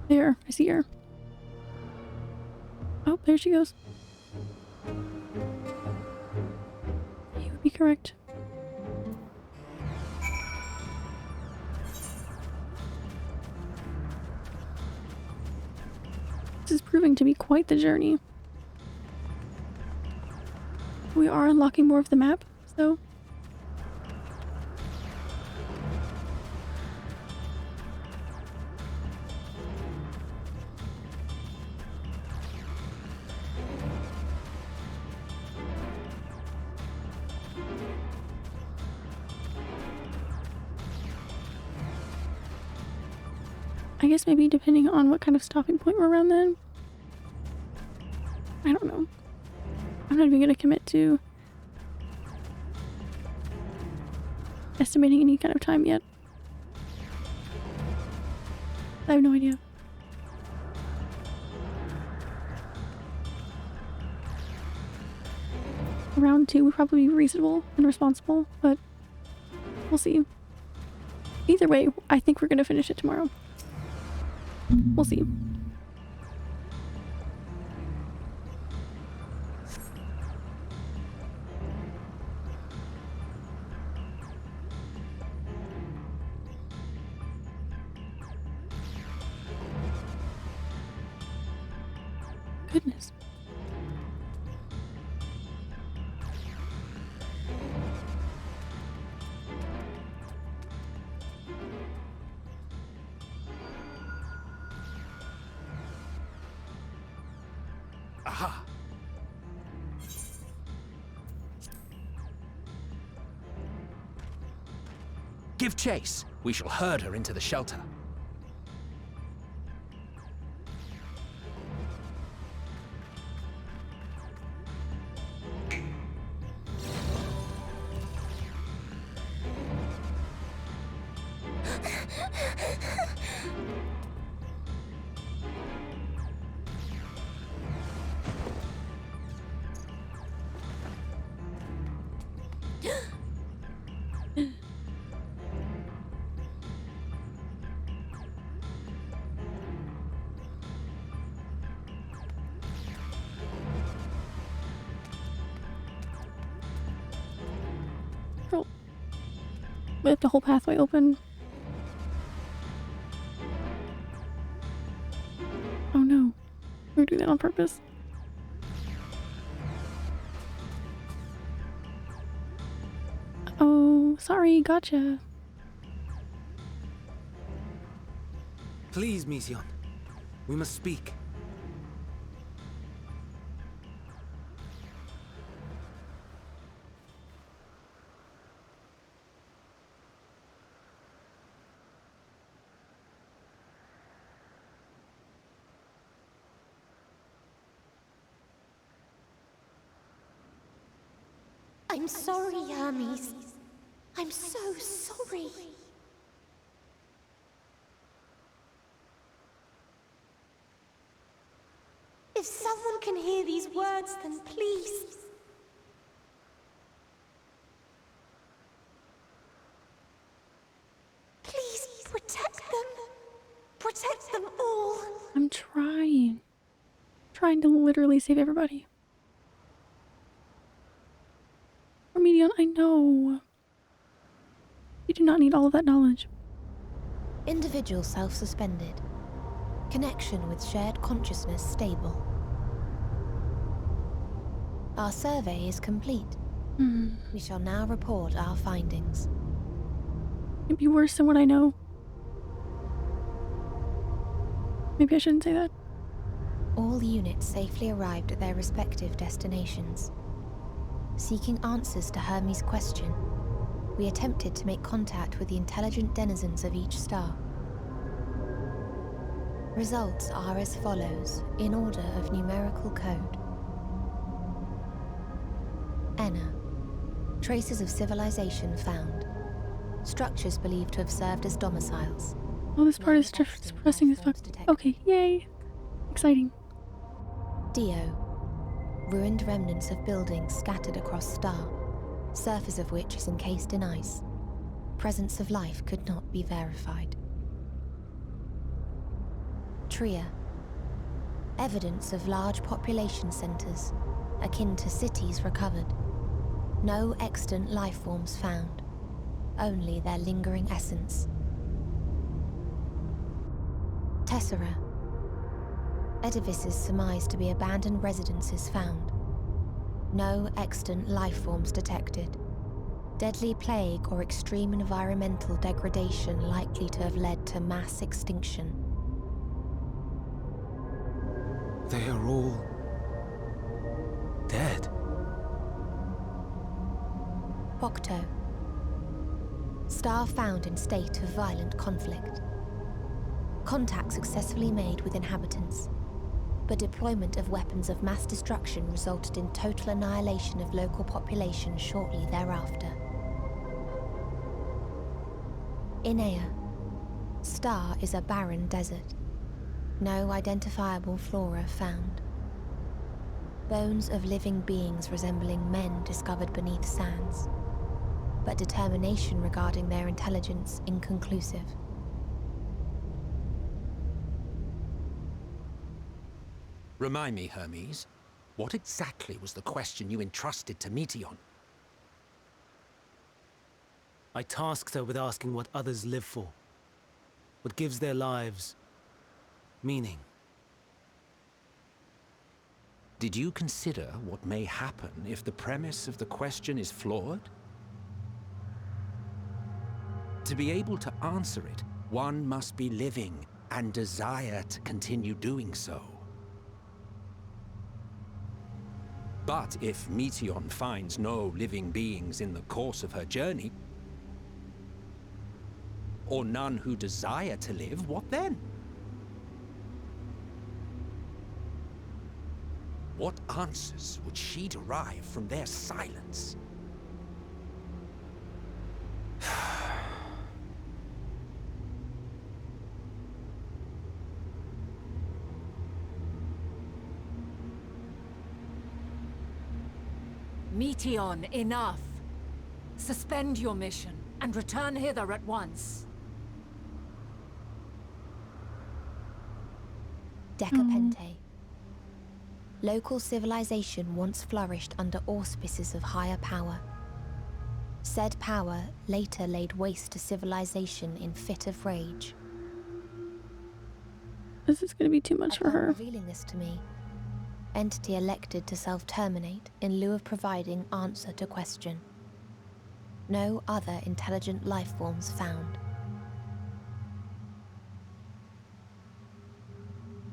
There, I see her. Oh, there she goes. You would be correct. This is proving to be quite the journey. We are unlocking more of the map, so... I guess maybe depending on what kind of stopping point we're around then. I don't know. I'm not even gonna commit to estimating any kind of time yet. I have no idea. Round 2 would probably be reasonable and responsible, but we'll see. Either way, I think we're gonna finish it tomorrow. We'll see. Goodness. Aha! Give chase. We shall herd her into the shelter. We left the whole pathway open. Oh no. We're doing that on purpose. Oh, sorry, gotcha. Please, Mission. We must speak. I'm sorry, Hermes. I'm so sorry. If someone can hear these words, then please. Please protect them. Protect them all. I'm trying. Trying to literally save everybody. Medion, I know. You do not need all of that knowledge. Individual self-suspended. Connection with shared consciousness stable. Our survey is complete. We shall now report our findings. It'd be worse than what I know. Maybe I shouldn't say that. All units safely arrived at their respective destinations. Seeking answers to Hermes' question, we attempted to make contact with the intelligent denizens of each star. Results are as follows, in order of numerical code. Enna. Traces of civilization found. Structures believed to have served as domiciles. Oh, this part is just depressing as fuck. Okay, yay. Exciting. Dio. Ruined remnants of buildings scattered across star, surface of which is encased in ice. Presence of life could not be verified. Tria. Evidence of large population centers, akin to cities recovered. No extant life forms found, only their lingering essence. Tessera. Edifices surmised to be abandoned residences found. No extant life forms detected. Deadly plague or extreme environmental degradation likely to have led to mass extinction. They are all dead. Bokto. Star found in state of violent conflict. Contact successfully made with inhabitants, but deployment of weapons of mass destruction resulted in total annihilation of local population shortly thereafter. Inea. Star is a barren desert. No identifiable flora found. Bones of living beings resembling men discovered beneath sands, but determination regarding their intelligence inconclusive. Remind me, Hermes, what exactly was the question you entrusted to Meteion? I tasked her with asking what others live for. What gives their lives meaning. Did you consider what may happen if the premise of the question is flawed? To be able to answer it, one must be living and desire to continue doing so. But if Meteion finds no living beings in the course of her journey, or none who desire to live, what then? What answers would she derive from their silence? Meteion, enough! Suspend your mission and return hither at once. Decapente. Local civilization once flourished under auspices of higher power. Said power later laid waste to civilization in fit of rage. This is gonna be too much for Upon her. revealing this to me, entity elected to self-terminate in lieu of providing answer to question. No other intelligent life forms found.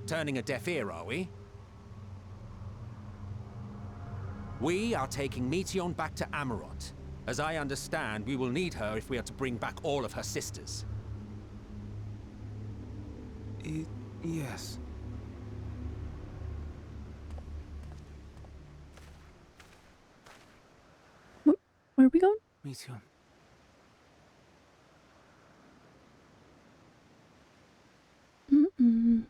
Turning a deaf ear, are we? We are taking Meteion back to Amarot. As I understand, we will need her if we are to bring back all of her sisters. Yes. Where are we going? Meteion. Mm-mm.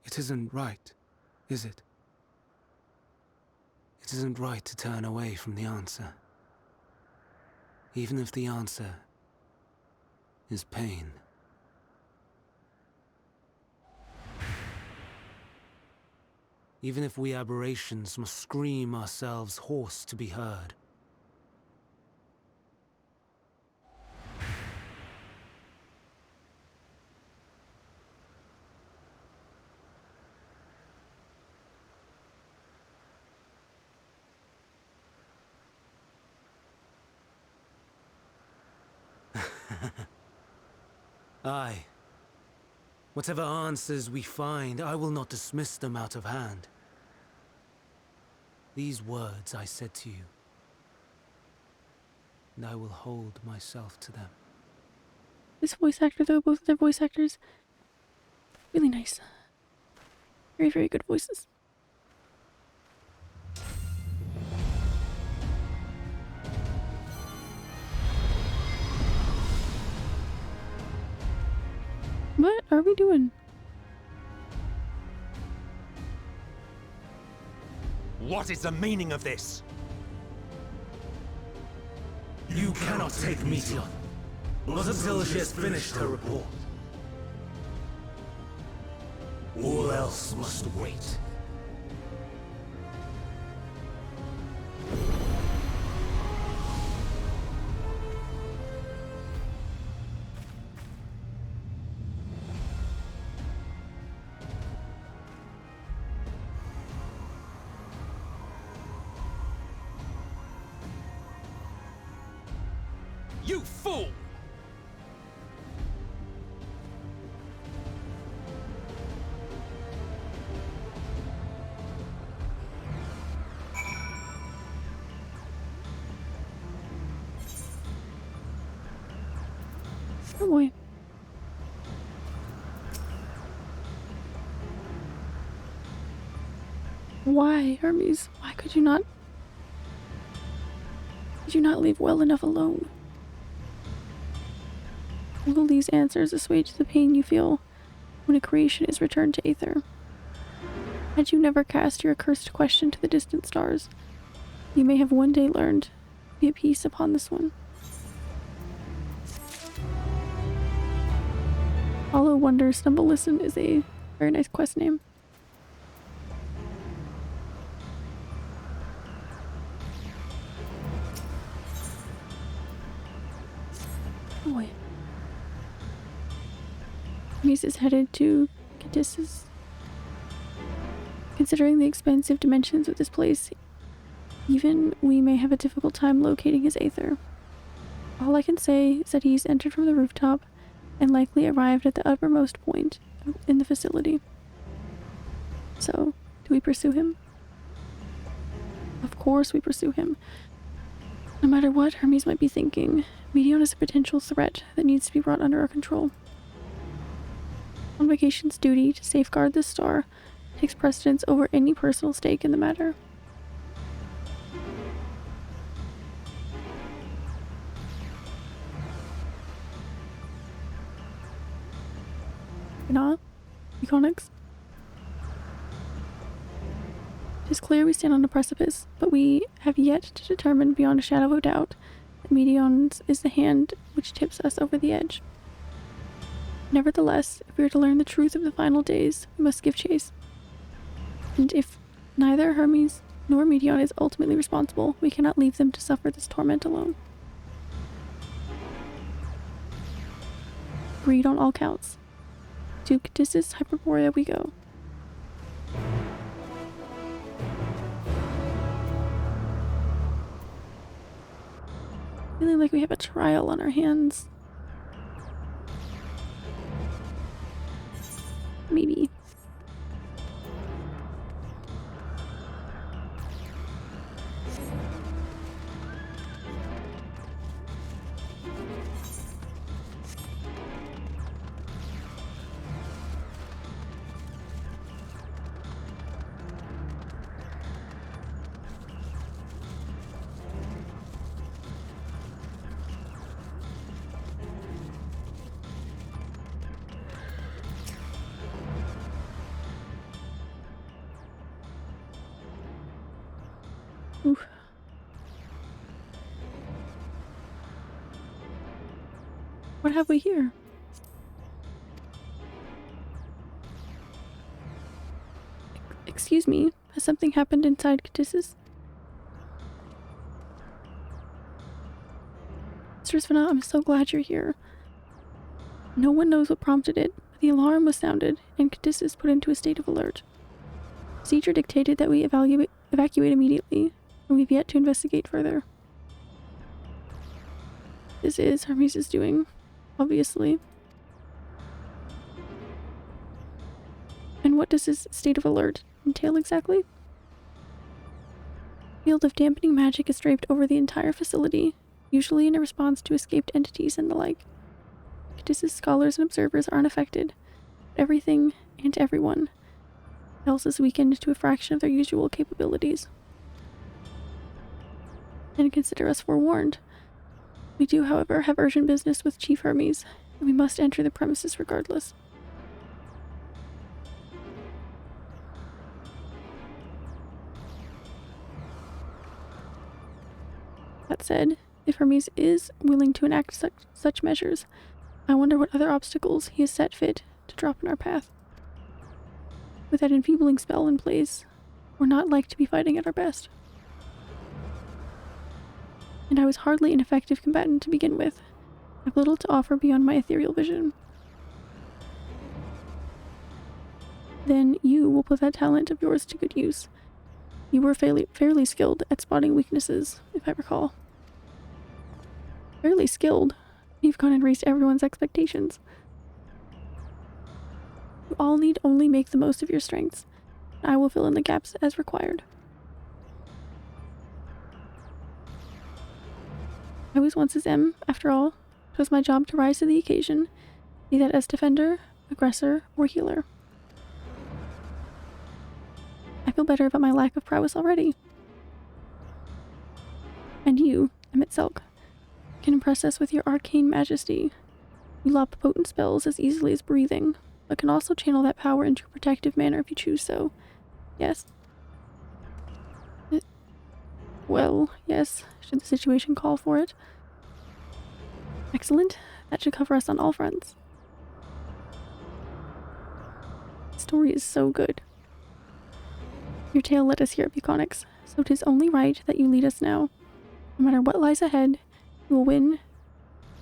It isn't right, is it? It isn't right to turn away from the answer. Even if the answer is pain. Even if we aberrations must scream ourselves hoarse to be heard. Aye. Whatever answers we find, I will not dismiss them out of hand. These words I said to you, and I will hold myself to them. This voice actor, though, both of their voice actors, really nice. Very, very good voices. What are we doing? What is the meaning of this? You cannot take Meteion, not until she has finished her report. All else must wait. You fool! Oh boy. Why, Hermes? Why could you not? Did you not leave well enough alone? Will these answers assuage the pain you feel when a creation is returned to Aether? Had you never cast your accursed question to the distant stars, you may have one day learned to be at peace upon this one. Follow, Wonder, Stumble, Listen is a very nice quest name. Oh boy. Hermes is headed to Cadis's. Considering the expansive dimensions of this place, even we may have a difficult time locating his Aether. All I can say is that he's entered from the rooftop and likely arrived at the uppermost point in the facility. So, do we pursue him? Of course we pursue him. No matter what Hermes might be thinking, Meteon is a potential threat that needs to be brought under our control. Convocation's duty to safeguard this star takes precedence over any personal stake in the matter. Econics. It is clear we stand on a precipice, but we have yet to determine beyond a shadow of doubt that Meteon's is the hand which tips us over the edge. Nevertheless, if we are to learn the truth of the final days, we must give chase. And if neither Hermes nor Meteon is ultimately responsible, we cannot leave them to suffer this torment alone. Agreed on all counts. To Cadis's Hyperborea we go. Feeling like we have a trial on our hands. Maybe. Oof. What have we here? Excuse me, has something happened inside Cadis's? Mr. Svena, I'm so glad you're here. No one knows what prompted it, but the alarm was sounded, and Cadis's put into a state of alert. Procedure dictated that we evacuate immediately, and we've yet to investigate further. This is Hermes' doing, obviously. And what does this state of alert entail exactly? A field of dampening magic is draped over the entire facility, usually in a response to escaped entities and the like. Cadis's scholars and observers are unaffected, but everything and everyone else is weakened to a fraction of their usual capabilities. And consider us forewarned. We do, however, have urgent business with Chief Hermes, and we must enter the premises regardless. That said, if Hermes is willing to enact such measures, I wonder what other obstacles he has set fit to drop in our path. With that enfeebling spell in place, we're not like to be fighting at our best. And I was hardly an effective combatant to begin with. I have little to offer beyond my ethereal vision. Then you will put that talent of yours to good use. You were fairly skilled at spotting weaknesses, if I recall. Fairly skilled? You've gone and raised everyone's expectations. You all need only make the most of your strengths. I will fill in the gaps as required. I was once his M, after all. so it's my job to rise to the occasion, be that as defender, aggressor, or healer. I feel better about my lack of prowess already. And you, Emmett Selk, can impress us with your arcane majesty. You lop potent spells as easily as breathing, but can also channel that power into a protective manner if you choose so. Yes? Well, yes, should the situation call for it. Excellent. That should cover us on all fronts. The story is so good. Your tale led us here at Buconics, so 'tis only right that you lead us now. No matter what lies ahead, you will win.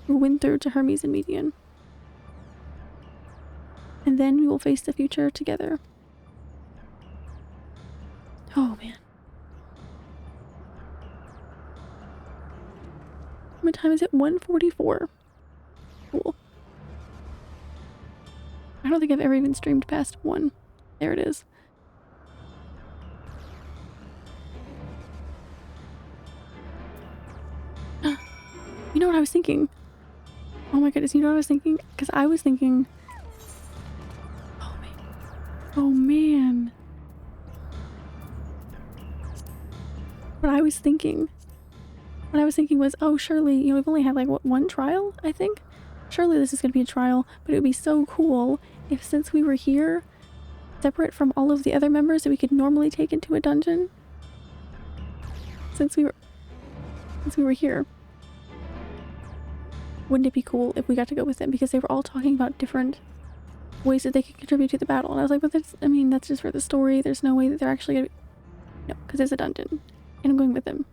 You will win through to Hermes and Median. And then we will face the future together. Oh man. What time is it? 1:44. Cool. I don't think I've ever even streamed past 1. There it is. You know what I was thinking? Oh my goodness, you know what I was thinking? Because I was thinking... Oh man. Oh man. What I was thinking was, oh surely, you know, we've only had like, what, 1 trial, I think? Surely this is going to be a trial, but it would be so cool if, since we were here, separate from all of the other members that we could normally take into a dungeon, since we were here, wouldn't it be cool if we got to go with them? Because they were all talking about different ways that they could contribute to the battle, and I was like, but that's, I mean, that's just for the story. There's no way that they're actually gonna be... No, because it's a dungeon, and I'm going with them.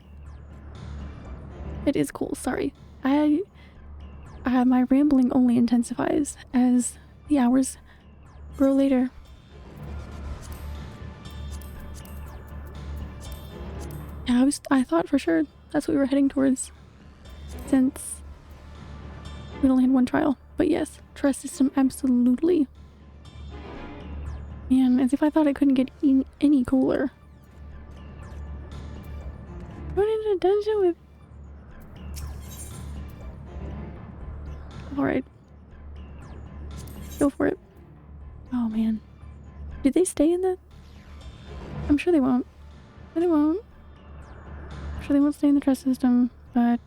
It is cool, sorry. My rambling only intensifies as the hours grow later. Yeah, I thought for sure that's what we were heading towards, since we only had 1 trial. But yes, trust system, absolutely. Man, as if I thought it couldn't get any cooler. Going into a dungeon with... Alright. Go for it. Oh man. Did they stay in the... I'm sure they won't. They won't. I'm sure they won't stay in the trust system, but...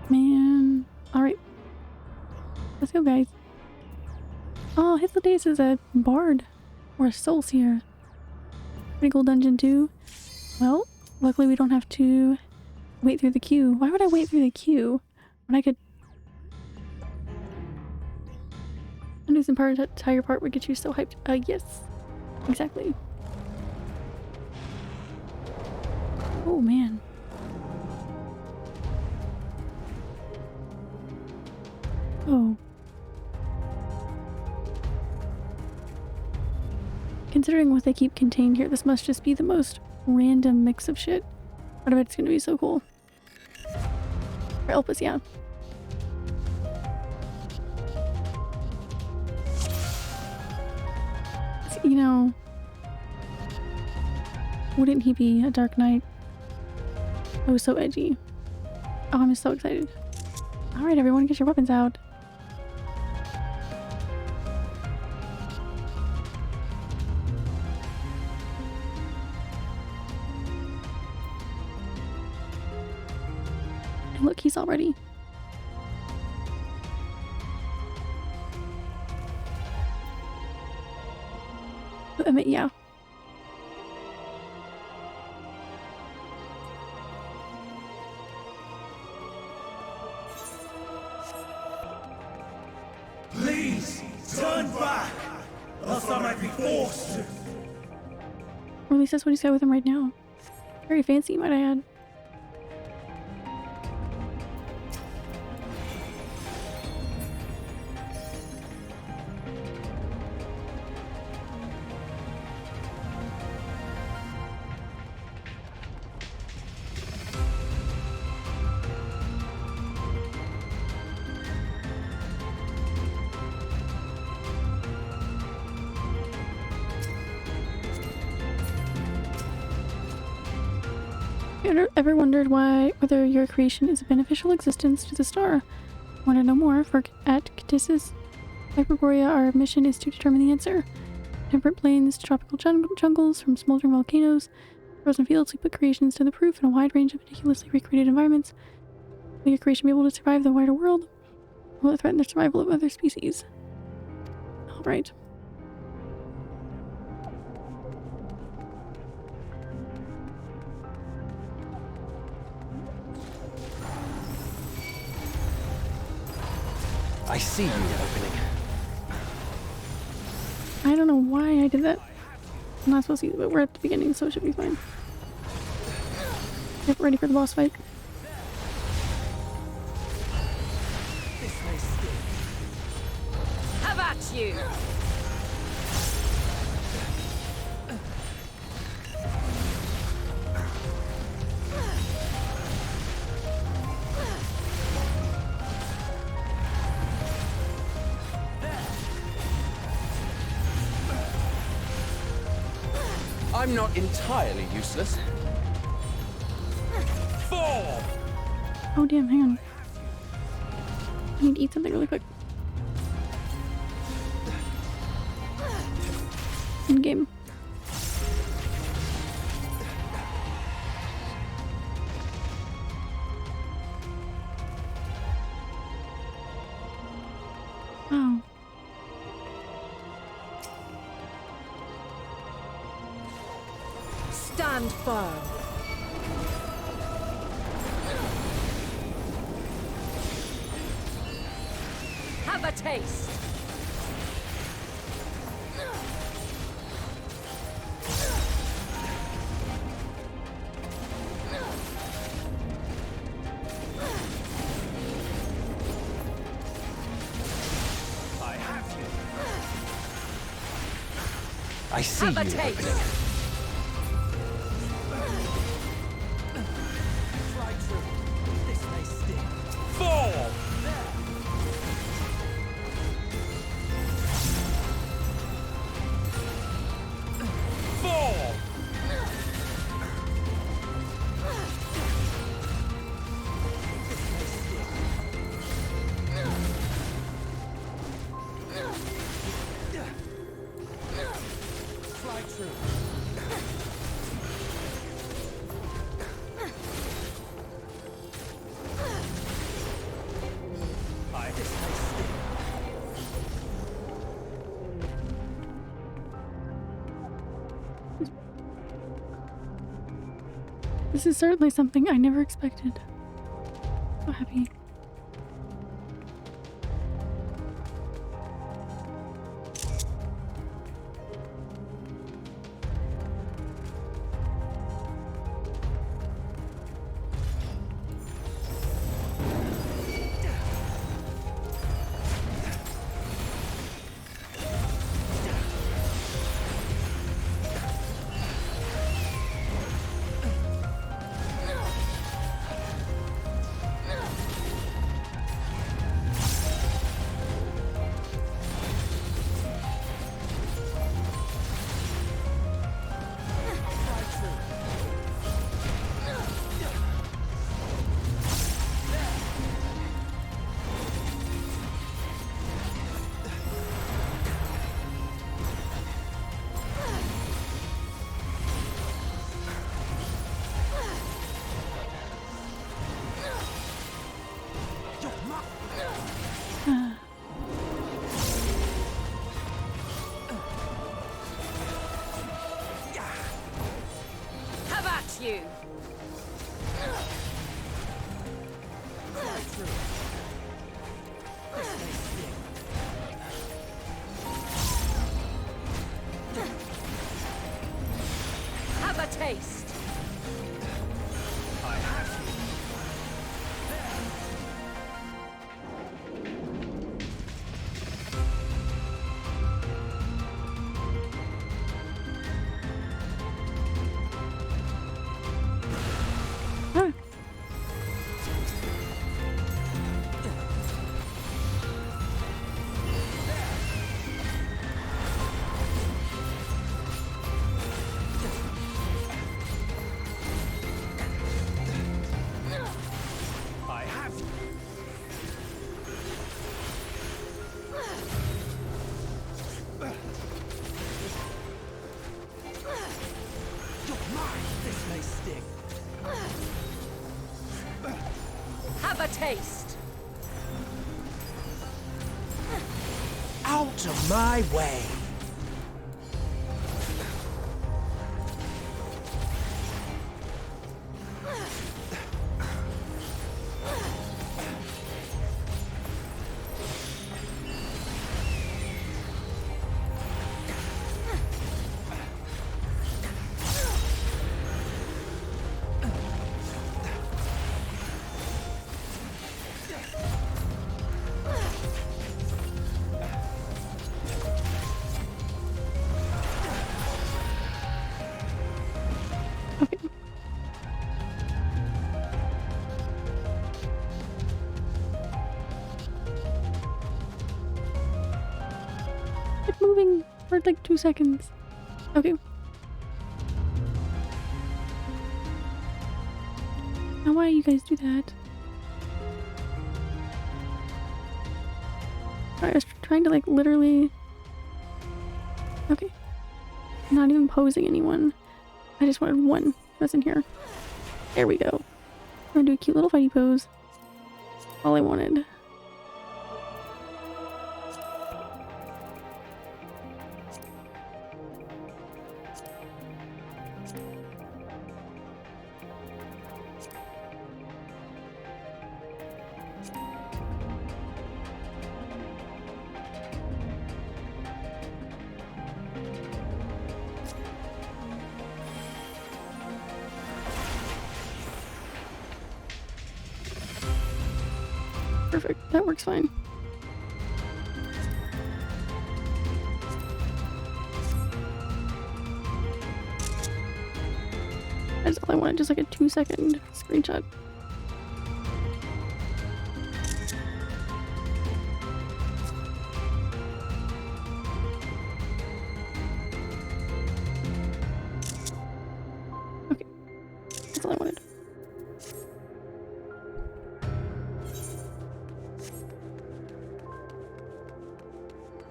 Man. Alright. Let's go, guys. Oh, Hythlodaeus is a bard. Or a soul seer. Pretty cool dungeon too. Well, luckily we don't have to wait through the queue. Why would I wait through the queue when I could... A news entire part would get you so hyped. Yes. Exactly. Oh, man. Oh. Considering what they keep contained here, this must just be the most random mix of shit. But I bet it's gonna be so cool. Or Elpis, yeah. You know, wouldn't he be a Dark Knight? That was so edgy. Oh, I'm so excited. Alright, everyone, get your weapons out. And look, he's all ready. I mean, yeah. Please, turn back, else I might be forced to. Or at least that's what he's got with him right now. Very fancy, might I add. You ever wondered whether your creation is a beneficial existence to the star? Want to know more? At Catissus Hyperborea, our mission is to determine the answer. Temperate plains to tropical jungles, from smoldering volcanoes, frozen fields, we put creations to the proof in a wide range of meticulously recreated environments. Will your creation be able to survive the wider world? Will it threaten the survival of other species? Alright. I see you opening. I don't know why I did that. I'm not supposed to, but we're at the beginning, so it should be fine. Get ready for the boss fight. How about you? I'm not entirely useless. Fall! Oh damn, hang on. I need to eat something really quick. In game. Oh. Stand firm. Have a taste. I see you opening. Fall! Fall! This is certainly something I never expected. So happy. You. Have a taste. I have you. taste. Out of my way! Moving for like 2 seconds. Okay. Now why you guys do that? Sorry, I was trying to like literally... Okay. Not even posing anyone. I just wanted one person here. There we go. I'm gonna do a cute little fighty pose. All I wanted. Perfect. That works fine. That's all I wanted, just like a 2-second screenshot. Okay. That's all I wanted.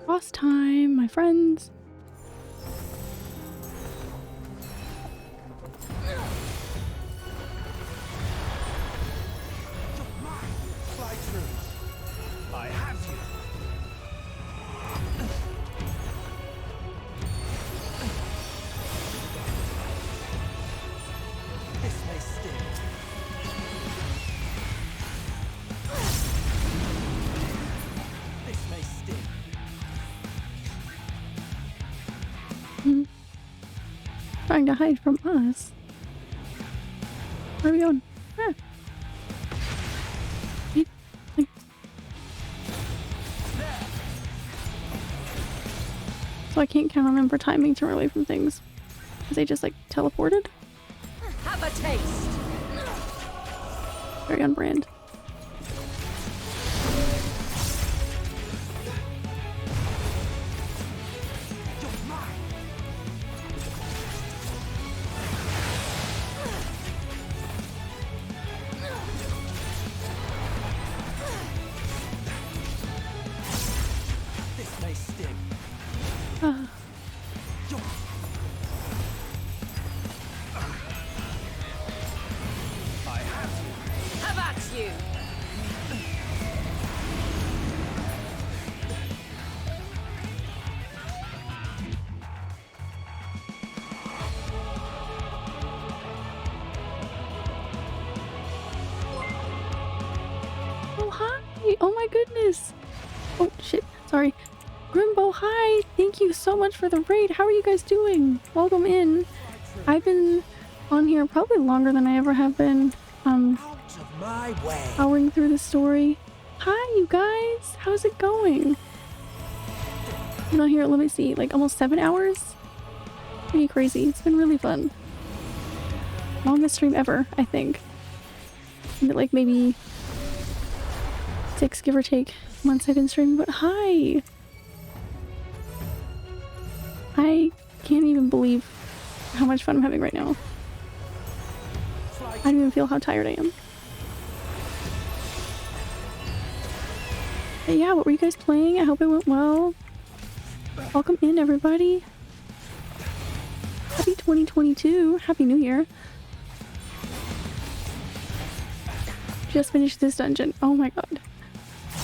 Boss time, my friends. Fly through. I have you. This may sting. This may sting. Trying to hide from us. Where are we going? Ah. So I can't count on them for timing to run away from things. Because they just like teleported? Have a taste. Very on brand. Oh my goodness. Oh shit, sorry. Grimbo, hi! Thank you so much for the raid. How are you guys doing? Welcome in. I've been on here probably longer than I ever have been. Powering through the story. Hi, you guys! How's it going? Been on here, let me see, like almost 7 hours? Pretty crazy. It's been really fun. Longest stream ever, I think. Like maybe 6, give or take, months I've been streaming, but hi! I can't even believe how much fun I'm having right now. I don't even feel how tired I am. But yeah, what were you guys playing? I hope it went well. Welcome in, everybody. Happy 2022. Happy New Year. just finished this dungeon. Oh my god.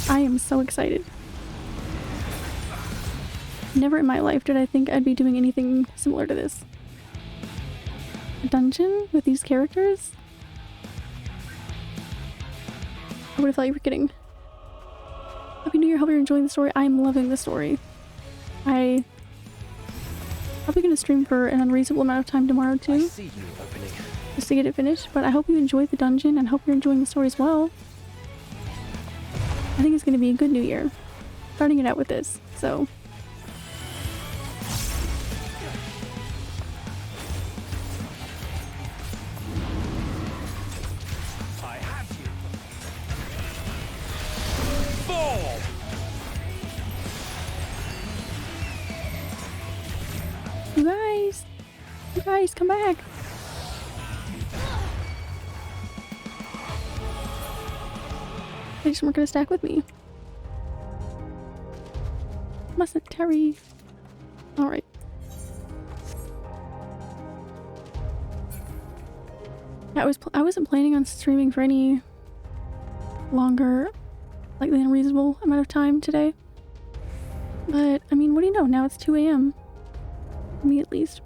I am so excited. Never in my life did I think I'd be doing anything similar to this. A dungeon with these characters? I would have thought you were kidding. Happy New Year, hope you're enjoying the story. I am loving the story. I probably gonna stream for an unreasonable amount of time tomorrow too. I see you opening. Just to get it finished, but I hope you enjoyed the dungeon and hope you're enjoying the story as well. I think it's gonna be a good new year. Starting it out with this, so. I have you. Fall! You guys, come back. They just weren't gonna stack with me. Mustn't tarry. Alright. I wasn't planning on streaming for any longer, like the unreasonable amount of time today. But, I mean, what do you know? Now it's 2 AM. For me, at least.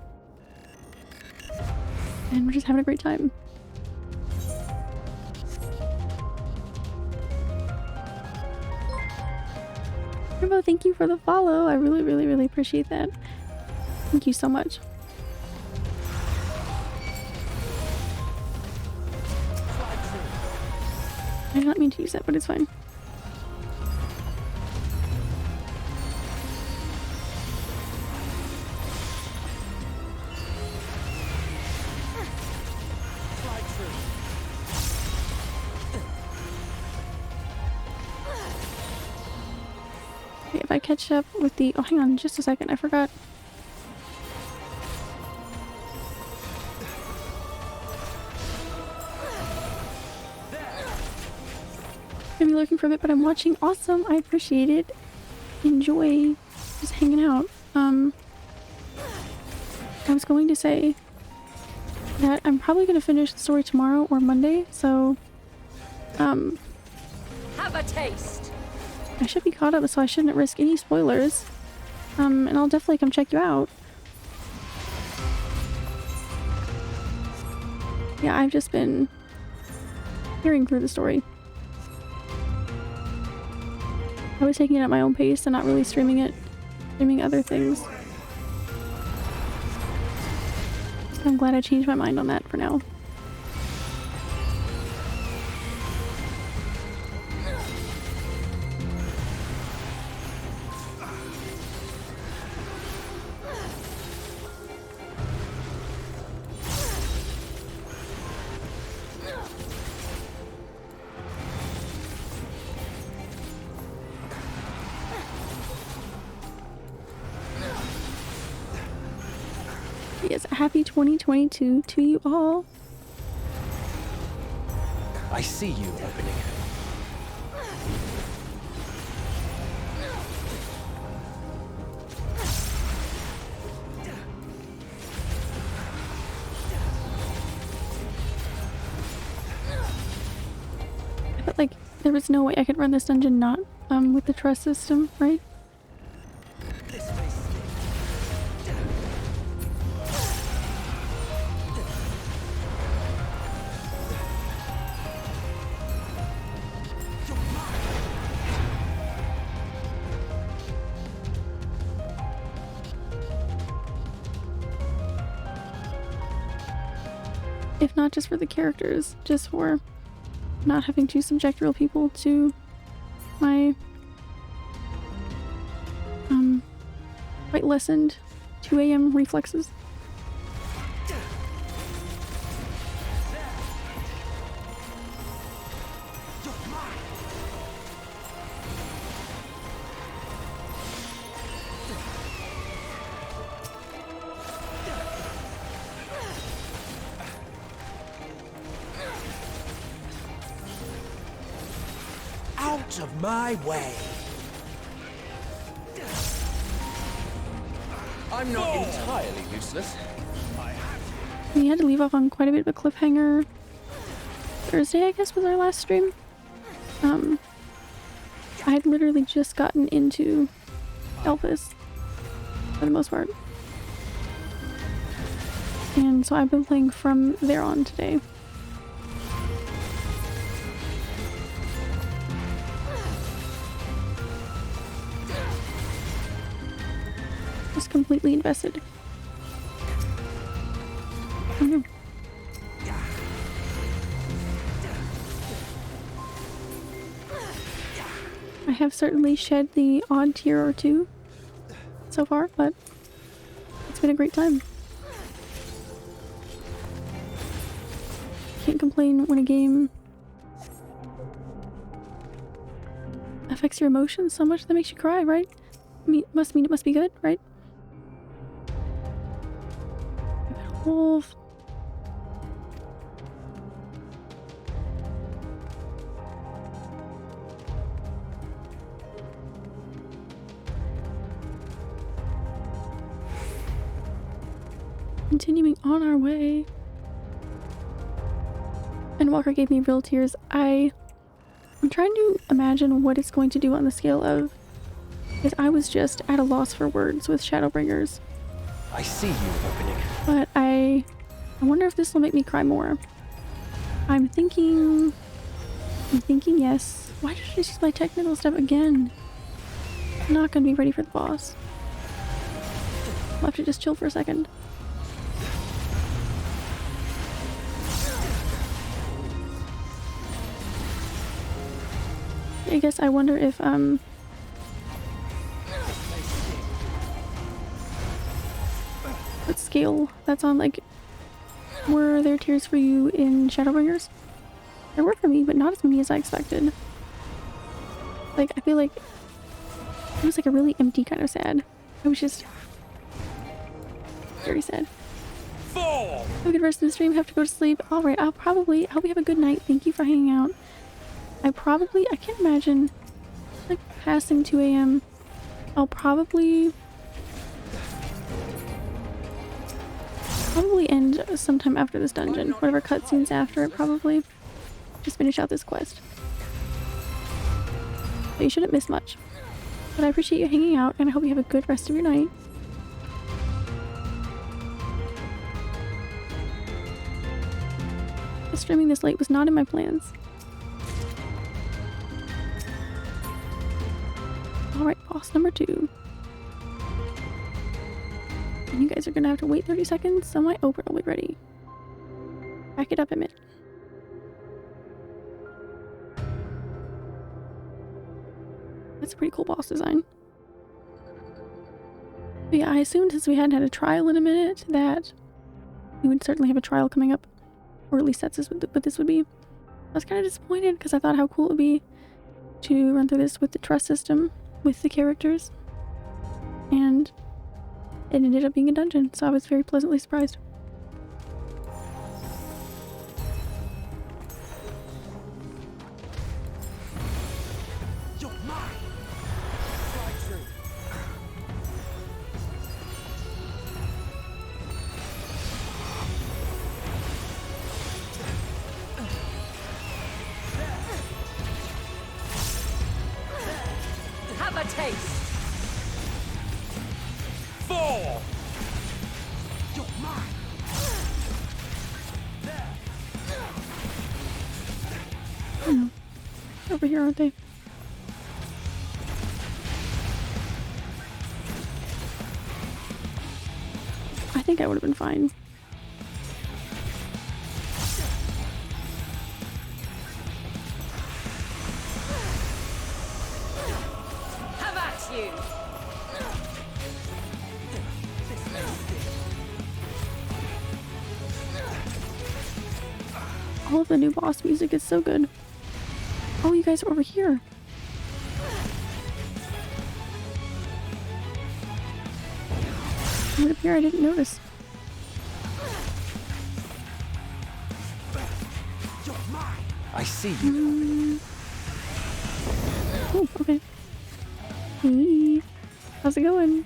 And we're just having a great time. Rainbow, thank you for the follow. I really, really, really appreciate that. Thank you so much. I did not mean to use that, but it's fine. Okay, if I catch up with the... Oh, hang on just a second. I forgot. Gonna be lurking for a bit, but I'm watching. Awesome. I appreciate it. Enjoy just hanging out. I was going to say that I'm probably gonna finish the story tomorrow or Monday, so Have a taste. I should be caught up, so I shouldn't risk any spoilers. And I'll definitely come check you out. Yeah, I've just been hearing through the story. I was taking it at my own pace and not really streaming other things. So I'm glad I changed my mind on that for now. Yes, happy 2022 to you all. I see you opening. I felt like there was no way I could run this dungeon not with the trust system, right? If not just for the characters, just for not having to subject real people to my quite lessened 2 AM reflexes. Out of my way! I'm not entirely useless. We had to leave off on quite a bit of a cliffhanger. Thursday, I guess, was our last stream. I had literally just gotten into Elvis for the most part. And so I've been playing from there on today. Just completely invested. Oh no. I have certainly shed the odd tear or two so far, but it's been a great time. Can't complain when a game affects your emotions so much that makes you cry, right? Must mean it must be good, right? Wolf. Continuing on our way. Endwalker gave me real tears. I'm trying to imagine what it's going to do on the scale of, because I was just at a loss for words with Shadowbringers. I see you opening. But I wonder if this will make me cry more. I'm thinking yes. Why did I just use my technical stuff again? I'm not gonna be ready for the boss. I'll have to just chill for a second. I guess I wonder if what scale that's on. Like, were there tears for you in Shadowbringers? There were for me, but not as many as I expected. Like, I feel like it was like a really empty kind of sad. I was just very sad. Have a good rest of the stream. Have to go to sleep. Alright, I hope you have a good night. Thank you for hanging out. I can't imagine, like, passing 2 a.m. I'll probably end sometime after this dungeon. Whatever cutscenes after it, probably. Just finish out this quest. But you shouldn't miss much. But I appreciate you hanging out, and I hope you have a good rest of your night. Streaming this late was not in my plans. Alright, boss number 2. And you guys are gonna have to wait 30 seconds, so my open will be ready. Back it up a minute. That's a pretty cool boss design. But yeah, I assumed since we hadn't had a trial in a minute that we would certainly have a trial coming up. Or at least that's what this would be. I was kind of disappointed because I thought how cool it would be to run through this with the trust system with the characters. And it ended up being a dungeon, so I was very pleasantly surprised. Have a taste. 4. You're mine. Over here, aren't they? I think I would have been fine. Have at you. All of the new boss music is so good. Oh, you guys are over here. Right up here, I didn't notice. I see you. Oh, okay. Hey, how's it going?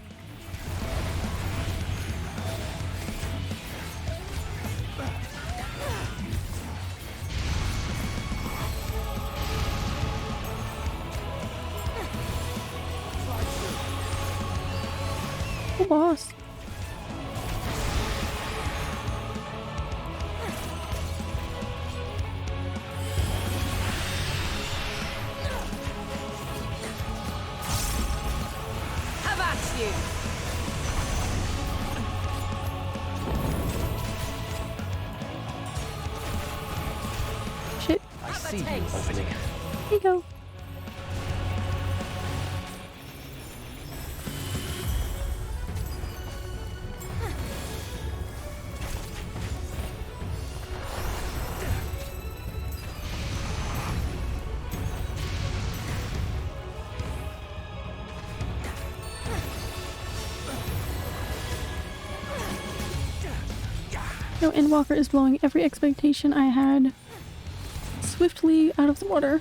boss. Have at you! Shit. I see you opening. Here you go. No, Endwalker is blowing every expectation I had swiftly out of the water.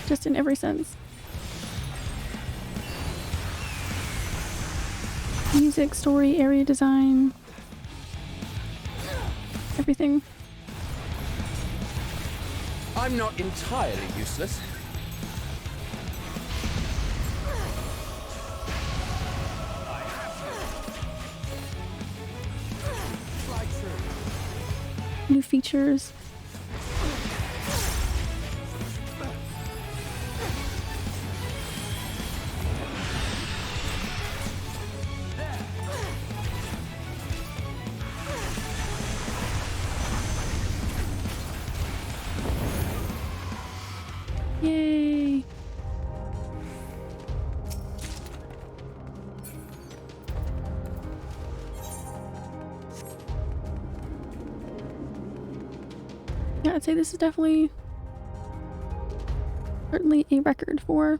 Just in every sense. Music, story, area design, everything. I'm not entirely useless. New features. Yay! Yeah, I'd say this is definitely certainly a record for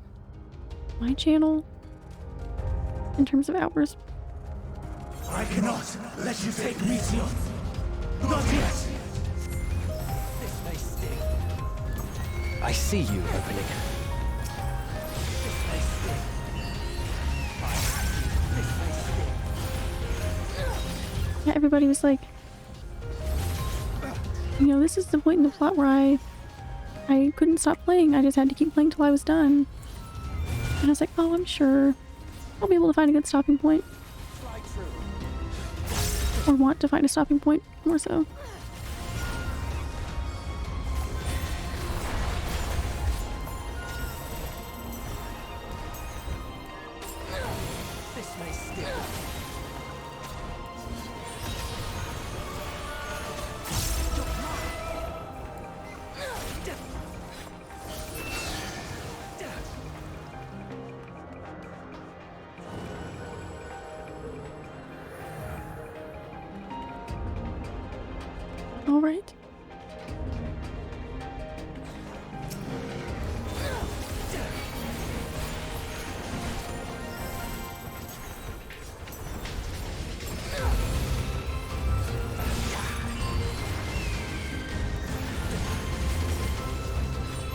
my channel in terms of hours. I cannot let you take Meteor. Not yet. This may sting. I see you opening. This may sting. This may sting. Yeah, everybody was like, you know, this is the point in the plot where I couldn't stop playing. I just had to keep playing till I was done. And I was like, oh, I'm sure I'll be able to find a good stopping point. Or want to find a stopping point, more so. This may sting. All right.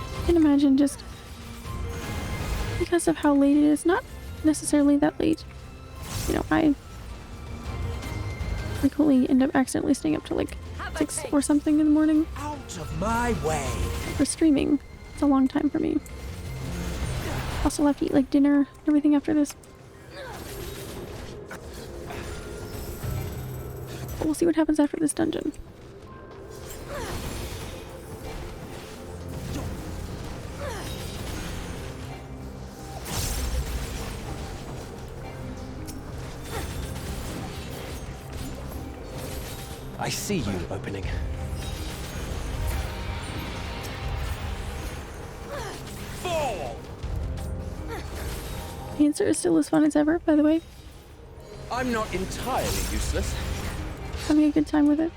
I can imagine just because of how late it is, not necessarily that late. You know, I frequently end up accidentally staying up till like 6 or something in the morning. Out of my way. For streaming. It's a long time for me. Also have to eat like dinner and everything after this. But we'll see what happens after this dungeon. I see you opening. Fall! The answer is still as fun as ever, by the way. I'm not entirely useless. Having a good time with it.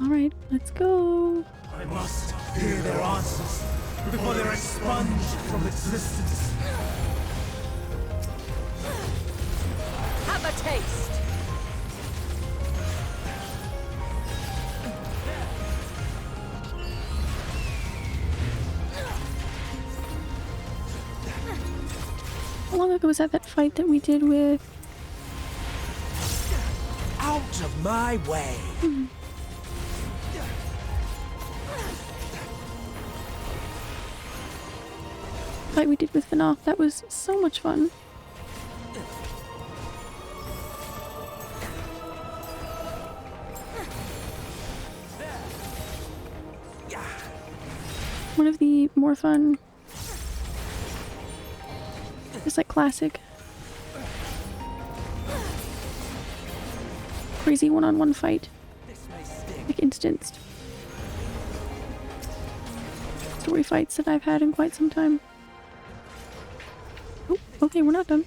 Alright, let's go. I must hear their answers before they're expunged from existence. Have a taste! How long It was at that fight that we did with... Out of my way! Fight we did with Vanoth. That was so much fun. One of the more fun, just like classic, crazy one-on-one fight, like instanced story fights that I've had in quite some time. Oh, okay, we're not done.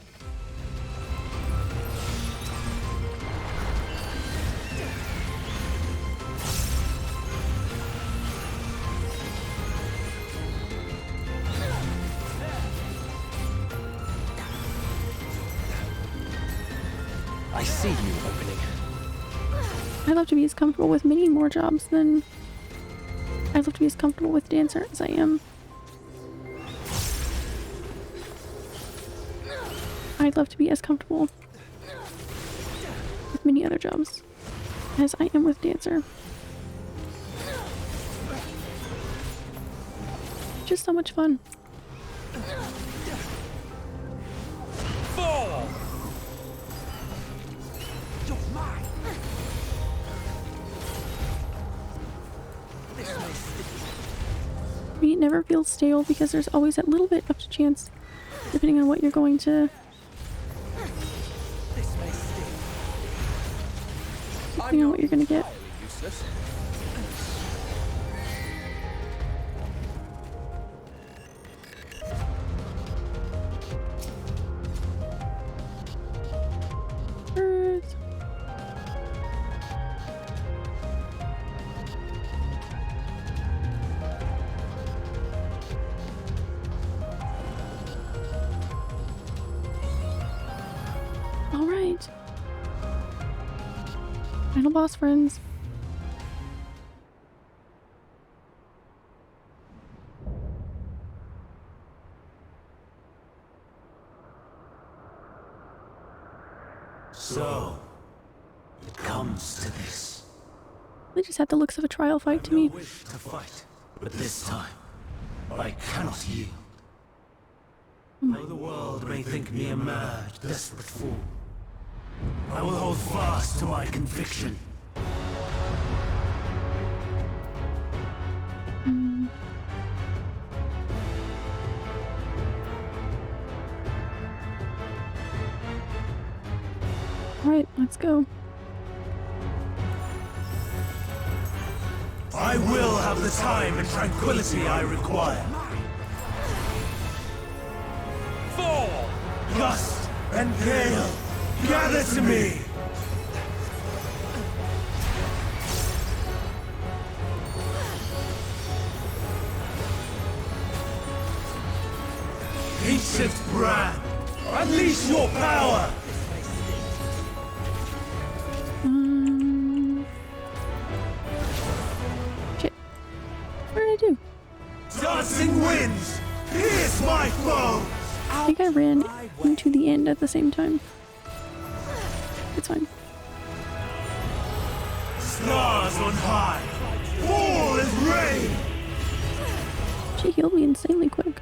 I see you opening. I'd love to be as comfortable with many more jobs than I'd love to be as comfortable with Dancer as I am. I'd love to be as comfortable with many other jobs as I am with Dancer. Just so much fun. Fall! I mean, it never feels stale because there's always that little bit of chance, depending on what you're going to. Depending on what you're going to get. Birds. All right. Final boss, friends. So, it comes to this. They just had the looks of a trial fight to me. I wish to fight, but this time, I cannot yield. Though the world may think me a mad, desperate fool, I will hold fast to my conviction. Alright, let's go. I will have the time and tranquility I require. Fall! Gust and gale, gather to me! Ancient brand, unleash your power! Shit. What did I do? Dancing winds, pierce my foe! I think I ran into the end at the same time. It's fine. Stars on high, fall as rain! She healed me insanely quick.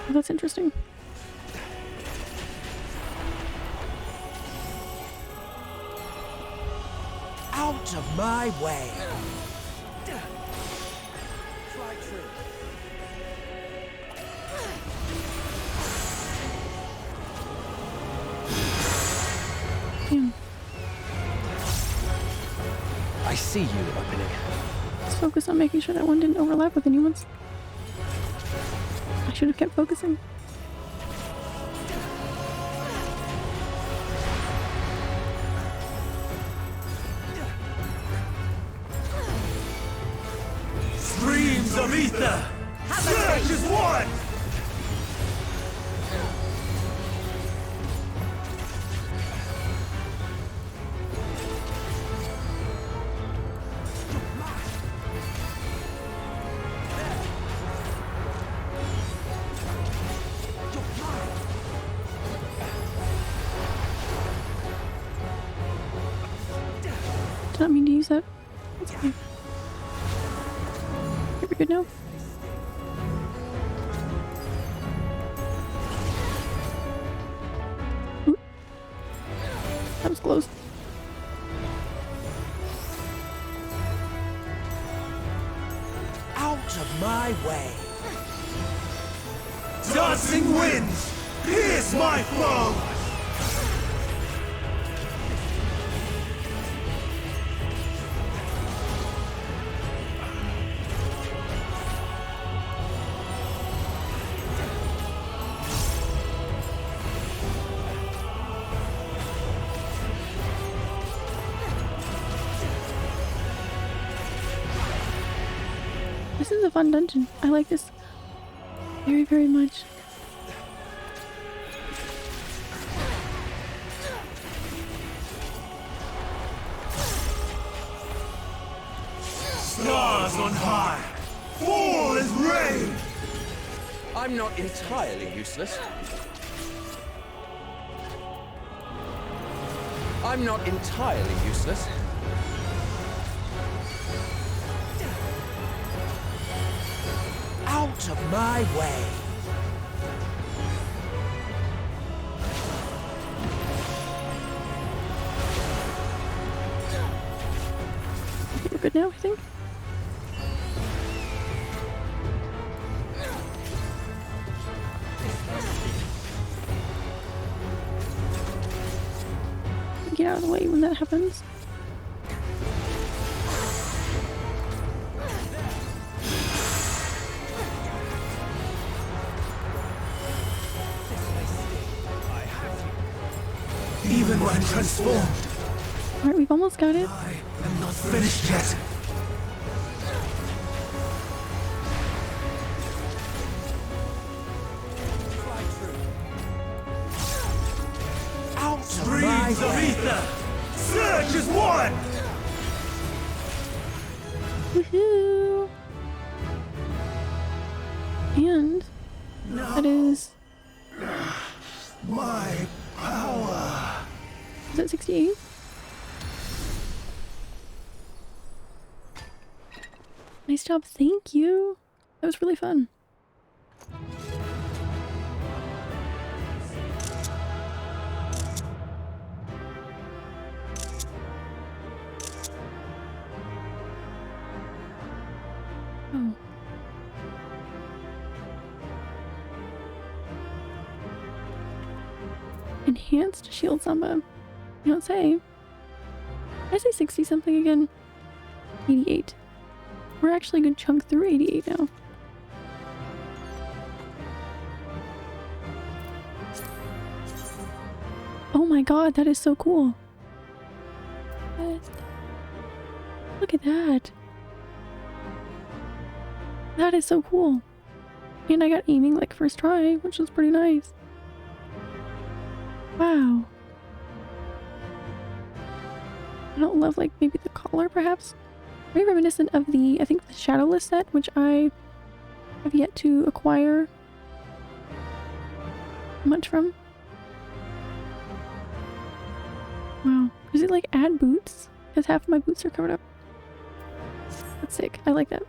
Oh, that's interesting. Out of my way! Damn. I see you opening. Let's focus on making sure that one didn't overlap with anyone's. I should have kept focusing. Stream ether! Search as one! Did not mean to use that. That's okay. Are we good now? Ooh. That was close. Out of my way! Dancing winds! Pierce my foe! This is a fun dungeon. I like this very, very much. Stars on high! Fall as rain! I'm not entirely useless. I'm not entirely useless. Out of my way! We're good now, I think. Get out of the way when that happens. Even when transformed, Alright, we've almost got it. I am not finished yet. Out streams of ether! Surge as one! Woohoo! And that is My power! is that 68? Nice job, thank you. That was really fun. Oh. Enhanced shield samba. You don't say. I say 60 something again. 88. We're actually a good chunk through 88 now. Oh my god, that is so cool. Look at that. That is so cool. And I got aiming like first try, which was pretty nice. Wow. I don't love like maybe the collar perhaps. Very reminiscent of the, I think the Shadowless set, which I have yet to acquire much from. Wow. Does it like add boots? Because half of my boots are covered up. That's sick. I like that.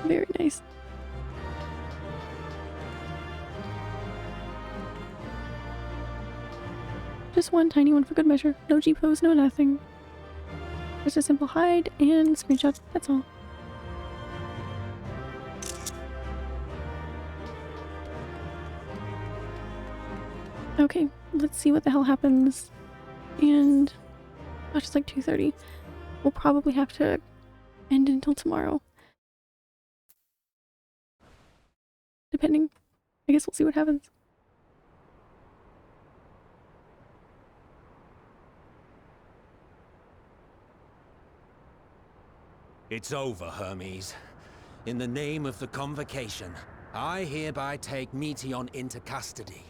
Very nice. Just one tiny one for good measure. No G-pose, no nothing. Just a simple hide and screenshot. That's all. Okay, let's see what the hell happens. And gosh, it's like 2:30. We'll probably have to end until tomorrow. Depending. I guess we'll see what happens. It's over, Hermes. In the name of the Convocation, I hereby take Meteon into custody.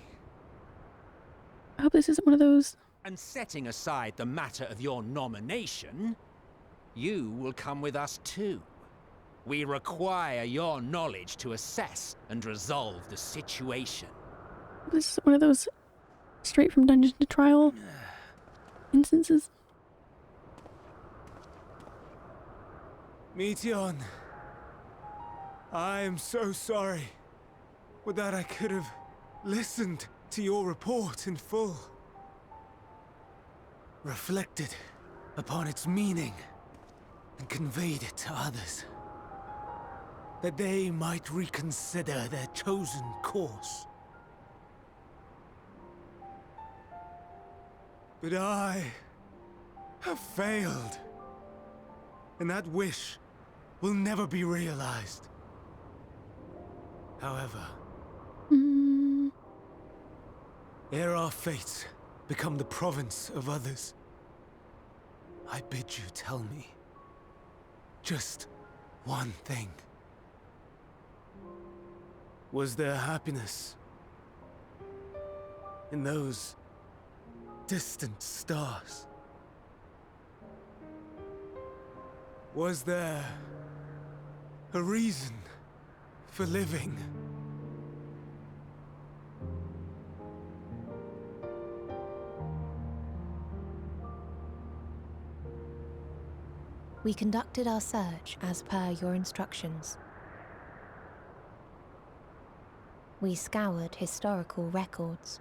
I hope this isn't one of those. And setting aside the matter of your nomination, you will come with us too. We require your knowledge to assess and resolve the situation. This is one of those straight from dungeon to trial instances. Meteon, I am so sorry. With that, I could have listened to your report in full. Reflected upon its meaning and conveyed it to others. That they might reconsider their chosen course. But I have failed. And that wish will never be realized. However, ere our fates become the province of others, I bid you tell me just one thing. Was there happiness in those distant stars? Was there a reason for living? We conducted our search as per your instructions. We scoured historical records,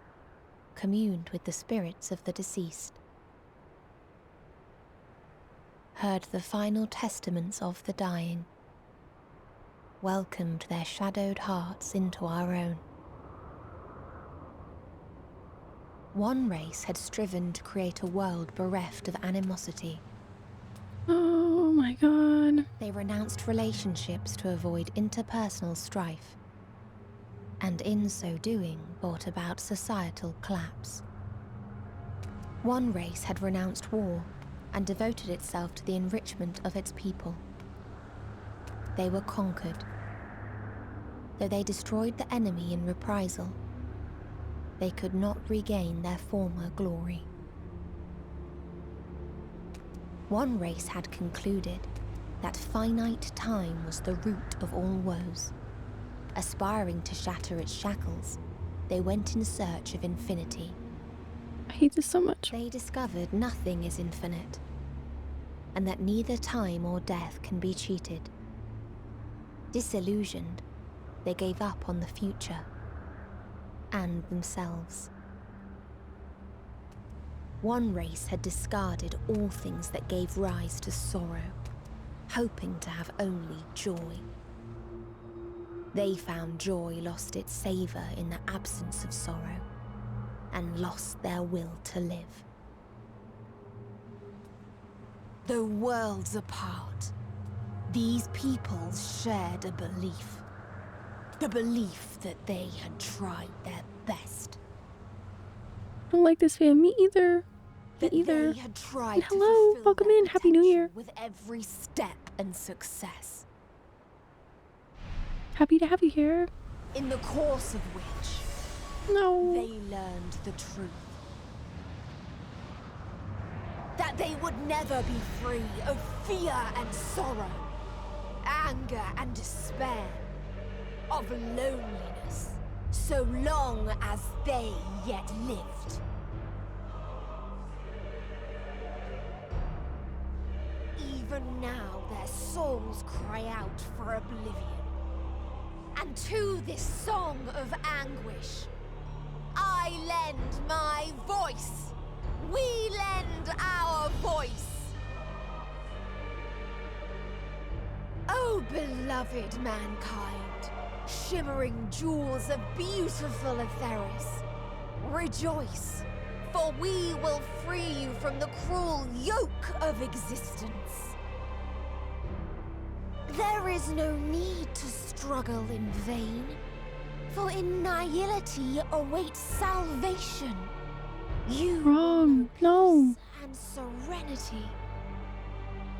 communed with the spirits of the deceased, heard the final testaments of the dying, welcomed their shadowed hearts into our own. One race had striven to create a world bereft of animosity. Oh my god. They renounced relationships to avoid interpersonal strife, and in so doing brought about societal collapse. One race had renounced war and devoted itself to the enrichment of its people. They were conquered. Though they destroyed the enemy in reprisal, they could not regain their former glory. One race had concluded that finite time was the root of all woes. Aspiring to shatter its shackles, they went in search of infinity. I hate this so much. They discovered nothing is infinite, and that neither time or death can be cheated. Disillusioned, they gave up on the future and themselves. One race had discarded all things that gave rise to sorrow, hoping to have only joy. They found joy lost its savor in the absence of sorrow, and lost their will to live. Though worlds apart, these peoples shared a belief. The belief that they had tried their best. I don't like this fan. Me either. That Me either. they had tried And to hello, fulfill welcome their in. Happy New Year. potential with every step and success. Happy to have you here. In the course of which No. they learned the truth. That they would never be free of fear and sorrow, anger and despair, of loneliness, so long as they yet lived. Even now their souls cry out for oblivion. And to this song of anguish, I lend my voice. We lend our voice. Oh, beloved mankind, shimmering jewels of beautiful Etheris, rejoice, for we will free you from the cruel yoke of existence. There is no need to struggle in vain, for in nihility awaits salvation. You Wrong. will know No. peace and serenity,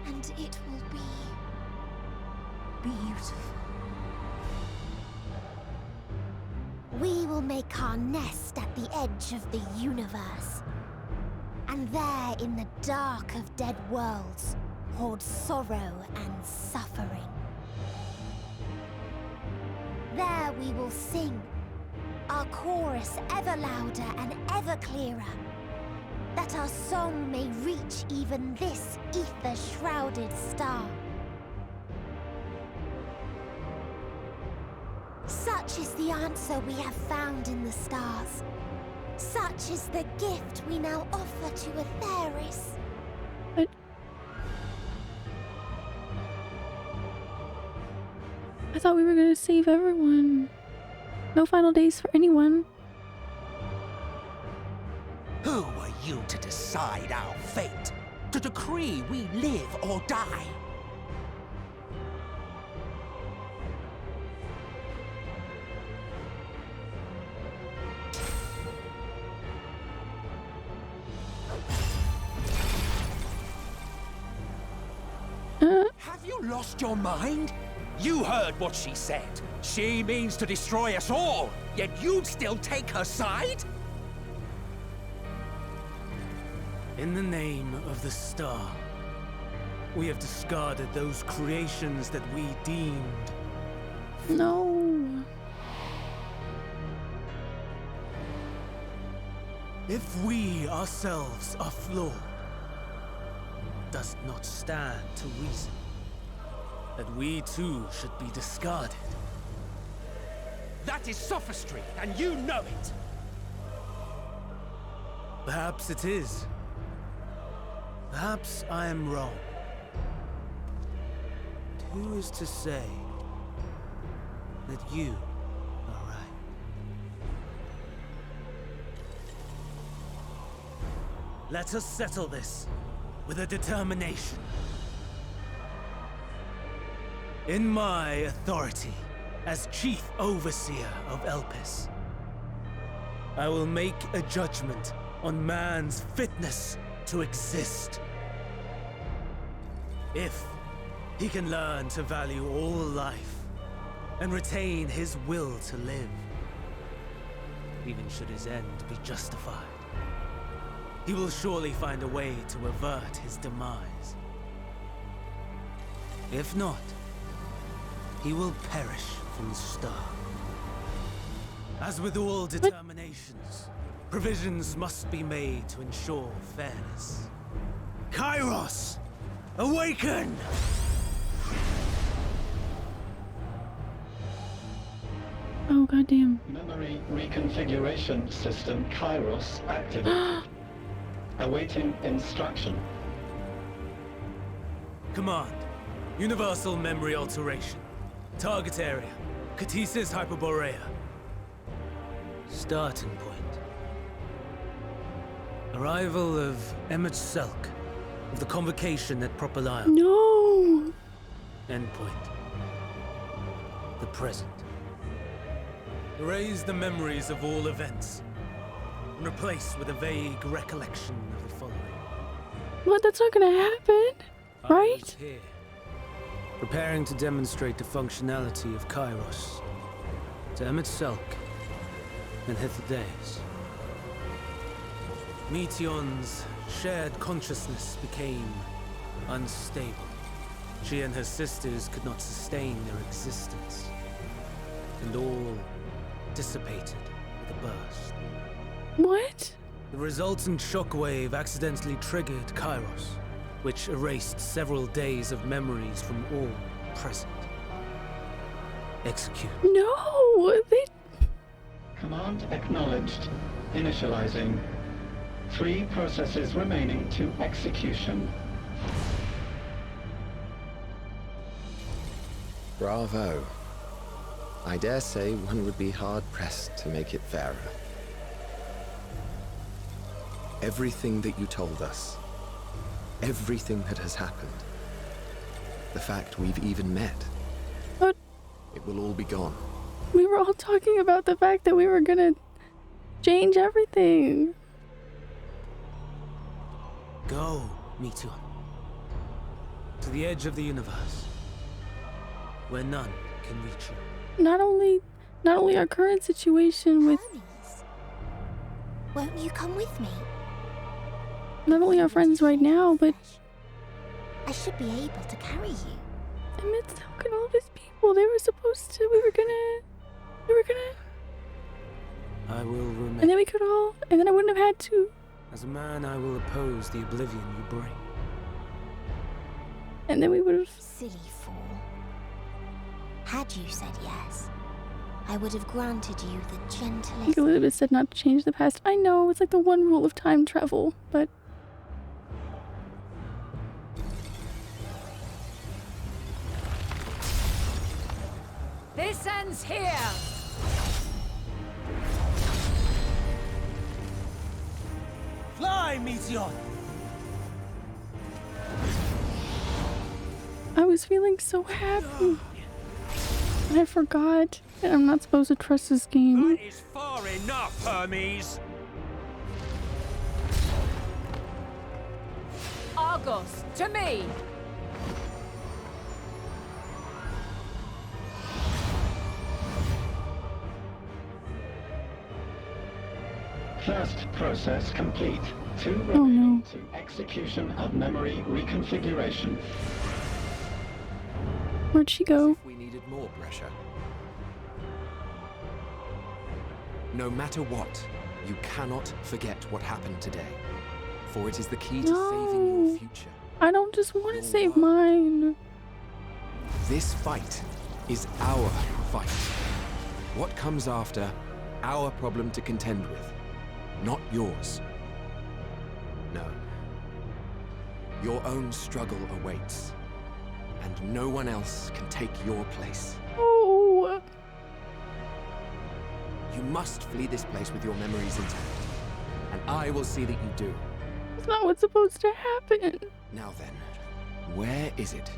and it will be beautiful. We will make our nest at the edge of the universe. And there, in the dark of dead worlds, hold sorrow and suffering. There we will sing, our chorus ever louder and ever clearer, that our song may reach even this ether-shrouded star. Such is the answer we have found in the stars. Such is the gift we now offer to Atheris. But I thought we were gonna save everyone. No final days for anyone. Who are you to decide our fate? To decree we live or die? Have you lost your mind? You heard what she said. She means to destroy us all, yet you'd still take her side? In the name of the star, we have discarded those creations that we deemed. No. If we ourselves are flawed, does not stand to reason that we too should be discarded. That is sophistry, and you know it! Perhaps it is. Perhaps I am wrong. Who is to say that you are right? Let us settle this with a determination. In my authority as Chief Overseer of Elpis, I will make a judgment on man's fitness to exist. If he can learn to value all life and retain his will to live, even should his end be justified, he will surely find a way to avert his demise. If not, he will perish from the start. As with all determinations, provisions must be made to ensure fairness. Kairos, awaken! Oh, goddamn. Memory reconfiguration system Kairos activated. Awaiting instruction. Command, universal memory alteration. Target area, Catesis Hyperborea. Starting point. Arrival of MSQ of the convocation at Propylion. No! Endpoint. The present. Erase the memories of all events and replace with a vague recollection of the following. What? That's not gonna happen, right? I was here, preparing to demonstrate the functionality of Kairos to MSQ and Hithodeus. Meteon's shared consciousness became unstable. She and her sisters could not sustain their existence, and all dissipated with a burst. What? The resultant shockwave accidentally triggered Kairos, which erased several days of memories from all present. Execute. No! They... Command acknowledged. Initializing. 3 processes remaining to execution. Bravo. I dare say one would be hard-pressed to make it fairer. Everything that you told us, everything that has happened, the fact we've even met, What? It will all be gone. We were all talking about the fact that we were gonna change everything. Go, Meteon. To the edge of the universe. where none can reach you. Not only our current situation with... Hermes, won't you come with me? Not only our friends right now, but... I should be able to carry you. Amidst all these people, they were supposed to... We were gonna... I will remain. And then we could all... And then I wouldn't have had to. As a man, I will oppose the oblivion you bring. And then we would have... Silly fool. Had you said yes, I would have granted you the gentlest... Like Elizabeth said not to change the past. I know, it's like the one rule of time travel, but... This ends here! Fly, Meteor! I was feeling so happy. And I forgot that I'm not supposed to trust this game. That is far enough, Hermes! Argos, to me! First process complete. 2 Oh remaining no. to execution of memory reconfiguration. Where'd she go? If we needed more pressure. No matter what, you cannot forget what happened today, for it is the key to saving your future. I don't just want to save mine. This fight is our fight. What comes after, our problem to contend with, not yours. No. Your own struggle awaits, and no one else can take your place. Oh. You must flee this place with your memories intact, and I will see that you do. It's not what's supposed to happen. Now then, where is it?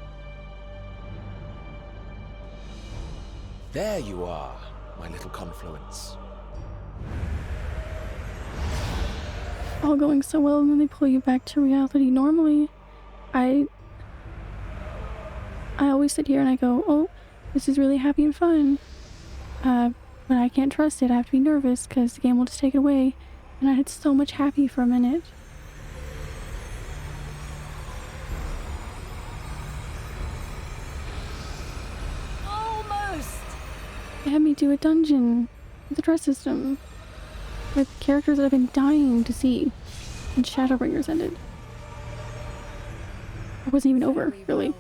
There you are, my little confluence. All going so well, and then they pull you back to reality. Normally, I always sit here and I go, oh, this is really happy and fun. But I can't trust it. I have to be nervous because the game will just take it away. And I had so much happy for a minute. Almost! They had me do a dungeon with the trust system with characters that I've been dying to see. And Shadowbringers ended. It wasn't even over, really.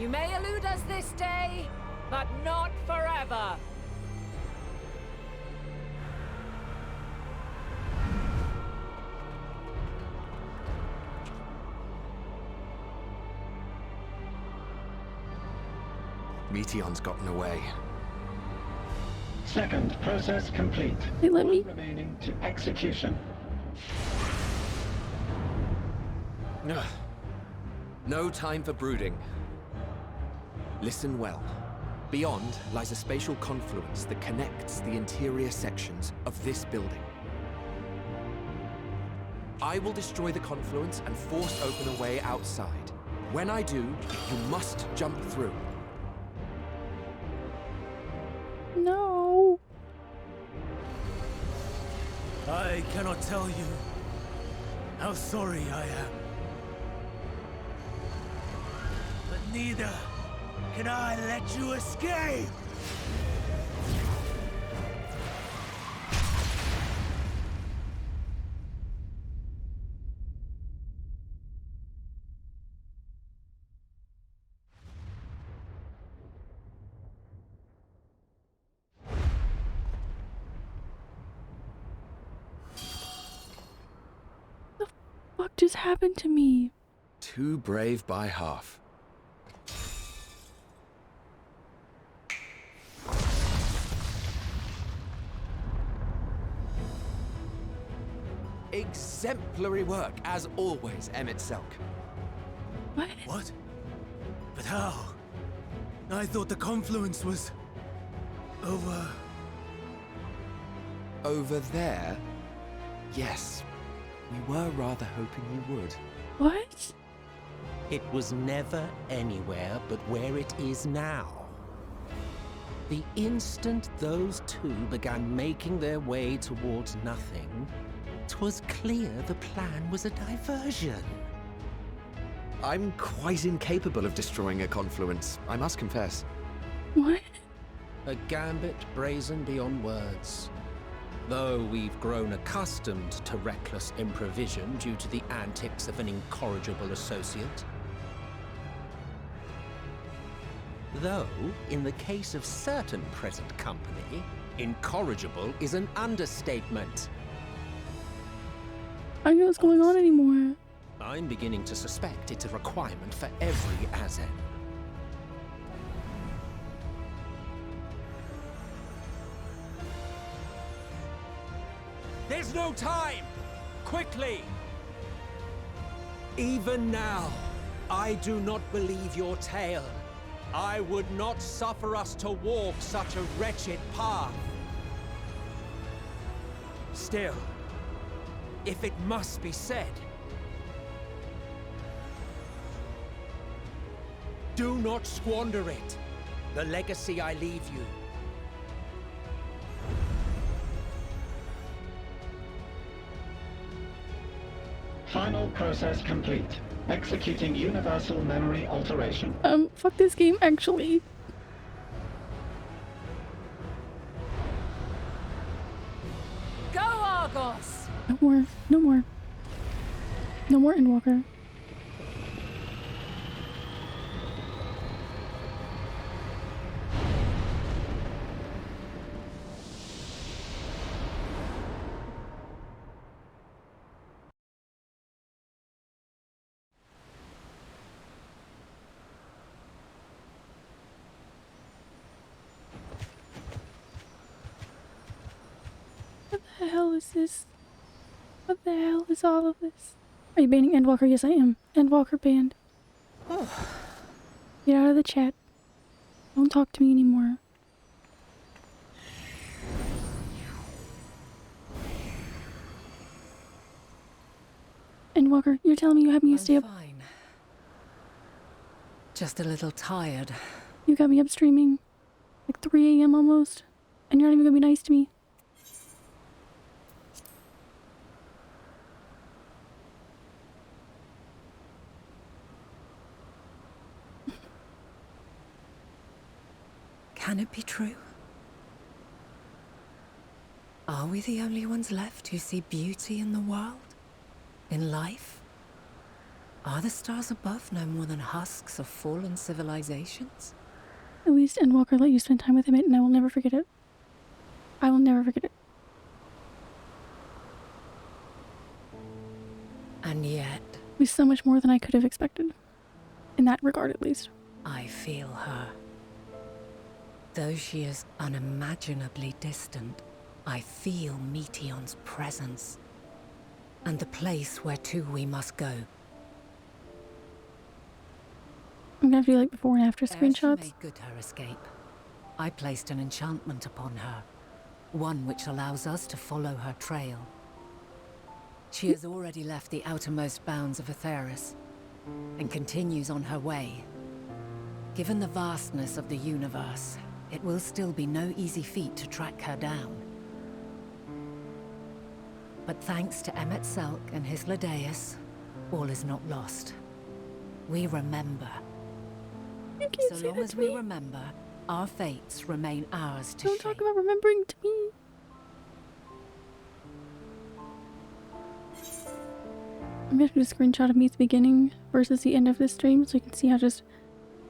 You may elude us this day, but not forever. Meteon's gotten away. Second process complete. They let me. 1 remaining to execution. Ugh. No time for brooding. Listen well. Beyond lies a spatial confluence that connects the interior sections of this building. I will destroy the confluence and force open a way outside. When I do, you must jump through. No. I cannot tell you how sorry I am. But neither can I let you escape! What just happened to me? Too brave by half. Exemplary work, as always, Emmett Selk. What? What? But how? I thought the confluence was... over... Over there? Yes. We were rather hoping you would. What? It was never anywhere but where it is now. The instant those two began making their way towards nothing, 'twas clear the plan was a diversion. I'm quite incapable of destroying a confluence, I must confess. What? A gambit brazen beyond words. Though we've grown accustomed to reckless improvision due to the antics of an incorrigible associate. Though, in the case of certain present company, incorrigible is an understatement. I don't know what's going on anymore. I'm beginning to suspect it's a requirement for every Azen. There's no time! Quickly! Even now, I do not believe your tale. I would not suffer us to walk such a wretched path. Still, if it must be said, do not squander it. The legacy I leave you. Final process complete. Executing universal memory alteration. Fuck this game, actually. Go, Argos! No more. No more. No more Endwalker. What the hell is this? What the hell is all of this? Are you banning Endwalker? Yes, I am. Endwalker banned. Get out of the chat. Don't talk to me anymore. Endwalker, you're telling me you have me stay up? Fine. Just a little tired. You got me up streaming like 3 a.m. almost, and you're not even gonna be nice to me. Can it be true? Are we the only ones left who see beauty in the world? In life? Are the stars above no more than husks of fallen civilizations? At least Endwalker let you spend time with him, and I will never forget it. I will never forget it. And yet... It was so much more than I could have expected. In that regard, at least. I feel her. Though she is unimaginably distant, I feel Meteon's presence. And the place where to we must go. I'm gonna have to do like before and after screenshots. She made good her escape. I placed an enchantment upon her. One which allows us to follow her trail. She has already left the outermost bounds of Aetheris and continues on her way. Given the vastness of the universe, it will still be no easy feat to track her down. But thanks to Emmet Selk and his Ladeus, all is not lost. We remember. So long as we remember, our fates remain ours to Don't talk about remembering to me. I'm gonna do a screenshot of me at the beginning versus the end of this stream so you can see how just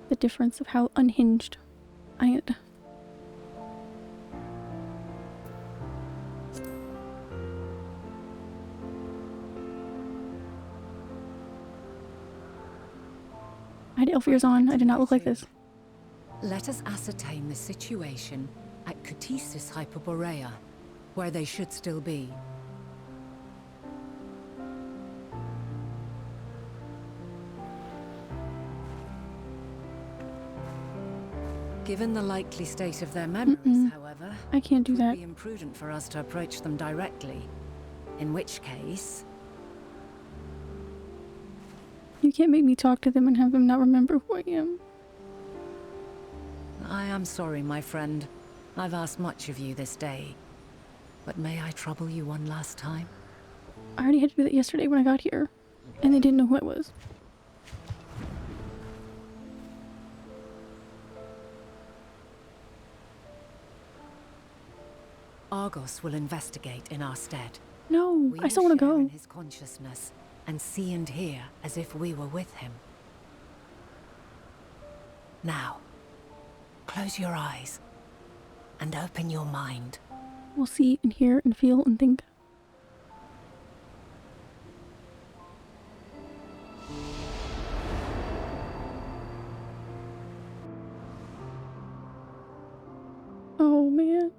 the difference of how unhinged I am. I had elf ears on. I did not look like this. Let us ascertain the situation at Cutisis Hyperborea, where they should still be. Given the likely state of their memories, however, I can't do it would that. be imprudent for us to approach them directly. In which case... You can't make me talk to them and have them not remember who I am. I am sorry, my friend. I've asked much of you this day. But may I trouble you one last time? I already had to do that yesterday when I got here. And they didn't know who I was. Argos will investigate in our stead. No, I still want to go. In his consciousness and see and hear as if we were with him. Now, close your eyes and open your mind. We'll see and hear and feel and think. Oh man.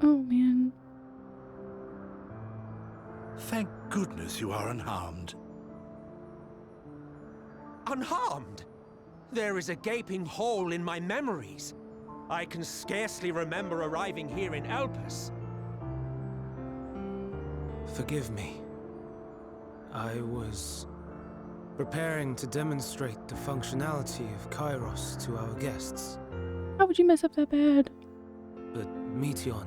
Oh man. Thank goodness you are unharmed. Unharmed? There is a gaping hole in my memories. I can scarcely remember arriving here in Elpis. Forgive me. I was preparing to demonstrate the functionality of Kairos to our guests. How would you mess up that bad? But Meteon,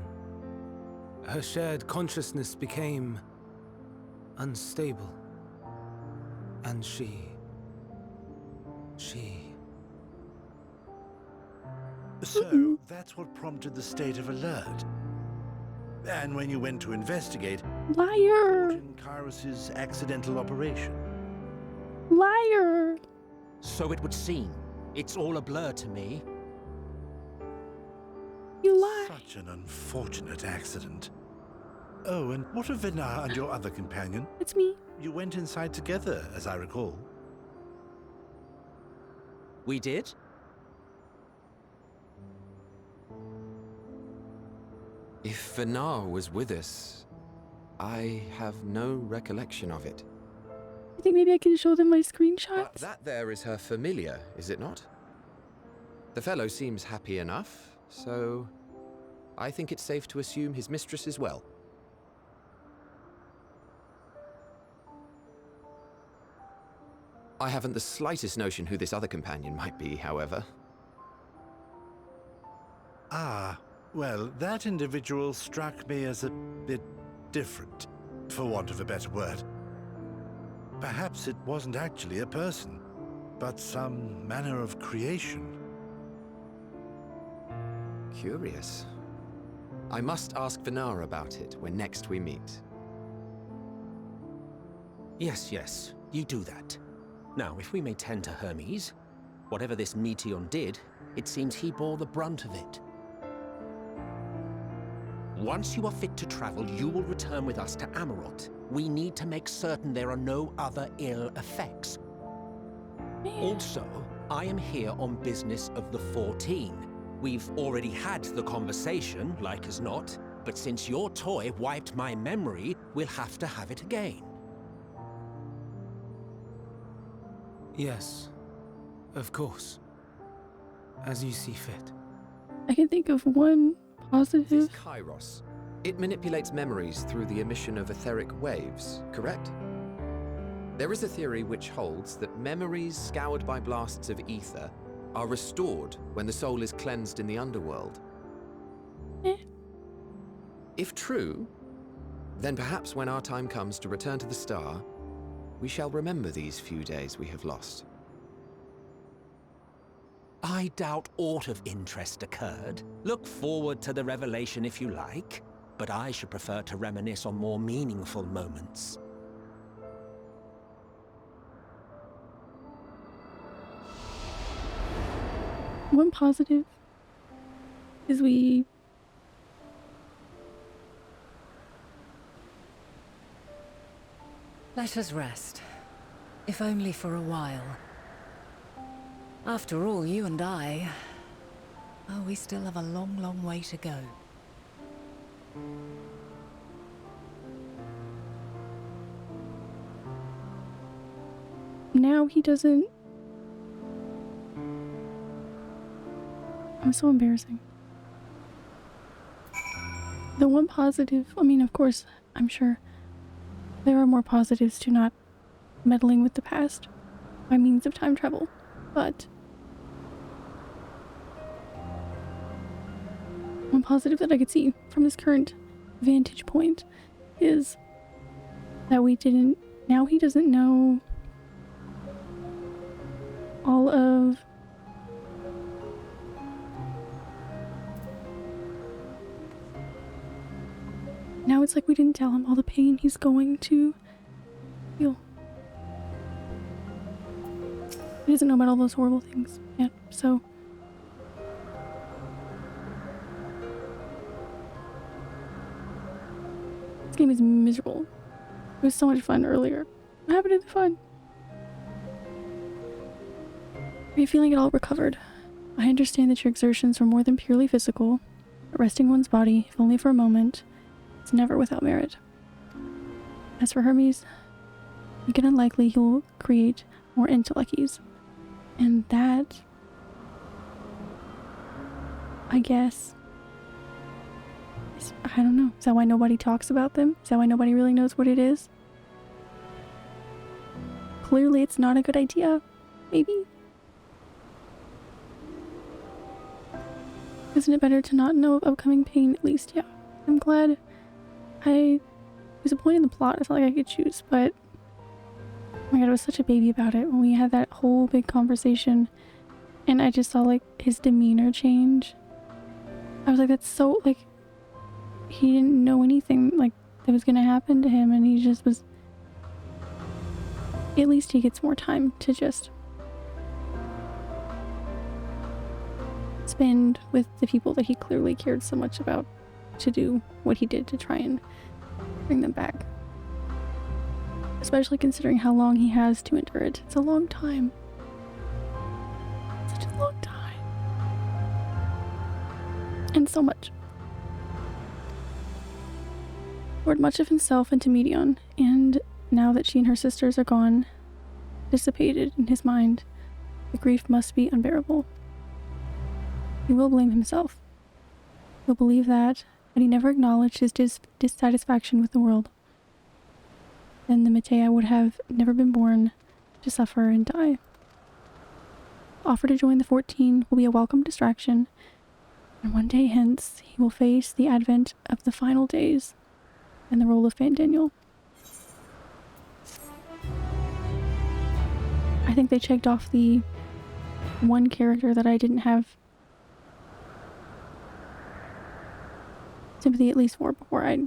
her shared consciousness became unstable. And she... So, that's what prompted the state of alert. And when you went to investigate... Liar! ...in Kairos's accidental operation. Liar! So it would seem. It's all a blur to me. You lie. Such an unfortunate accident. Oh, and what of Vinar and your other companion? It's me. You went inside together, as I recall. We did? If Vinar was with us, I have no recollection of it. I think maybe I can show them my screenshots. That there is her familiar, is it not? The fellow seems happy enough, so I think it's safe to assume his mistress is well. I haven't the slightest notion who this other companion might be, however. Ah, well, that individual struck me as a bit different, for want of a better word. Perhaps it wasn't actually a person, but some manner of creation. Curious. I must ask Vinar about it when next we meet. Yes, you do that. Now, if we may tend to Hermes, whatever this Meteon did, it seems he bore the brunt of it. Once you are fit to travel, you will return with us to Amarot. We need to make certain there are no other ill effects. Also, I am here on business of the 14. We've already had the conversation, like as not, but since your toy wiped my memory, we'll have to have it again. Yes, of course. As you see fit. I can think of one positive. This Kairos. It manipulates memories through the emission of etheric waves, correct? There is a theory which holds that memories scoured by blasts of ether are restored when the soul is cleansed in the underworld. If true, then perhaps when our time comes to return to the star, we shall remember these few days we have lost. I doubt aught of interest occurred. Look forward to the revelation if you like, but I should prefer to reminisce on more meaningful moments. One positive is we... Let us rest, if only for a while. After all, you and I... Oh, we still have a long, long way to go. Now he doesn't... I'm so embarrassing. The one positive, I mean, of course, I'm sure there are more positives to not meddling with the past by means of time travel, but one positive that I could see from this current vantage point is that now he doesn't know all of now it's like we didn't tell him all the pain he's going to feel. He doesn't know about all those horrible things yet, so this game is miserable. It was so much fun earlier. What happened to the fun? Are you feeling at all recovered? I understand that your exertions were more than purely physical, but resting one's body, if only for a moment, is never without merit. As for Hermes, I think it unlikely he'll create more intellecties. And that, I guess, I don't know. Is that why nobody talks about them? Is that why nobody really knows what it is? Clearly it's not a good idea. Maybe. Isn't it better to not know of upcoming pain at least? Yeah. I'm glad. I was disappointed in the plot. It's not like I could choose, but oh my god, I was such a baby about it when we had that whole big conversation and I just saw like his demeanor change. I was like, that's so like he didn't know anything like that was gonna happen to him, and he just was. At least he gets more time to just spend with the people that he clearly cared so much about, to do what he did to try and bring them back. Especially considering how long he has to endure it. It's a long time. Such a long time. And so much. Poured much of himself into Medion, and now that she and her sisters are gone, dissipated in his mind, the grief must be unbearable. He will blame himself. He'll believe that, but he never acknowledged his dissatisfaction with the world. Then the Matea would have never been born to suffer and die. The offer to join the 14 will be a welcome distraction, and one day hence he will face the advent of the final days and the role of Fandaniel. I think they checked off the one character that I didn't have sympathy at least for before. I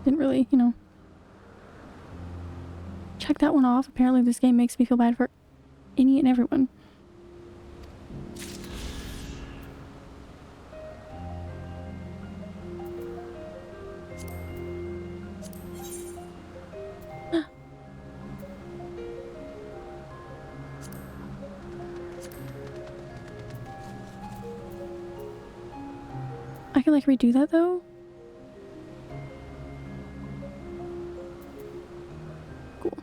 didn't really, check that one off. Apparently this game makes me feel bad for any and everyone. I can like redo that though. Cool.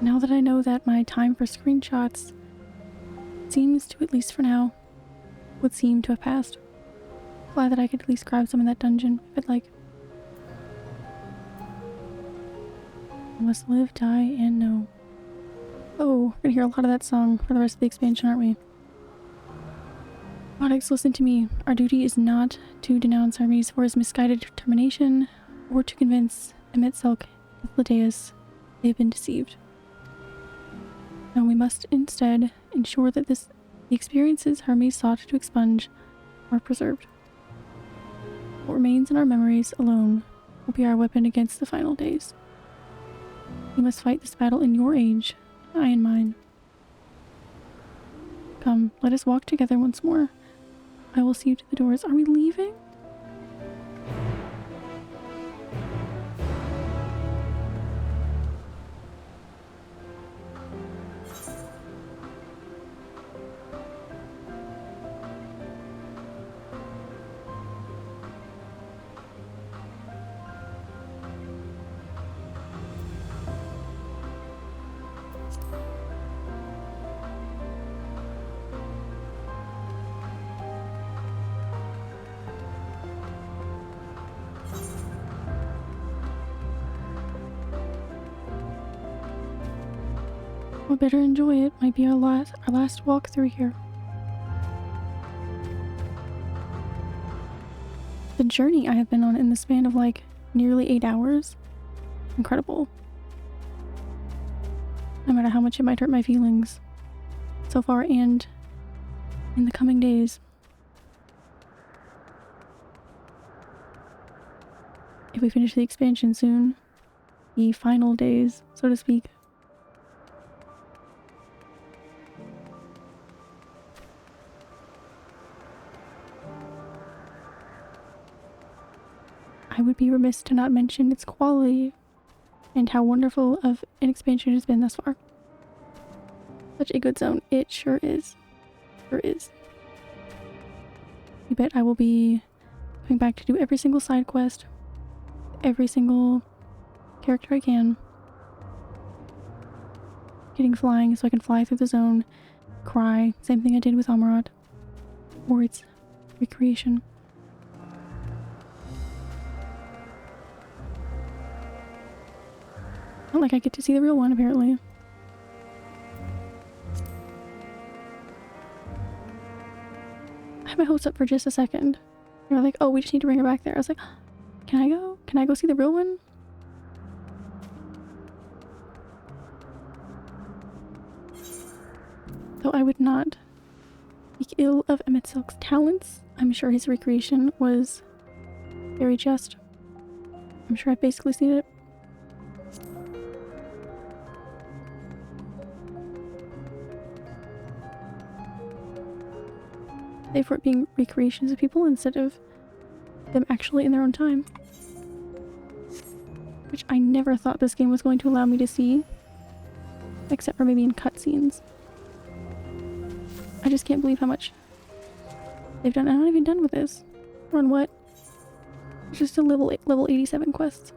Now that I know that my time for screenshots seems to, at least for now, would seem to have passed. Glad that I could at least grab some in that dungeon if I'd like. I must live, die, and know. Oh, we're gonna hear a lot of that song for the rest of the expansion, aren't we? Codex, listen to me. Our duty is not to denounce Hermes for his misguided determination, or to convince Emetzelk and Ladeus they have been deceived. No, we must instead ensure that the experiences Hermes sought to expunge are preserved. What remains in our memories alone will be our weapon against the final days. We must fight this battle in your age, I in mine. Come, let us walk together once more. I will see you to the doors. Are we leaving? We better enjoy it. Might be our last walk through here. The journey I have been on in the span of like nearly 8 hours. Incredible. No matter how much it might hurt my feelings so far and in the coming days. If we finish the expansion soon, the final days, so to speak. I would be remiss to not mention its quality and how wonderful of an expansion it has been thus far. Such a good zone. It sure is. Sure is. I bet I will be coming back to do every single side quest, every single character I can. Getting flying so I can fly through the zone, cry, same thing I did with Amarat, or its recreation. Not like I get to see the real one, apparently. I had my hopes up for just a second. They were like, oh, we just need to bring her back there. I was like, can I go? Can I go see the real one? Though I would not speak ill of Emmetzel's talents, I'm sure his recreation was very just. I'm sure I've basically seen it. Save for it being recreations of people instead of them actually in their own time. Which I never thought this game was going to allow me to see. Except for maybe in cutscenes. I just can't believe how much they've done. I'm not even done with this. We're on what? It's just a level 87 quests.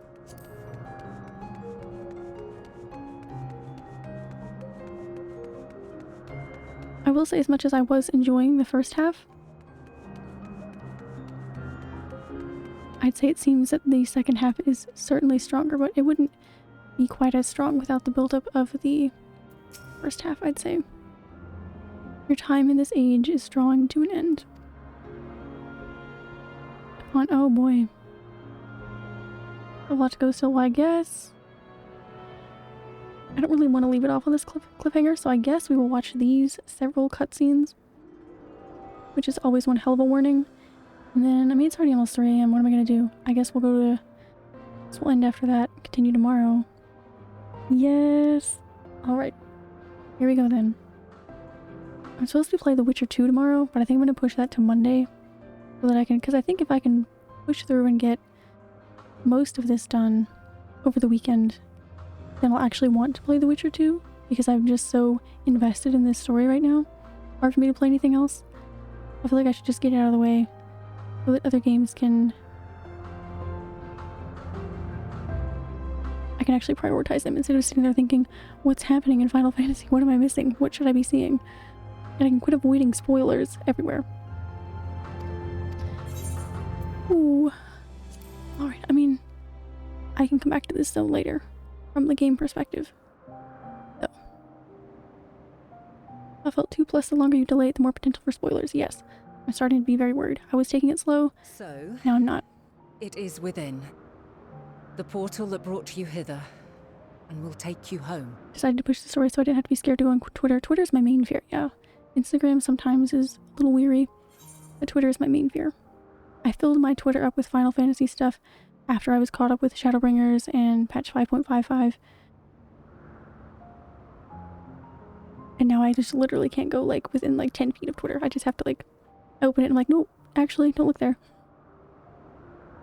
I will say, as much as I was enjoying the first half, I'd say it seems that the second half is certainly stronger, but it wouldn't be quite as strong without the build-up of the first half, I'd say. Your time in this age is drawing to an end. Come on, oh boy. A lot to go still, I guess. I don't really want to leave it off on this cliffhanger, so I guess we will watch these several cutscenes. Which is always one hell of a warning. And then, I mean, it's already almost 3 AM. What am I going to do? I guess we'll go to... This will end after that. Continue tomorrow. Yes! Alright. Here we go then. I'm supposed to play The Witcher 2 tomorrow, but I think I'm going to push that to Monday. So that I can... Because I think if I can push through and get most of this done over the weekend, then I'll actually want to play The Witcher 2, because I'm just so invested in this story right now. Hard for me to play anything else. I feel like I should just get it out of the way so that other games can... I can actually prioritize them instead of sitting there thinking, what's happening in Final Fantasy? What am I missing? What should I be seeing? And I can quit avoiding spoilers everywhere. Ooh. Alright, I mean, I can come back to this zone later. From the game perspective. So. I felt 2 plus the longer you delay it, the more potential for spoilers. Yes. I'm starting to be very worried. I was taking it slow. So, now I'm not. It is within. The portal that brought you hither. And will take you home. Decided to push the story so I didn't have to be scared to go on Twitter. Twitter's my main fear, yeah. Instagram sometimes is a little weary. But Twitter is my main fear. I filled my Twitter up with Final Fantasy stuff after I was caught up with Shadowbringers and patch 5.55. And now I just literally can't go like within like 10 feet of Twitter. I just have to like open it and I'm like, nope, actually don't look there.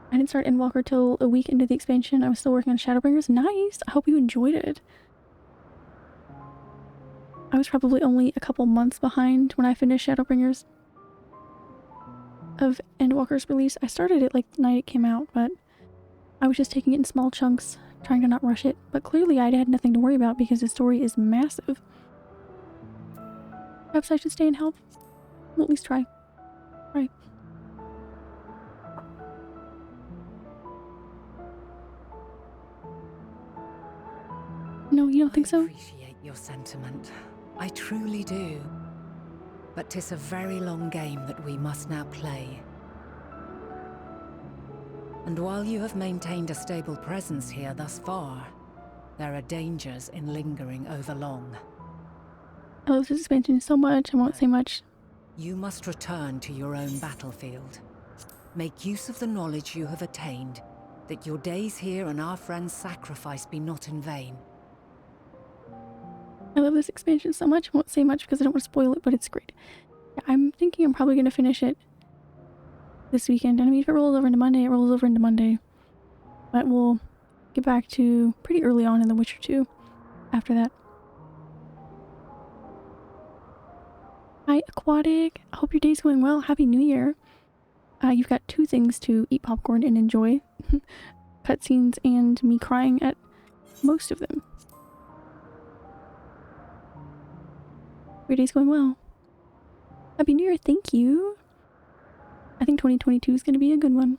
I didn't start Endwalker till a week into the expansion. I was still working on Shadowbringers. Nice! I hope you enjoyed it. I was probably only a couple months behind when I finished Shadowbringers of Endwalker's release. I started it like the night it came out, but I was just taking it in small chunks, trying to not rush it, but clearly I had nothing to worry about because the story is massive. Perhaps I should stay and help. We'll at least try. Right. No, you don't think so? Appreciate your sentiment. I truly do. But 'tis a very long game that we must now play. And while you have maintained a stable presence here thus far, there are dangers in lingering over long. I love this expansion so much, I won't say much. You must return to your own battlefield. Make use of the knowledge you have attained, that your days here and our friends' sacrifice be not in vain. I love this expansion so much, I won't say much because I don't want to spoil it, but it's great. Yeah, I'm thinking I'm probably going to finish it this weekend. And I mean, if it rolls over into Monday, it rolls over into Monday. But we'll get back to pretty early on in The Witcher 2 after that. Hi, Aquatic. I hope your day's going well. Happy New Year. You've got 2 things to eat popcorn and enjoy. Cutscenes and me crying at most of them. Your day's going well. Happy New Year, thank you. I think 2022 is going to be a good one.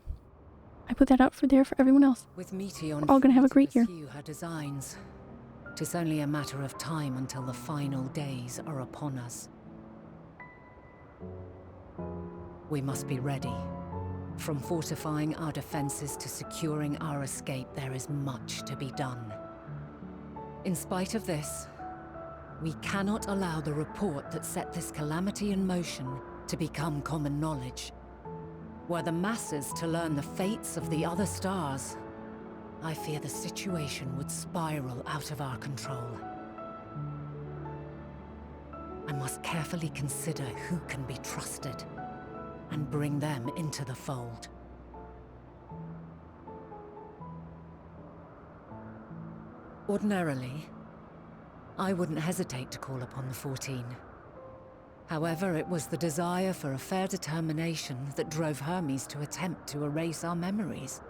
I put that out there for everyone else. With Meteon, we're all going to have a great year. Her designs. 'Tis only a matter of time until the final days are upon us. We must be ready. From fortifying our defenses to securing our escape, there is much to be done. In spite of this, we cannot allow the report that set this calamity in motion to become common knowledge. Were the masses to learn the fates of the other stars, I fear the situation would spiral out of our control. I must carefully consider who can be trusted and bring them into the fold. Ordinarily, I wouldn't hesitate to call upon the 14. However, it was the desire for a fair determination that drove Hermes to attempt to erase our memories.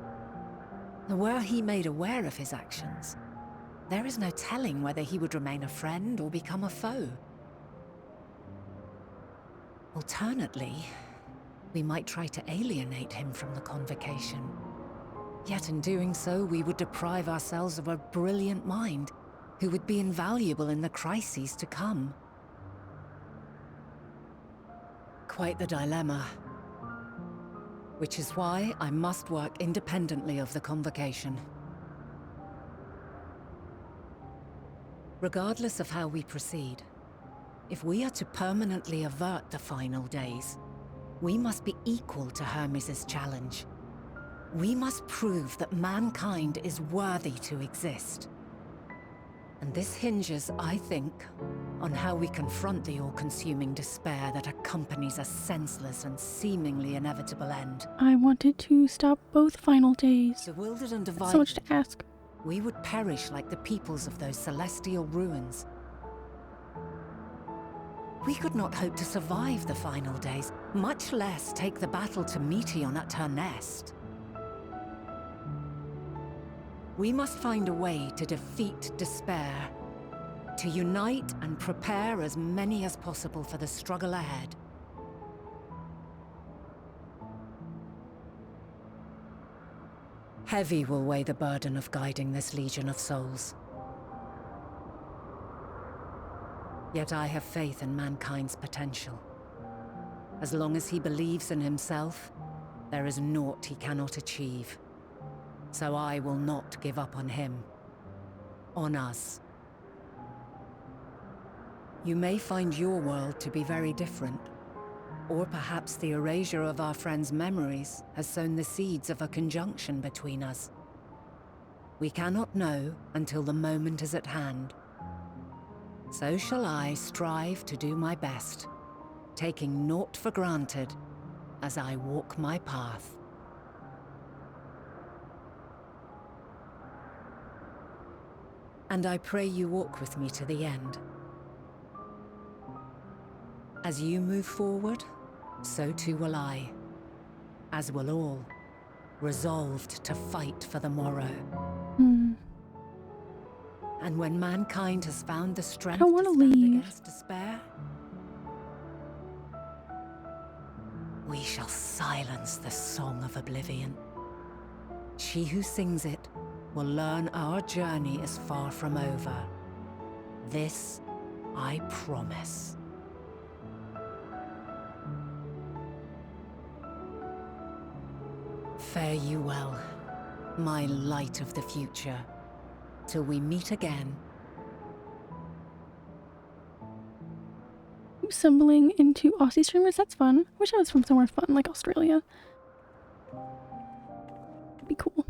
Were he made aware of his actions, there is no telling whether he would remain a friend or become a foe. Alternately, we might try to alienate him from the Convocation. Yet in doing so, we would deprive ourselves of a brilliant mind who would be invaluable in the crises to come. Quite the dilemma. Which is why I must work independently of the Convocation. Regardless of how we proceed, if we are to permanently avert the final days, we must be equal to Hermes' challenge. We must prove that mankind is worthy to exist. And this hinges, I think, on how we confront the all-consuming despair that accompanies a senseless and seemingly inevitable end. I wanted to stop both final days. Bewildered and divided, so much to ask. We would perish like the peoples of those celestial ruins. We could not hope to survive the final days, much less take the battle to Meteon at her nest. We must find a way to defeat despair, to unite and prepare as many as possible for the struggle ahead. Heavy will weigh the burden of guiding this legion of souls. Yet I have faith in mankind's potential. As long as he believes in himself, there is naught he cannot achieve. So I will not give up on him. On us. You may find your world to be very different. Or perhaps the erasure of our friends' memories has sown the seeds of a conjunction between us. We cannot know until the moment is at hand. So shall I strive to do my best, taking naught for granted as I walk my path. And I pray you walk with me to the end. As you move forward, so too will I, as will all, resolved to fight for the morrow. And when mankind has found the strength to stand against despair, we shall silence the song of oblivion. She who sings it will learn our journey is far from over. This I promise. Fare you well, my light of the future, till we meet again. Assembling into Aussie streamers, that's fun. I wish I was from somewhere fun like Australia. That'd be cool.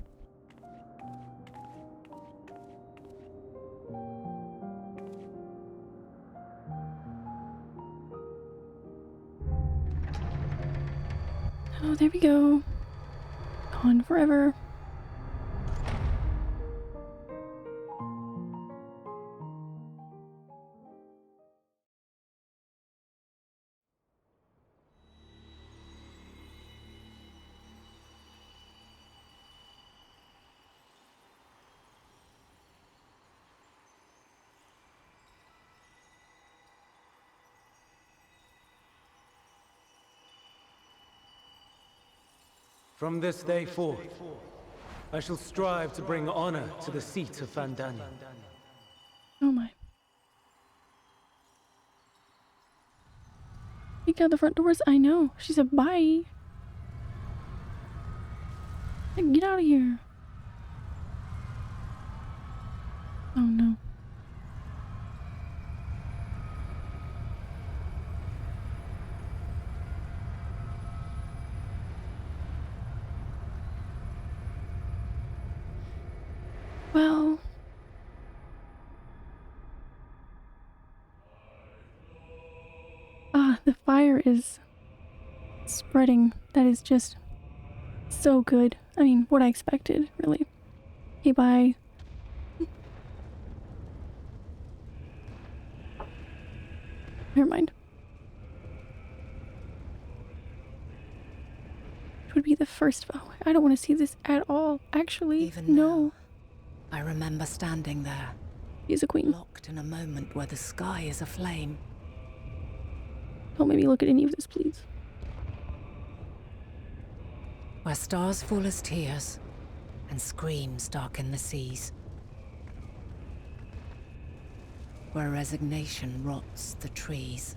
Oh, there we go. Gone forever. From this day forth, I shall strive to bring honor to the seat of Fandania. Oh my. Peeked out the front doors? I know. She said bye. Like, get out of here. Oh no. Well, the fire is spreading. That is just so good. I mean, what I expected, really. Okay, bye. Never mind. It would be the first. Oh, I don't want to see this at all. Actually, Even no. now, I remember standing there. She's a queen. Locked in a moment where the sky is aflame. Don't make me look at any of this, please. Where stars fall as tears, and screams darken the seas. Where resignation rots the trees.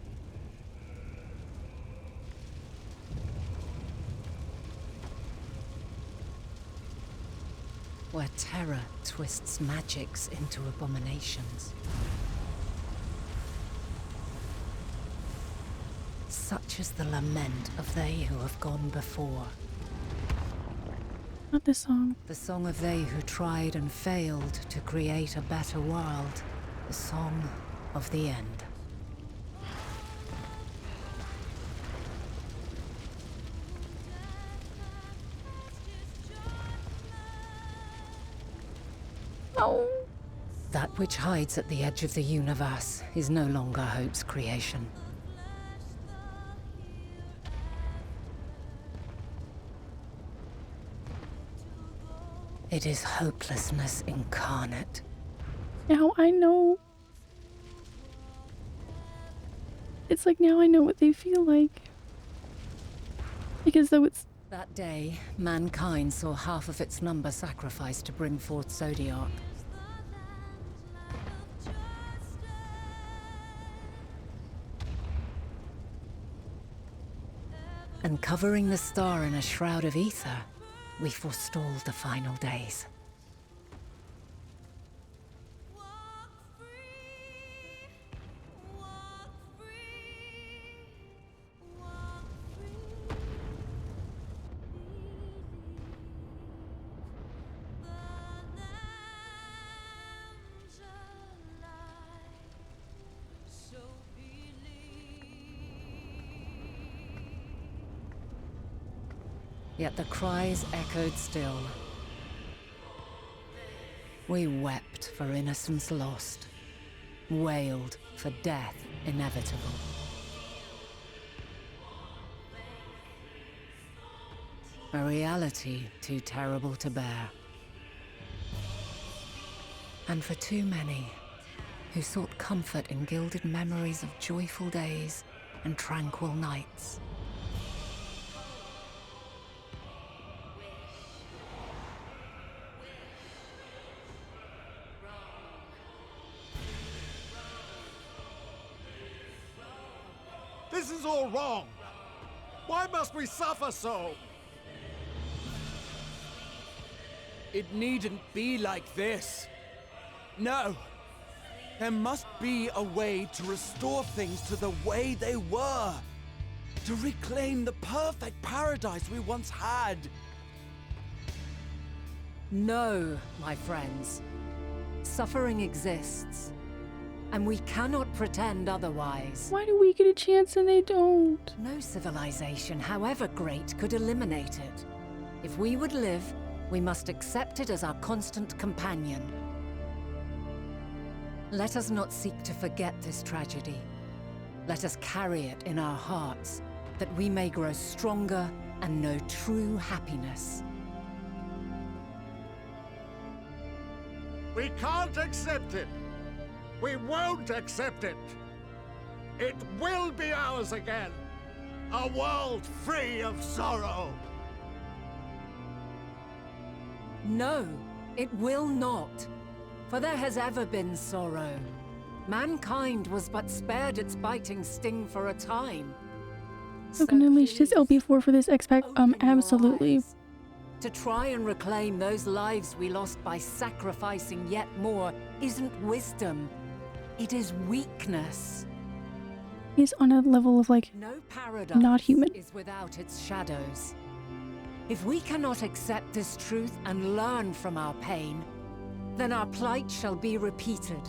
Where terror twists magics into abominations. Such is the lament of they who have gone before. Not this song. The song of they who tried and failed to create a better world. The song of the end. Oh. That which hides at the edge of the universe is no longer hope's creation. It is hopelessness incarnate. Now I know. It's like now I know what they feel like. Because though it's... That day, mankind saw half of its number sacrificed to bring forth Zodiac. And covering the star in a shroud of ether, we forestalled the final days. Yet the cries echoed still. We wept for innocence lost, wailed for death inevitable. A reality too terrible to bear. And for too many who sought comfort in gilded memories of joyful days and tranquil nights. This is all wrong! Why must we suffer so? It needn't be like this. No. There must be a way to restore things to the way they were. To reclaim the perfect paradise we once had. No, my friends. Suffering exists. And we cannot pretend otherwise. Why do we get a chance and they don't? No civilization, however great, could eliminate it. If we would live, we must accept it as our constant companion. Let us not seek to forget this tragedy. Let us carry it in our hearts, that we may grow stronger and know true happiness. We can't accept it! We won't accept it! It will be ours again! A world free of sorrow! No, it will not. For there has ever been sorrow. Mankind was but spared its biting sting for a time. So can unleash his LB4 for this X-Pack? Absolutely. To try and reclaim those lives we lost by sacrificing yet more isn't wisdom. It is weakness. He's on a level of like, no paradise not human. Is without its shadows. If we cannot accept this truth and learn from our pain, then our plight shall be repeated.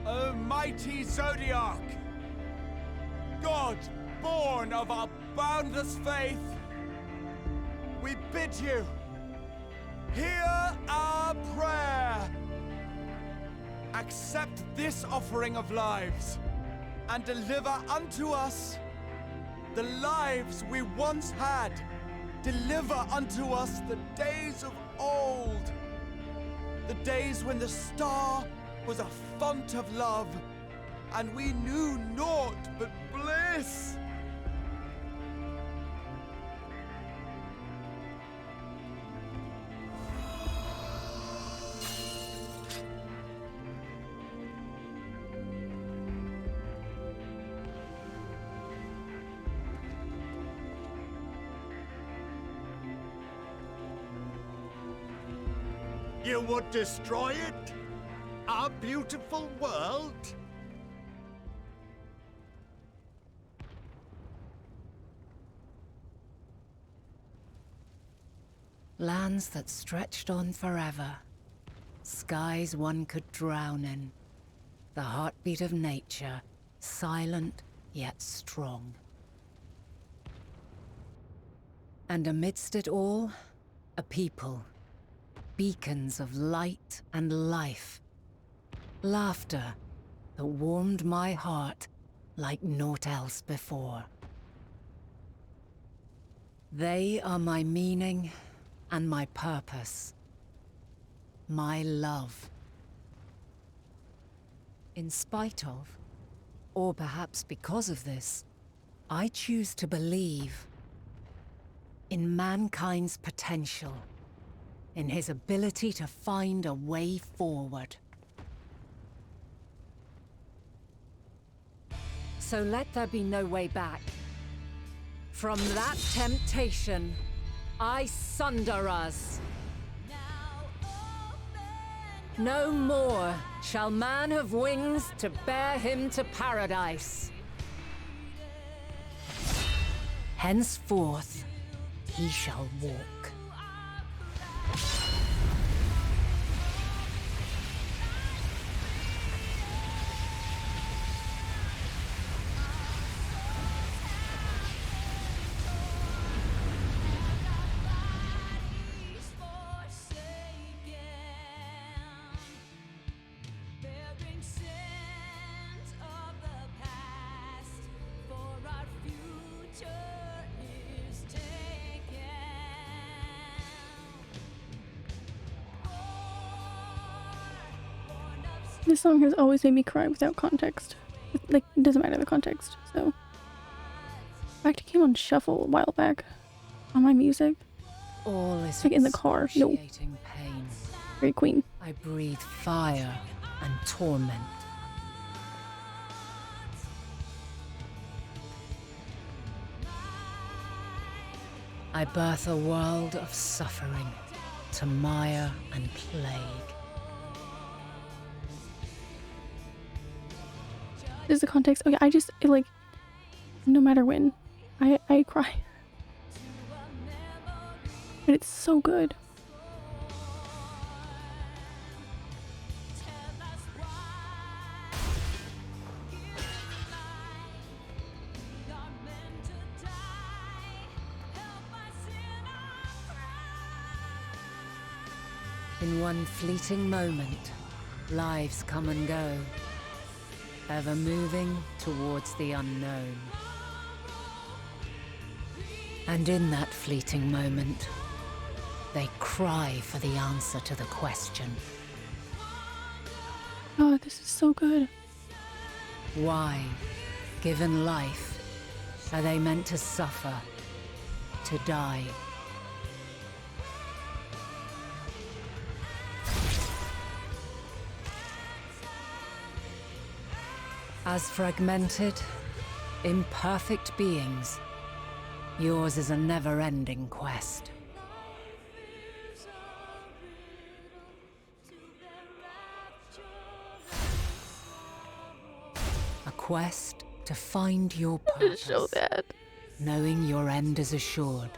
O mighty Zodiac! God, born of our boundless faith, we bid you, hear our prayer. Accept this offering of lives, and deliver unto us the lives we once had. Deliver unto us the days of old, the days when the star was a font of love, and we knew naught but bliss. You would destroy it? Our beautiful world? Lands that stretched on forever. Skies one could drown in. The heartbeat of nature, silent yet strong. And amidst it all, a people. Beacons of light and life. Laughter that warmed my heart like naught else before. They are my meaning and my purpose. My love. In spite of, or perhaps because of this, I choose to believe in mankind's potential, in his ability to find a way forward. So let there be no way back. From that temptation, I sunder us. No more shall man have wings to bear him to paradise. Henceforth, he shall walk. This song has always made me cry without context. Like, it doesn't matter the context, so. In fact, it came on shuffle a while back on my music. All is like in the car. No. Pain. Very Queen. I breathe fire and torment. I birth a world of suffering to mire and plague. There's the context. Okay, like, no matter when, I cry. But it's so good. In one fleeting moment, lives come and go, ever moving towards the unknown. And in that fleeting moment, they cry for the answer to the question. Oh, this is so good. Why, given life, are they meant to suffer, to die? As fragmented, imperfect beings, yours is a never-ending quest. A quest to find your purpose, so that. Knowing your end is assured.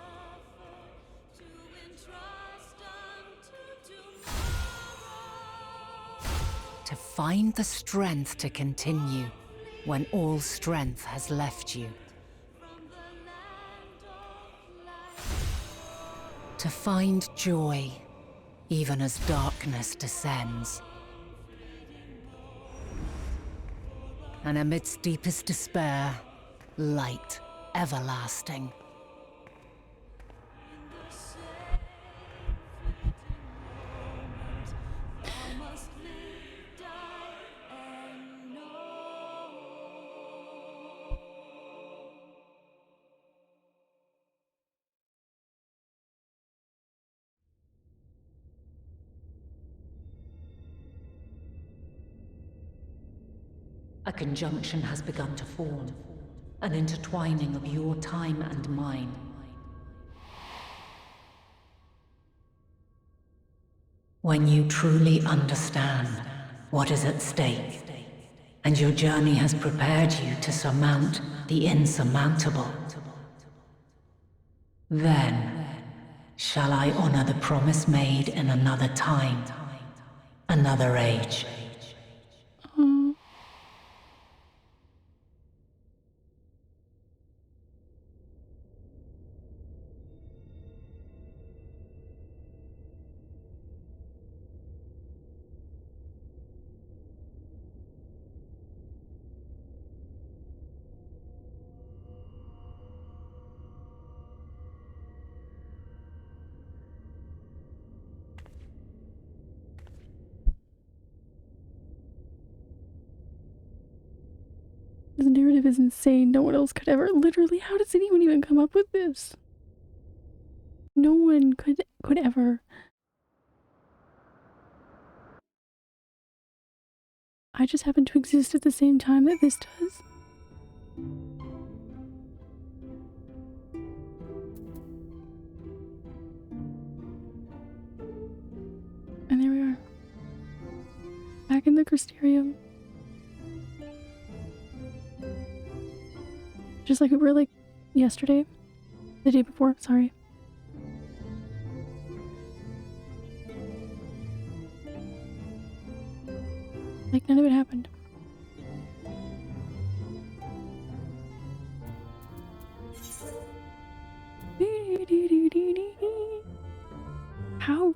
To find the strength to continue when all strength has left you. To find joy even as darkness descends. And amidst deepest despair, light everlasting. A conjunction has begun to form, an intertwining of your time and mine. When you truly understand what is at stake, and your journey has prepared you to surmount the insurmountable, then shall I honor the promise made in another time, another age. This narrative is insane. No one else could ever. Literally, how does anyone even come up with this? No one could ever. I just happen to exist at the same time that this does. And there we are. Back in the Crystarium. Just like we were like yesterday. The day before, sorry. Like none of it happened. How?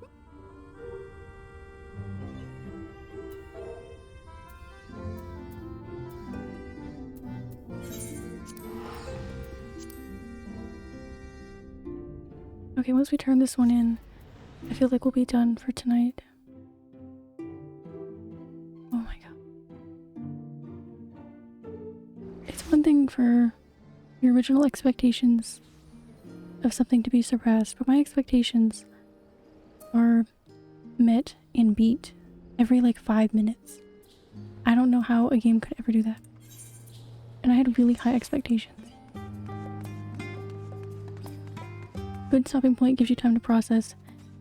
Okay, once we turn this one in, I feel like we'll be done for tonight. Oh my god. it's one thing for your original expectations of something to be surpassed, but my expectations are met and beat every like 5 minutes. I don't know how a game could ever do that. And I had really high expectations. Good stopping point gives you time to process.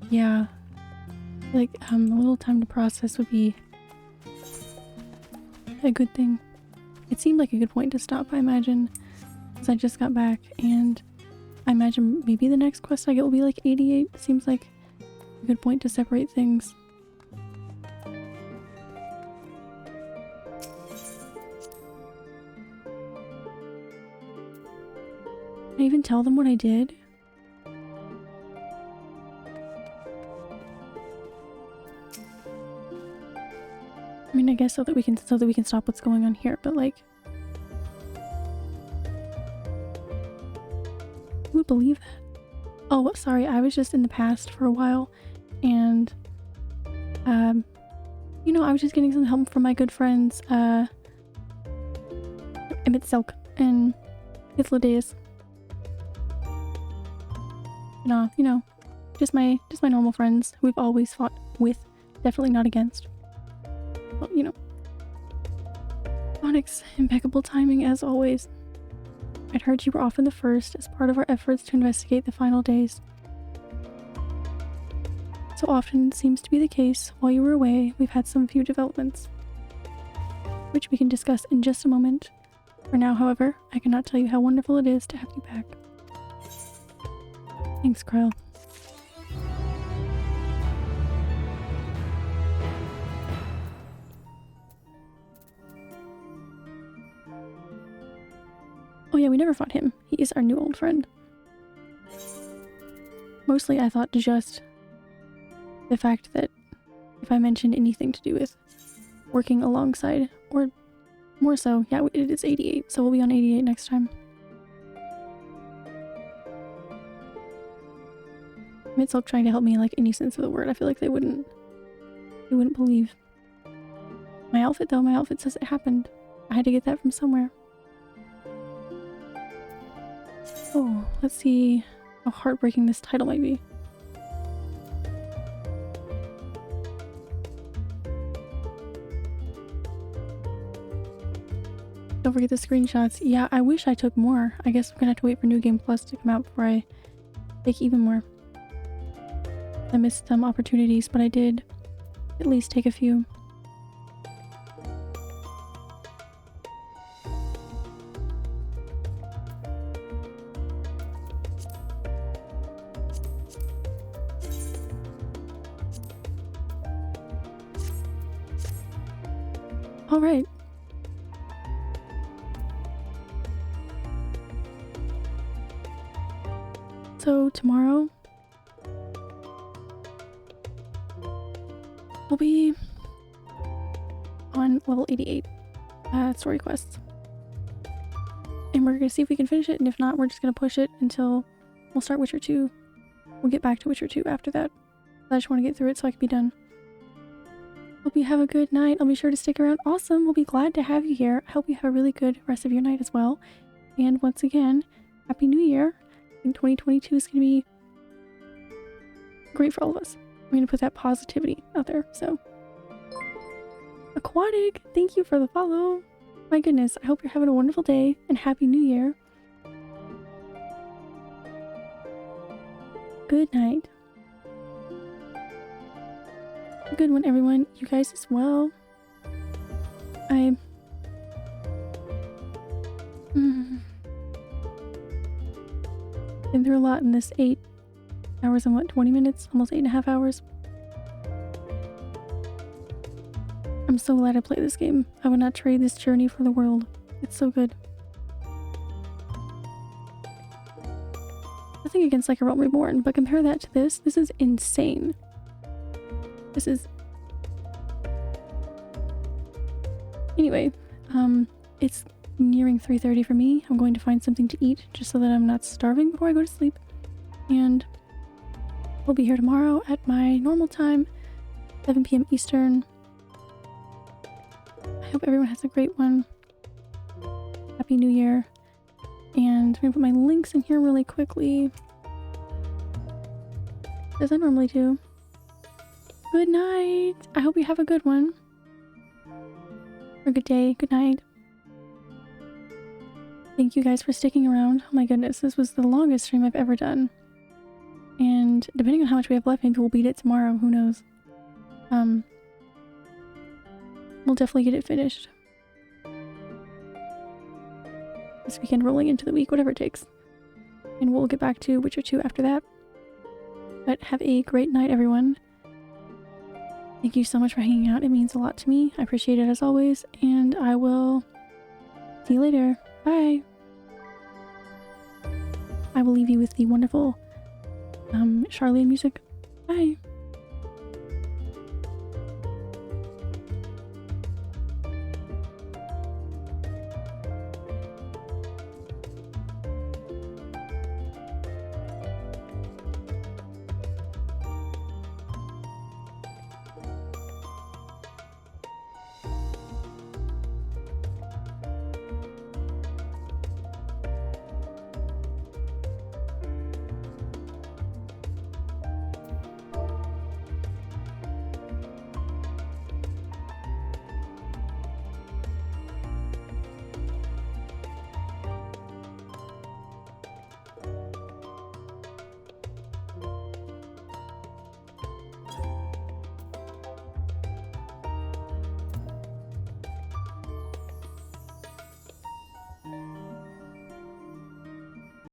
Yeah. Like, a little time to process would be a good thing. It seemed like a good point to stop, I imagine, because I just got back, and I imagine maybe the next quest I get will be like 88. Seems like a good point to separate things. Did I even tell them what I did? I mean, I guess so that we can stop what's going on here, but like, who would believe that? Oh, sorry, I was just in the past for a while, and you know, I was just getting some help from my good friends Emmett Silk and Ithlodeus. You know, just my normal friends who we've always fought with, definitely not against. Well, you know. Onyx, impeccable timing as always. I'd heard you were off in the first as part of our efforts to investigate the final days. So often seems to be the case, while you were away, we've had some few developments, which we can discuss in just a moment. For now, however, I cannot tell you how wonderful it is to have you back. Thanks, Kryl. Oh yeah, we never fought him. He is our new old friend. Mostly I thought just the fact that if I mentioned anything to do with working alongside, or more so, yeah, it is 88, so we'll be on 88 next time. Mitzelk trying to help me in like any sense of the word. I feel like they wouldn't believe. My outfit though, my outfit says it happened. I had to get that from somewhere. Oh, let's see how heartbreaking this title might be. Don't forget the screenshots. Yeah, I wish I took more. I guess I'm gonna have to wait for New Game Plus to come out before I take even more. I missed some opportunities, but I did at least take a few. All right. So tomorrow we'll be on level 88 story quests, and we're gonna see if we can finish it, and if not, we're just gonna push it until we'll start Witcher 2. We'll get back to Witcher 2 after that. I just want to get through it so I can be done. Hope you have a good night. I'll be sure to stick around. Awesome, we'll be glad to have you here. I hope you have a really good rest of your night as well, and once again, Happy New Year. I think 2022 is going to be great for all of us. I'm going to put that positivity out there, so. Aquatic, thank you for the follow. My goodness, I hope you're having a wonderful day, and Happy New Year. Good night. Good one, everyone. You guys as well. Been through a lot in this 8 hours and what, 20 minutes? Almost 8.5 hours. I'm so glad I played this game. I would not trade this journey for the world. It's so good. Nothing against like a Realm Reborn, but compare that to this. This is insane. This is... Anyway, it's nearing 3:30 for me. I'm going to find something to eat just so that I'm not starving before I go to sleep. And we'll be here tomorrow at my normal time, 7 p.m. Eastern. I hope everyone has a great one. Happy New Year. And I'm gonna put my links in here really quickly, as I normally do. Good night! I hope you have a good one. Or good day, good night. Thank you guys for sticking around. Oh my goodness, this was the longest stream I've ever done. And depending on how much we have left, maybe we'll beat it tomorrow, who knows. We'll definitely get it finished. This weekend rolling into the week, whatever it takes. And we'll get back to Witcher 2 after that. But have a great night, everyone. Thank you so much for hanging out. It means a lot to me. I appreciate it as always. And I will see you later. Bye. I will leave you with the wonderful Charlene music. Bye.